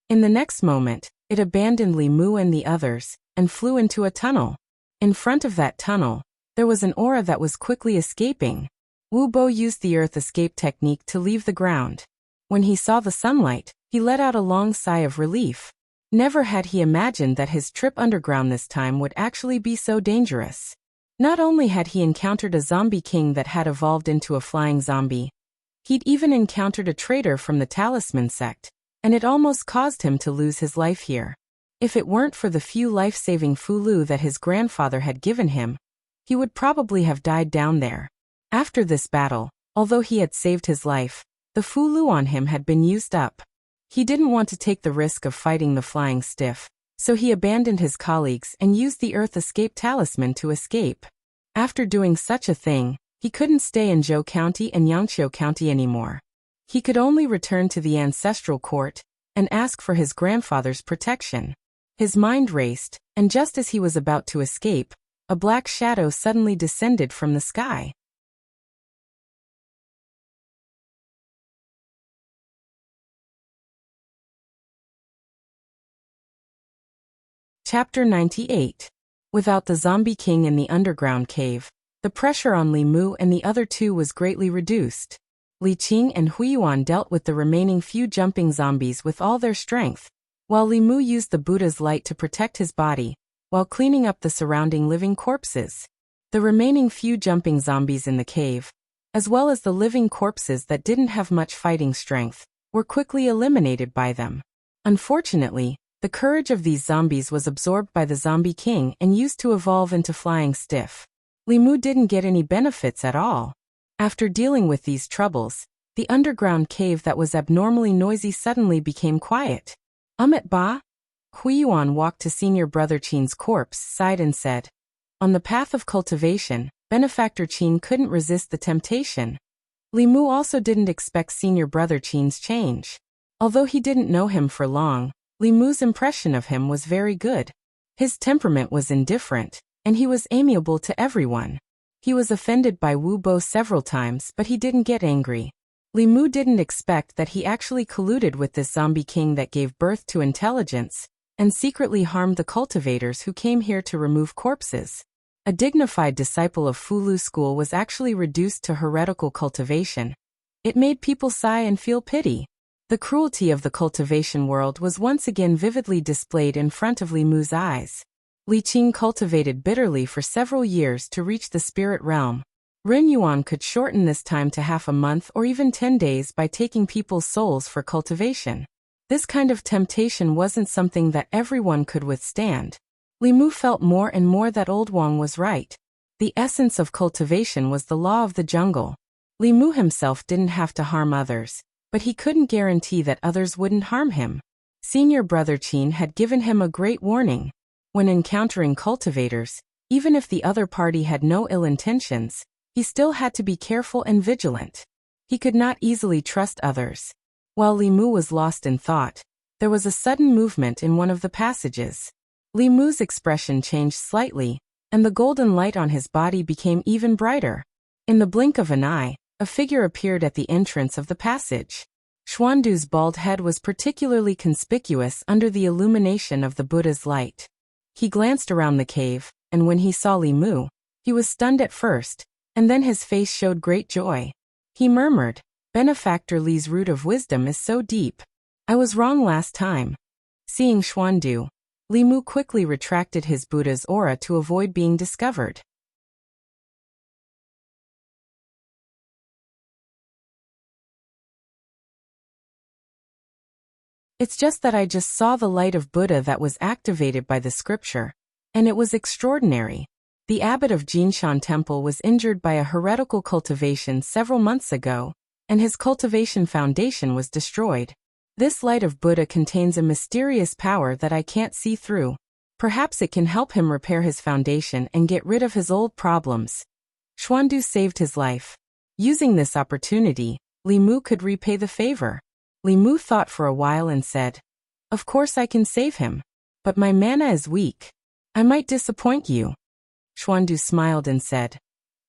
In the next moment, it abandoned Li Mu and the others, and flew into a tunnel. In front of that tunnel, there was an aura that was quickly escaping. Wu Bo used the earth escape technique to leave the ground. When he saw the sunlight, he let out a long sigh of relief. Never had he imagined that his trip underground this time would actually be so dangerous. Not only had he encountered a zombie king that had evolved into a flying zombie, he'd even encountered a traitor from the Talisman sect, and it almost caused him to lose his life here. If it weren't for the few life-saving Fulu that his grandfather had given him, he would probably have died down there. After this battle, although he had saved his life, the Fulu on him had been used up. He didn't want to take the risk of fighting the flying stiff, so he abandoned his colleagues and used the Earth Escape Talisman to escape. After doing such a thing, he couldn't stay in Zhou County and Yangqiu County anymore. He could only return to the ancestral court and ask for his grandfather's protection. His mind raced, and just as he was about to escape, a black shadow suddenly descended from the sky. Chapter 98. Without the zombie king in the underground cave, the pressure on Li Mu and the other 2 was greatly reduced. Li Qing and Huiyuan dealt with the remaining few jumping zombies with all their strength, while Li Mu used the Buddha's light to protect his body, while cleaning up the surrounding living corpses. The remaining few jumping zombies in the cave, as well as the living corpses that didn't have much fighting strength, were quickly eliminated by them. Unfortunately, the courage of these zombies was absorbed by the zombie king and used to evolve into flying stiff. Li Mu didn't get any benefits at all. After dealing with these troubles, the underground cave that was abnormally noisy suddenly became quiet. Ba? Huiyuan walked to senior brother Qin's corpse, sighed and said, "On the path of cultivation, benefactor Qin couldn't resist the temptation." Li Mu also didn't expect senior brother Qin's change. Although he didn't know him for long, Li Mu's impression of him was very good. His temperament was indifferent, and he was amiable to everyone. He was offended by Wu Bo several times, but he didn't get angry. Li Mu didn't expect that he actually colluded with this zombie king that gave birth to intelligence, and secretly harmed the cultivators who came here to remove corpses. A dignified disciple of Fulu school was actually reduced to heretical cultivation. It made people sigh and feel pity. The cruelty of the cultivation world was once again vividly displayed in front of Li Mu's eyes. Li Qing cultivated bitterly for several years to reach the spirit realm. Ren Yuan could shorten this time to half a month or even 10 days by taking people's souls for cultivation. This kind of temptation wasn't something that everyone could withstand. Li Mu felt more and more that Old Wang was right. The essence of cultivation was the law of the jungle. Li Mu himself didn't have to harm others, but he couldn't guarantee that others wouldn't harm him. Senior brother Qin had given him a great warning. When encountering cultivators, even if the other party had no ill intentions, he still had to be careful and vigilant. He could not easily trust others. While Li Mu was lost in thought, there was a sudden movement in one of the passages. Li Mu's expression changed slightly, and the golden light on his body became even brighter. In the blink of an eye, a figure appeared at the entrance of the passage. Xuandu's bald head was particularly conspicuous under the illumination of the Buddha's light. He glanced around the cave, and when he saw Li Mu, he was stunned at first, and then his face showed great joy. He murmured, Benefactor Li's root of wisdom is so deep. I was wrong last time. Seeing Xuandu, Li Mu quickly retracted his Buddha's aura to avoid being discovered. It's just that I just saw the light of Buddha that was activated by the scripture, and it was extraordinary. The abbot of Jinshan Temple was injured by a heretical cultivation several months ago, and his cultivation foundation was destroyed. This light of Buddha contains a mysterious power that I can't see through. Perhaps it can help him repair his foundation and get rid of his old problems. Xuandu saved his life. Using this opportunity, Li Mu could repay the favor. Li Mu thought for a while and said, Of course I can save him. But my mana is weak. I might disappoint you. Xuandu smiled and said,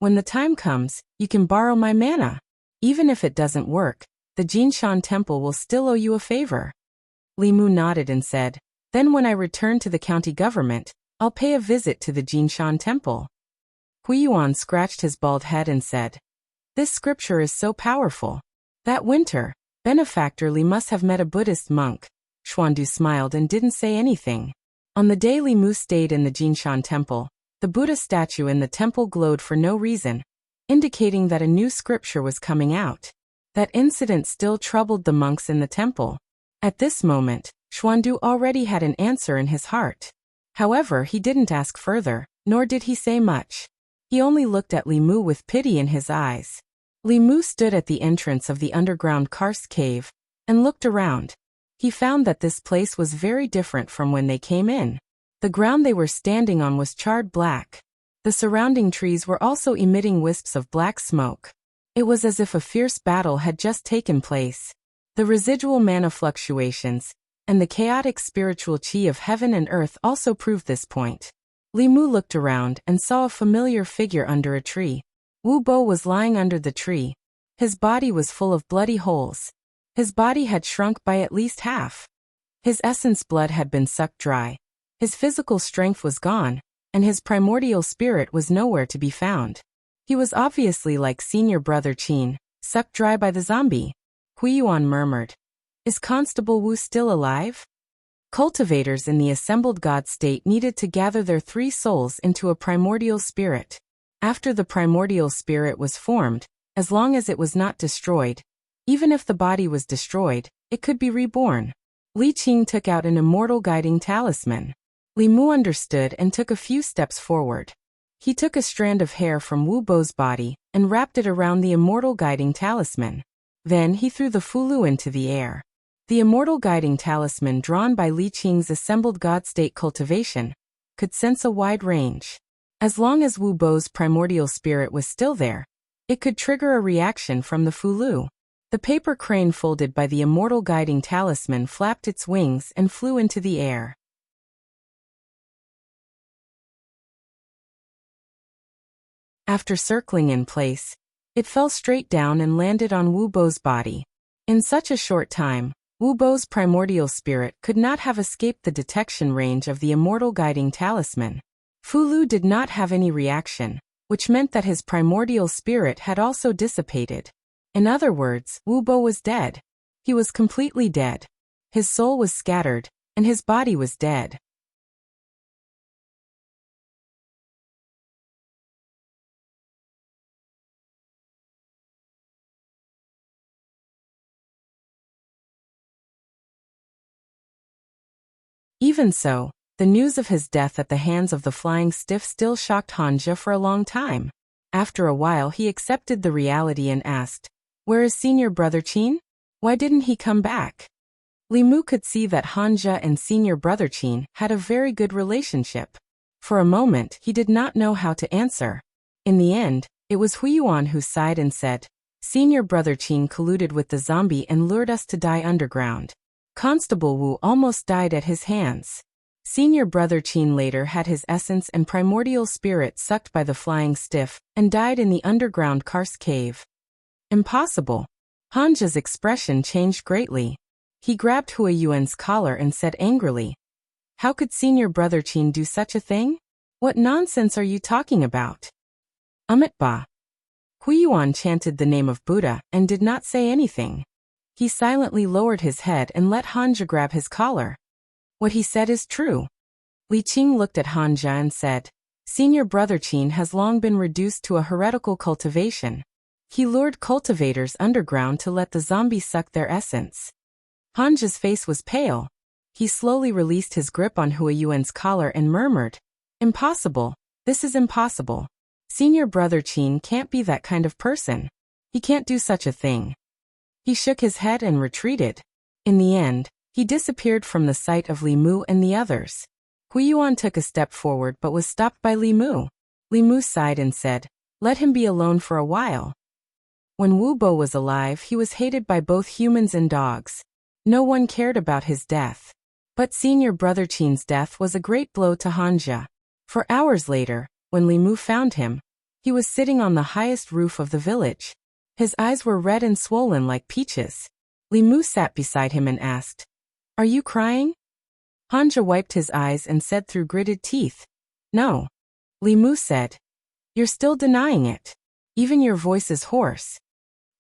When the time comes, you can borrow my mana. Even if it doesn't work, the Jinshan Temple will still owe you a favor. Li Mu nodded and said, Then when I return to the county government, I'll pay a visit to the Jinshan Temple. Huiyuan scratched his bald head and said, This scripture is so powerful. That winter, Benefactor Li must have met a Buddhist monk. Xuandu smiled and didn't say anything. On the day Li Mu stayed in the Jinshan Temple, the Buddha statue in the temple glowed for no reason, indicating that a new scripture was coming out. That incident still troubled the monks in the temple. At this moment, Xuandu already had an answer in his heart. However, he didn't ask further, nor did he say much. He only looked at Li Mu with pity in his eyes. Li Mu stood at the entrance of the underground karst cave and looked around. He found that this place was very different from when they came in. The ground they were standing on was charred black. The surrounding trees were also emitting wisps of black smoke. It was as if a fierce battle had just taken place. The residual mana fluctuations and the chaotic spiritual chi of heaven and earth also proved this point. Li Mu looked around and saw a familiar figure under a tree. Wu Bo was lying under the tree. His body was full of bloody holes. His body had shrunk by at least half. His essence blood had been sucked dry. His physical strength was gone, and his primordial spirit was nowhere to be found. He was obviously like senior brother Qin, sucked dry by the zombie. Huiyuan murmured, Is Constable Wu still alive? Cultivators in the assembled God state needed to gather their 3 souls into a primordial spirit. After the primordial spirit was formed, as long as it was not destroyed, even if the body was destroyed, it could be reborn. Li Qing took out an immortal guiding talisman. Li Mu understood and took a few steps forward. He took a strand of hair from Wu Bo's body and wrapped it around the immortal guiding talisman. Then he threw the fulu into the air. The immortal guiding talisman drawn by Li Qing's assembled God state cultivation could sense a wide range. As long as Wu Bo's primordial spirit was still there, it could trigger a reaction from the fulu. The paper crane folded by the immortal guiding talisman flapped its wings and flew into the air. After circling in place, it fell straight down and landed on Wu Bo's body. In such a short time, Wu Bo's primordial spirit could not have escaped the detection range of the immortal guiding talisman. Fulu did not have any reaction, which meant that his primordial spirit had also dissipated. In other words, Wu Bo was dead. He was completely dead. His soul was scattered, and his body was dead. Even so, the news of his death at the hands of the flying stiff still shocked Hanja for a long time. After a while he accepted the reality and asked, Where is senior brother Qin? Why didn't he come back? Li Mu could see that Hanja and senior brother Qin had a very good relationship. For a moment he did not know how to answer. In the end, it was Huiyuan who sighed and said, Senior brother Qin colluded with the zombie and lured us to die underground. Constable Wu almost died at his hands. Senior brother Qin later had his essence and primordial spirit sucked by the flying stiff and died in the underground karst cave. Impossible. Hanja's expression changed greatly. He grabbed Huiyuan's collar and said angrily, How could senior brother Qin do such a thing? What nonsense are you talking about? Ba. Huiyuan chanted the name of Buddha and did not say anything. He silently lowered his head and let Hanja grab his collar. What he said is true. Li Qing looked at Hanja and said, Senior Brother Qin has long been reduced to a heretical cultivation. He lured cultivators underground to let the zombies suck their essence. Hanja's face was pale. He slowly released his grip on Huiyuan's collar and murmured, Impossible. This is impossible. Senior Brother Qin can't be that kind of person. He can't do such a thing. He shook his head and retreated. In the end, he disappeared from the sight of Li Mu and the others. Huiyuan took a step forward but was stopped by Li Mu. Li Mu sighed and said, Let him be alone for a while. When Wu Bo was alive, he was hated by both humans and dogs. No one cared about his death. But Senior Brother Qin's death was a great blow to Hanja. For hours later, when Li Mu found him, he was sitting on the highest roof of the village. His eyes were red and swollen like peaches. Li Mu sat beside him and asked, Are you crying? Hanja wiped his eyes and said through gritted teeth, No. Li Mu said, You're still denying it. Even your voice is hoarse.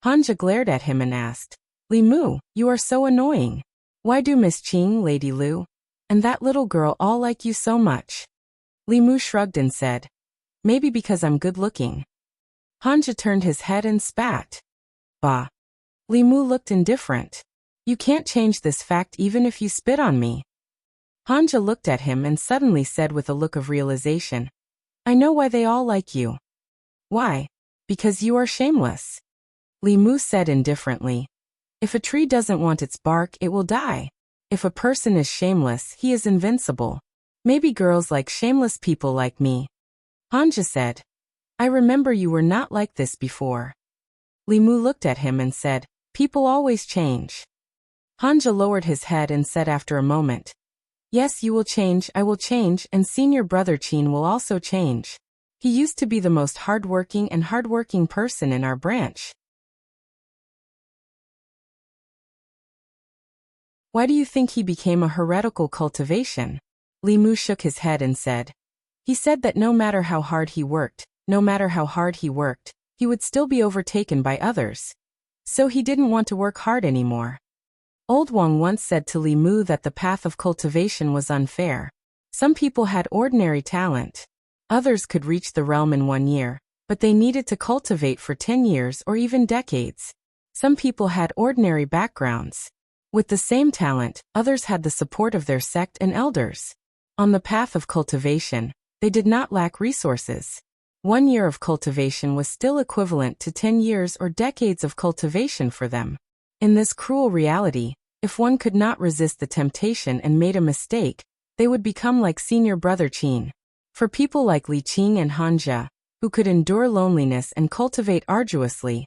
Hanja glared at him and asked, Li Mu, you are so annoying. Why do Miss Qing, Lady Lu, and that little girl all like you so much? Li Mu shrugged and said, Maybe because I'm good-looking. Hanja turned his head and spat. Bah. Li Mu looked indifferent. You can't change this fact even if you spit on me. Hanja looked at him and suddenly said with a look of realization, I know why they all like you. Why? Because you are shameless. Li Mu said indifferently, If a tree doesn't want its bark, it will die. If a person is shameless, he is invincible. Maybe girls like shameless people like me. Hanja said, I remember you were not like this before. Li Mu looked at him and said, People always change. Hanja lowered his head and said after a moment, Yes, you will change, I will change, and Senior Brother Qin will also change. He used to be the most hardworking person in our branch. Why do you think he became a heretical cultivation? Li Mu shook his head and said, He said that no matter how hard he worked, he would still be overtaken by others. So he didn't want to work hard anymore. Old Wang once said to Li Mu that the path of cultivation was unfair. Some people had ordinary talent. Others could reach the realm in 1 year, but they needed to cultivate for 10 years or even decades. Some people had ordinary backgrounds. With the same talent, others had the support of their sect and elders. On the path of cultivation, they did not lack resources. 1 year of cultivation was still equivalent to 10 years or decades of cultivation for them. In this cruel reality, if one could not resist the temptation and made a mistake, they would become like Senior Brother Qin. For people like Li Qing and Hanja, who could endure loneliness and cultivate arduously,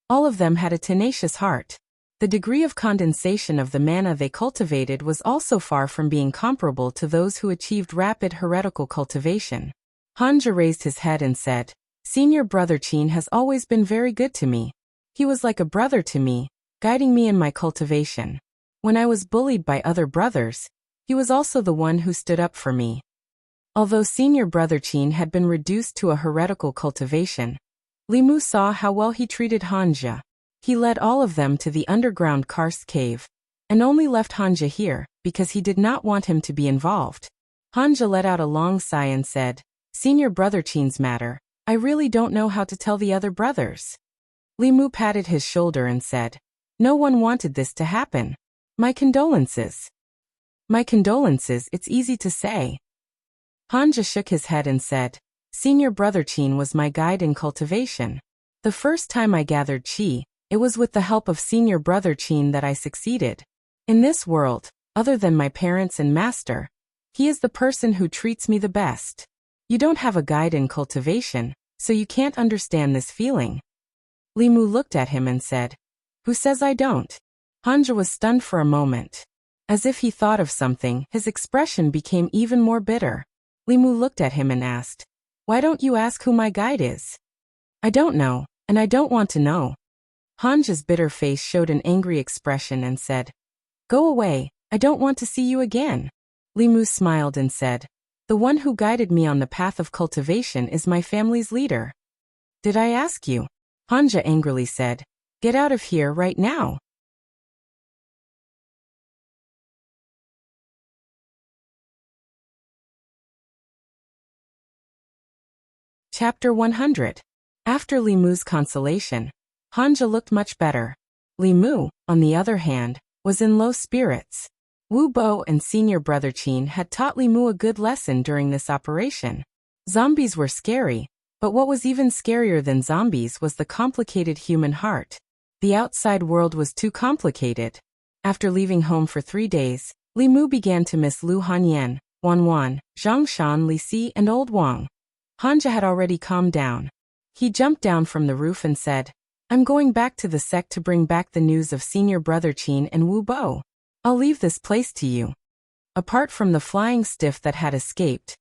all of them had a tenacious heart. The degree of condensation of the mana they cultivated was also far from being comparable to those who achieved rapid heretical cultivation. Hanja raised his head and said, Senior Brother Qin has always been very good to me. He was like a brother to me, guiding me in my cultivation. When I was bullied by other brothers, he was also the one who stood up for me. Although Senior Brother Qin had been reduced to a heretical cultivation, Li Mu saw how well he treated Hanja. He led all of them to the underground karst cave, and only left Hanja here, because he did not want him to be involved. Hanja let out a long sigh and said, Senior Brother Qin's matter, I really don't know how to tell the other brothers. Li Mu patted his shoulder and said, No one wanted this to happen. My condolences. My condolences, it's easy to say. Hanja shook his head and said, Senior Brother Qin was my guide in cultivation. The first time I gathered qi, it was with the help of Senior Brother Qin that I succeeded. In this world, other than my parents and master, he is the person who treats me the best. You don't have a guide in cultivation, so you can't understand this feeling. Li Mu looked at him and said, Who says I don't? Hanja was stunned for a moment. As if he thought of something, his expression became even more bitter. Li Mu looked at him and asked, Why don't you ask who my guide is? I don't know, and I don't want to know. Hanja's bitter face showed an angry expression and said, Go away, I don't want to see you again. Li Mu smiled and said, The one who guided me on the path of cultivation is my family's leader. Did I ask you? Hanja angrily said, "Get out of here right now." Chapter 100. After Li Mu's consolation, Hanja looked much better. Li Mu, on the other hand, was in low spirits. Wu Bo and senior brother Qin had taught Li Mu a good lesson during this operation. Zombies were scary, but what was even scarier than zombies was the complicated human heart. The outside world was too complicated. After leaving home for 3 days, Li Mu began to miss Lu Hanyan, Wan Wan, Zhang Shan, Li Si, and Old Wang. Hanja had already calmed down. He jumped down from the roof and said, "I'm going back to the sect to bring back the news of senior brother Qin and Wu Bo. I'll leave this place to you." Apart from the flying stiff that had escaped,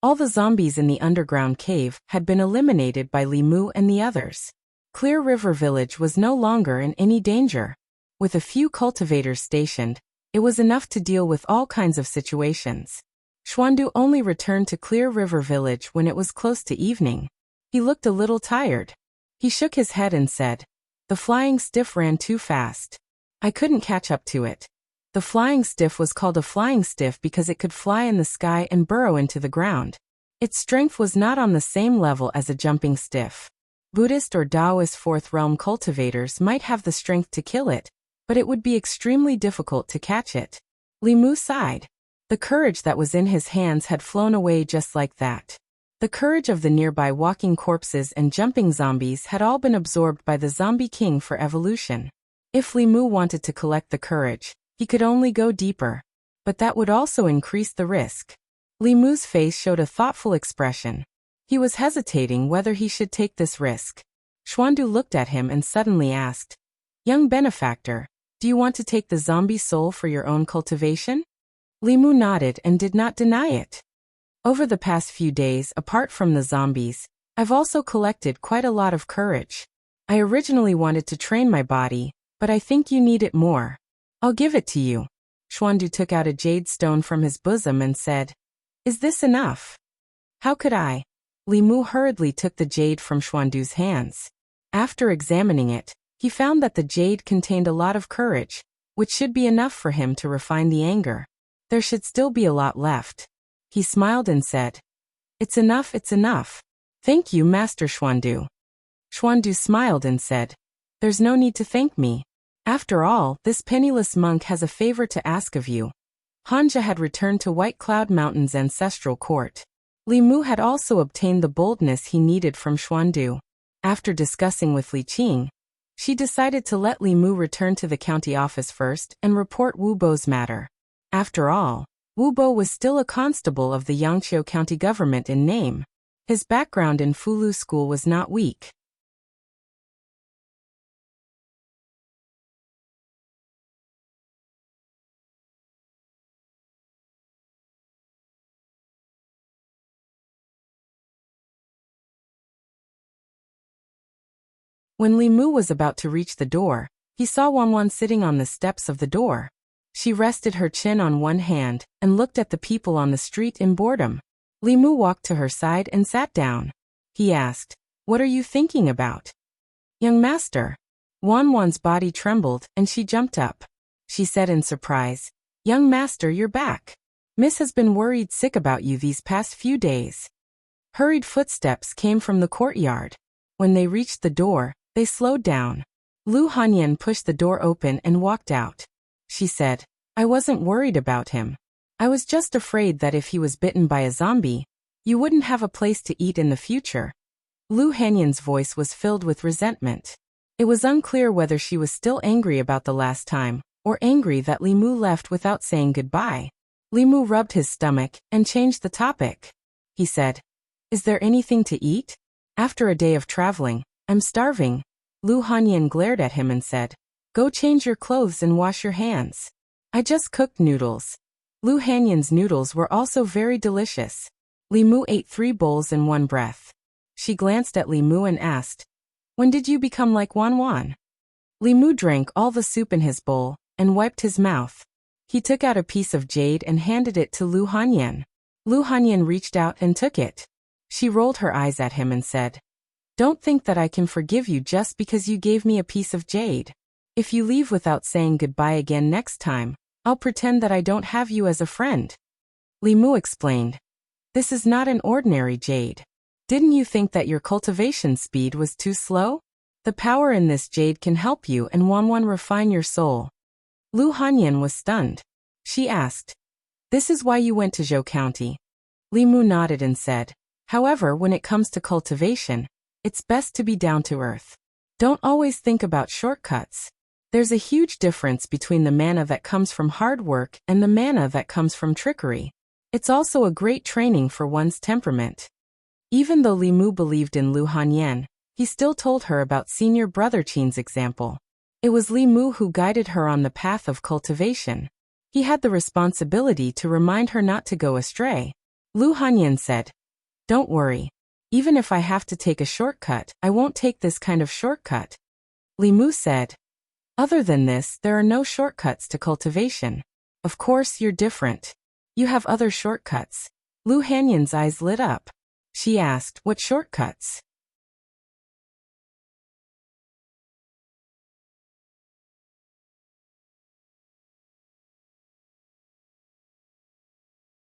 all the zombies in the underground cave had been eliminated by Li Mu and the others. Clear River Village was no longer in any danger. With a few cultivators stationed, it was enough to deal with all kinds of situations. Xuandu only returned to Clear River Village when it was close to evening. He looked a little tired. He shook his head and said, "The flying stiff ran too fast. I couldn't catch up to it." The flying stiff was called a flying stiff because it could fly in the sky and burrow into the ground. Its strength was not on the same level as a jumping stiff. Buddhist or Taoist fourth realm cultivators might have the strength to kill it, but it would be extremely difficult to catch it. Li Mu sighed. The courage that was in his hands had flown away just like that. The courage of the nearby walking corpses and jumping zombies had all been absorbed by the Zombie King for evolution. If Li Mu wanted to collect the courage, he could only go deeper. But that would also increase the risk. Li Mu's face showed a thoughtful expression. He was hesitating whether he should take this risk. Xuandu looked at him and suddenly asked, "Young benefactor, do you want to take the zombie soul for your own cultivation?" Li Mu nodded and did not deny it. "Over the past few days, apart from the zombies, I've also collected quite a lot of courage. I originally wanted to train my body, but I think you need it more. I'll give it to you." Xuandu took out a jade stone from his bosom and said, "Is this enough?" "How could I?" Li Mu hurriedly took the jade from Xuandu's hands. After examining it, he found that the jade contained a lot of courage, which should be enough for him to refine the anger. There should still be a lot left. He smiled and said, "It's enough, it's enough. Thank you, Master Xuandu." Xuandu smiled and said, "There's no need to thank me. After all, this penniless monk has a favor to ask of you." Hanja had returned to White Cloud Mountain's ancestral court. Li Mu had also obtained the boldness he needed from Xuandu. After discussing with Li Qing, she decided to let Li Mu return to the county office first and report Wu Bo's matter. After all, Wu Bo was still a constable of the Yangqiu County government in name. His background in Fulu school was not weak. When Li Mu was about to reach the door, he saw Wan Wan sitting on the steps of the door. She rested her chin on one hand and looked at the people on the street in boredom. Li Mu walked to her side and sat down. He asked, "What are you thinking about?" "Young master." Wan Wan's body trembled and she jumped up. She said in surprise, "Young master, you're back. Miss has been worried sick about you these past few days." Hurried footsteps came from the courtyard. When they reached the door, they slowed down. Lu Hanyan pushed the door open and walked out. She said, "I wasn't worried about him. I was just afraid that if he was bitten by a zombie, you wouldn't have a place to eat in the future." Lu Hanyan's voice was filled with resentment. It was unclear whether she was still angry about the last time, or angry that Li Mu left without saying goodbye. Li Mu rubbed his stomach and changed the topic. He said, "Is there anything to eat? After a day of traveling, I'm starving." Lu Hanyan glared at him and said, "Go change your clothes and wash your hands. I just cooked noodles." Lu Hanyan's noodles were also very delicious. Li Mu ate 3 bowls in one breath. She glanced at Li Mu and asked, "When did you become like Wan Wan?" Li Mu drank all the soup in his bowl and wiped his mouth. He took out a piece of jade and handed it to Lu Hanyan. Lu Hanyan reached out and took it. She rolled her eyes at him and said, Don't think that I can forgive you just because you gave me a piece of jade. If you leave without saying goodbye again next time, I'll pretend that I don't have you as a friend. Li Mu explained. This is not an ordinary jade. Didn't you think that your cultivation speed was too slow? The power in this jade can help you and Wanwan refine your soul. Lu Hanyan was stunned. She asked, This is why you went to Zhou County? Li Mu nodded and said, However, when it comes to cultivation, it's best to be down to earth. Don't always think about shortcuts. There's a huge difference between the mana that comes from hard work and the mana that comes from trickery. It's also a great training for one's temperament. Even though Li Mu believed in Lu Hanyan, he still told her about senior brother Qin's example. It was Li Mu who guided her on the path of cultivation. He had the responsibility to remind her not to go astray. Lu Hanyan said, Don't worry. Even if I have to take a shortcut, I won't take this kind of shortcut. Li Mu said, Other than this, there are no shortcuts to cultivation. Of course, you're different. You have other shortcuts. Lu Hanyan's eyes lit up. She asked, What shortcuts?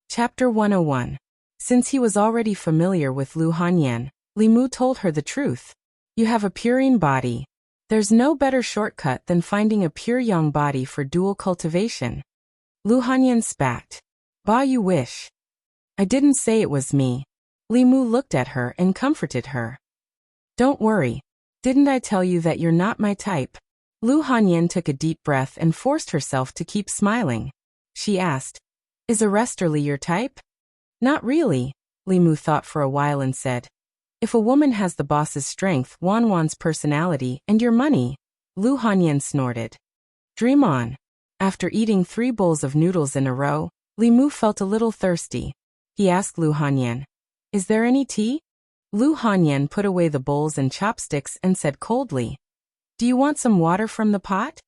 Chapter 101. Since he was already familiar with Lu Hanyan, Li Mu told her the truth. You have a purine body. There's no better shortcut than finding a pure yang body for dual cultivation. Lu Hanyan spat. Ba, you wish. I didn't say it was me. Li Mu looked at her and comforted her. Don't worry. Didn't I tell you that you're not my type? Lu Hanyan took a deep breath and forced herself to keep smiling. She asked, Is a Resterly your type? Not really, Li Mu thought for a while and said. If a woman has the boss's strength, Wanwan's personality, and your money, Lu Hanyan snorted. Dream on. After eating 3 bowls of noodles in a row, Li Mu felt a little thirsty. He asked Lu Hanyan, Is there any tea? Lu Hanyan put away the bowls and chopsticks and said coldly, Do you want some water from the pot?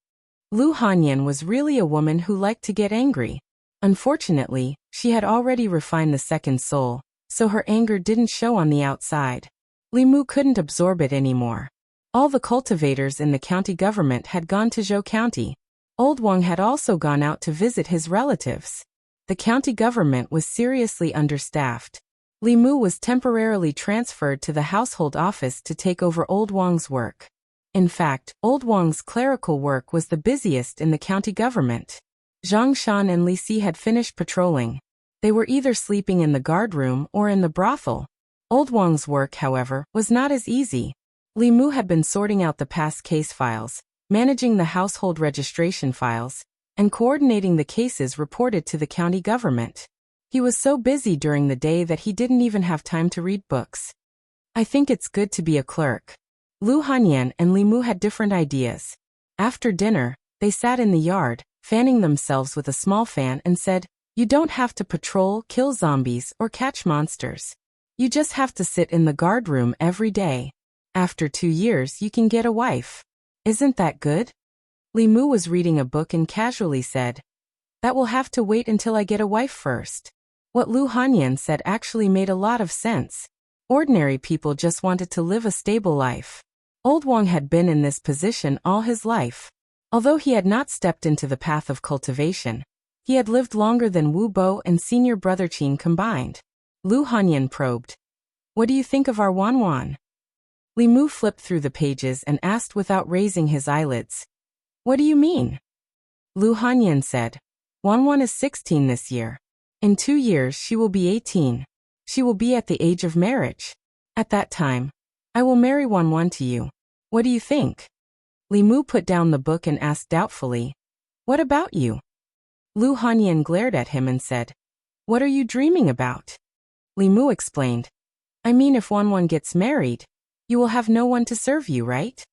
Lu Hanyan was really a woman who liked to get angry. Unfortunately, she had already refined the second soul, so her anger didn't show on the outside. Li Mu couldn't absorb it anymore. All the cultivators in the county government had gone to Zhou County. Old Wang had also gone out to visit his relatives. The county government was seriously understaffed. Li Mu was temporarily transferred to the household office to take over Old Wang's work. In fact, Old Wang's clerical work was the busiest in the county government. Zhang Shan and Li Si had finished patrolling. They were either sleeping in the guard room or in the brothel. Old Wang's work, however, was not as easy. Li Mu had been sorting out the past case files, managing the household registration files, and coordinating the cases reported to the county government. He was so busy during the day that he didn't even have time to read books. I think it's good to be a clerk. Lu Hanyan and Li Mu had different ideas. After dinner, they sat in the yard, fanning themselves with a small fan and said, You don't have to patrol, kill zombies, or catch monsters. You just have to sit in the guard room every day. After 2 years, you can get a wife. Isn't that good? Li Mu was reading a book and casually said, That will have to wait until I get a wife first. What Lu Hanyan said actually made a lot of sense. Ordinary people just wanted to live a stable life. Old Wang had been in this position all his life. Although he had not stepped into the path of cultivation, he had lived longer than Wu Bo and senior brother Qin combined. Lu Hanyan probed, What do you think of our Wanwan? Li Mu flipped through the pages and asked without raising his eyelids, What do you mean? Lu Hanyan said, Wanwan is 16 this year. In 2 years she will be 18. She will be at the age of marriage. At that time, I will marry Wanwan to you. What do you think? Li Mu put down the book and asked doubtfully, What about you? Lu Hanyan glared at him and said, What are you dreaming about? Li Mu explained, I mean if Wanwan gets married, you will have no one to serve you, right?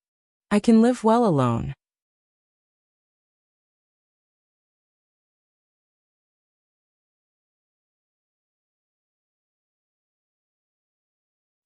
I can live well alone.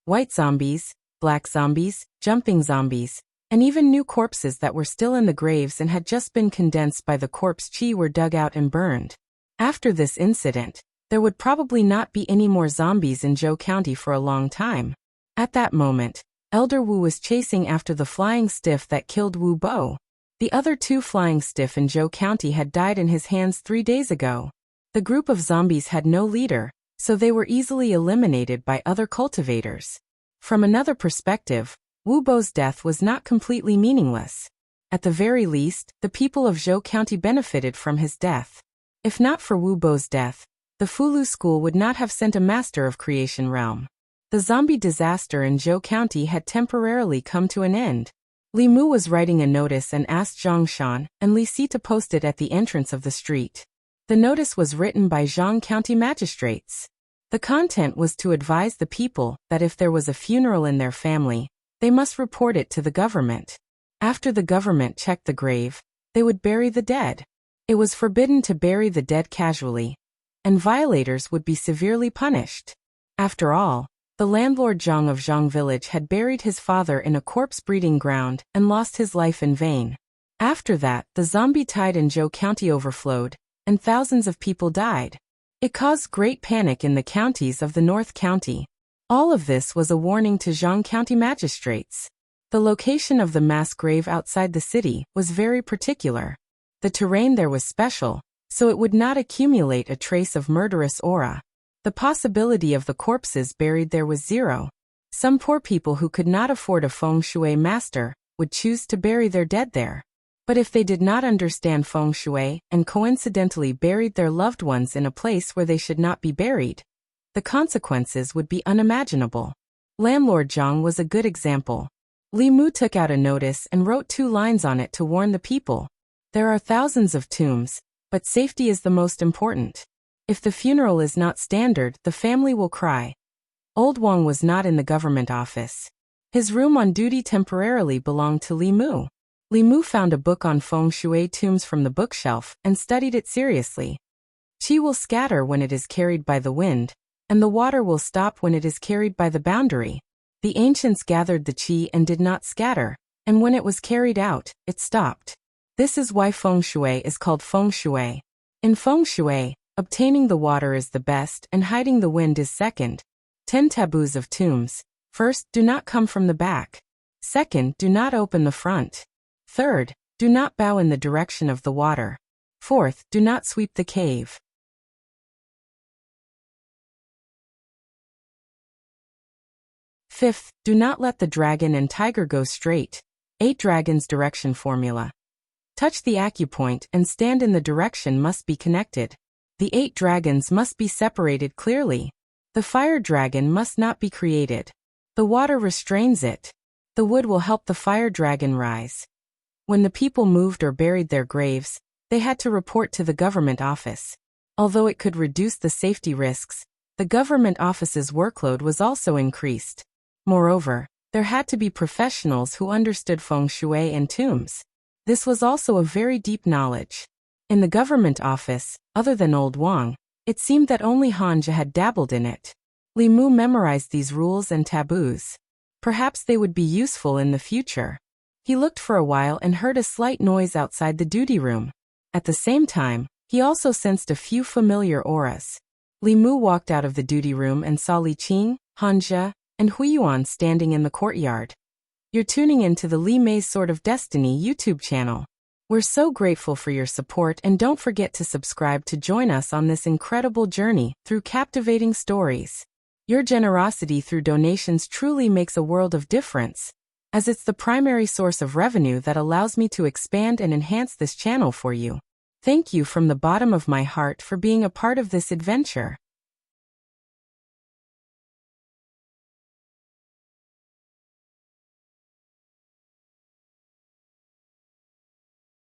White zombies, black zombies, jumping zombies, and even new corpses that were still in the graves and had just been condensed by the corpse chi were dug out and burned. After this incident, there would probably not be any more zombies in Zhou County for a long time. At that moment, Elder Wu was chasing after the flying stiff that killed Wu Bo. The other 2 flying stiff in Zhou County had died in his hands 3 days ago. The group of zombies had no leader, so they were easily eliminated by other cultivators. From another perspective, Wu Bo's death was not completely meaningless. At the very least, the people of Zhou County benefited from his death. If not for Wu Bo's death, the Fulu school would not have sent a master of creation realm. The zombie disaster in Zhou County had temporarily come to an end. Li Mu was writing a notice and asked Zhang Shan and Li Si to post it at the entrance of the street. The notice was written by Zhang County magistrates. The content was to advise the people that if there was a funeral in their family, they must report it to the government. After the government checked the grave, they would bury the dead. It was forbidden to bury the dead casually, and violators would be severely punished. After all, the landlord Zhang of Zhang village had buried his father in a corpse breeding ground and lost his life in vain. After that, the zombie tide in Zhou County overflowed, and thousands of people died. It caused great panic in the counties of the North County. All of this was a warning to Zhang County magistrates. The location of the mass grave outside the city was very particular. The terrain there was special, so it would not accumulate a trace of murderous aura. The possibility of the corpses buried there was zero. Some poor people who could not afford a feng shui master would choose to bury their dead there. But if they did not understand feng shui and coincidentally buried their loved ones in a place where they should not be buried, the consequences would be unimaginable. Landlord Zhang was a good example. Li Mu took out a notice and wrote 2 lines on it to warn the people. There are thousands of tombs, but safety is the most important. If the funeral is not standard, the family will cry. Old Wang was not in the government office. His room on duty temporarily belonged to Li Mu. Li Mu found a book on feng shui tombs from the bookshelf and studied it seriously. Qi will scatter when it is carried by the wind, and the water will stop when it is carried by the boundary. The ancients gathered the qi and did not scatter, and when it was carried out, it stopped. This is why feng shui is called feng shui. In feng shui, obtaining the water is the best and hiding the wind is second. 10 taboos of tombs. First, do not come from the back. Second, do not open the front. Third, do not bow in the direction of the water. Fourth, do not sweep the cave. Fifth, do not let the dragon and tiger go straight. 8 dragons direction formula. Touch the acupoint and stand in the direction must be connected. The 8 dragons must be separated clearly. The fire dragon must not be created. The water restrains it. The wood will help the fire dragon rise. When the people moved or buried their graves, they had to report to the government office. Although it could reduce the safety risks, the government office's workload was also increased. Moreover, there had to be professionals who understood feng shui and tombs. This was also a very deep knowledge. In the government office, other than Old Wang, it seemed that only Hanja had dabbled in it. Li Mu memorized these rules and taboos. Perhaps they would be useful in the future. He looked for a while and heard a slight noise outside the duty room. At the same time, he also sensed a few familiar auras. Li Mu walked out of the duty room and saw Li Qing, Hanja, and Huiyuan standing in the courtyard. You're tuning into the Li Mei's Sword of Destiny YouTube channel. We're so grateful for your support and don't forget to subscribe to join us on this incredible journey through captivating stories. Your generosity through donations truly makes a world of difference, as it's the primary source of revenue that allows me to expand and enhance this channel for you. Thank you from the bottom of my heart for being a part of this adventure.